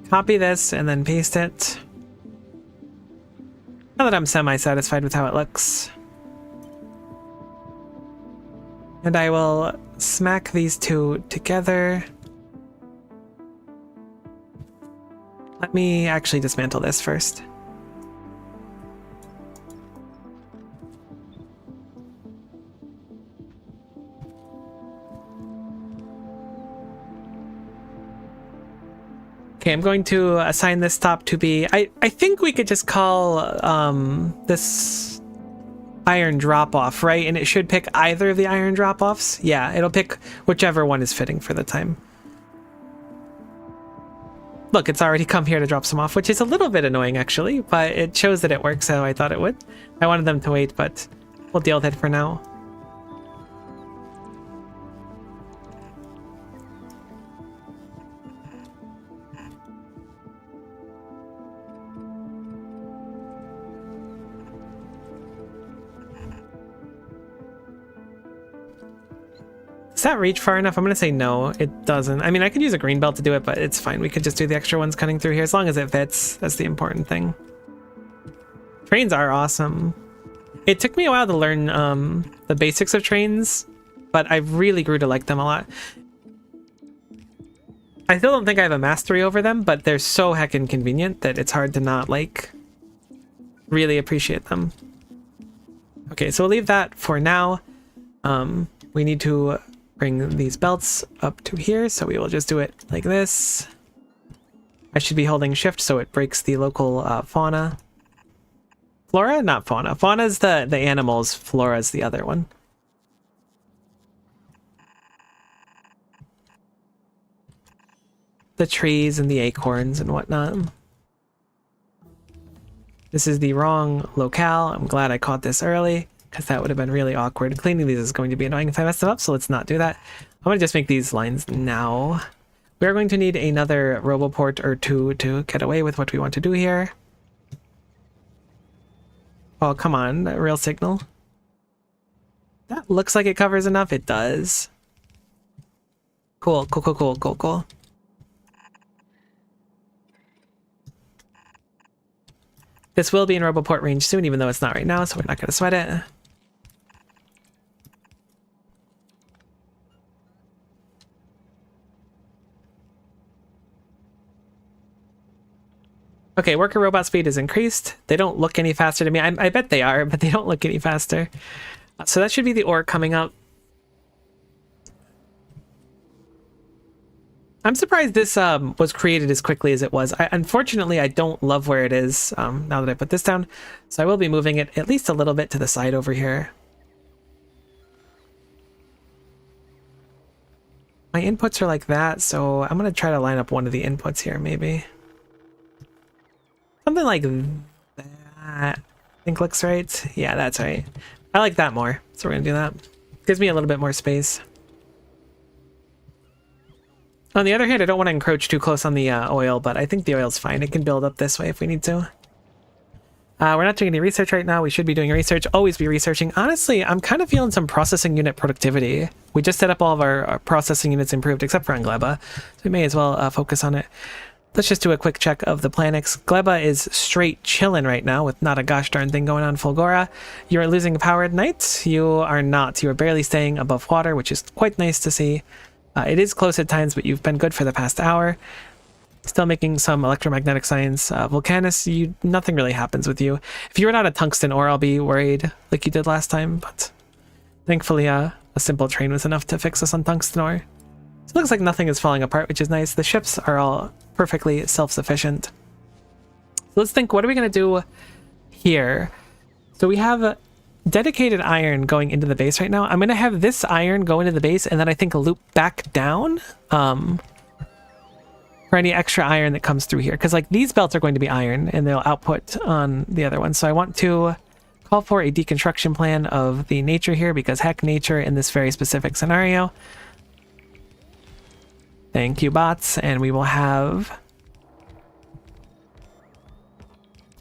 copy this and then paste it. Now that I'm semi-satisfied with how it looks. And I will smack these two together. Let me actually dismantle this first. Okay, I'm going to assign this top to be... I think we could just call this iron drop-off, right? And it should pick either of the iron drop-offs. Yeah, it'll pick whichever one is fitting for the time. look, it's already come here to drop some off, which is a little bit annoying actually, but it shows that it works how I thought it would. I wanted them to wait, but we'll deal with it for now. Does that reach far enough? I'm going to say no, it doesn't. I mean, I could use a green belt to do it, but it's fine. We could just do the extra ones cutting through here as long as it fits. That's the important thing. Trains are awesome. It took me a while to learn the basics of trains, but I really grew to like them a lot. I still don't think I have a mastery over them, but they're so heckin' convenient that it's hard to not, like, really appreciate them. Okay, so we'll leave that for now. We need to bring these belts up to here, so we will just do it like this. I should be holding shift so it breaks the local fauna. Flora? Not fauna. Fauna's the animals, flora's the other one. The trees and the acorns and whatnot. This is the wrong locale. I'm glad I caught this early, because that would have been really awkward. Cleaning these is going to be annoying if I mess them up, so let's not do that. I'm going to just make these lines now. We are going to need another roboport or two to get away with what we want to do here. Oh, come on, real signal. That looks like it covers enough. It does. Cool, cool, cool, cool, cool, cool. This will be in roboport range soon, even though it's not right now, so we're not going to sweat it. Okay, worker robot speed is increased. They don't look any faster to me. I bet they are, but they don't look any faster. So that should be the ore coming up. I'm surprised this was created as quickly as it was. Unfortunately, I don't love where it is now that I put this down. So I will be moving it at least a little bit to the side over here. My inputs are like that, so I'm going to try to line up one of the inputs here, maybe. Something like that, I think looks right. Yeah, that's right. I like that more, so we're gonna do that. Gives me a little bit more space. On the other hand, I don't want to encroach too close on the oil, but I think the oil's fine. It can build up this way if we need to. We're not doing any research right now. We should be doing research. Always be researching. Honestly, I'm kind of feeling some processing unit productivity. We just set up all of our processing units improved, except for on Gleba, so we may as well focus on it. Let's just do a quick check of the planets. Gleba is straight chilling right now with not a gosh darn thing going on. Fulgora, you are losing power at night. You are not. You are barely staying above water, which is quite nice to see. It is close at times, but you've been good for the past hour. Still making some electromagnetic science. Vulcanus, nothing really happens with you. If you were not a tungsten ore, I'll be worried like you did last time, but thankfully a simple train was enough to fix us on tungsten ore. So it looks like nothing is falling apart, which is nice. The ships are all perfectly self-sufficient. So let's think, what are we going to do here? So we have dedicated iron going into the base right now. I'm going to have this iron go into the base and then I think loop back down for any extra iron that comes through here. Because like these belts are going to be iron and they'll output on the other one. So I want to call for a deconstruction plan of the nature here because heck nature in this very specific scenario. Thank you, bots, and we will have...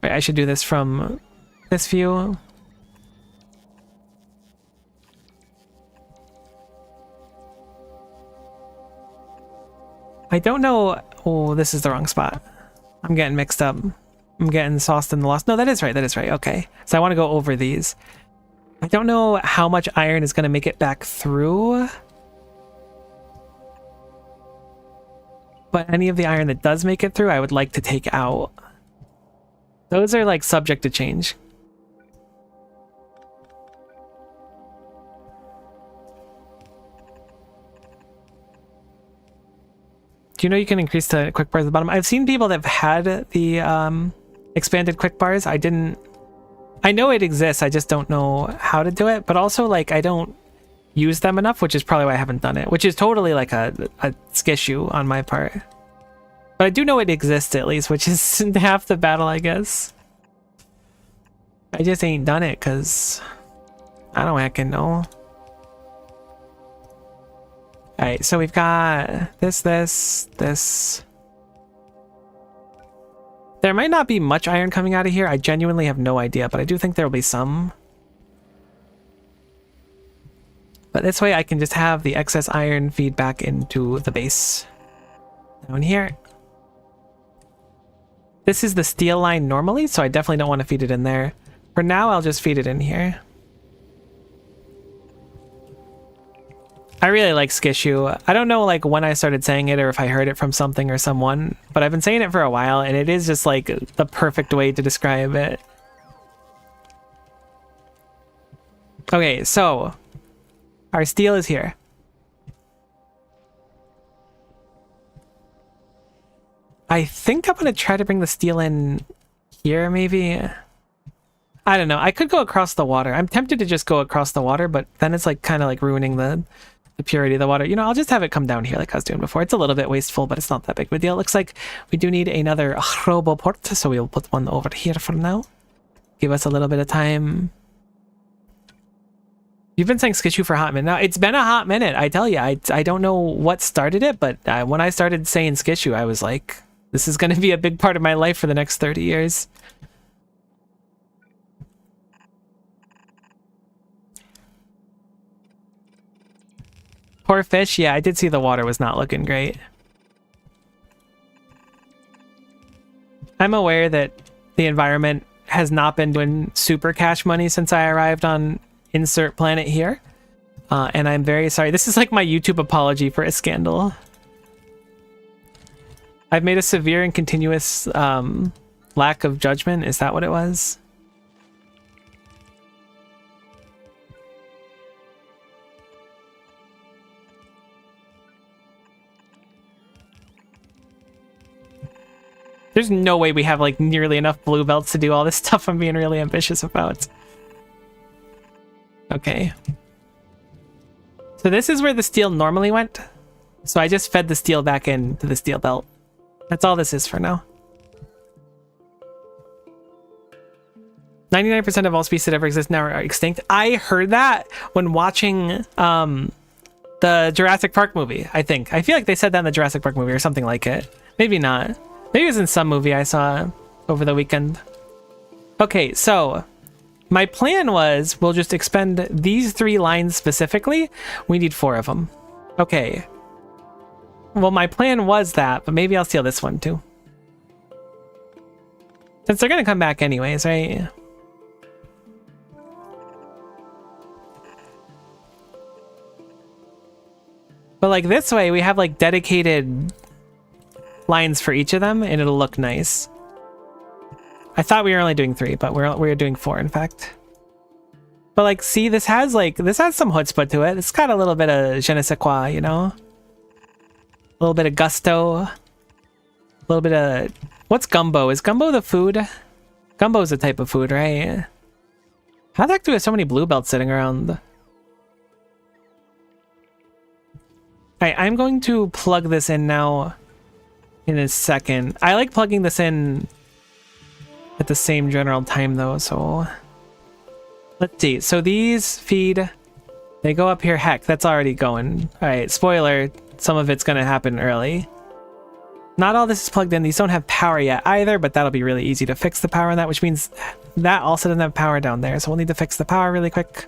Wait, I should do this from this view. I don't know... Oh, this is the wrong spot. I'm getting mixed up. I'm getting sauced in the lost. No, that is right, that is right. Okay, so I want to go over these. I don't know how much iron is going to make it back through. But any of the iron that does make it through, I would like to take out. Those are like subject to change. Do you know you can increase the quick bars at the bottom? I've seen people that have had the expanded quick bars. I know it exists, I just don't know how to do it. But also, like, I don't use them enough, which is probably why I haven't done it. Which is totally like a skishu on my part. But I do know it exists at least, which is half the battle, I guess. I just ain't done it because I don't heckin' know. Alright, so we've got this. There might not be much iron coming out of here. I genuinely have no idea, but I do think there will be some. But this way I can just have the excess iron feed back into the base. Down here. This is the steel line normally, so I definitely don't want to feed it in there. For now, I'll just feed it in here. I really like Skishu. I don't know like when I started saying it or if I heard it from something or someone, but I've been saying it for a while and it is just like the perfect way to describe it. Okay, so our steel is here. I think I'm gonna try to bring the steel in here maybe. I don't know. I could go across the water. I'm tempted to just go across the water, but then it's like kind of like ruining the purity of the water. You know, I'll just have it come down here like I was doing before. It's a little bit wasteful, but it's not that big of a deal. It looks like we do need another roboport, so we'll put one over here for now. Give us a little bit of time. You've been saying Skishu for a hot minute. Now, it's been a hot minute, I tell you. I don't know what started it, but when I started saying Skishu, I was like, this is going to be a big part of my life for the next 30 years. Poor fish. Yeah, I did see the water was not looking great. I'm aware that the environment has not been doing super cash money since I arrived on insert planet here. And I'm very sorry. This is like my YouTube apology for a scandal. I've made a severe and continuous lack of judgment. Is that what it was? There's no way we have like nearly enough blue belts to do all this stuff I'm being really ambitious about. Okay. So this is where the steel normally went. So I just fed the steel back into the steel belt. That's all this is for now. 99% of all species that ever exist now are extinct. I heard that when watching the Jurassic Park movie, I think. I feel like they said that in the Jurassic Park movie or something like it. Maybe not. Maybe it was in some movie I saw over the weekend. Okay, so my plan was we'll just expend these 3 lines specifically. We need 4 of them. Okay. Well, my plan was that, but maybe I'll steal this one too. Since they're going to come back anyways, right? But like this way, we have like dedicated lines for each of them, and it'll look nice. I thought we were only doing 3, but we're doing 4, in fact. But like, see, this has some chutzpah to it. It's got a little bit of je ne sais quoi, you know? A little bit of gusto. A little bit of... What's gumbo? Is gumbo the food? Gumbo is a type of food, right? How the heck do we have so many blue belts sitting around? Alright, I'm going to plug this in now in a second. I like plugging this in at the same general time though, so... Let's see. So these feed... They go up here. Heck, that's already going. Alright, spoiler. Some of it's going to happen early. Not all this is plugged in. These don't have power yet either, but that'll be really easy to fix the power on that, which means that also doesn't have power down there, so we'll need to fix the power really quick.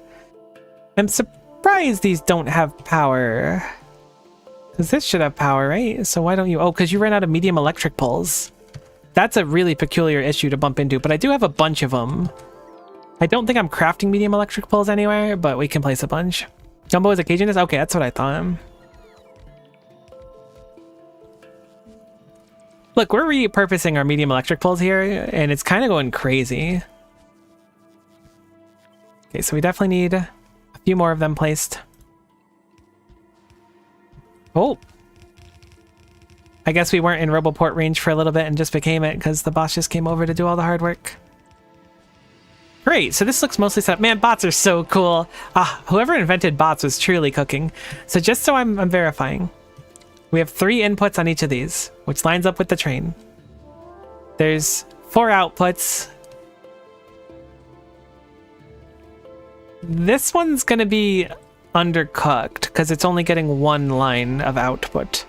I'm surprised these don't have power. Because this should have power, right? So why don't you... Oh, because you ran out of medium electric poles. That's a really peculiar issue to bump into, but I do have a bunch of them. I don't think I'm crafting medium electric poles anywhere, but we can place a bunch. Jumbo is a Cajunist? Okay, that's what I thought. Look, we're repurposing our medium electric poles here, and it's kind of going crazy. Okay, so we definitely need a few more of them placed. Oh. I guess we weren't in Roboport range for a little bit and just became it because the boss just came over to do all the hard work. Great, so this looks mostly set up. Man, bots are so cool. Whoever invented bots was truly cooking. So just so I'm verifying. We have 3 inputs on each of these, which lines up with the train. There's 4 outputs. This one's gonna be undercooked because it's only getting 1 line of output.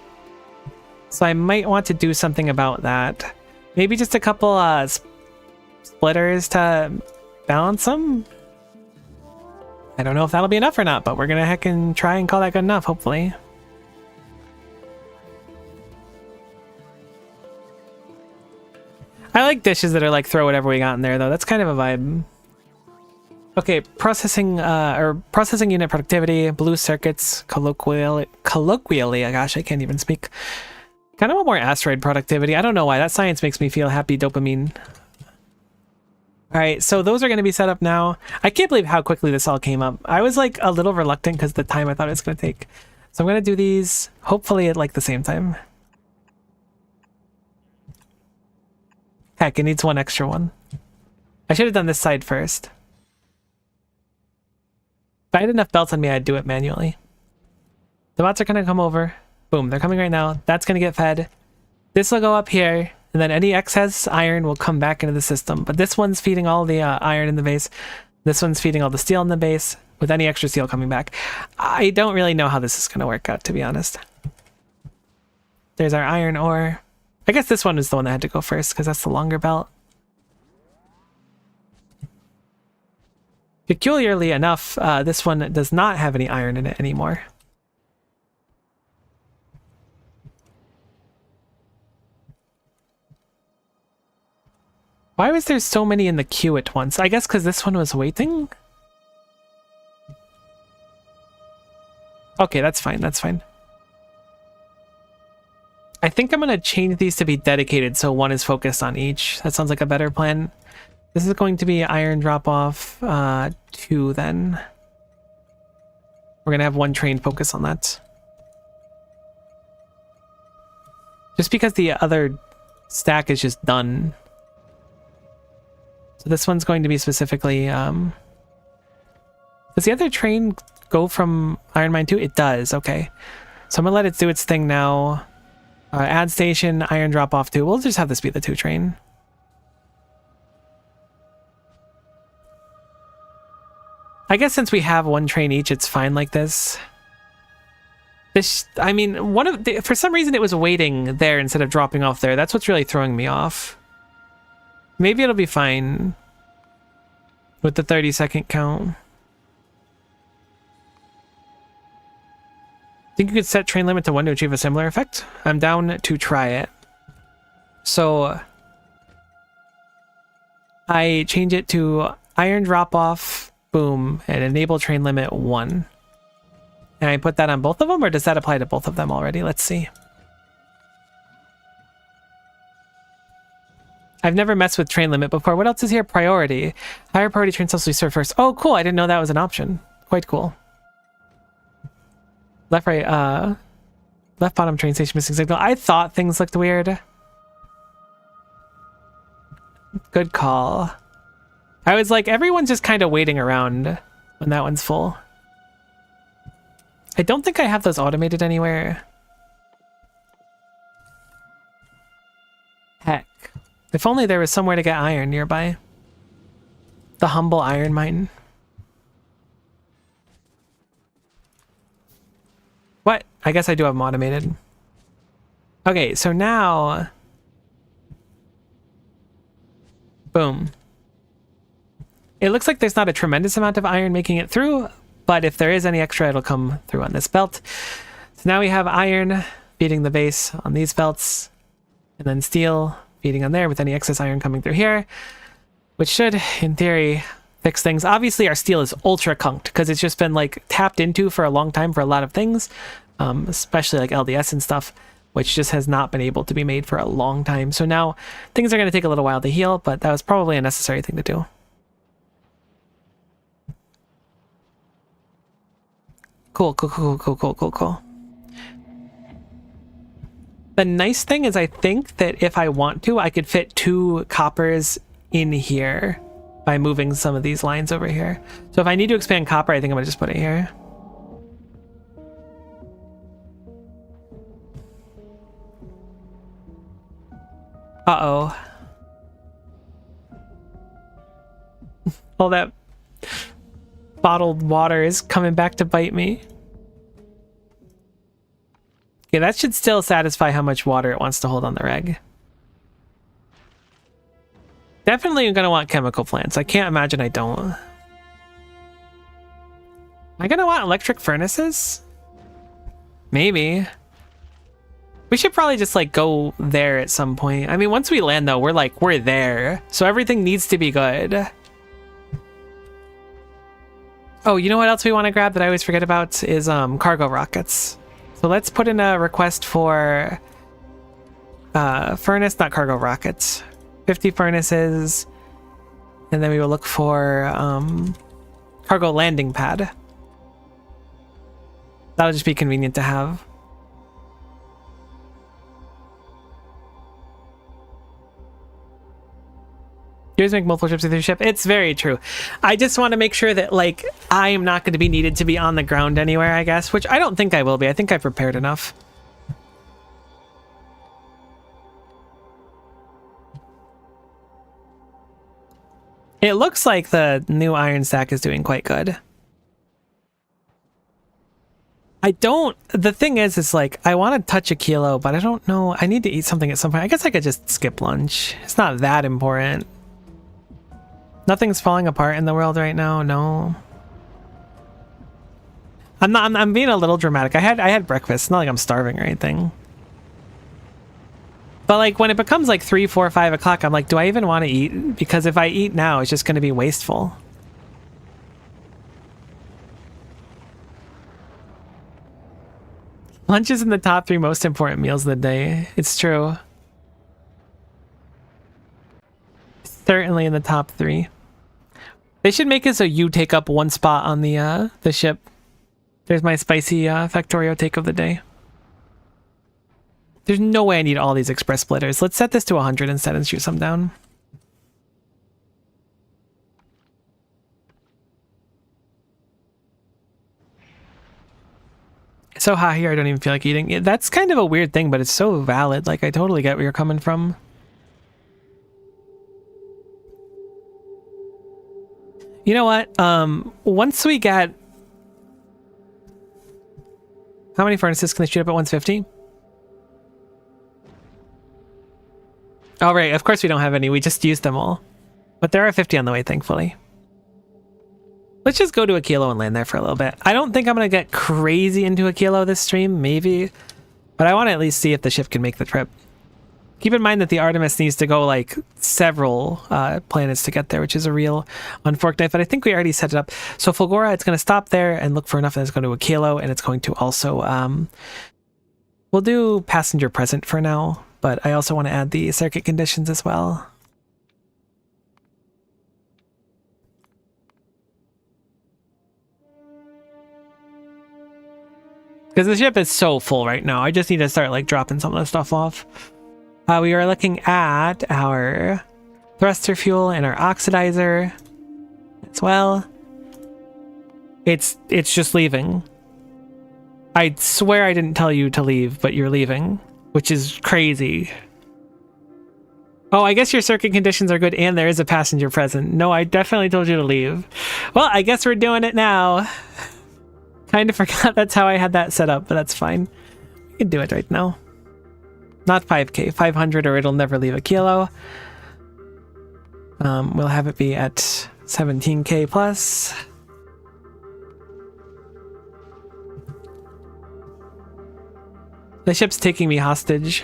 So I might want to do something about that. Maybe just a couple splitters to balance them. I don't know if that'll be enough or not, but we're gonna heckin' try and call that good enough, hopefully. I like dishes that are like throw whatever we got in there though. That's kind of a vibe. Okay, processing unit productivity, blue circuits, colloquially, gosh, I can't even speak. Kind of want more asteroid productivity. I don't know why. That science makes me feel happy dopamine. All right, so those are going to be set up now. I can't believe how quickly this all came up. I was like a little reluctant because the time I thought it was going to take. So I'm going to do these hopefully at like the same time. Heck, it needs 1 extra one. I should have done this side first. If I had enough belts on me, I'd do it manually. The bots are going to come over. Boom, they're coming right now. That's going to get fed. This will go up here. And then any excess iron will come back into the system. But this one's feeding all the iron in the base. This one's feeding all the steel in the base, with any extra steel coming back. I don't really know how this is going to work out, to be honest. There's our iron ore. I guess this one is the one that had to go first, because that's the longer belt. Peculiarly enough, this one does not have any iron in it anymore. Why was there so many in the queue at once? I guess because this one was waiting? Okay, that's fine, that's fine. I think I'm going to change these to be dedicated so one is focused on each. That sounds like a better plan. This is going to be iron drop-off 2 then. We're going to have 1 train focus on that. Just because the other stack is just done. So this one's going to be specifically... does the other train go from Iron Mine 2? It does, okay. So I'm going to let it do its thing now. Add station, iron drop off 2. We'll just have this be the 2 train. I guess since we have 1 train each, it's fine like this. I mean, for some reason it was waiting there instead of dropping off there. That's what's really throwing me off. Maybe it'll be fine with the 30-second count. Think you could set train limit to 1 to achieve a similar effect? I'm down to try it. So I change it to iron drop off, boom, and enable train limit 1. And I put that on both of them, or does that apply to both of them already? Let's see. I've never messed with train limit before. What else is here? Priority. Higher priority trains will be served first. Oh, cool. I didn't know that was an option. Quite cool. Left, right, left bottom train station missing signal. I thought things looked weird. Good call. I was like, everyone's just kind of waiting around when that one's full. I don't think I have those automated anywhere. Heck. If only there was somewhere to get iron nearby. The humble iron mine. What? I guess I do have them automated. Okay, so now... Boom. It looks like there's not a tremendous amount of iron making it through, but if there is any extra, it'll come through on this belt. So now we have iron feeding the base on these belts, and then steel feeding on there with any excess iron coming through here, which should, in theory, fix things. Obviously, our steel is ultra cunked because it's just been like tapped into for a long time for a lot of things, especially like LDS and stuff, which just has not been able to be made for a long time. So now things are going to take a little while to heal, but that was probably a necessary thing to do. Cool. The nice thing is I think that if I want to, I could fit 2 coppers in here by moving some of these lines over here. So if I need to expand copper, I think I'm going to just put it here. Uh-oh. All that bottled water is coming back to bite me. Okay, that should still satisfy how much water it wants to hold on the reg. Definitely gonna want chemical plants. I can't imagine I don't. Am I gonna want electric furnaces? Maybe. We should probably just like go there at some point. I mean, once we land though, we're there. So everything needs to be good. Oh, you know what else we want to grab that I always forget about is cargo rockets. So let's put in a request for furnace, not cargo rockets. 50 furnaces. And then we will look for cargo landing pad. That'll just be convenient to have. You guys make multiple trips with your ship. It's very true. I just want to make sure that like I am not going to be needed to be on the ground anywhere, I guess, which I don't think I will be. I think I've prepared enough. It looks like the new iron stack is doing quite good. The thing is like, I want to touch aquilo, but I don't know. I need to eat something at some point. I guess I could just skip lunch. It's not that important. Nothing's falling apart in the world right now. No. I'm being a little dramatic. I had breakfast. It's not like I'm starving or anything. But like when it becomes like 3, 4, 5 o'clock, I'm like, do I even want to eat? Because if I eat now, it's just going to be wasteful. Lunch is in the top 3 most important meals of the day. It's true. Certainly in the top 3. They should make it so you take up 1 spot on the ship. There's my spicy Factorio take of the day. There's no way I need all these express splitters. Let's set this to 100 instead and shoot some down. It's so hot here, I don't even feel like eating. That's kind of a weird thing, but it's so valid. Like, I totally get where you're coming from. You know what? Once we get... How many furnaces can they shoot up at 150? Oh, right. Of course we don't have any. We just used them all. But there are 50 on the way, thankfully. Let's just go to aquilo and land there for a little bit. I don't think I'm going to get crazy into aquilo this stream, maybe. But I want to at least see if the ship can make the trip. Keep in mind that the Artemis needs to go like several planets to get there, which is a real unforked knife. But I think we already set it up. So Fulgora, it's going to stop there and look for enough, and it's going to aquilo, and it's going to also... we'll do passenger present for now, but I also want to add the circuit conditions as well. Because the ship is so full right now. I just need to start like dropping some of the stuff off. We are looking at our thruster fuel and our oxidizer as well. It's just leaving. I swear I didn't tell you to leave, but you're leaving, which is crazy. Oh, I guess your circuit conditions are good and there is a passenger present. No, I definitely told you to leave. Well, I guess we're doing it now. Kind of forgot that's how I had that set up, but that's fine. We can do it right now. Not 5k, 500 or it'll never leave aquilo. We'll have it be at 17k plus. The ship's taking me hostage.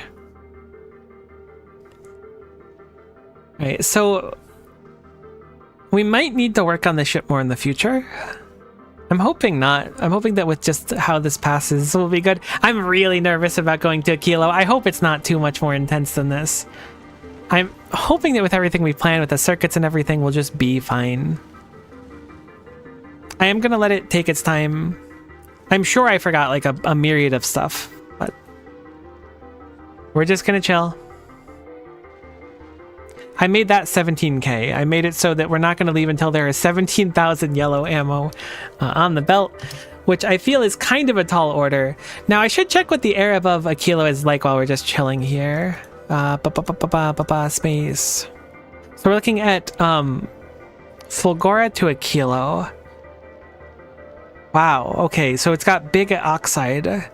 Right, so we might need to work on the ship more in the future. I'm hoping not. I'm hoping that with just how this passes will be good. I'm really nervous about going to aquilo. I hope it's not too much more intense than this. I'm hoping that with everything we plan with the circuits and everything, we'll just be fine. I am going to let it take its time. I'm sure I forgot like a myriad of stuff, but we're just going to chill. I made that 17k. I made it so that we're not going to leave until there is 17,000 yellow ammo on the belt, which I feel is kind of a tall order. Now, I should check what the air above aquilo is like while we're just chilling here. Space. So we're looking at Fulgora to Aquilo. Wow, okay, so it's got big oxide.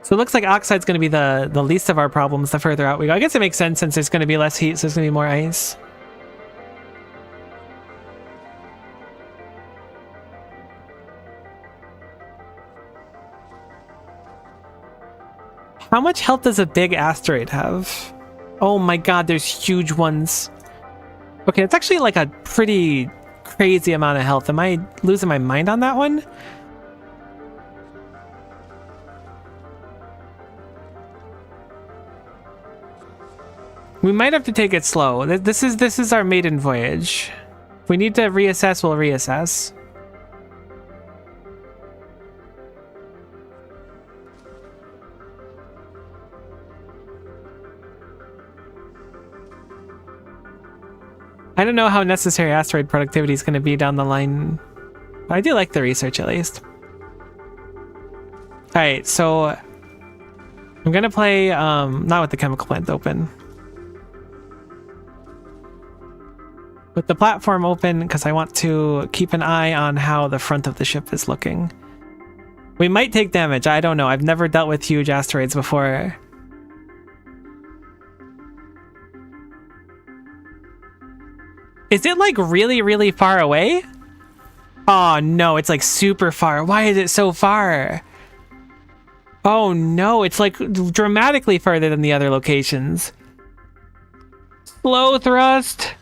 So it looks like oxide's going to be the least of our problems the further out we go. I guess it makes sense since there's going to be less heat, so there's going to be more ice. How much health does a big asteroid have? Oh my god, there's huge ones. Okay, it's actually like a pretty crazy amount of health. Am I losing my mind on that one? We might have to take it slow. This is our maiden voyage. If we need to reassess, we'll reassess. I don't know how necessary asteroid productivity is going to be down the line. I do like the research at least. Alright, so I'm going to play, not with the chemical plant open. With the platform open, because I want to keep an eye on how the front of the ship is looking. We might take damage, I don't know. I've never dealt with huge asteroids before. Is it like really, really far away? Oh no, it's like super far. Why is it so far? Oh no, it's like dramatically further than the other locations. Slow thrust.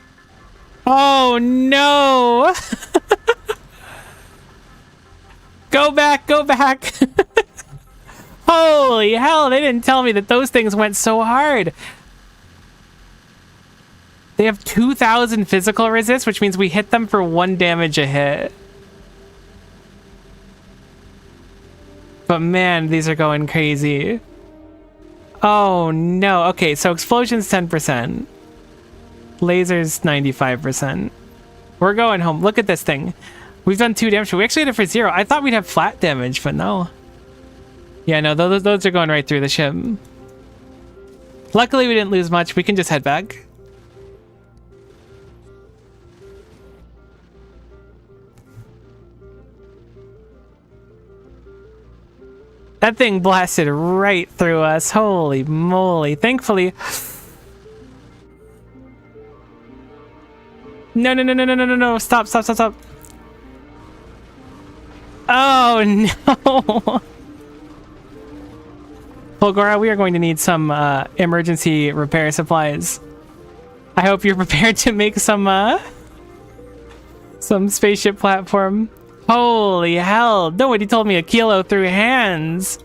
Oh no. Go back, go back. Holy hell, they didn't tell me that those things went so hard. They have 2,000 physical resist, which means we hit them for 1 damage a hit. But man, these are going crazy. Oh no. Okay, so explosions 10%. Lasers 95%. We're going home. Look at this thing. We've done 2 damage. We actually hit it for 0. I thought we'd have flat damage, but no. Yeah, no, those are going right through the ship. Luckily, we didn't lose much. We can just head back. That thing blasted right through us. Holy moly. Thankfully... No, no, no, no, no, no, no, no. Stop, stop, stop, stop. Oh, no. Fulgora, we are going to need some emergency repair supplies. I hope you're prepared to make some spaceship platform. Holy hell. Nobody told me aquilo through hands.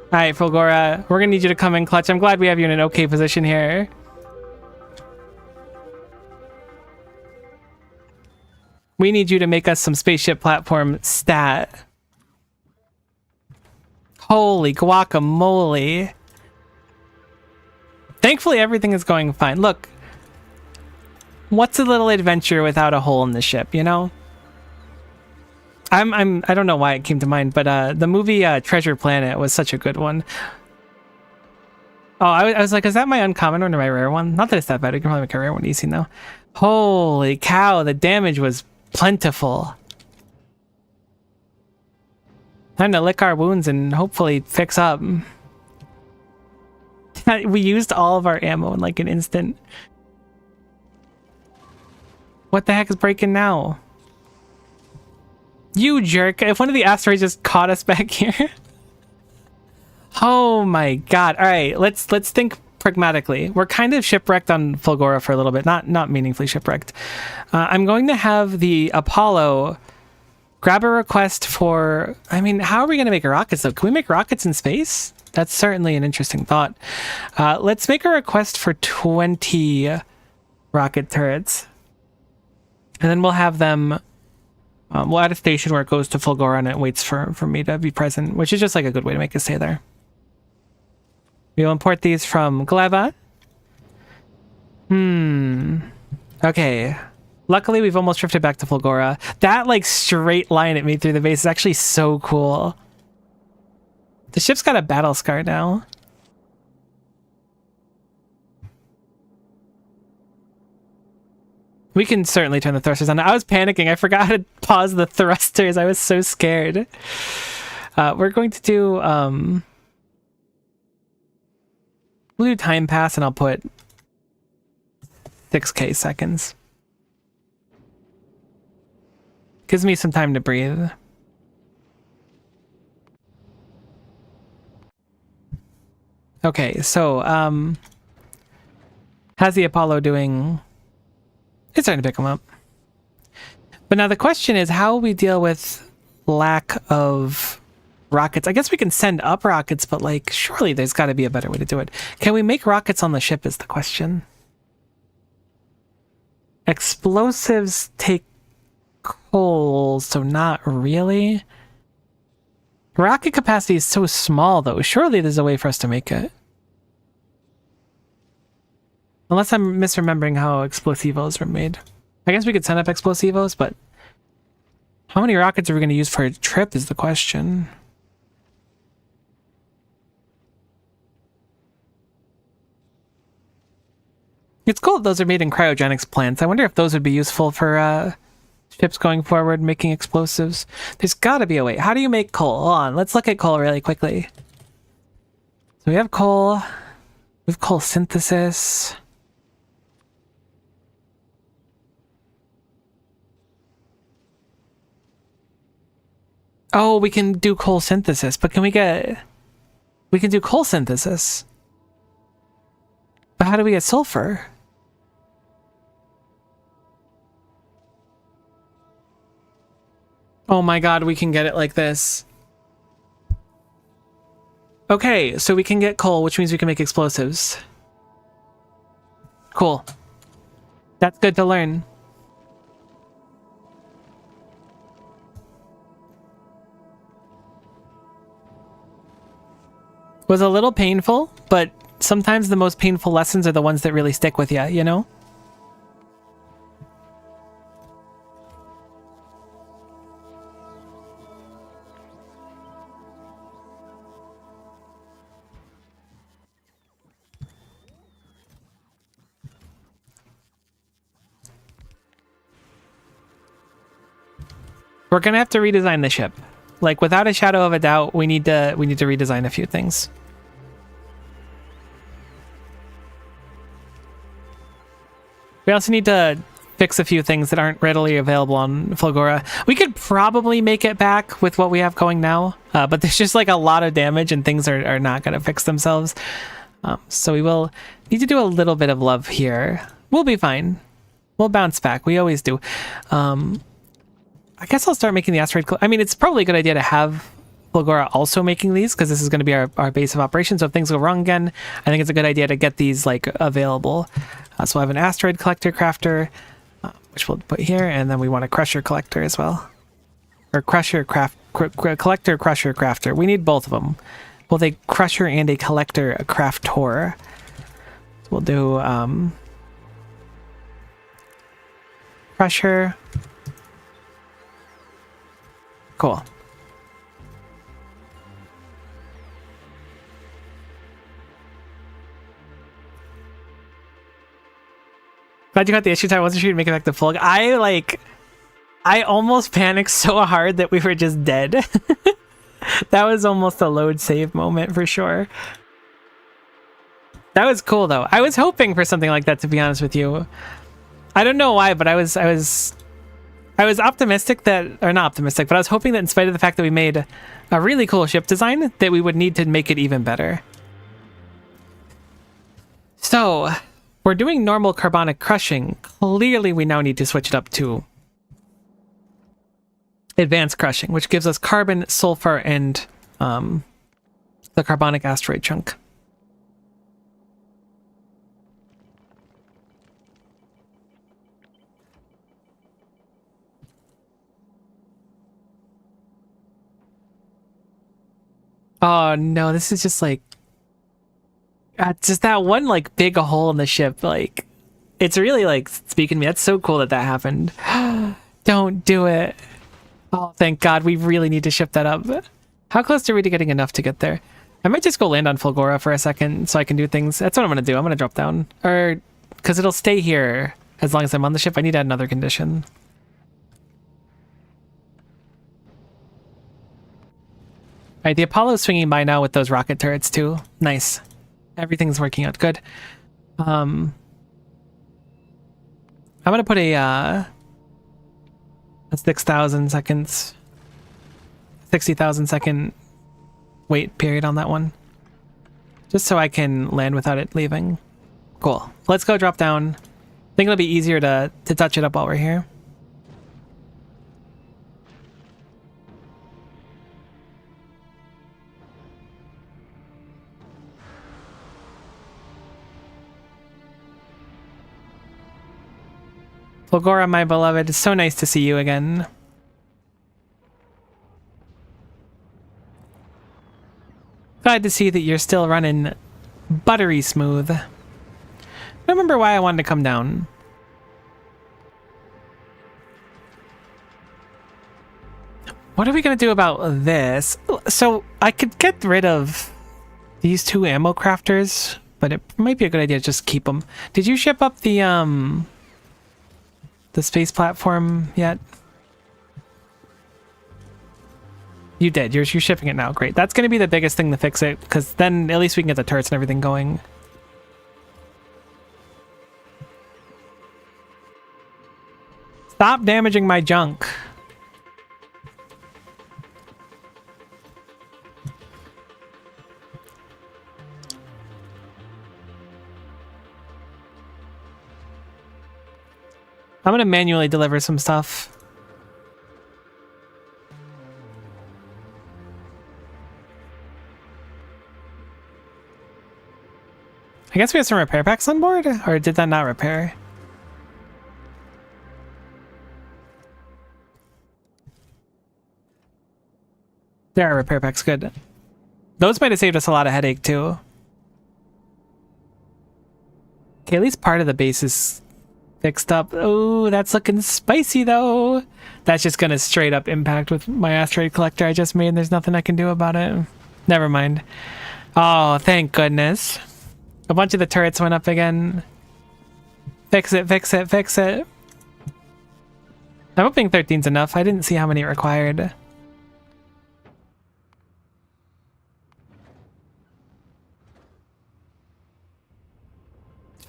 Alright, Fulgora, we're gonna need you to come in clutch. I'm glad we have you in an okay position here. We need you to make us some spaceship platform stat. Holy guacamole. Thankfully, everything is going fine. Look, what's a little adventure without a hole in the ship, you know? I don't know why it came to mind, but the movie Treasure Planet was such a good one. Oh, I was like, is that my uncommon one or my rare one? Not that it's that bad. We can probably make a rare one easy now. Holy cow, the damage was plentiful. Time to lick our wounds and hopefully fix up. We used all of our ammo in like an instant. What the heck is breaking now? You jerk. If one of the asteroids just caught us back here. Oh my god. Alright, let's think pragmatically. We're kind of shipwrecked on Fulgora for a little bit. Not meaningfully shipwrecked. I'm going to have the Apollo grab a request for... I mean, how are we going to make rockets though? Can we make rockets in space? That's certainly an interesting thought. Let's make a request for 20 rocket turrets. And then we'll have them... we'll add a station where it goes to Fulgora and it waits for me to be present, which is just like a good way to make it stay there. We'll import these from Gleva. Okay. Luckily, we've almost drifted back to Fulgora. That, like, straight line it made through the base is actually so cool. The ship's got a battle scar now. We can certainly turn the thrusters on. I was panicking. I forgot to pause the thrusters. I was so scared. We're going to do... we'll do time pass, and I'll put 6k seconds. Gives me some time to breathe. Okay, so, how's the Apollo doing? It's starting to pick them up. But now the question is, how will we deal with lack of rockets? I guess we can send up rockets, but like, surely there's got to be a better way to do it. Can we make rockets on the ship is the question. Explosives take coal, so not really. Rocket capacity is so small, though. Surely there's a way for us to make it. Unless I'm misremembering how explosivos were made. I guess we could send up explosivos, but how many rockets are we going to use for a trip is the question. It's cool that those are made in cryogenics plants. I wonder if those would be useful for ships going forward, making explosives. There's got to be a way. How do you make coal? Hold on, let's look at coal really quickly. So we have coal. We have coal synthesis. Oh, we can do coal synthesis, but can we get... We can do coal synthesis. But how do we get sulfur? Oh my god, we can get it like this. Okay, so we can get coal, which means we can make explosives. Cool. That's good to learn. Was a little painful, but sometimes the most painful lessons are the ones that really stick with you, you know? We're gonna have to redesign the ship. Like, without a shadow of a doubt, we need to redesign a few things. We also need to fix a few things that aren't readily available on Flagora. We could probably make it back with what we have going now, but there's just like a lot of damage and things are not going to fix themselves. So we will need to do a little bit of love here. We'll be fine. We'll bounce back. We always do. I guess I'll start making the asteroid... I mean, it's probably a good idea to have Flagora also making these, because this is going to be our base of operations. So if things go wrong again, I think it's a good idea to get these like available. So we'll have an asteroid collector crafter, which we'll put here, and then we want a crusher collector as well. Or crusher collector, crusher crafter. We need both of them. Both a crusher and a collector, a craftor. So we'll do crusher. Cool. Glad you got the issue time. I wasn't sure you'd make it back to full. I almost panicked so hard that we were just dead. That was almost a load save moment for sure. That was cool though. I was hoping for something like that, to be honest with you. I don't know why, but I was optimistic that, or not optimistic, but I was hoping that in spite of the fact that we made a really cool ship design, that we would need to make it even better. So, we're doing normal carbonic crushing. Clearly, we now need to switch it up to advanced crushing, which gives us carbon, sulfur, and the carbonic asteroid chunk. Oh no, this is just like just that one like big hole in the ship. Like, it's really like speaking to me. That's so cool that that happened. Don't do it. Oh, thank God. We really need to ship that up. How close are we to getting enough to get there? I might just go land on Flagora for a second so I can do things. That's what I'm going to do. I'm going to drop down. Or, because it'll stay here. as long as I'm on the ship. I need to add another condition. Alright, the Apollo's swinging by now with those rocket turrets too. Nice. Everything's working out good. I'm gonna put a 6,000 seconds, 60,000 second wait period on that one. Just so I can land without it leaving. Cool. Let's go drop down. I think it'll be easier to touch it up while we're here. Fulgora, my beloved, it's so nice to see you again. Glad to see that you're still running buttery smooth. I don't remember why I wanted to come down. What are we going to do about this? So I could get rid of these two ammo crafters, but it might be a good idea to just keep them. Did you ship up the space platform yet? You did. You're shipping it now. Great. That's going to be the biggest thing to fix it, because then at least we can get the turrets and everything going. Stop damaging my junk. I'm going to manually deliver some stuff. I guess we have some repair packs on board, or did that not repair? There are repair packs, good. Those might have saved us a lot of headache too. Okay, at least part of the base is fixed up. Oh, that's looking spicy though. That's just gonna straight up impact with my asteroid collector I just made, and there's nothing I can do about it. Never mind. Oh, thank goodness. A bunch of the turrets went up again. Fix it, fix it, fix it. I'm hoping 13's enough. I didn't see how many it required.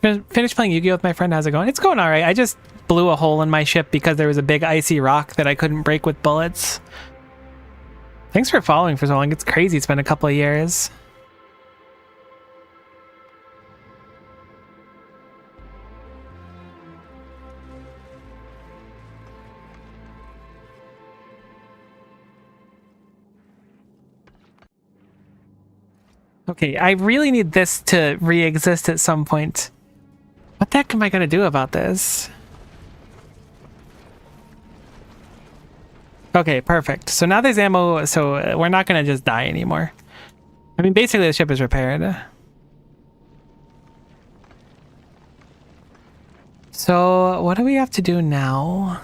Finished playing Yu-Gi-Oh! With my friend. How's it going? It's going alright. I just blew a hole in my ship because there was a big icy rock that I couldn't break with bullets. Thanks for following for so long. It's crazy. It's been a couple of years. Okay, I really need this to re-exist at some point. What the heck am I gonna do about this? Okay, perfect. So now there's ammo, so we're not gonna just die anymore. I mean, basically the ship is repaired. So what do we have to do now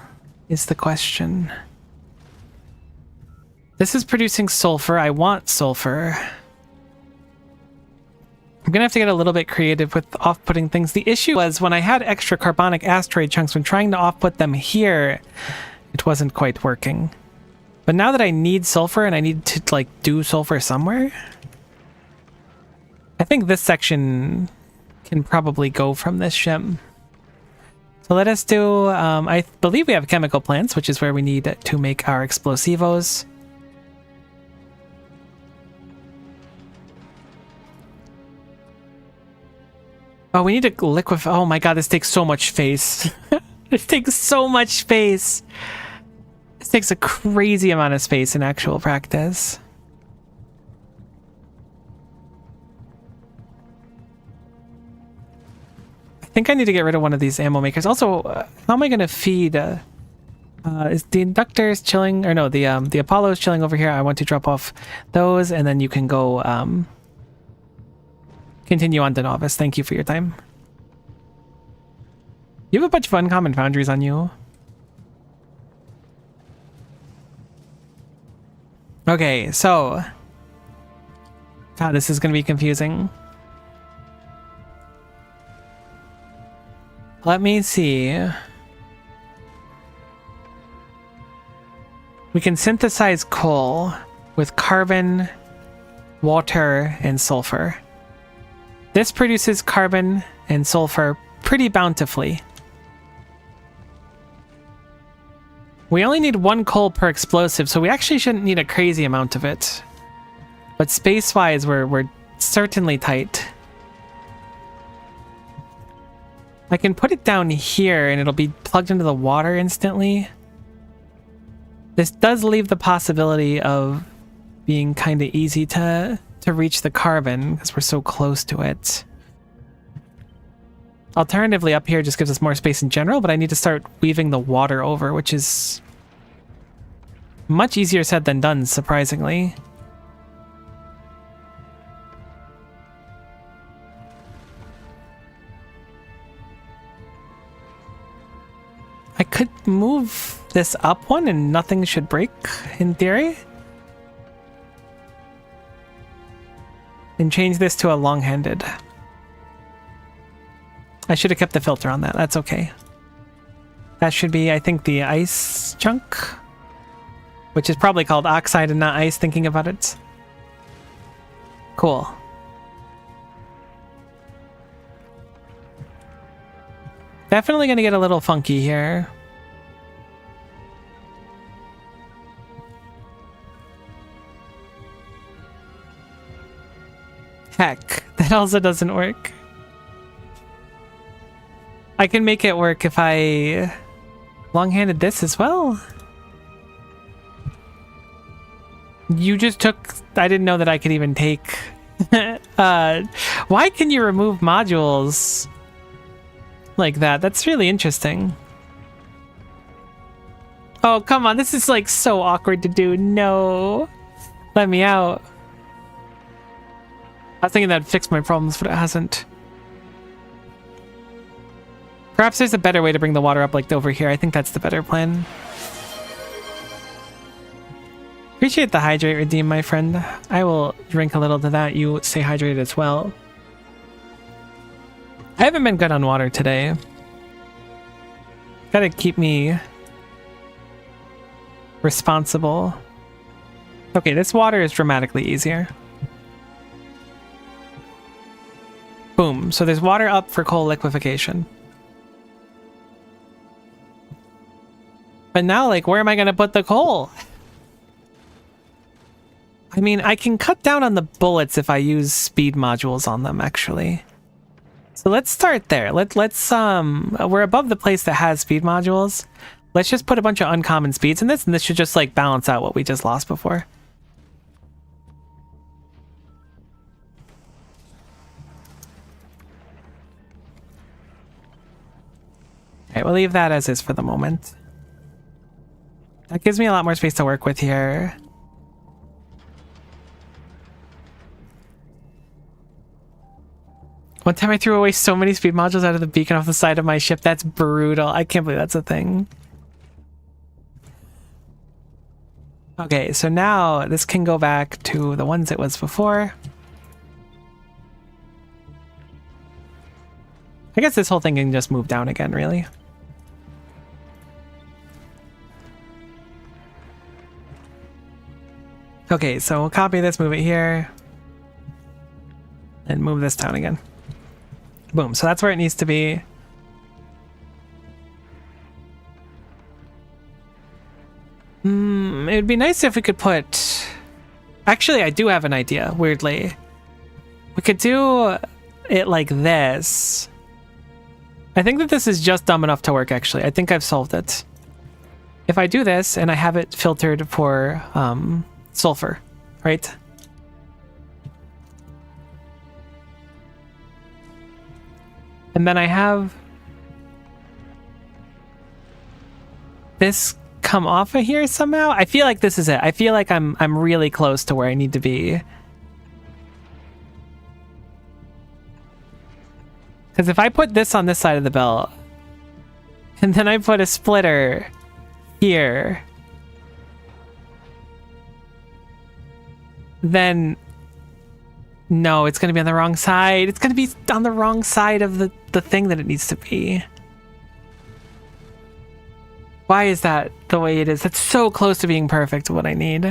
is the question. This is producing sulfur. I want sulfur. I'm gonna have to get a little bit creative with off-putting things. The issue was when I had extra carbonic asteroid chunks, when trying to off-put them here, it wasn't quite working. But now that I need sulfur and I need to like do sulfur somewhere, I think this section can probably go from this ship. So let us do, I believe we have chemical plants, which is where we need to make our explosivos. Oh, we need to liquefy. Oh my god, this takes so much space. This takes so much space. This takes a crazy amount of space in actual practice. I think I need to get rid of one of these ammo makers. Also, how am I going to feed? Is the inductors chilling? Or no, the Apollo is chilling over here. I want to drop off those, and then you can go continue on to Novice. Thank you for your time. You have a bunch of uncommon foundries on you. Okay, so... God, this is going to be confusing. Let me see. We can synthesize coal with carbon, water, and sulfur. This produces carbon and sulfur pretty bountifully. We only need 1 coal per explosive, so we actually shouldn't need a crazy amount of it. But space-wise, we're certainly tight. I can put it down here and it'll be plugged into the water instantly. This does leave the possibility of being kind of easy to reach the carbon because we're so close to it. Alternatively, up here just gives us more space in general, but I need to start weaving the water over, which is much easier said than done, surprisingly. I could move this up one and nothing should break, in theory. And change this to a long-handed. I should have kept the filter on that. That's okay. That should be, I think, the ice chunk, which is probably called oxide and not ice, thinking about it. Cool. Definitely gonna get a little funky here. Heck, that also doesn't work. I can make it work if I long-handed this as well. You just took... I didn't know that I could even take... why can you remove modules like that? That's really interesting. Oh, come on. This is like so awkward to do. No. Let me out. I was thinking that'd fix my problems, but it hasn't. Perhaps there's a better way to bring the water up, like over here. I think that's the better plan. Appreciate the hydrate redeem, my friend. I will drink a little to that. You stay hydrated as well. I haven't been good on water today. Gotta keep me responsible. Okay, this water is dramatically easier. Boom. So there's water up for coal liquefaction. But now, like, where am I gonna put the coal? I mean, I can cut down on the bullets if I use speed modules on them, actually. So let's start there. Let's we're above the place that has speed modules. Let's just put a bunch of uncommon speeds in this, and this should just, like, balance out what we just lost before. Alright, we'll leave that as is for the moment. That gives me a lot more space to work with here. One time I threw away so many speed modules out of the beacon off the side of my ship. That's brutal. I can't believe that's a thing. Okay, so now this can go back to the ones it was before. I guess this whole thing can just move down again, really. Okay, so we'll copy this, move it here, and move this down again. Boom, so that's where it needs to be. It would be nice if we could put... Actually, I do have an idea, weirdly. We could do it like this. I think that this is just dumb enough to work, actually. I think I've solved it. If I do this, and I have it filtered for sulfur, right? And then I have this come off of here somehow. I feel like this is it. I feel like I'm really close to where I need to be. Because if I put this on this side of the belt, and then I put a splitter here, then no, it's going to be on the wrong side. It's going to be on the wrong side of the thing that it needs to be. Why is that the way it is? That's so close to being perfect, what I need.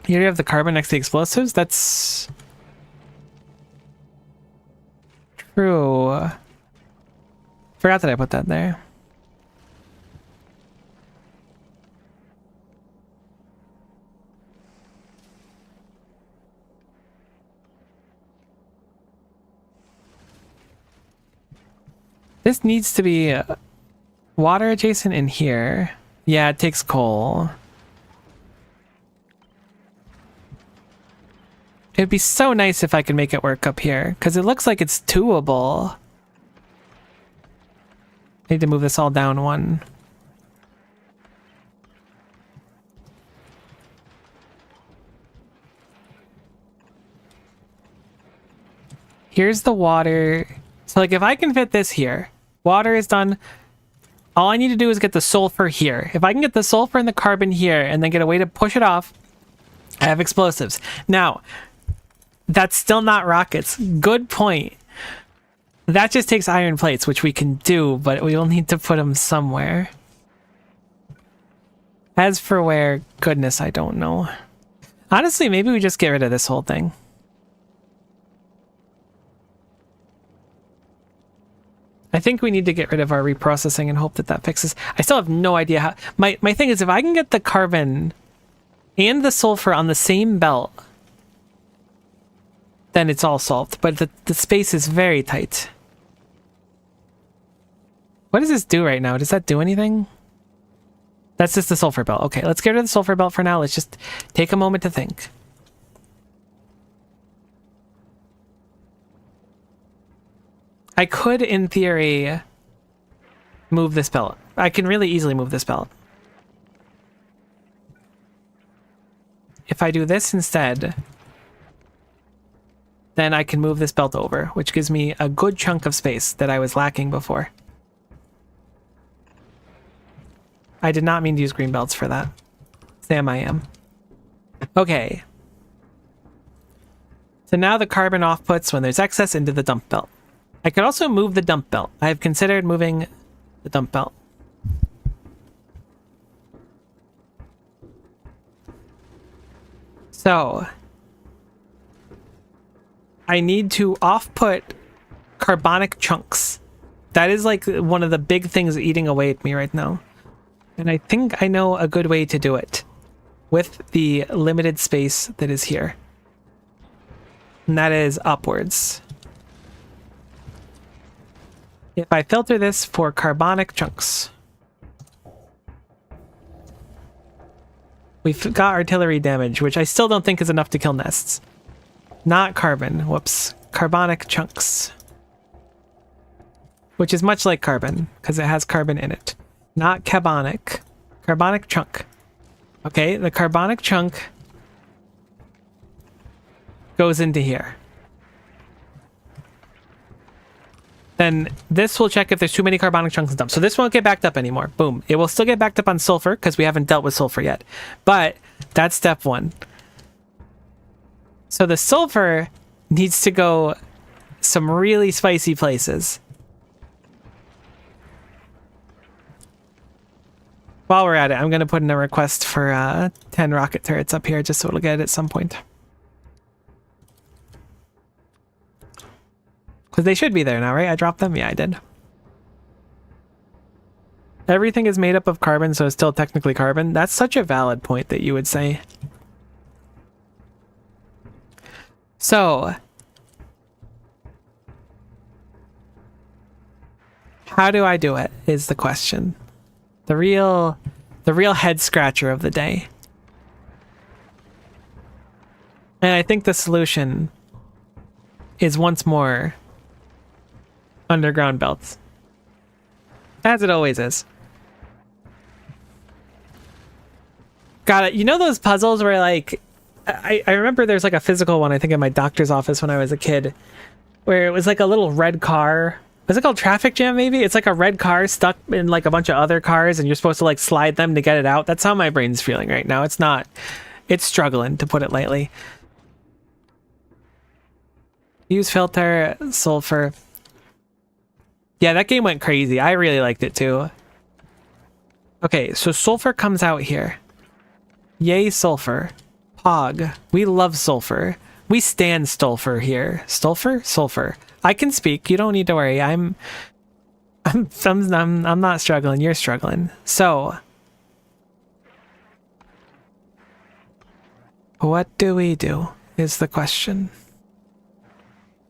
Here you have the carbon next to the explosives? That's true. Forgot that I put that there. This needs to be water adjacent in here. Yeah, it takes coal. It'd be so nice if I could make it work up here, because it looks like it's doable. Need to move this all down one. Here's the water. So like if I can fit this here, water is done. All I need to do is get the sulfur here. If I can get the sulfur and the carbon here and then get a way to push it off, I have explosives. Now, that's still not rockets. Good point. That just takes iron plates, which we can do, but we will need to put them somewhere. As for where, goodness, I don't know. Honestly, maybe we just get rid of this whole thing. I think we need to get rid of our reprocessing and hope that that fixes. I still have no idea how. My thing is, if I can get the carbon and the sulfur on the same belt, then it's all solved. But the space is very tight. What does this do right now? Does that do anything? That's just the sulfur belt. Okay, let's get rid of the sulfur belt for now. Let's just take a moment to think. I could, in theory, move this belt. I can really easily move this belt. If I do this instead, then I can move this belt over, which gives me a good chunk of space that I was lacking before. I did not mean to use green belts for that. Sam, I am. Okay. So now the carbon offputs when there's excess into the dump belt. I could also move the dump belt. I have considered moving the dump belt. So I need to off-put carbonic chunks. That is like one of the big things eating away at me right now. And I think I know a good way to do it with the limited space that is here. And that is upwards. If I filter this for carbonic chunks, we've got artillery damage, which I still don't think is enough to kill nests. Not carbon. Whoops. Carbonic chunks. Which is much like carbon, because it has carbon in it. Not carbonic. Carbonic chunk. Okay, the carbonic chunk goes into here. Then this will check if there's too many carbonic chunks in dump. So this won't get backed up anymore. Boom. It will still get backed up on sulfur, because we haven't dealt with sulfur yet. But that's step one. So the sulfur needs to go some really spicy places. While we're at it, I'm going to put in a request for 10 rocket turrets up here, just so it'll get it at some point. Because they should be there now, right? I dropped them? Yeah, I did. Everything is made up of carbon, so it's still technically carbon. That's such a valid point that you would say. So, how do I do it is the question. The real head scratcher of the day. And I think the solution is once more underground belts. As it always is. Got it. You know those puzzles where like I remember there's like a physical one, I think in my doctor's office when I was a kid, where it was like a little red car. Was it called Traffic Jam, maybe? It's like a red car stuck in like a bunch of other cars, and you're supposed to like slide them to get it out. That's how my brain's feeling right now. It's not... It's struggling, to put it lightly. Use filter, sulfur. Yeah, that game went crazy. I really liked it too. Okay, so sulfur comes out here. Yay, sulfur. Pog. We love sulfur. We stand Stulfur here. Stulfur? Sulfur. I can speak. You don't need to worry. I'm not struggling. You're struggling. So, what do we do is the question.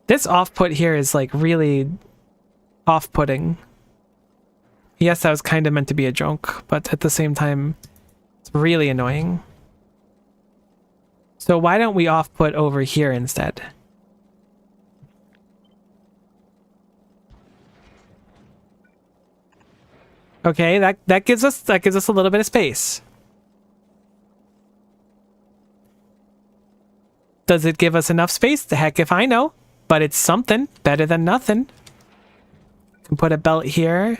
This off-put here is like really off-putting. Yes, that was kind of meant to be a joke, but at the same time, it's really annoying. So why don't we off-put over here instead? Okay, that gives us a little bit of space. Does it give us enough space? The heck if I know. But it's something. Better than nothing. Can put a belt here.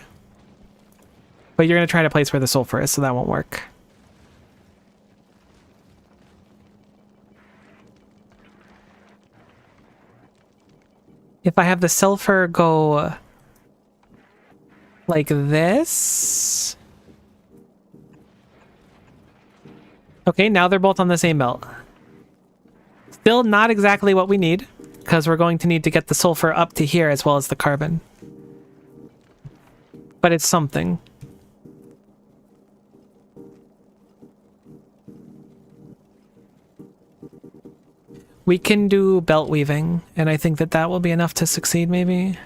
But you're going to try to place where the sulfur is, so that won't work. If I have the sulfur go like this. Okay, now they're both on the same belt. Still not exactly what we need, because we're going to need to get the sulfur up to here as well as the carbon. But it's something. We can do belt weaving, and I think that that will be enough to succeed, maybe.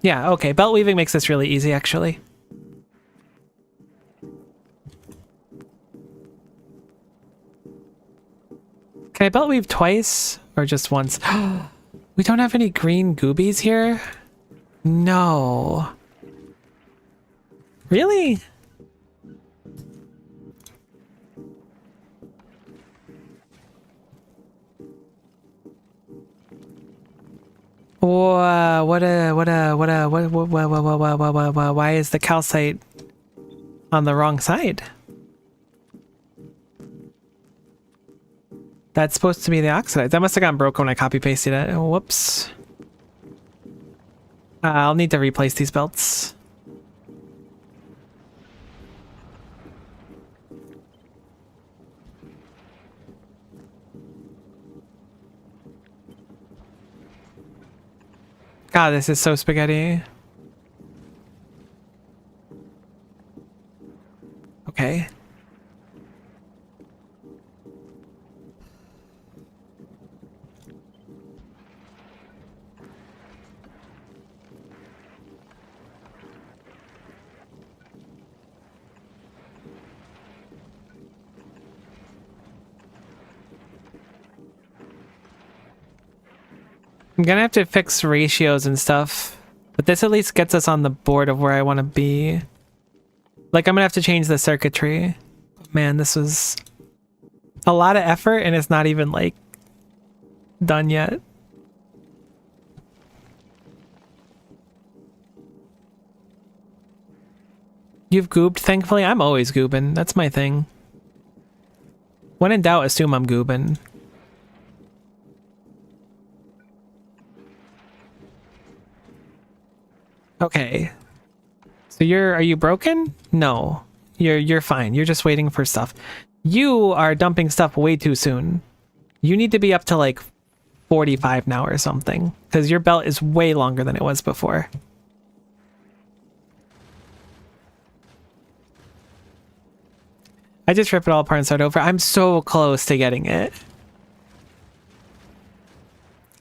Yeah, okay, belt weaving makes this really easy, actually. Can I belt weave twice, or just once? We don't have any green goobies here? No. Really? Why is the calcite on the wrong side? That's supposed to be the oxidite. That must have gotten broken when I copy pasted it. Oh, whoops. I'll need to replace these belts. God, this is so spaghetti. Okay. I'm gonna have to fix ratios and stuff, but this at least gets us on the board of where I want to be. Like, I'm gonna have to change the circuitry. Man, this was a lot of effort, and it's not even, like, done yet. You've goobed, thankfully? I'm always goobing. That's my thing. When in doubt, assume I'm goobing. Okay. So are you broken? No. You're fine. You're just waiting for stuff. You are dumping stuff way too soon. You need to be up to like 45 now or something, because your belt is way longer than it was before. I just rip it all apart and start over. I'm so close to getting it.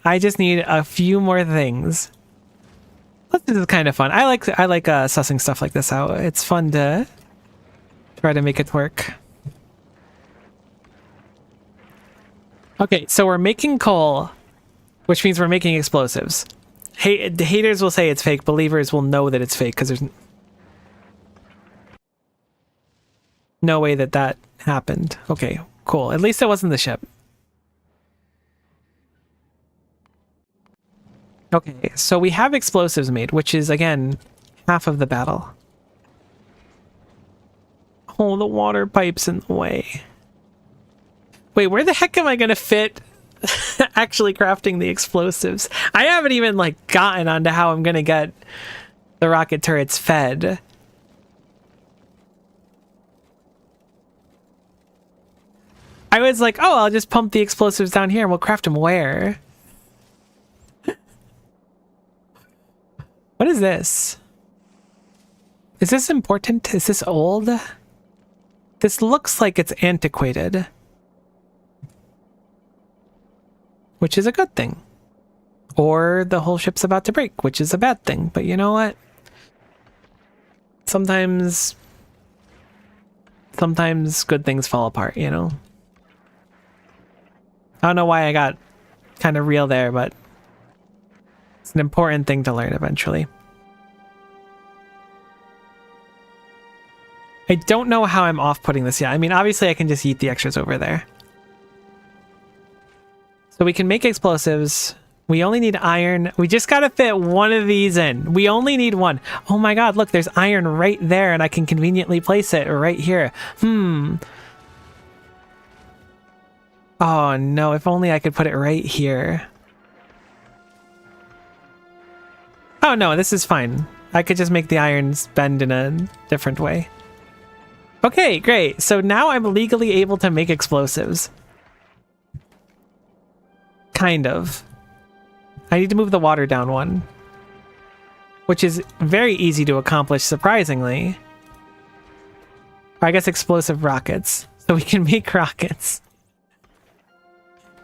I just need a few more things. This is kind of fun. I like sussing stuff like this out. It's fun to try to make it work. Okay, so we're making coal, which means we're making explosives. Haters will say it's fake. Believers will know that it's fake because there's no way that happened. Okay, cool. At least it wasn't the ship. Okay, so we have explosives made, which is, again, half of the battle. Oh, the water pipe's in the way. Wait, where the heck am I gonna fit actually crafting the explosives? I haven't even, like, gotten onto how I'm gonna get the rocket turrets fed. I was like, oh, I'll just pump the explosives down here and we'll craft them where? What is this? Is this important? Is this old? This looks like it's antiquated. Which is a good thing. Or the whole ship's about to break, which is a bad thing. But you know what? Sometimes good things fall apart, you know? I don't know why I got kind of real there, but it's an important thing to learn eventually. I don't know how I'm off-putting this yet. I mean, obviously I can just eat the extras over there. So we can make explosives. We only need iron. We just gotta fit one of these in. We only need one. Oh my god, look, there's iron right there and I can conveniently place it right here. Oh no, if only I could put it right here. Oh no, this is fine. I could just make the irons bend in a different way. Okay, great. So now I'm legally able to make explosives. Kind of. I need to move the water down one. Which is very easy to accomplish, surprisingly. Or I guess explosive rockets. So we can make rockets.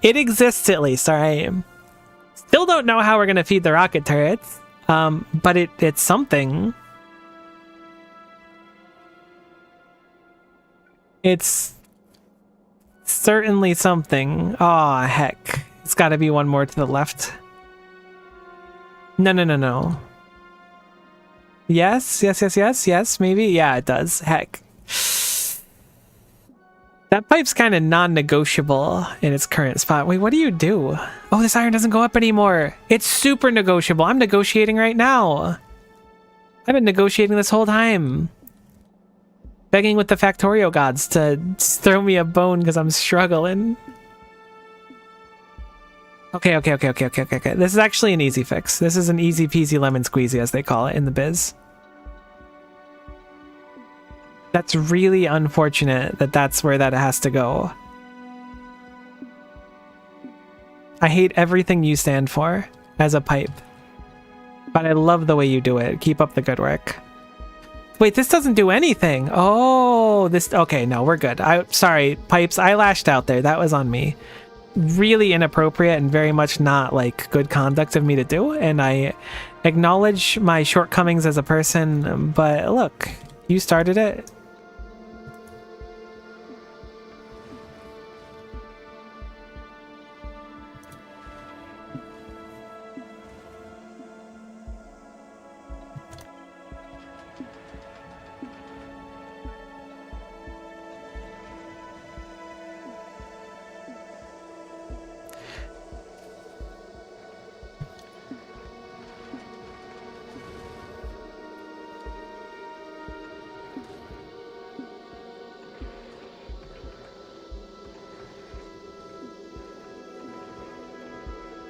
It exists at least, alright. Still don't know how we're gonna feed the rocket turrets. But it's something. It's certainly something. Aw, heck. It's gotta be one more to the left. No. Yes, maybe? Yeah, it does. Heck. That pipe's kind of non-negotiable in its current spot. Wait, what do you do? Oh, this iron doesn't go up anymore. It's super negotiable. I'm negotiating right now. I've been negotiating this whole time. Begging with the Factorio gods to throw me a bone because I'm struggling. Okay. This is actually an easy fix. This is an easy peasy lemon squeezy, as they call it in the biz. That's really unfortunate that that's where that has to go. I hate everything you stand for as a pipe. But I love the way you do it. Keep up the good work. Wait, this doesn't do anything. Oh, this... Okay, no, we're good. Sorry, pipes. I lashed out there. That was on me. Really inappropriate and very much not, like, good conduct of me to do. And I acknowledge my shortcomings as a person. But look, you started it.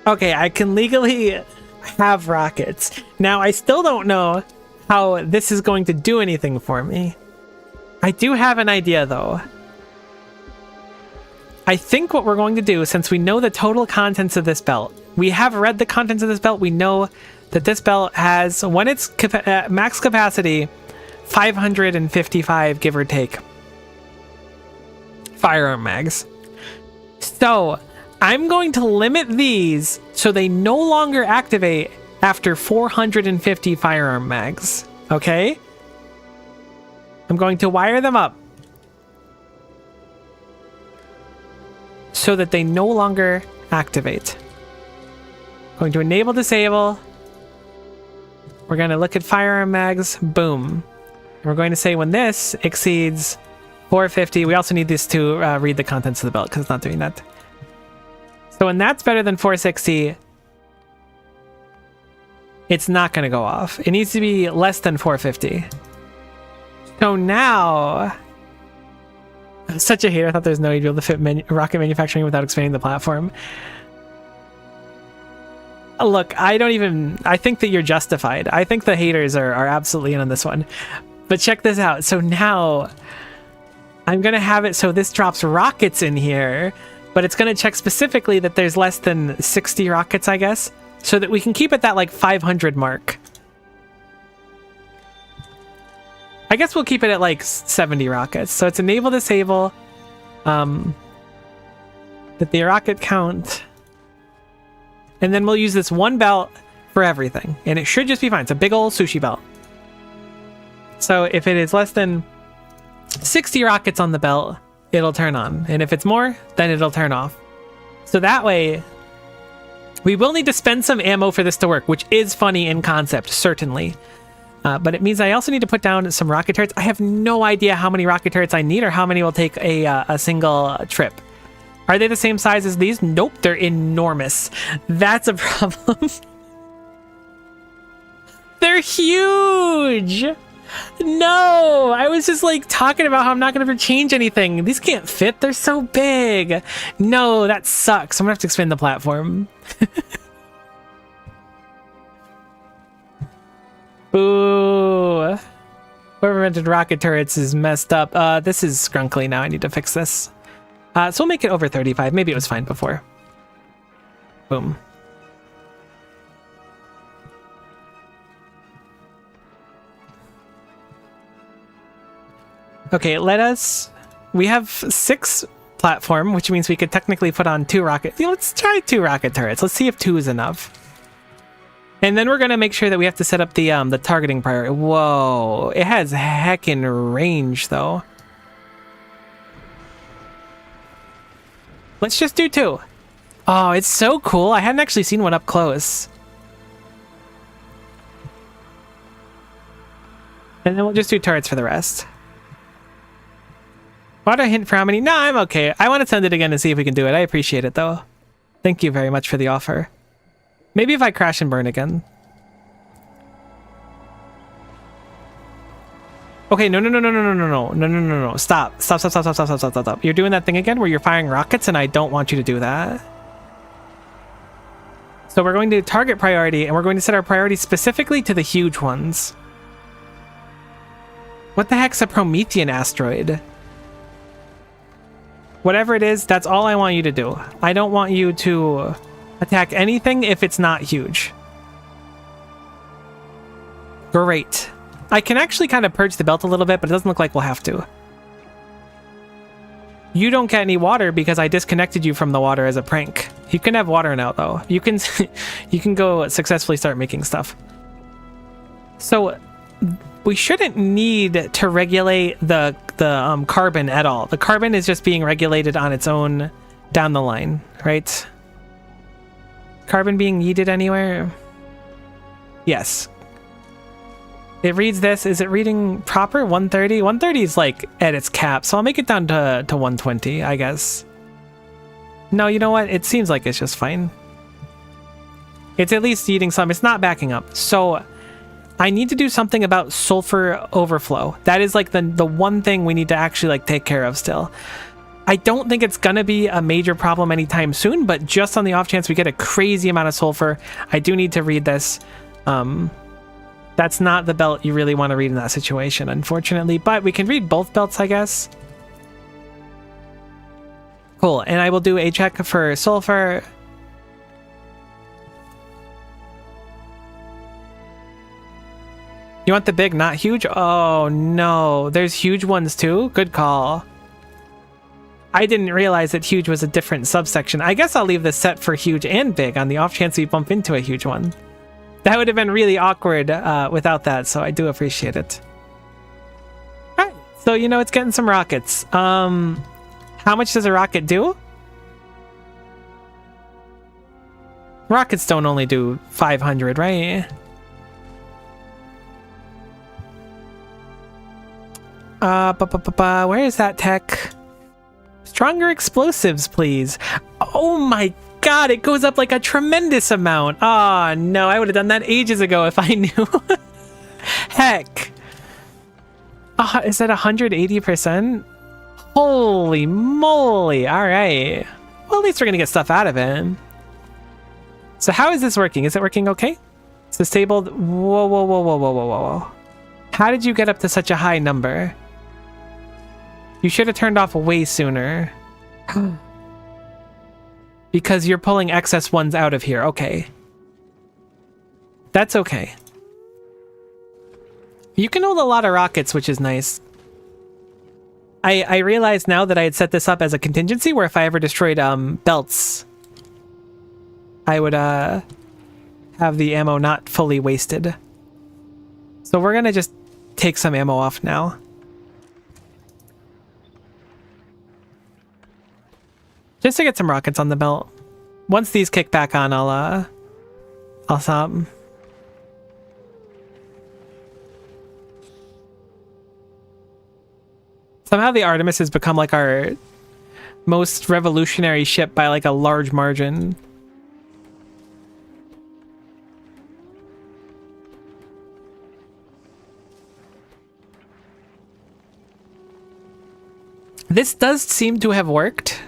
Okay, I can legally have rockets. Now, I still don't know how this is going to do anything for me. I do have an idea, though. I think what we're going to do, since we know the total contents of this belt, we have read the contents of this belt, we know that this belt has, when it's max capacity, 555, give or take, firearm mags. So... I'm going to limit these so they no longer activate after 450 firearm mags, okay? I'm going to wire them up so that they no longer activate. Going to enable disable. We're going to look at firearm mags, boom. We're going to say when this exceeds 450. We also need this to read the contents of the belt because it's not doing that. So when that's better than 460, it's not going to go off. It needs to be less than 450. So now, I'm such a hater. I thought there's no way you'd be able to fit rocket manufacturing without expanding the platform. Look, I think that you're justified. I think the haters are absolutely in on this one. But check this out. So now I'm going to have it so this drops rockets in here, but it's going to check specifically that there's less than 60 rockets, I guess, so that we can keep at that like 500 mark. I guess we'll keep it at like 70 rockets. So it's enable, disable, that the rocket count, and then we'll use this one belt for everything, and it should just be fine. It's a big old sushi belt. So if it is less than 60 rockets on the belt, it'll turn on. And if it's more, then it'll turn off. So that way, we will need to spend some ammo for this to work, which is funny in concept, certainly. But it means I also need to put down some rocket turrets. I have no idea how many rocket turrets I need or how many will take a single trip. Are they the same size as these? Nope, they're enormous. That's a problem. They're huge! No, I was just like talking about how I'm not going to change anything. These can't fit. They're so big. No, that sucks. I'm going to have to expand the platform. Ooh. Whoever invented rocket turrets is messed up. This is scrunkly now. I need to fix this. So we'll make it over 35. Maybe it was fine before. Boom. Okay, we have 6 platform, which means we could technically put on 2 rocket. Let's try 2 rocket turrets. Let's see if 2 is enough. And then we're gonna make sure that we have to set up the targeting priority. Whoa, it has heckin' range though. Let's just do 2. Oh, it's so cool. I hadn't actually seen one up close. And then we'll just do turrets for the rest. Want a hint for how many? No, I'm okay. I want to send it again to see if we can do it. I appreciate it, though. Thank you very much for the offer. Maybe if I crash and burn again. Okay, no. Stop. You're doing that thing again where you're firing rockets, and I don't want you to do that. So we're going to target priority, and we're going to set our priority specifically to the huge ones. What the heck's a Promethean asteroid? Whatever it is, that's all I want you to do. I don't want you to attack anything if it's not huge. Great. I can actually kind of purge the belt a little bit, but it doesn't look like we'll have to. You don't get any water because I disconnected you from the water as a prank. You can have water now, though. You can go successfully start making stuff. So we shouldn't need to regulate the carbon at all. The carbon is just being regulated on its own down the line, right? Carbon being needed anywhere? Yes. It reads this. Is it reading proper? 130? 130 is like at its cap, so I'll make it down to 120, I guess. No, you know what? It seems like it's just fine. It's at least eating some. It's not backing up. So I need to do something about sulfur overflow. That is like the one thing we need to actually like take care of still. I don't think it's gonna be a major problem anytime soon, but just on the off chance we get a crazy amount of sulfur, I do need to read this. That's not the belt you really want to read in that situation, unfortunately, but we can read both belts, I guess. Cool, and I will do a check for sulfur. You want the big, not huge? Oh no, there's huge ones too? Good call. I didn't realize that huge was a different subsection. I guess I'll leave this set for huge and big on the off chance we bump into a huge one. That would have been really awkward without that, so I do appreciate it. Alright, so you know it's getting some rockets. How much does a rocket do? Rockets don't only do 500, right? Where is that tech? Stronger explosives, please. Oh my god, it goes up like a tremendous amount. Oh no, I would have done that ages ago if I knew. Heck. Is that 180%? Holy moly. All right. Well, at least we're going to get stuff out of it. So how is this working? Is it working okay? It's disabled. Whoa, whoa, whoa, whoa, whoa, whoa, whoa. How did you get up to such a high number? You should have turned off way sooner. Because you're pulling excess ones out of here. Okay. That's okay. You can hold a lot of rockets, which is nice. I realized now that I had set this up as a contingency where if I ever destroyed belts, I would have the ammo not fully wasted. So we're gonna just take some ammo off now. Just to get some rockets on the belt. Once these kick back on, I'll stop. Somehow the Artemis has become like our most revolutionary ship by like a large margin. This does seem to have worked.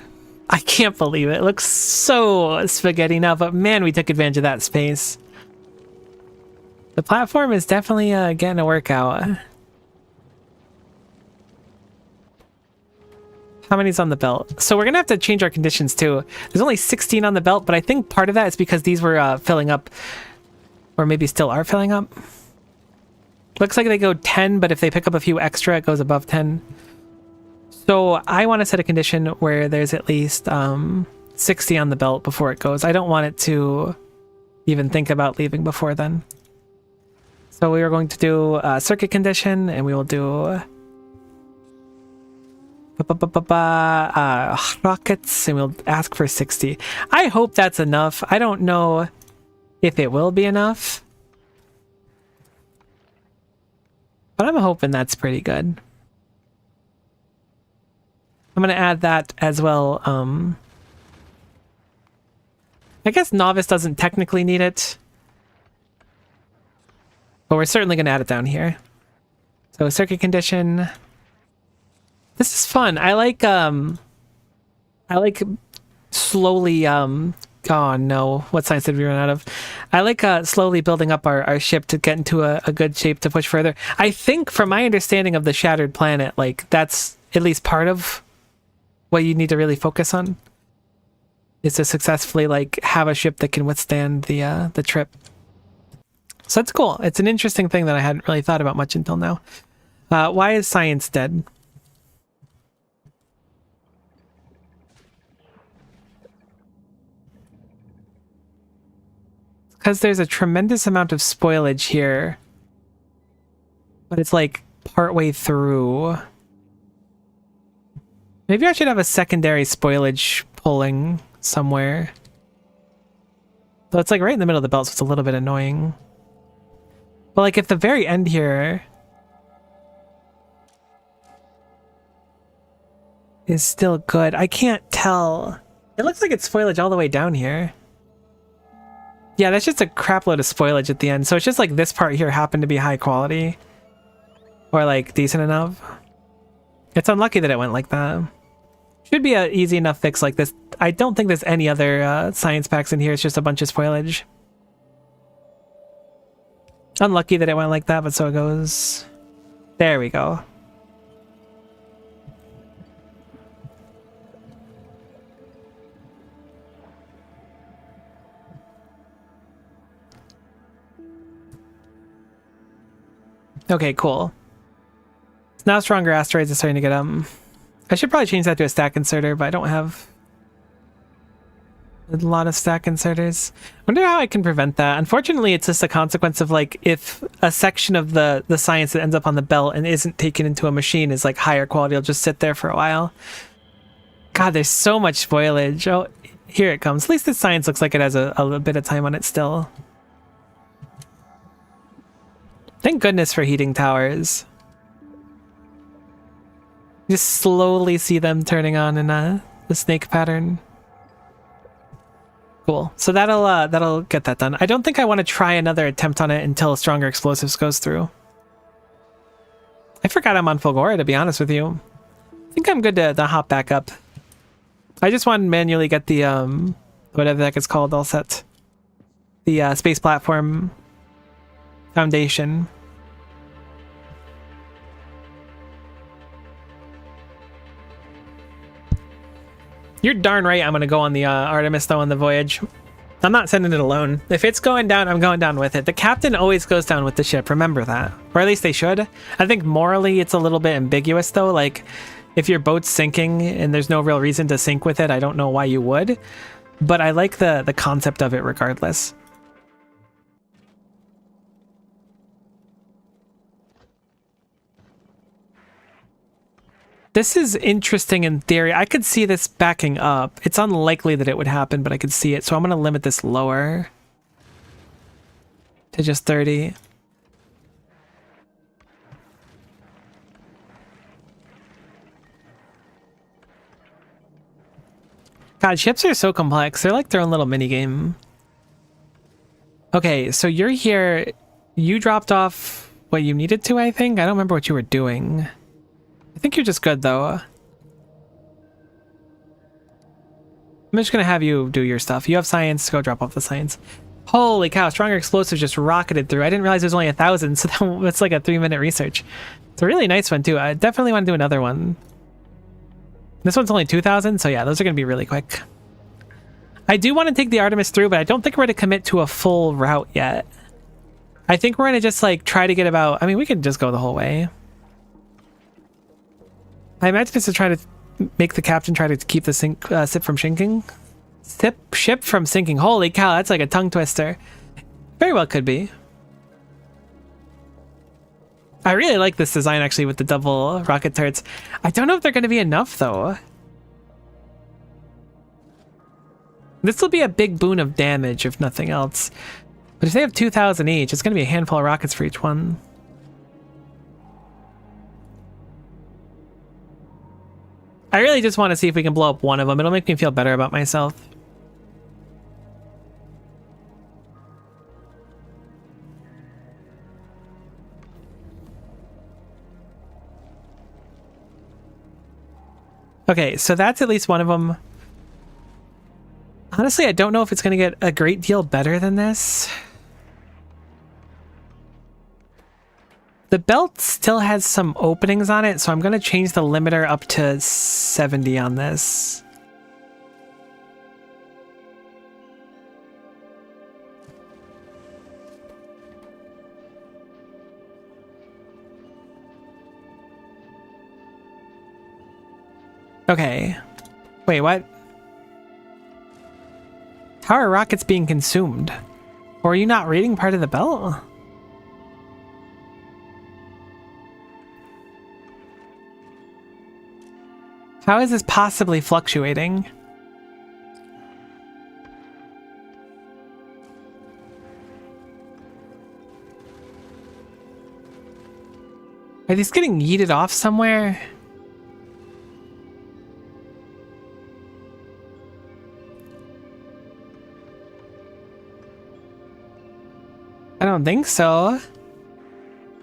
I can't believe it. It looks so spaghetti now, but man, we took advantage of that space. The platform is definitely getting a workout. How many's on the belt? So we're gonna have to change our conditions too. There's only 16 on the belt, but I think part of that is because these were filling up, or maybe still are filling up. Looks like they go 10, but if they pick up a few extra, it goes above 10. So I want to set a condition where there's at least 60 on the belt before it goes. I don't want it to even think about leaving before then. So we are going to do a circuit condition, and we will do rockets, and we'll ask for 60. I hope that's enough. I don't know if it will be enough, but I'm hoping that's pretty good. I'm going to add that as well. I guess Novice doesn't technically need it, but we're certainly going to add it down here. So circuit condition. This is fun. I like slowly oh no, what science did we run out of? I like slowly building up our ship to get into a good shape to push further. I think from my understanding of the Shattered Planet, like that's at least part of what you need to really focus on, is to successfully like have a ship that can withstand the trip. So that's cool. It's an interesting thing that I hadn't really thought about much until now. Why is science dead? Because there's a tremendous amount of spoilage here, but it's like partway through. Maybe I should have a secondary spoilage pulling somewhere. Though it's like right in the middle of the belt, so it's a little bit annoying. But like if the very end here is still good, I can't tell. It looks like it's spoilage all the way down here. Yeah, that's just a crap load of spoilage at the end. So it's just like this part here happened to be high quality. Or like decent enough. It's unlucky that it went like that. Should be an easy enough fix like this. I don't think there's any other science packs in here. It's just a bunch of spoilage. Unlucky that it went like that, but so it goes. There we go. Okay, cool. Now stronger asteroids are starting to get I should probably change that to a stack inserter, but I don't have a lot of stack inserters. Wonder how I can prevent that. Unfortunately, it's just a consequence of like if a section of the science that ends up on the belt and isn't taken into a machine is like higher quality, it'll just sit there for a while. God, there's so much spoilage. Oh, here it comes. At least the science looks like it has a little bit of time on it still. Thank goodness for heating towers. Just slowly see them turning on in the snake pattern. Cool. So that'll get that done. I don't think I want to try another attempt on it until Stronger Explosives goes through. I forgot I'm on Fulgora, to be honest with you. I think I'm good to hop back up. I just want to manually get the whatever the heck it's called all set. The space platform foundation. You're darn right I'm going to go on the Artemis, though, on the voyage. I'm not sending it alone. If it's going down, I'm going down with it. The captain always goes down with the ship. Remember that. Or at least they should. I think morally it's a little bit ambiguous, though. Like, if your boat's sinking and there's no real reason to sink with it, I don't know why you would. But I like the concept of it regardless. This is interesting in theory. I could see this backing up. It's unlikely that it would happen, but I could see it. So I'm going to limit this lower to just 30. God, ships are so complex. They're like their own little mini game. Okay, so you're here. You dropped off what you needed to, I think. I don't remember what you were doing. I think you're just good, though. I'm just going to have you do your stuff. You have science. Go drop off the science. Holy cow. Stronger Explosives just rocketed through. I didn't realize there's only 1,000, so that's like a 3-minute research. It's a really nice one, too. I definitely want to do another one. This one's only 2,000, so yeah, those are going to be really quick. I do want to take the Artemis through, but I don't think we're going to commit to a full route yet. I think we're going to just, like, try to get about... I mean, we could just go the whole way. I imagine this is trying to make the captain try to keep the ship from sinking. Ship from sinking. Holy cow, that's like a tongue twister. Very well could be. I really like this design, actually, with the double rocket turrets. I don't know if they're going to be enough, though. This will be a big boon of damage, if nothing else. But if they have 2,000 each, it's going to be a handful of rockets for each one. I really just want to see if we can blow up one of them. It'll make me feel better about myself. Okay, so that's at least one of them. Honestly, I don't know if it's going to get a great deal better than this. The belt still has some openings on it, so I'm going to change the limiter up to 70 on this. Okay. Wait, what? How are rockets being consumed? Or are you not reading part of the belt? How is this possibly fluctuating? Are these getting yeeted off somewhere? I don't think so.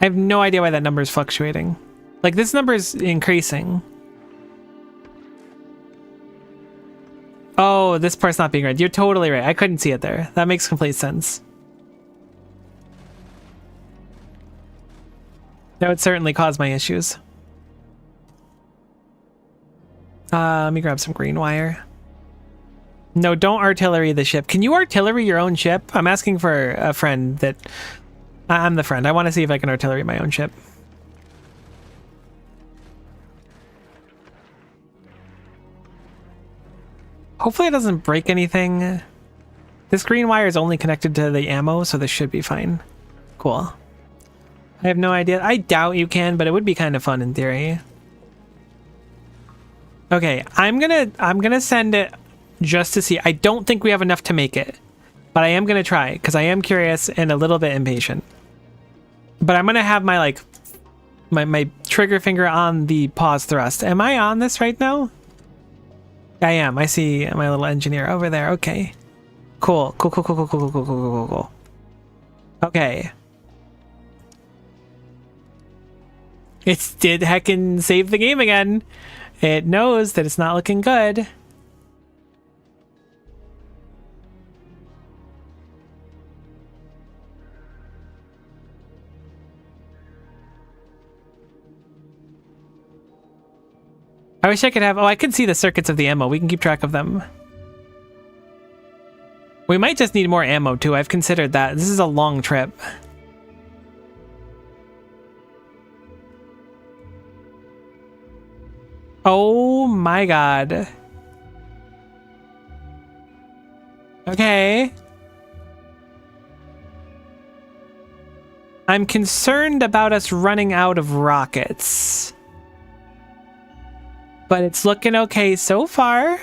I have no idea why that number is fluctuating. Like, this number is increasing. Oh, this part's not being read. You're totally right. I couldn't see it there. That makes complete sense. That would certainly cause my issues. Let me grab some green wire. No, don't artillery the ship. Can you artillery your own ship? I'm asking for a friend that... I'm the friend. I want to see if I can artillery my own ship. Hopefully it doesn't break anything. This green wire is only connected to the ammo, so this should be fine. Cool. I have no idea. I doubt you can, but it would be kind of fun in theory. Okay, I'm gonna send it just to see. I don't think we have enough to make it, but I am gonna try because I am curious and a little bit impatient. But I'm gonna have my my trigger finger on the pause thrust. Am I on this right now? I am. I see my little engineer over there. Okay. Cool. Cool, cool, cool, cool, cool, cool, cool, cool, cool, cool. Okay. It did heckin' save the game again. It knows that it's not looking good. I wish I could have... Oh, I can see the circuits of the ammo. We can keep track of them. We might just need more ammo, too. I've considered that. This is a long trip. Oh my god. Okay. I'm concerned about us running out of rockets. But it's looking okay so far.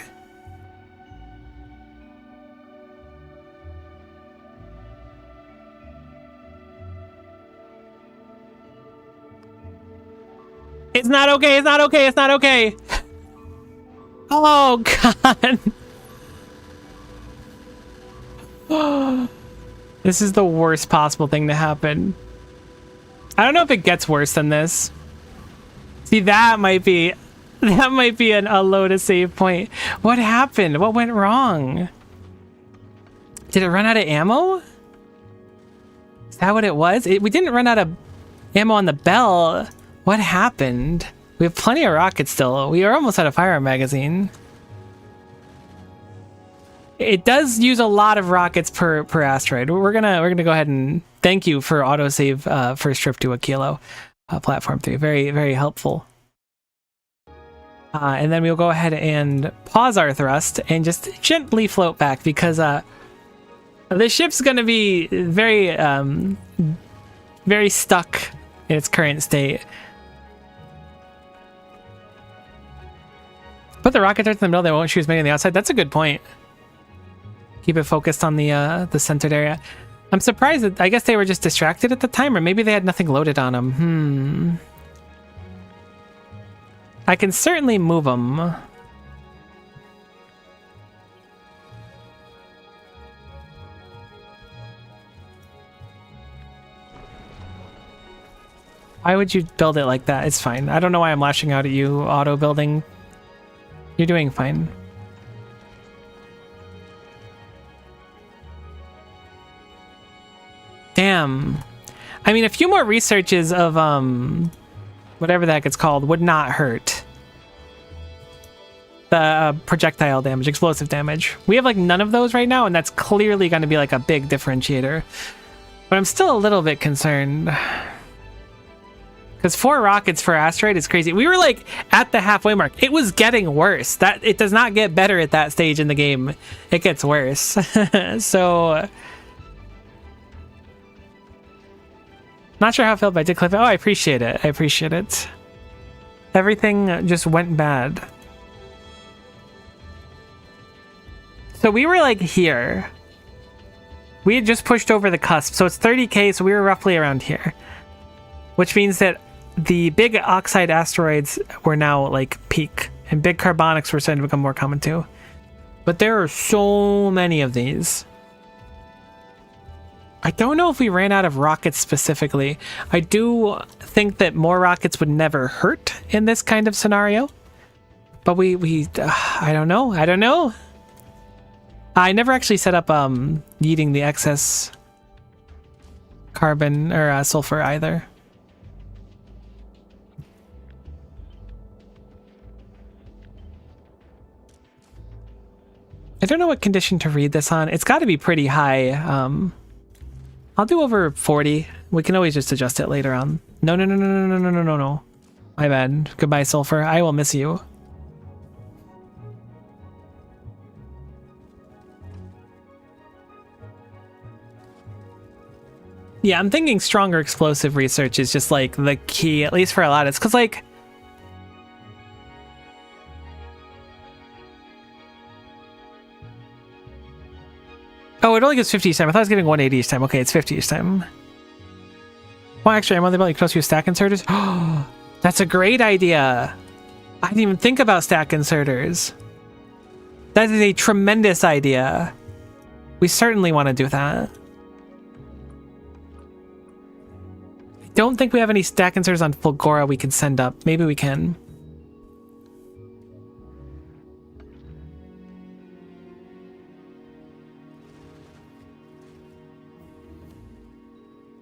It's not okay, it's not okay, it's not okay. Oh, God. This is the worst possible thing to happen. I don't know if it gets worse than this. See, that might be a low to save point. What happened? What went wrong? Did it run out of ammo? Is that what it was? We didn't run out of ammo on the bell. What happened? We have plenty of rockets still. We are almost out of firearm magazine. It does use a lot of rockets per asteroid. We're gonna go ahead and thank you for autosave first trip to Aquilo, platform 3. Very, very helpful. And then we'll go ahead and pause our thrust and just gently float back because the ship's gonna be very very stuck in its current state. Put the rocket darts in the middle, they won't shoot as many on the outside. That's a good point. Keep it focused on the centered area. I'm surprised that I guess they were just distracted at the time, or maybe they had nothing loaded on them. I can certainly move them. Why would you build it like that? It's fine. I don't know why I'm lashing out at you, auto building. You're doing fine. Damn. I mean, a few more researches of, whatever the heck it's called would not hurt. The projectile damage, explosive damage. We have, like, none of those right now, and that's clearly going to be, like, a big differentiator. But I'm still a little bit concerned. Because 4 rockets per asteroid is crazy. We were, like, at the halfway mark. It was getting worse. It does not get better at that stage in the game. It gets worse. So... Not sure how it felt, but I did clip it. Oh, I appreciate it. I appreciate it. Everything just went bad. So we were, like, here. We had just pushed over the cusp. So it's 30k, so we were roughly around here. Which means that the big oxide asteroids were now, like, peak. And big carbonics were starting to become more common, too. But there are so many of these. I don't know if we ran out of rockets specifically. I do think that more rockets would never hurt in this kind of scenario. But I don't know. I don't know. I never actually set up yeeting the excess carbon or sulfur either. I don't know what condition to read this on. It's got to be pretty high. I'll do over 40. We can always just adjust it later on. No. My bad. Goodbye, sulfur. I will miss you. Yeah, I'm thinking stronger explosive research is just, like, the key, at least for a lot. It's because, like... Oh, it only gives 50 each time. I thought I was getting 180 each time. Okay, it's 50 each time. Well, actually, I'm on the ability close to a stack inserters. That's a great idea. I didn't even think about stack inserters. That is a tremendous idea. We certainly want to do that. I don't think we have any stack inserters on Fulgora we can send up. Maybe we can.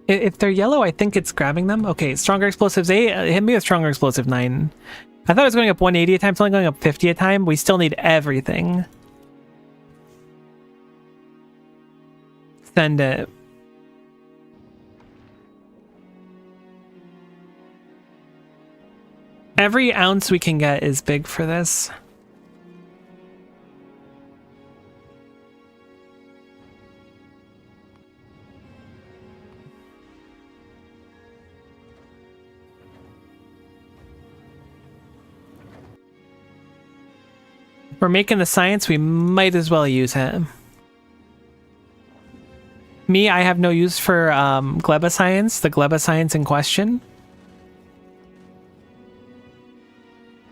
If they're yellow, I think it's grabbing them. Okay, stronger explosives 8. Hit me with stronger explosive 9. I thought it was going up 180 a time. It's only going up 50 a time. We still need everything. Send it. Every ounce we can get is big for this. We're making the science, we might as well use it. Me, I have no use for Gleba science, the Gleba science in question.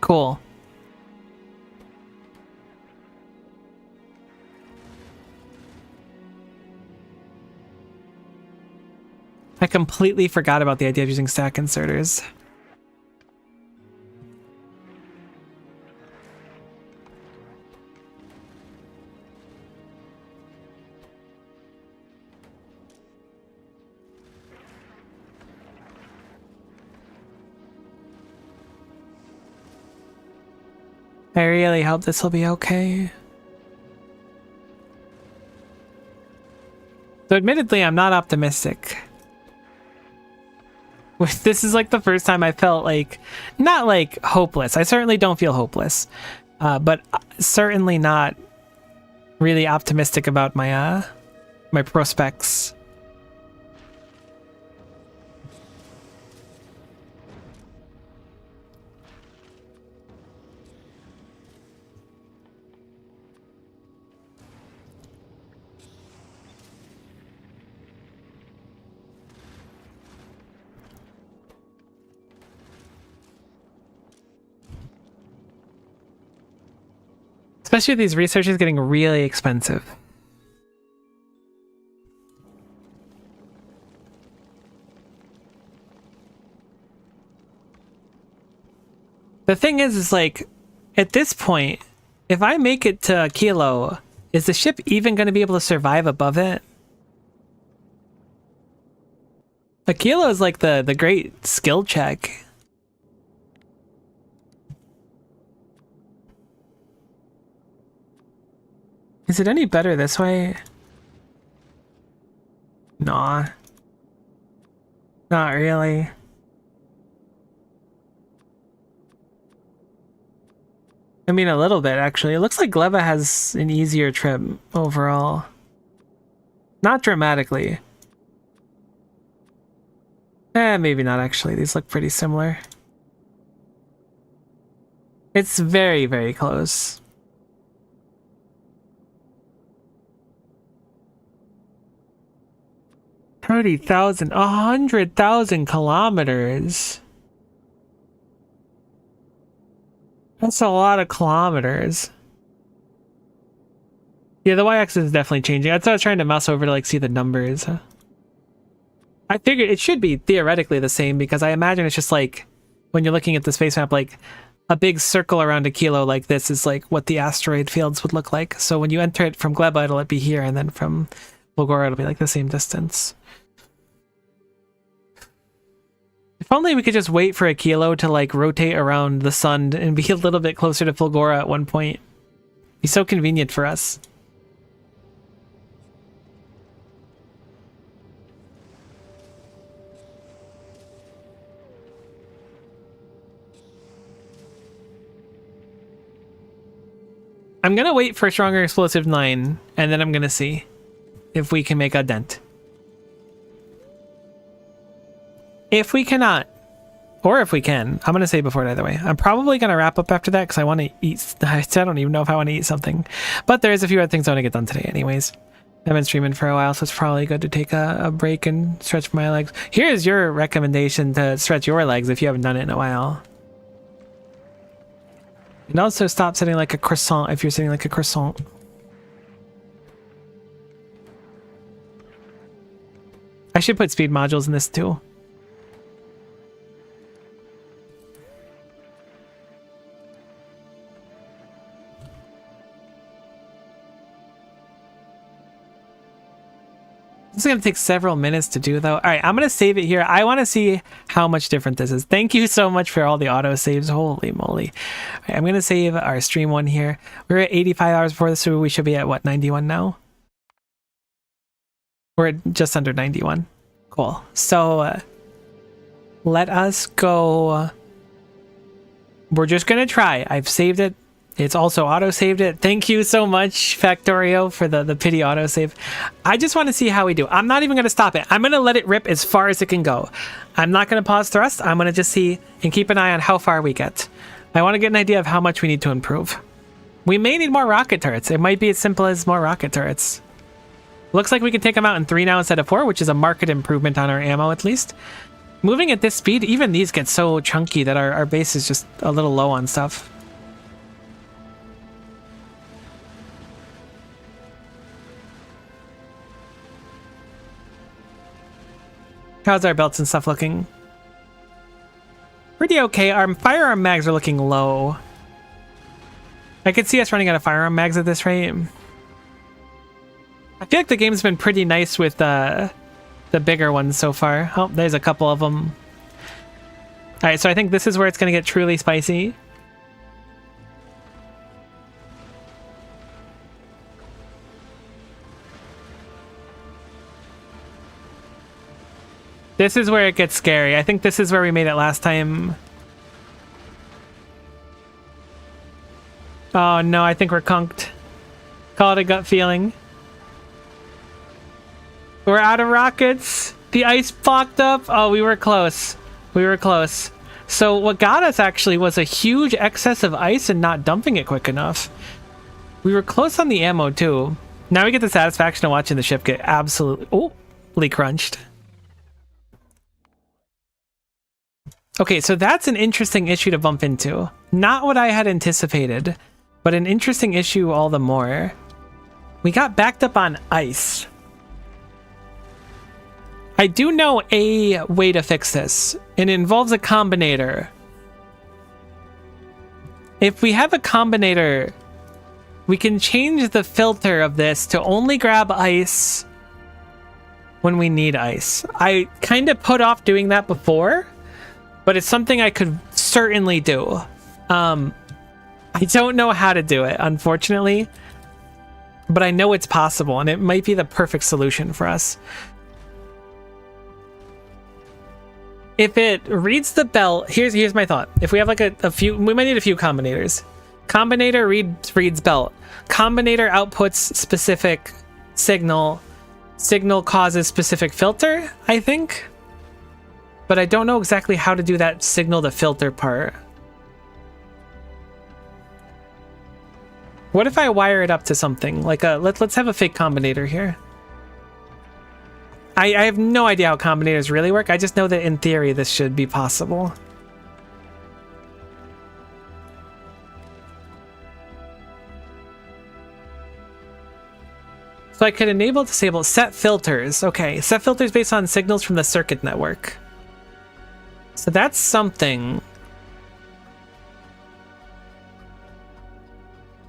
Cool. I completely forgot about the idea of using stack inserters. I really hope this will be okay. So admittedly, I'm not optimistic. This is like the first time I felt like, not like hopeless. I certainly don't feel hopeless, but certainly not really optimistic about my my prospects. Especially with these researchers getting really expensive. The thing is like, at this point, if I make it to Aquilo, is the ship even going to be able to survive above it? Aquilo is like the great skill check. Is it any better this way? Nah. Not really. I mean, a little bit, actually. It looks like Gleba has an easier trip overall. Not dramatically. Maybe not, actually. These look pretty similar. It's very, very close. 30,000, 100,000 kilometers. That's a lot of kilometers. Yeah, the y-axis is definitely changing. That's why I was trying to mouse over to like see the numbers. I figured it should be theoretically the same because I imagine it's just like when you're looking at the space map, like a big circle around Aquilo like this is like what the asteroid fields would look like. So when you enter it from Gleba, it'll be here, and then from Fulgora, it'll be like the same distance. If only we could just wait for Aquilo to like rotate around the sun and be a little bit closer to Fulgora at one point. It'd be so convenient for us. I'm gonna wait for Stronger Explosive 9, and then I'm gonna see if we can make a dent. If we cannot, or if we can, I'm gonna say before it either way. I'm probably gonna wrap up after that because I want to eat. I don't even know if I want to eat something, but there's a few other things I want to get done today anyways. I've been streaming for a while, so it's probably good to take a break and stretch my legs. Here's your recommendation to stretch your legs if you haven't done it in a while. And also stop sitting like a croissant if you're sitting like a croissant. I should put speed modules in this too. This is going to take several minutes to do, though. All right, I'm going to save it here. I want to see how much different this is. Thank you so much for all the auto saves. Holy moly. All right, I'm going to save our stream one here. We were at 85 hours before this, so we should be at, what, 91 now? We're at just under 91. Cool. So let us go. We're just going to try. I've saved it. It's also auto-saved it. Thank you so much, Factorio, for the pity auto-save. I just want to see how we do. I'm not even going to stop it. I'm going to let it rip as far as it can go. I'm not going to pause thrust. I'm going to just see and keep an eye on how far we get. I want to get an idea of how much we need to improve. We may need more rocket turrets. It might be as simple as more rocket turrets. Looks like we can take them out in 3 now instead of 4, which is a marked improvement on our ammo at least. Moving at this speed, even these get so chunky that our base is just a little low on stuff. How's our belts and stuff looking? Pretty okay. Our firearm mags are looking low. I could see us running out of firearm mags at this rate. I feel like the game's been pretty nice with the bigger ones so far. Oh, there's a couple of them. Alright, so I think this is where it's going to get truly spicy. This is where it gets scary. I think this is where we made it last time. Oh no, I think we're conked. Call it a gut feeling. We're out of rockets. The ice blocked up. Oh, we were close. We were close. So what got us actually was a huge excess of ice and not dumping it quick enough. We were close on the ammo too. Now we get the satisfaction of watching the ship get absolutely crunched. Okay, so that's an interesting issue to bump into. Not what I had anticipated, but an interesting issue all the more. We got backed up on ice. I do know a way to fix this, and it involves a combinator. If we have a combinator, we can change the filter of this to only grab ice when we need ice. I kind of put off doing that before, but it's something I could certainly do. I don't know how to do it, unfortunately, but I know it's possible, and it might be the perfect solution for us. If it reads the belt, here's my thought. If we have like a few, we might need a few combinators. Combinator reads belt. Combinator outputs specific signal. Signal causes specific filter, I think. But I don't know exactly how to do that signal to filter part. What if I wire it up to something? Like let's have a fake combinator here. I have no idea how combinators really work. I just know that in theory this should be possible. So I could enable, disable, set filters. Okay, set filters based on signals from the circuit network. So that's something.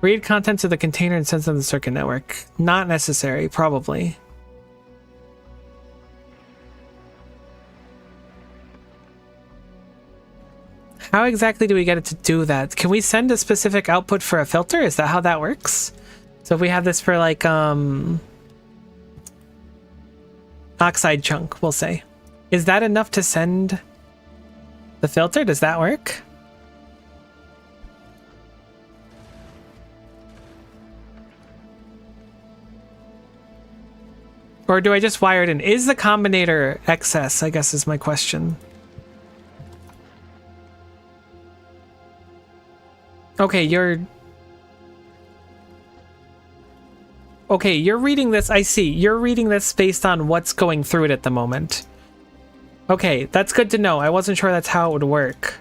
Read contents of the container and sense on the circuit network. Not necessary, probably. How exactly do we get it to do that? Can we send a specific output for a filter? Is that how that works? So if we have this for like oxide chunk, we'll say. Is that enough to send the filter? Does that work? Or do I just wire it in? Is the combinator excess, I guess is my question. Okay, Okay, you're reading this. I see. You're reading this based on what's going through it at the moment. Okay, that's good to know. I wasn't sure that's how it would work.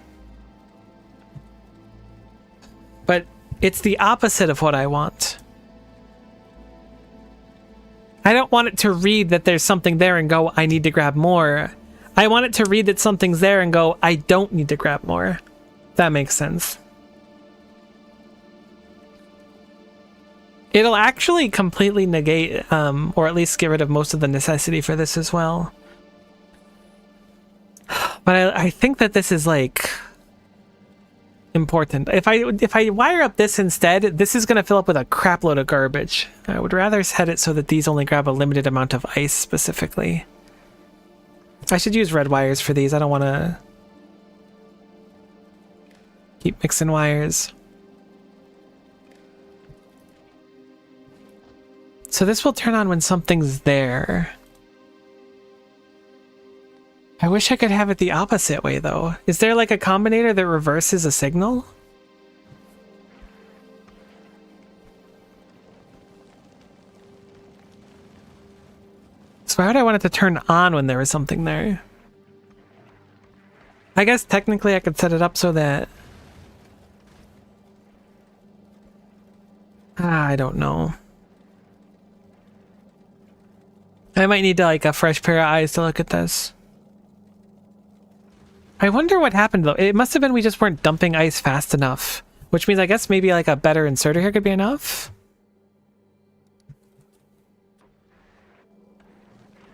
But it's the opposite of what I want. I don't want it to read that there's something there and go, I need to grab more. I want it to read that something's there and go, I don't need to grab more. That makes sense. It'll actually completely negate, or at least get rid of most of the necessity for this as well. But I think that this is like important. If I wire up this instead, this is going to fill up with a crap load of garbage. I would rather set it so that these only grab a limited amount of ice specifically. I should use red wires for these. I don't want to keep mixing wires. So this will turn on when something's there. I wish I could have it the opposite way, though. Is there like a combinator that reverses a signal? So why would I want it to turn on when there was something there? I guess technically I could set it up so that... I don't know. I might need to, like, a fresh pair of eyes to look at this. I wonder what happened, though. It must have been we just weren't dumping ice fast enough. Which means I guess maybe, like, a better inserter here could be enough?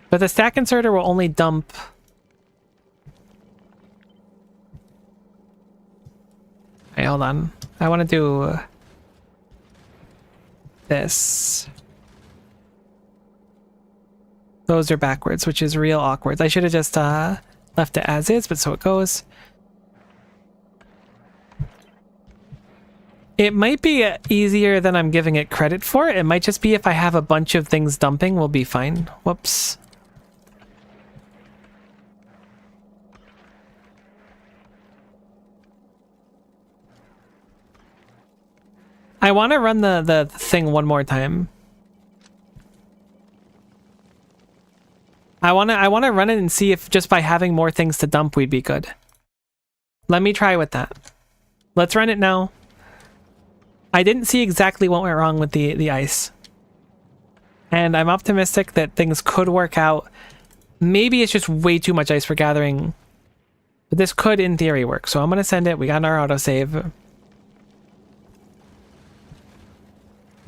But the stack inserter will only dump... Hey, hold on. I want to do... this. Those are backwards, which is real awkward. I should have just left it as is, but so it goes. It might be easier than I'm giving it credit for. It might just be if I have a bunch of things dumping, we'll be fine. Whoops. I want to run the thing one more time. I want to run it and see if just by having more things to dump we'd be good. Let me try with that. Let's run it now. I didn't see exactly what went wrong with the ice. And I'm optimistic that things could work out. Maybe it's just way too much ice for gathering. But this could, in theory, work. So I'm going to send it. We got our autosave.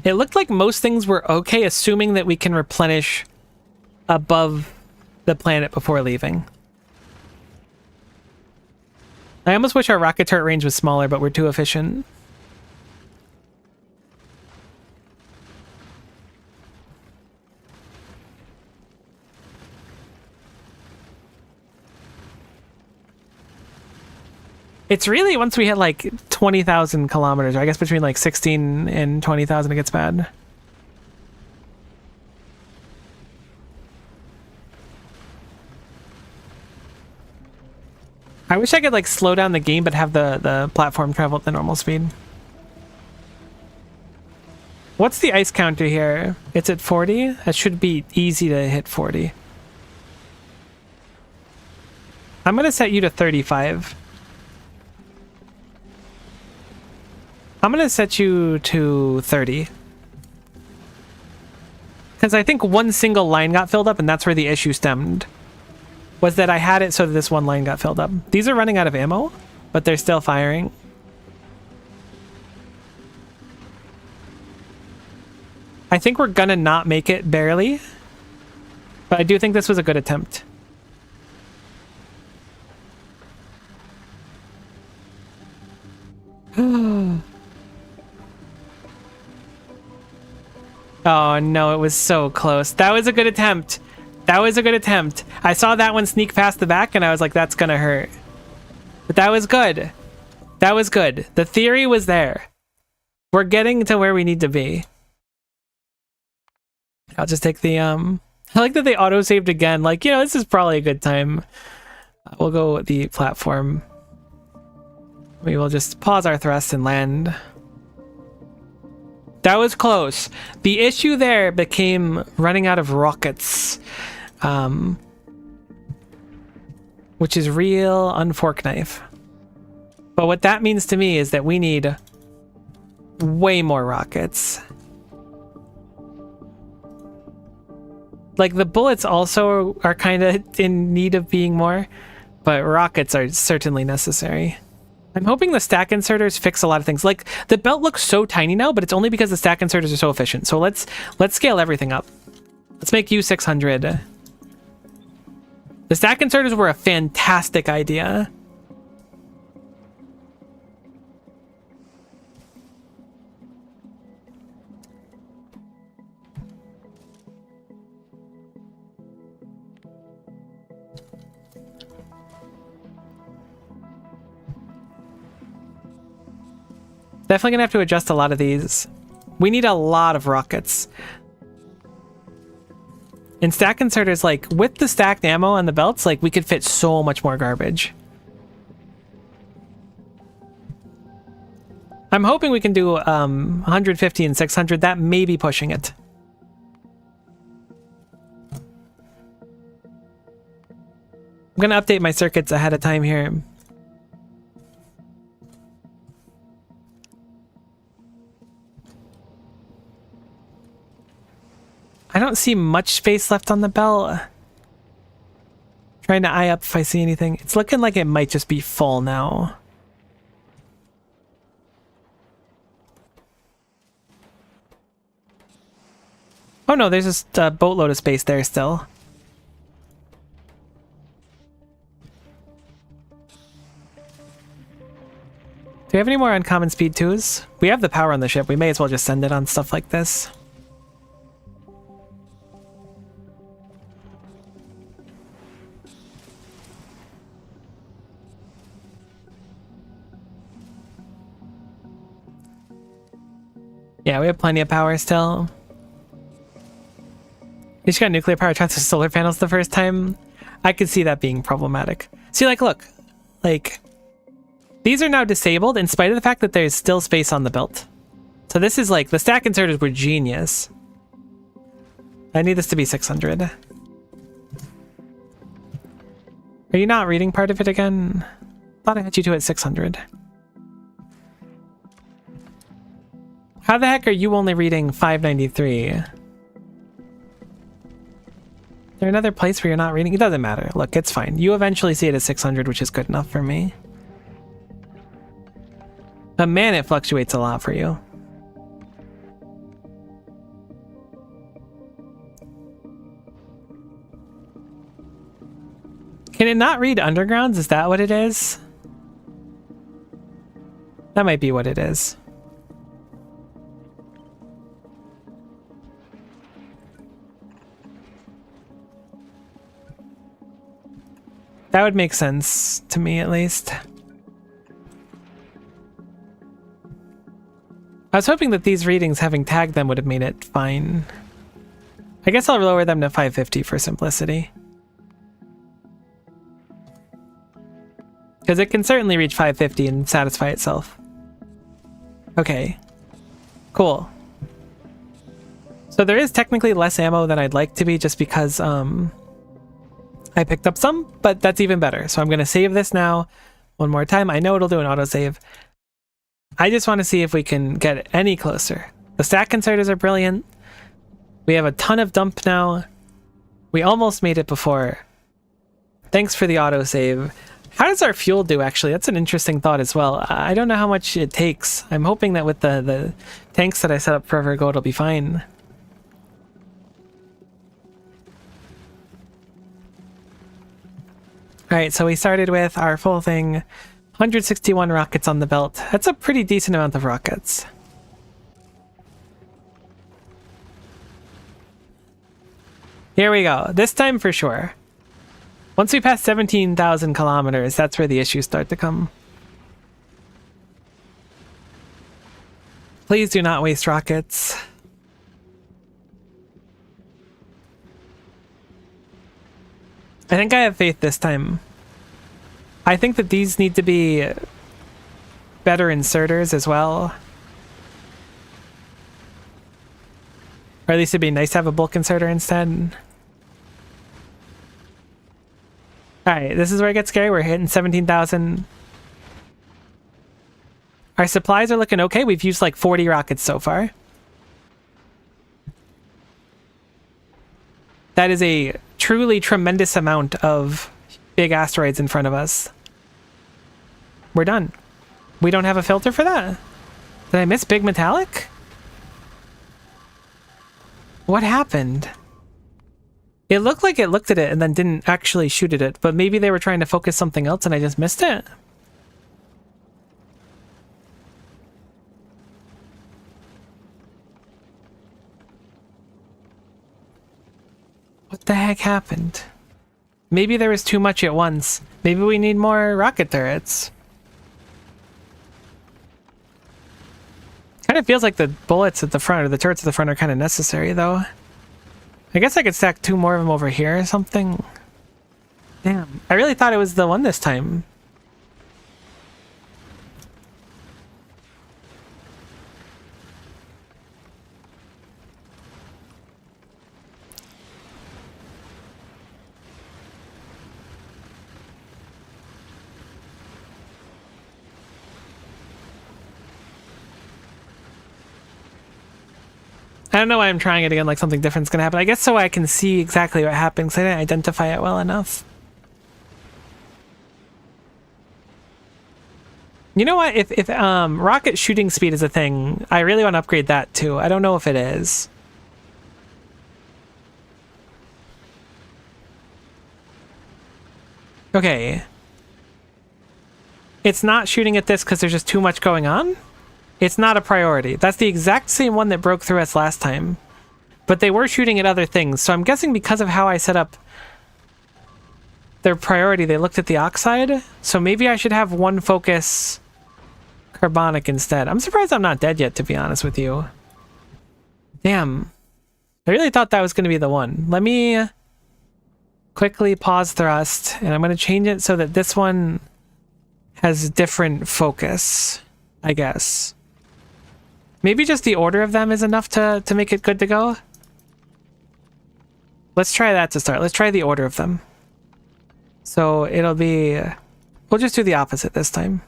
It looked like most things were okay, assuming that we can replenish above the planet before leaving. I almost wish our rocket turret range was smaller, but we're too efficient. It's really once we hit like 20,000 kilometers, or I guess between like 16 and 20,000 it gets bad. I wish I could like slow down the game but have the platform travel at the normal speed. What's the ice counter here? It's at 40? That should be easy to hit 40. I'm gonna set you to 35. I'm gonna set you to 30. Because I think one single line got filled up and that's where the issue stemmed. Was that I had it so that this one line got filled up. These are running out of ammo, but they're still firing. I think we're gonna not make it barely, but I do think this was a good attempt. Oh no, it was so close. That was a good attempt. That was a good attempt. I saw that one sneak past the back and I was like, that's gonna hurt. But that was good. That was good. The theory was there. We're getting to where we need to be. I'll just take the, I like that they auto-saved again. Like, you know, this is probably a good time. We'll go with the platform. We will just pause our thrust and land. That was close. The issue there became running out of rockets. Which is real unfork knife. But what that means to me is that we need way more rockets. Like, the bullets also are kind of in need of being more, but rockets are certainly necessary. I'm hoping the stack inserters fix a lot of things. Like, the belt looks so tiny now, but it's only because the stack inserters are so efficient. So let's scale everything up. Let's make you 600. The stack inserters were a fantastic idea. Definitely gonna have to adjust a lot of these. We need a lot of rockets. And stack inserters, like, with the stacked ammo on the belts, like, we could fit so much more garbage. I'm hoping we can do 150 and 600. That may be pushing it. I'm gonna update my circuits ahead of time here. I don't see much space left on the belt. Trying to eye up if I see anything. It's looking like it might just be full now. Oh no, there's just a boatload of space there still. Do we have any more uncommon speed 2s? We have the power on the ship. We may as well just send it on stuff like this. Yeah, we have plenty of power still. We just got nuclear power trapped to solar panels the first time. I could see that being problematic. See, like, look. Like, these are now disabled in spite of the fact that there's still space on the belt. So this is like, the stack inserters were genius. I need this to be 600. Are you not reading part of it again? Thought I had you do it at 600. How the heck are you only reading 593? Is there another place where you're not reading? It doesn't matter. Look, it's fine. You eventually see it at 600, which is good enough for me. But man, it fluctuates a lot for you. Can it not read undergrounds? Is that what it is? That might be what it is. That would make sense to me, at least. I was hoping that these readings, having tagged them, would have made it fine. I guess I'll lower them to 550 for simplicity. Because it can certainly reach 550 and satisfy itself. Okay. Cool. So there is technically less ammo than I'd like to be, just because, I picked up some, but that's even better. So I'm going to save this now one more time. I know it'll do an autosave. I just want to see if we can get any closer. The stack inserters are brilliant. We have a ton of dump now. We almost made it before. Thanks for the autosave. How does our fuel do, actually? That's an interesting thought as well. I don't know how much it takes. I'm hoping that with the tanks that I set up forever ago, it'll be fine. Alright, so we started with our full thing. 161 rockets on the belt. That's a pretty decent amount of rockets. Here we go. This time for sure. Once we pass 17,000 kilometers, that's where the issues start to come. Please do not waste rockets. I think I have faith this time. I think that these need to be better inserters as well. Or at least it'd be nice to have a bulk inserter instead. Alright, this is where it gets scary. We're hitting 17,000. Our supplies are looking okay. We've used like 40 rockets so far. That is a truly tremendous amount of big asteroids in front of us. We're done. We don't have a filter for that. Did I miss big metallic? What happened? It looked like it looked at it and then didn't actually shoot at it, but maybe they were trying to focus something else and I just missed it. What the heck happened? Maybe there was too much at once. Maybe we need more rocket turrets. Kind of feels like the bullets at the front, or the turrets at the front, are kind of necessary, though. I guess I could stack 2 more of them over here or something. Damn. I really thought it was the one this time. I don't know why I'm trying it again, like something different's gonna happen. I guess so I can see exactly what happened, because I didn't identify it well enough. You know what? If rocket shooting speed is a thing, I really want to upgrade that too. I don't know if it is. Okay. It's not shooting at this because there's just too much going on? It's not a priority. That's the exact same one that broke through us last time. But they were shooting at other things, so I'm guessing because of how I set up their priority, they looked at the oxide. So maybe I should have one focus carbonic instead. I'm surprised I'm not dead yet, to be honest with you. Damn. I really thought that was going to be the one. Let me quickly pause thrust, and I'm going to change it so that this one has different focus, I guess. Maybe just the order of them is enough to make it good to go. Let's try that to start. Let's try the order of them. So it'll be... We'll just do the opposite this time.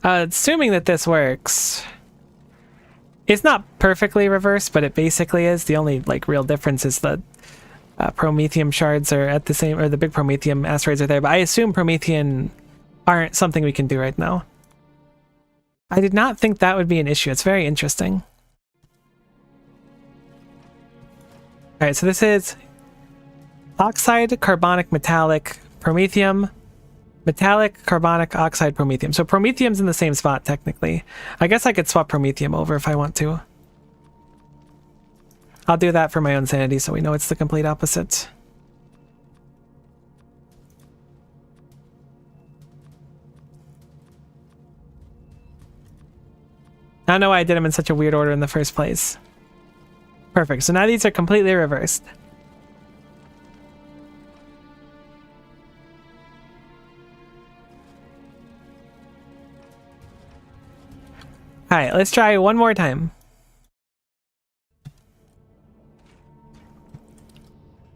Assuming that this works... It's not perfectly reversed, but it basically is. The only like real difference is the Promethium shards are at the same, or the big Promethium asteroids are there, but I assume Promethean aren't something we can do right now. I did not think that would be an issue. It's very interesting. Alright, so this is oxide, carbonic, metallic, Promethium, metallic, carbonic, oxide, Promethium. So Promethium's in the same spot, technically. I guess I could swap Promethium over if I want to. I'll do that for my own sanity so we know it's the complete opposite. I don't know why I did them in such a weird order in the first place. Perfect. So now these are completely reversed. Alright, let's try one more time.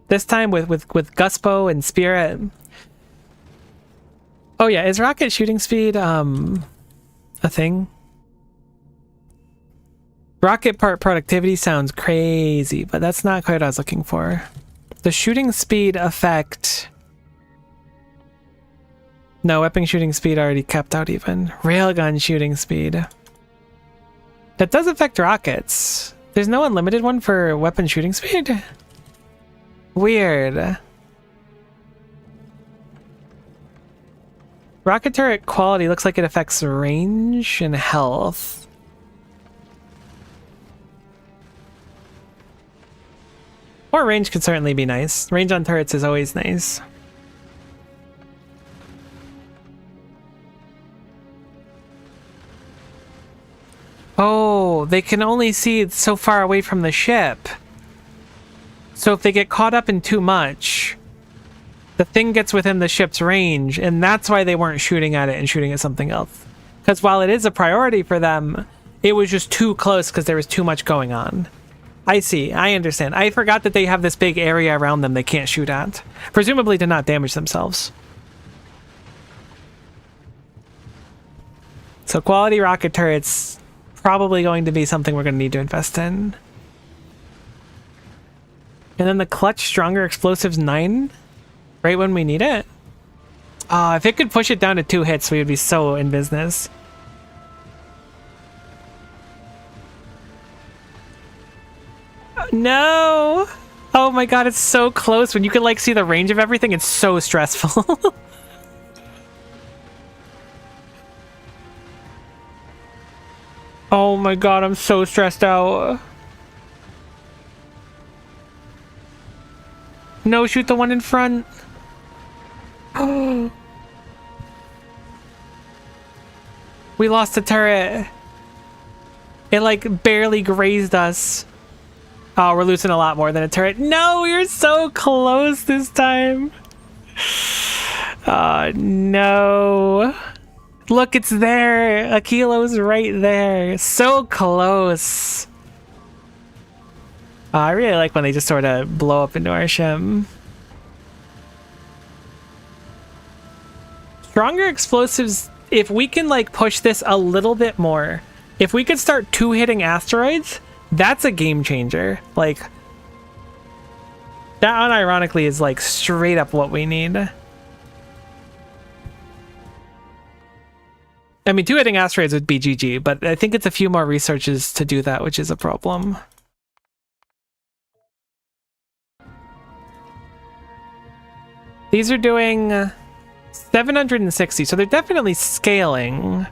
This time with Guspo and Spirit. Oh yeah, is rocket shooting speed a thing? Rocket part productivity sounds crazy, but that's not quite what I was looking for. The shooting speed effect... No, weapon shooting speed already capped out even. Railgun shooting speed. That does affect rockets. There's no unlimited one for weapon shooting speed? Weird. Rocket turret quality looks like it affects range and health. More range could certainly be nice. Range on turrets is always nice. Oh, they can only see so far away from the ship. So if they get caught up in too much, the thing gets within the ship's range, and that's why they weren't shooting at it and shooting at something else. Because while it is a priority for them, it was just too close because there was too much going on. I see. I understand. I forgot that they have this big area around them they can't shoot at. Presumably to not damage themselves. So quality rocket turrets probably going to be something we're going to need to invest in. And then the clutch stronger explosives 9 right when we need it. If it could push it down to 2 hits, we would be so in business. No! Oh my god, it's so close. When you can like see the range of everything, it's so stressful. Oh my god, I'm so stressed out. No, shoot the one in front. We lost the turret. It like barely grazed us. Oh, we're losing a lot more than a turret. No, you're so close this time. No. Look, it's there. Aquilo's right there. So close. I really like when they just sort of blow up into our ship. Stronger explosives, if we can like push this a little bit more, if we could start 2-hitting asteroids, that's a game changer. Like, that unironically is like straight up what we need. I mean, 2-hitting asteroids would be GG, but I think it's a few more researches to do that, which is a problem. These are doing 760, so they're definitely scaling.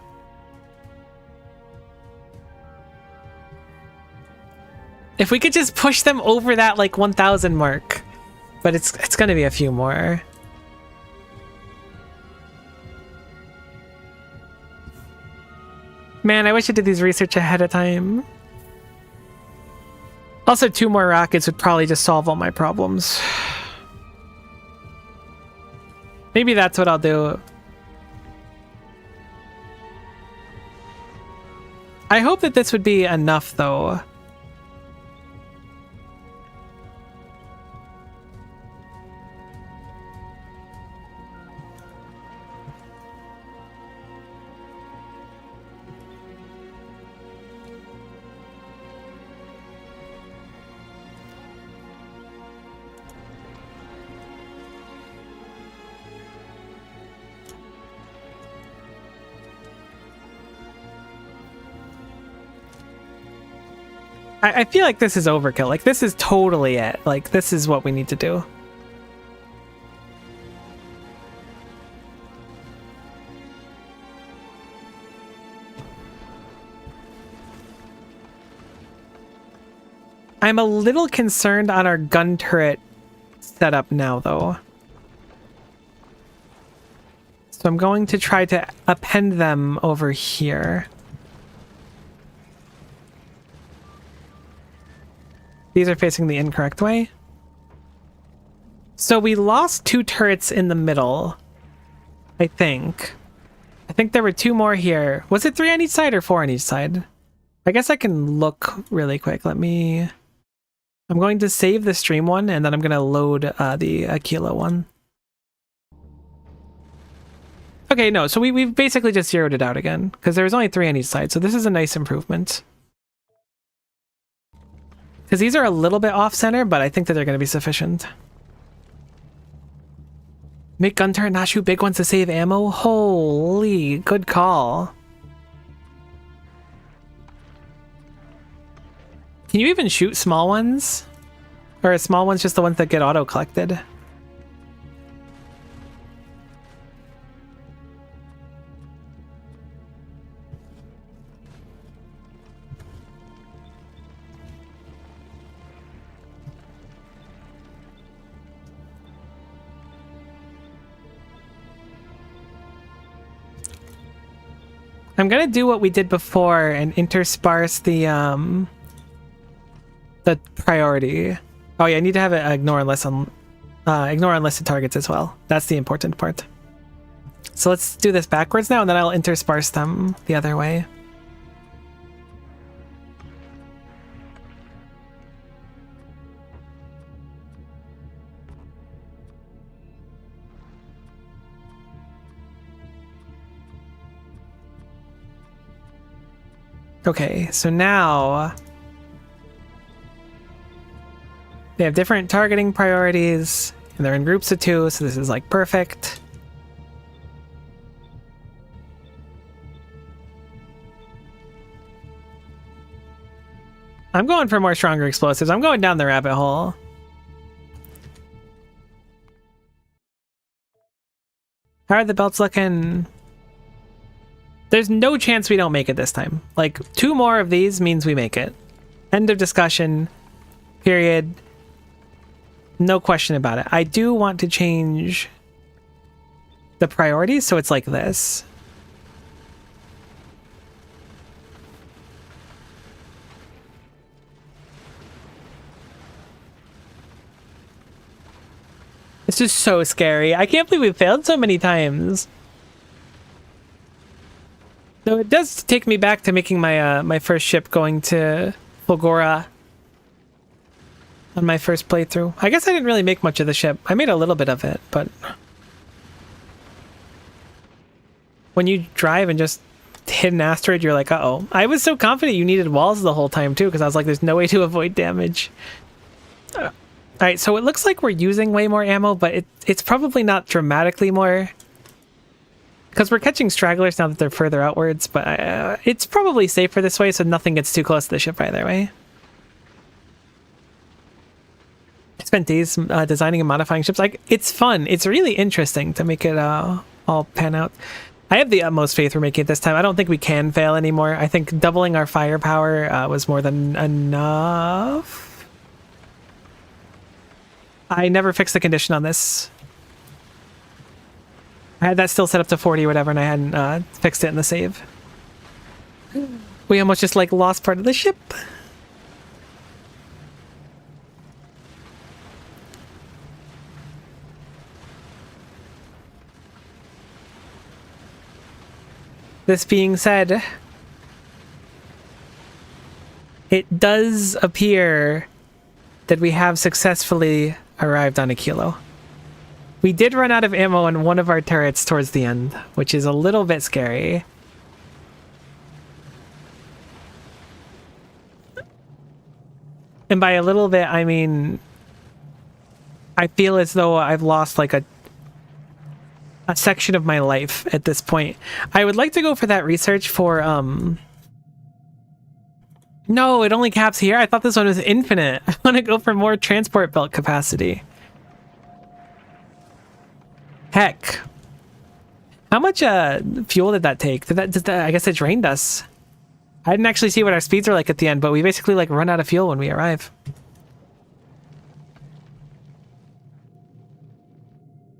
If we could just push them over that like 1,000 mark, but it's gonna be a few more. Man, I wish I did these research ahead of time. Also, 2 more rockets would probably just solve all my problems. Maybe that's what I'll do. I hope that this would be enough, though. I feel like this is overkill. Like, this is totally it. Like, this is what we need to do. I'm a little concerned on our gun turret setup now, though. So I'm going to try to append them over here. These are facing the incorrect way. So we lost 2 turrets in the middle, I think. I think there were 2 more here. Was it 3 on each side or 4 on each side? I guess I can look really quick. I'm going to save the stream one, and then I'm going to load the Aquilo one. Okay, no, so we've basically just zeroed it out again, because there was only 3 on each side, so this is a nice improvement. Because these are a little bit off-center, but I think that they're going to be sufficient. Make gun turret not shoot big ones to save ammo? Holy, good call. Can you even shoot small ones? Or are small ones just the ones that get auto-collected? I'm gonna do what we did before and intersperse the priority. Oh yeah, I need to have it ignore unlisted targets as well. That's the important part. So let's do this backwards now, and then I'll intersperse them the other way. Okay, so now they have different targeting priorities, and they're in groups of 2, so this is like perfect. I'm going for more stronger explosives. I'm going down the rabbit hole. How are the belts looking? There's no chance we don't make it this time. Like, 2 more of these means we make it. End of discussion. Period. No question about it. I do want to change the priorities so it's like this. This is so scary. I can't believe we failed so many times. Though it does take me back to making my my first ship going to Fulgora on my first playthrough. I guess I didn't really make much of the ship. I made a little bit of it, but when you drive and just hit an asteroid, you're like, uh-oh. I was so confident you needed walls the whole time too, because I was like, there's no way to avoid damage. All right, so it looks like we're using way more ammo, but it's probably not dramatically more. Because we're catching stragglers now that they're further outwards, but it's probably safer this way, so nothing gets too close to the ship either way. I spent days designing and modifying ships. Like, it's fun. It's really interesting to make it all pan out. I have the utmost faith we're making it this time. I don't think we can fail anymore. I think doubling our firepower was more than enough. I never fixed the condition on this. I had that still set up to 40 or whatever, and I hadn't fixed it in the save. We almost just like lost part of the ship. This being said, it does appear that we have successfully arrived on Aquilo. We did run out of ammo on one of our turrets towards the end, which is a little bit scary. And by a little bit, I mean, I feel as though I've lost like a section of my life at this point. I would like to go for that research for, no, it only caps here. I thought this one was infinite. I want to go for more transport belt capacity. Heck. How much fuel did that take? Did that, I guess it drained us. I didn't actually see what our speeds are like at the end, but we basically like run out of fuel when we arrive.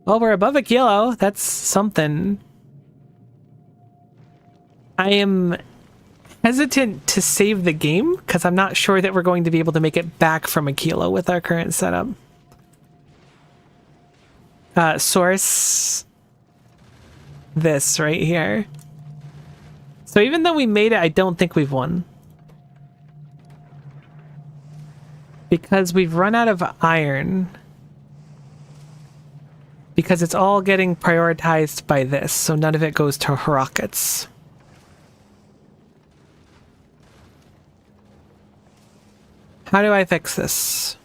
Well, we're above Aquilo. That's something. I am hesitant to save the game because I'm not sure that we're going to be able to make it back from Aquilo with our current setup. Source this right here. So even though we made it, I don't think we've won. Because we've run out of iron. Because it's all getting prioritized by this, so none of it goes to rockets. How do I fix this?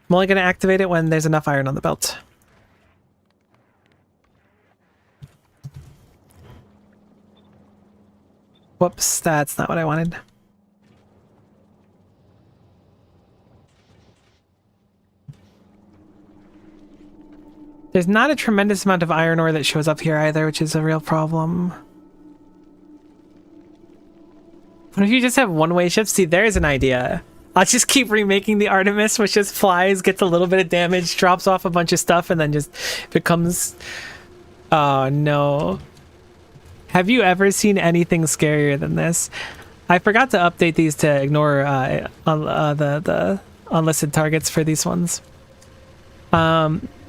I'm only going to activate it when there's enough iron on the belt. Whoops, that's not what I wanted. There's not a tremendous amount of iron ore that shows up here either, which is a real problem. What if you just have one-way ships? See, there's an idea. I'll just keep remaking the Artemis, which just flies, gets a little bit of damage, drops off a bunch of stuff, and then just becomes... Oh, no. Have you ever seen anything scarier than this? I forgot to update these to ignore the unlisted targets for these ones.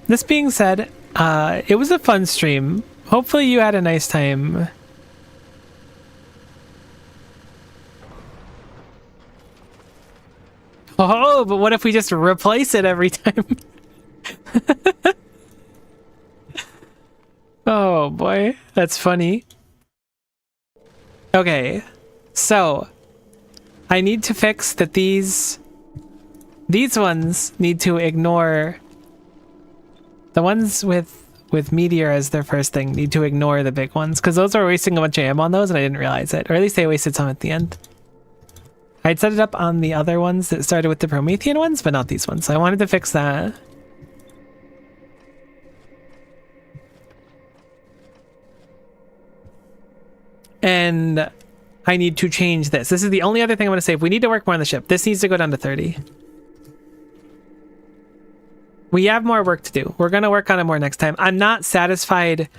This being said, it was a fun stream. Hopefully you had a nice time. Oh, but what if we just replace it every time? Oh boy, that's funny. Okay, so I need to fix that these ones need to ignore the ones with meteor as their first thing, need to ignore the big ones, because those are wasting a bunch of ammo on those and I didn't realize it, or at least they wasted some at the end. I'd set it up on the other ones that started with the Promethean ones, but not these ones, so I wanted to fix that. And I need to change this. This is the only other thing I want to say. If we need to work more on the ship, this needs to go down to 30. We have more work to do. We're going to work on it more next time. I'm not satisfied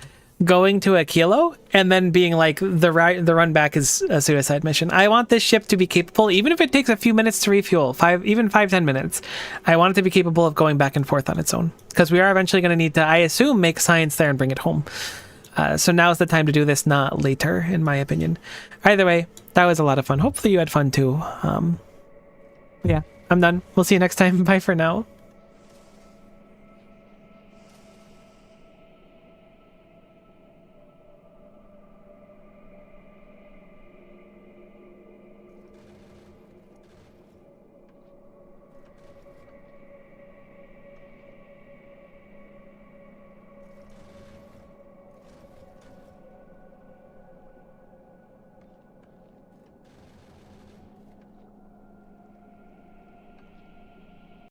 going to aquilo and then being like the run back is a suicide mission. I want this ship to be capable, even if it takes a few minutes to refuel, even 5-10 minutes. I want it to be capable of going back and forth on its own, because we are eventually going to need to, I assume, make science there and bring it home. So now's the time to do this, not later, in my opinion. Either way, that was a lot of fun. Hopefully you had fun too. Yeah, I'm done. We'll see you next time. Bye for now.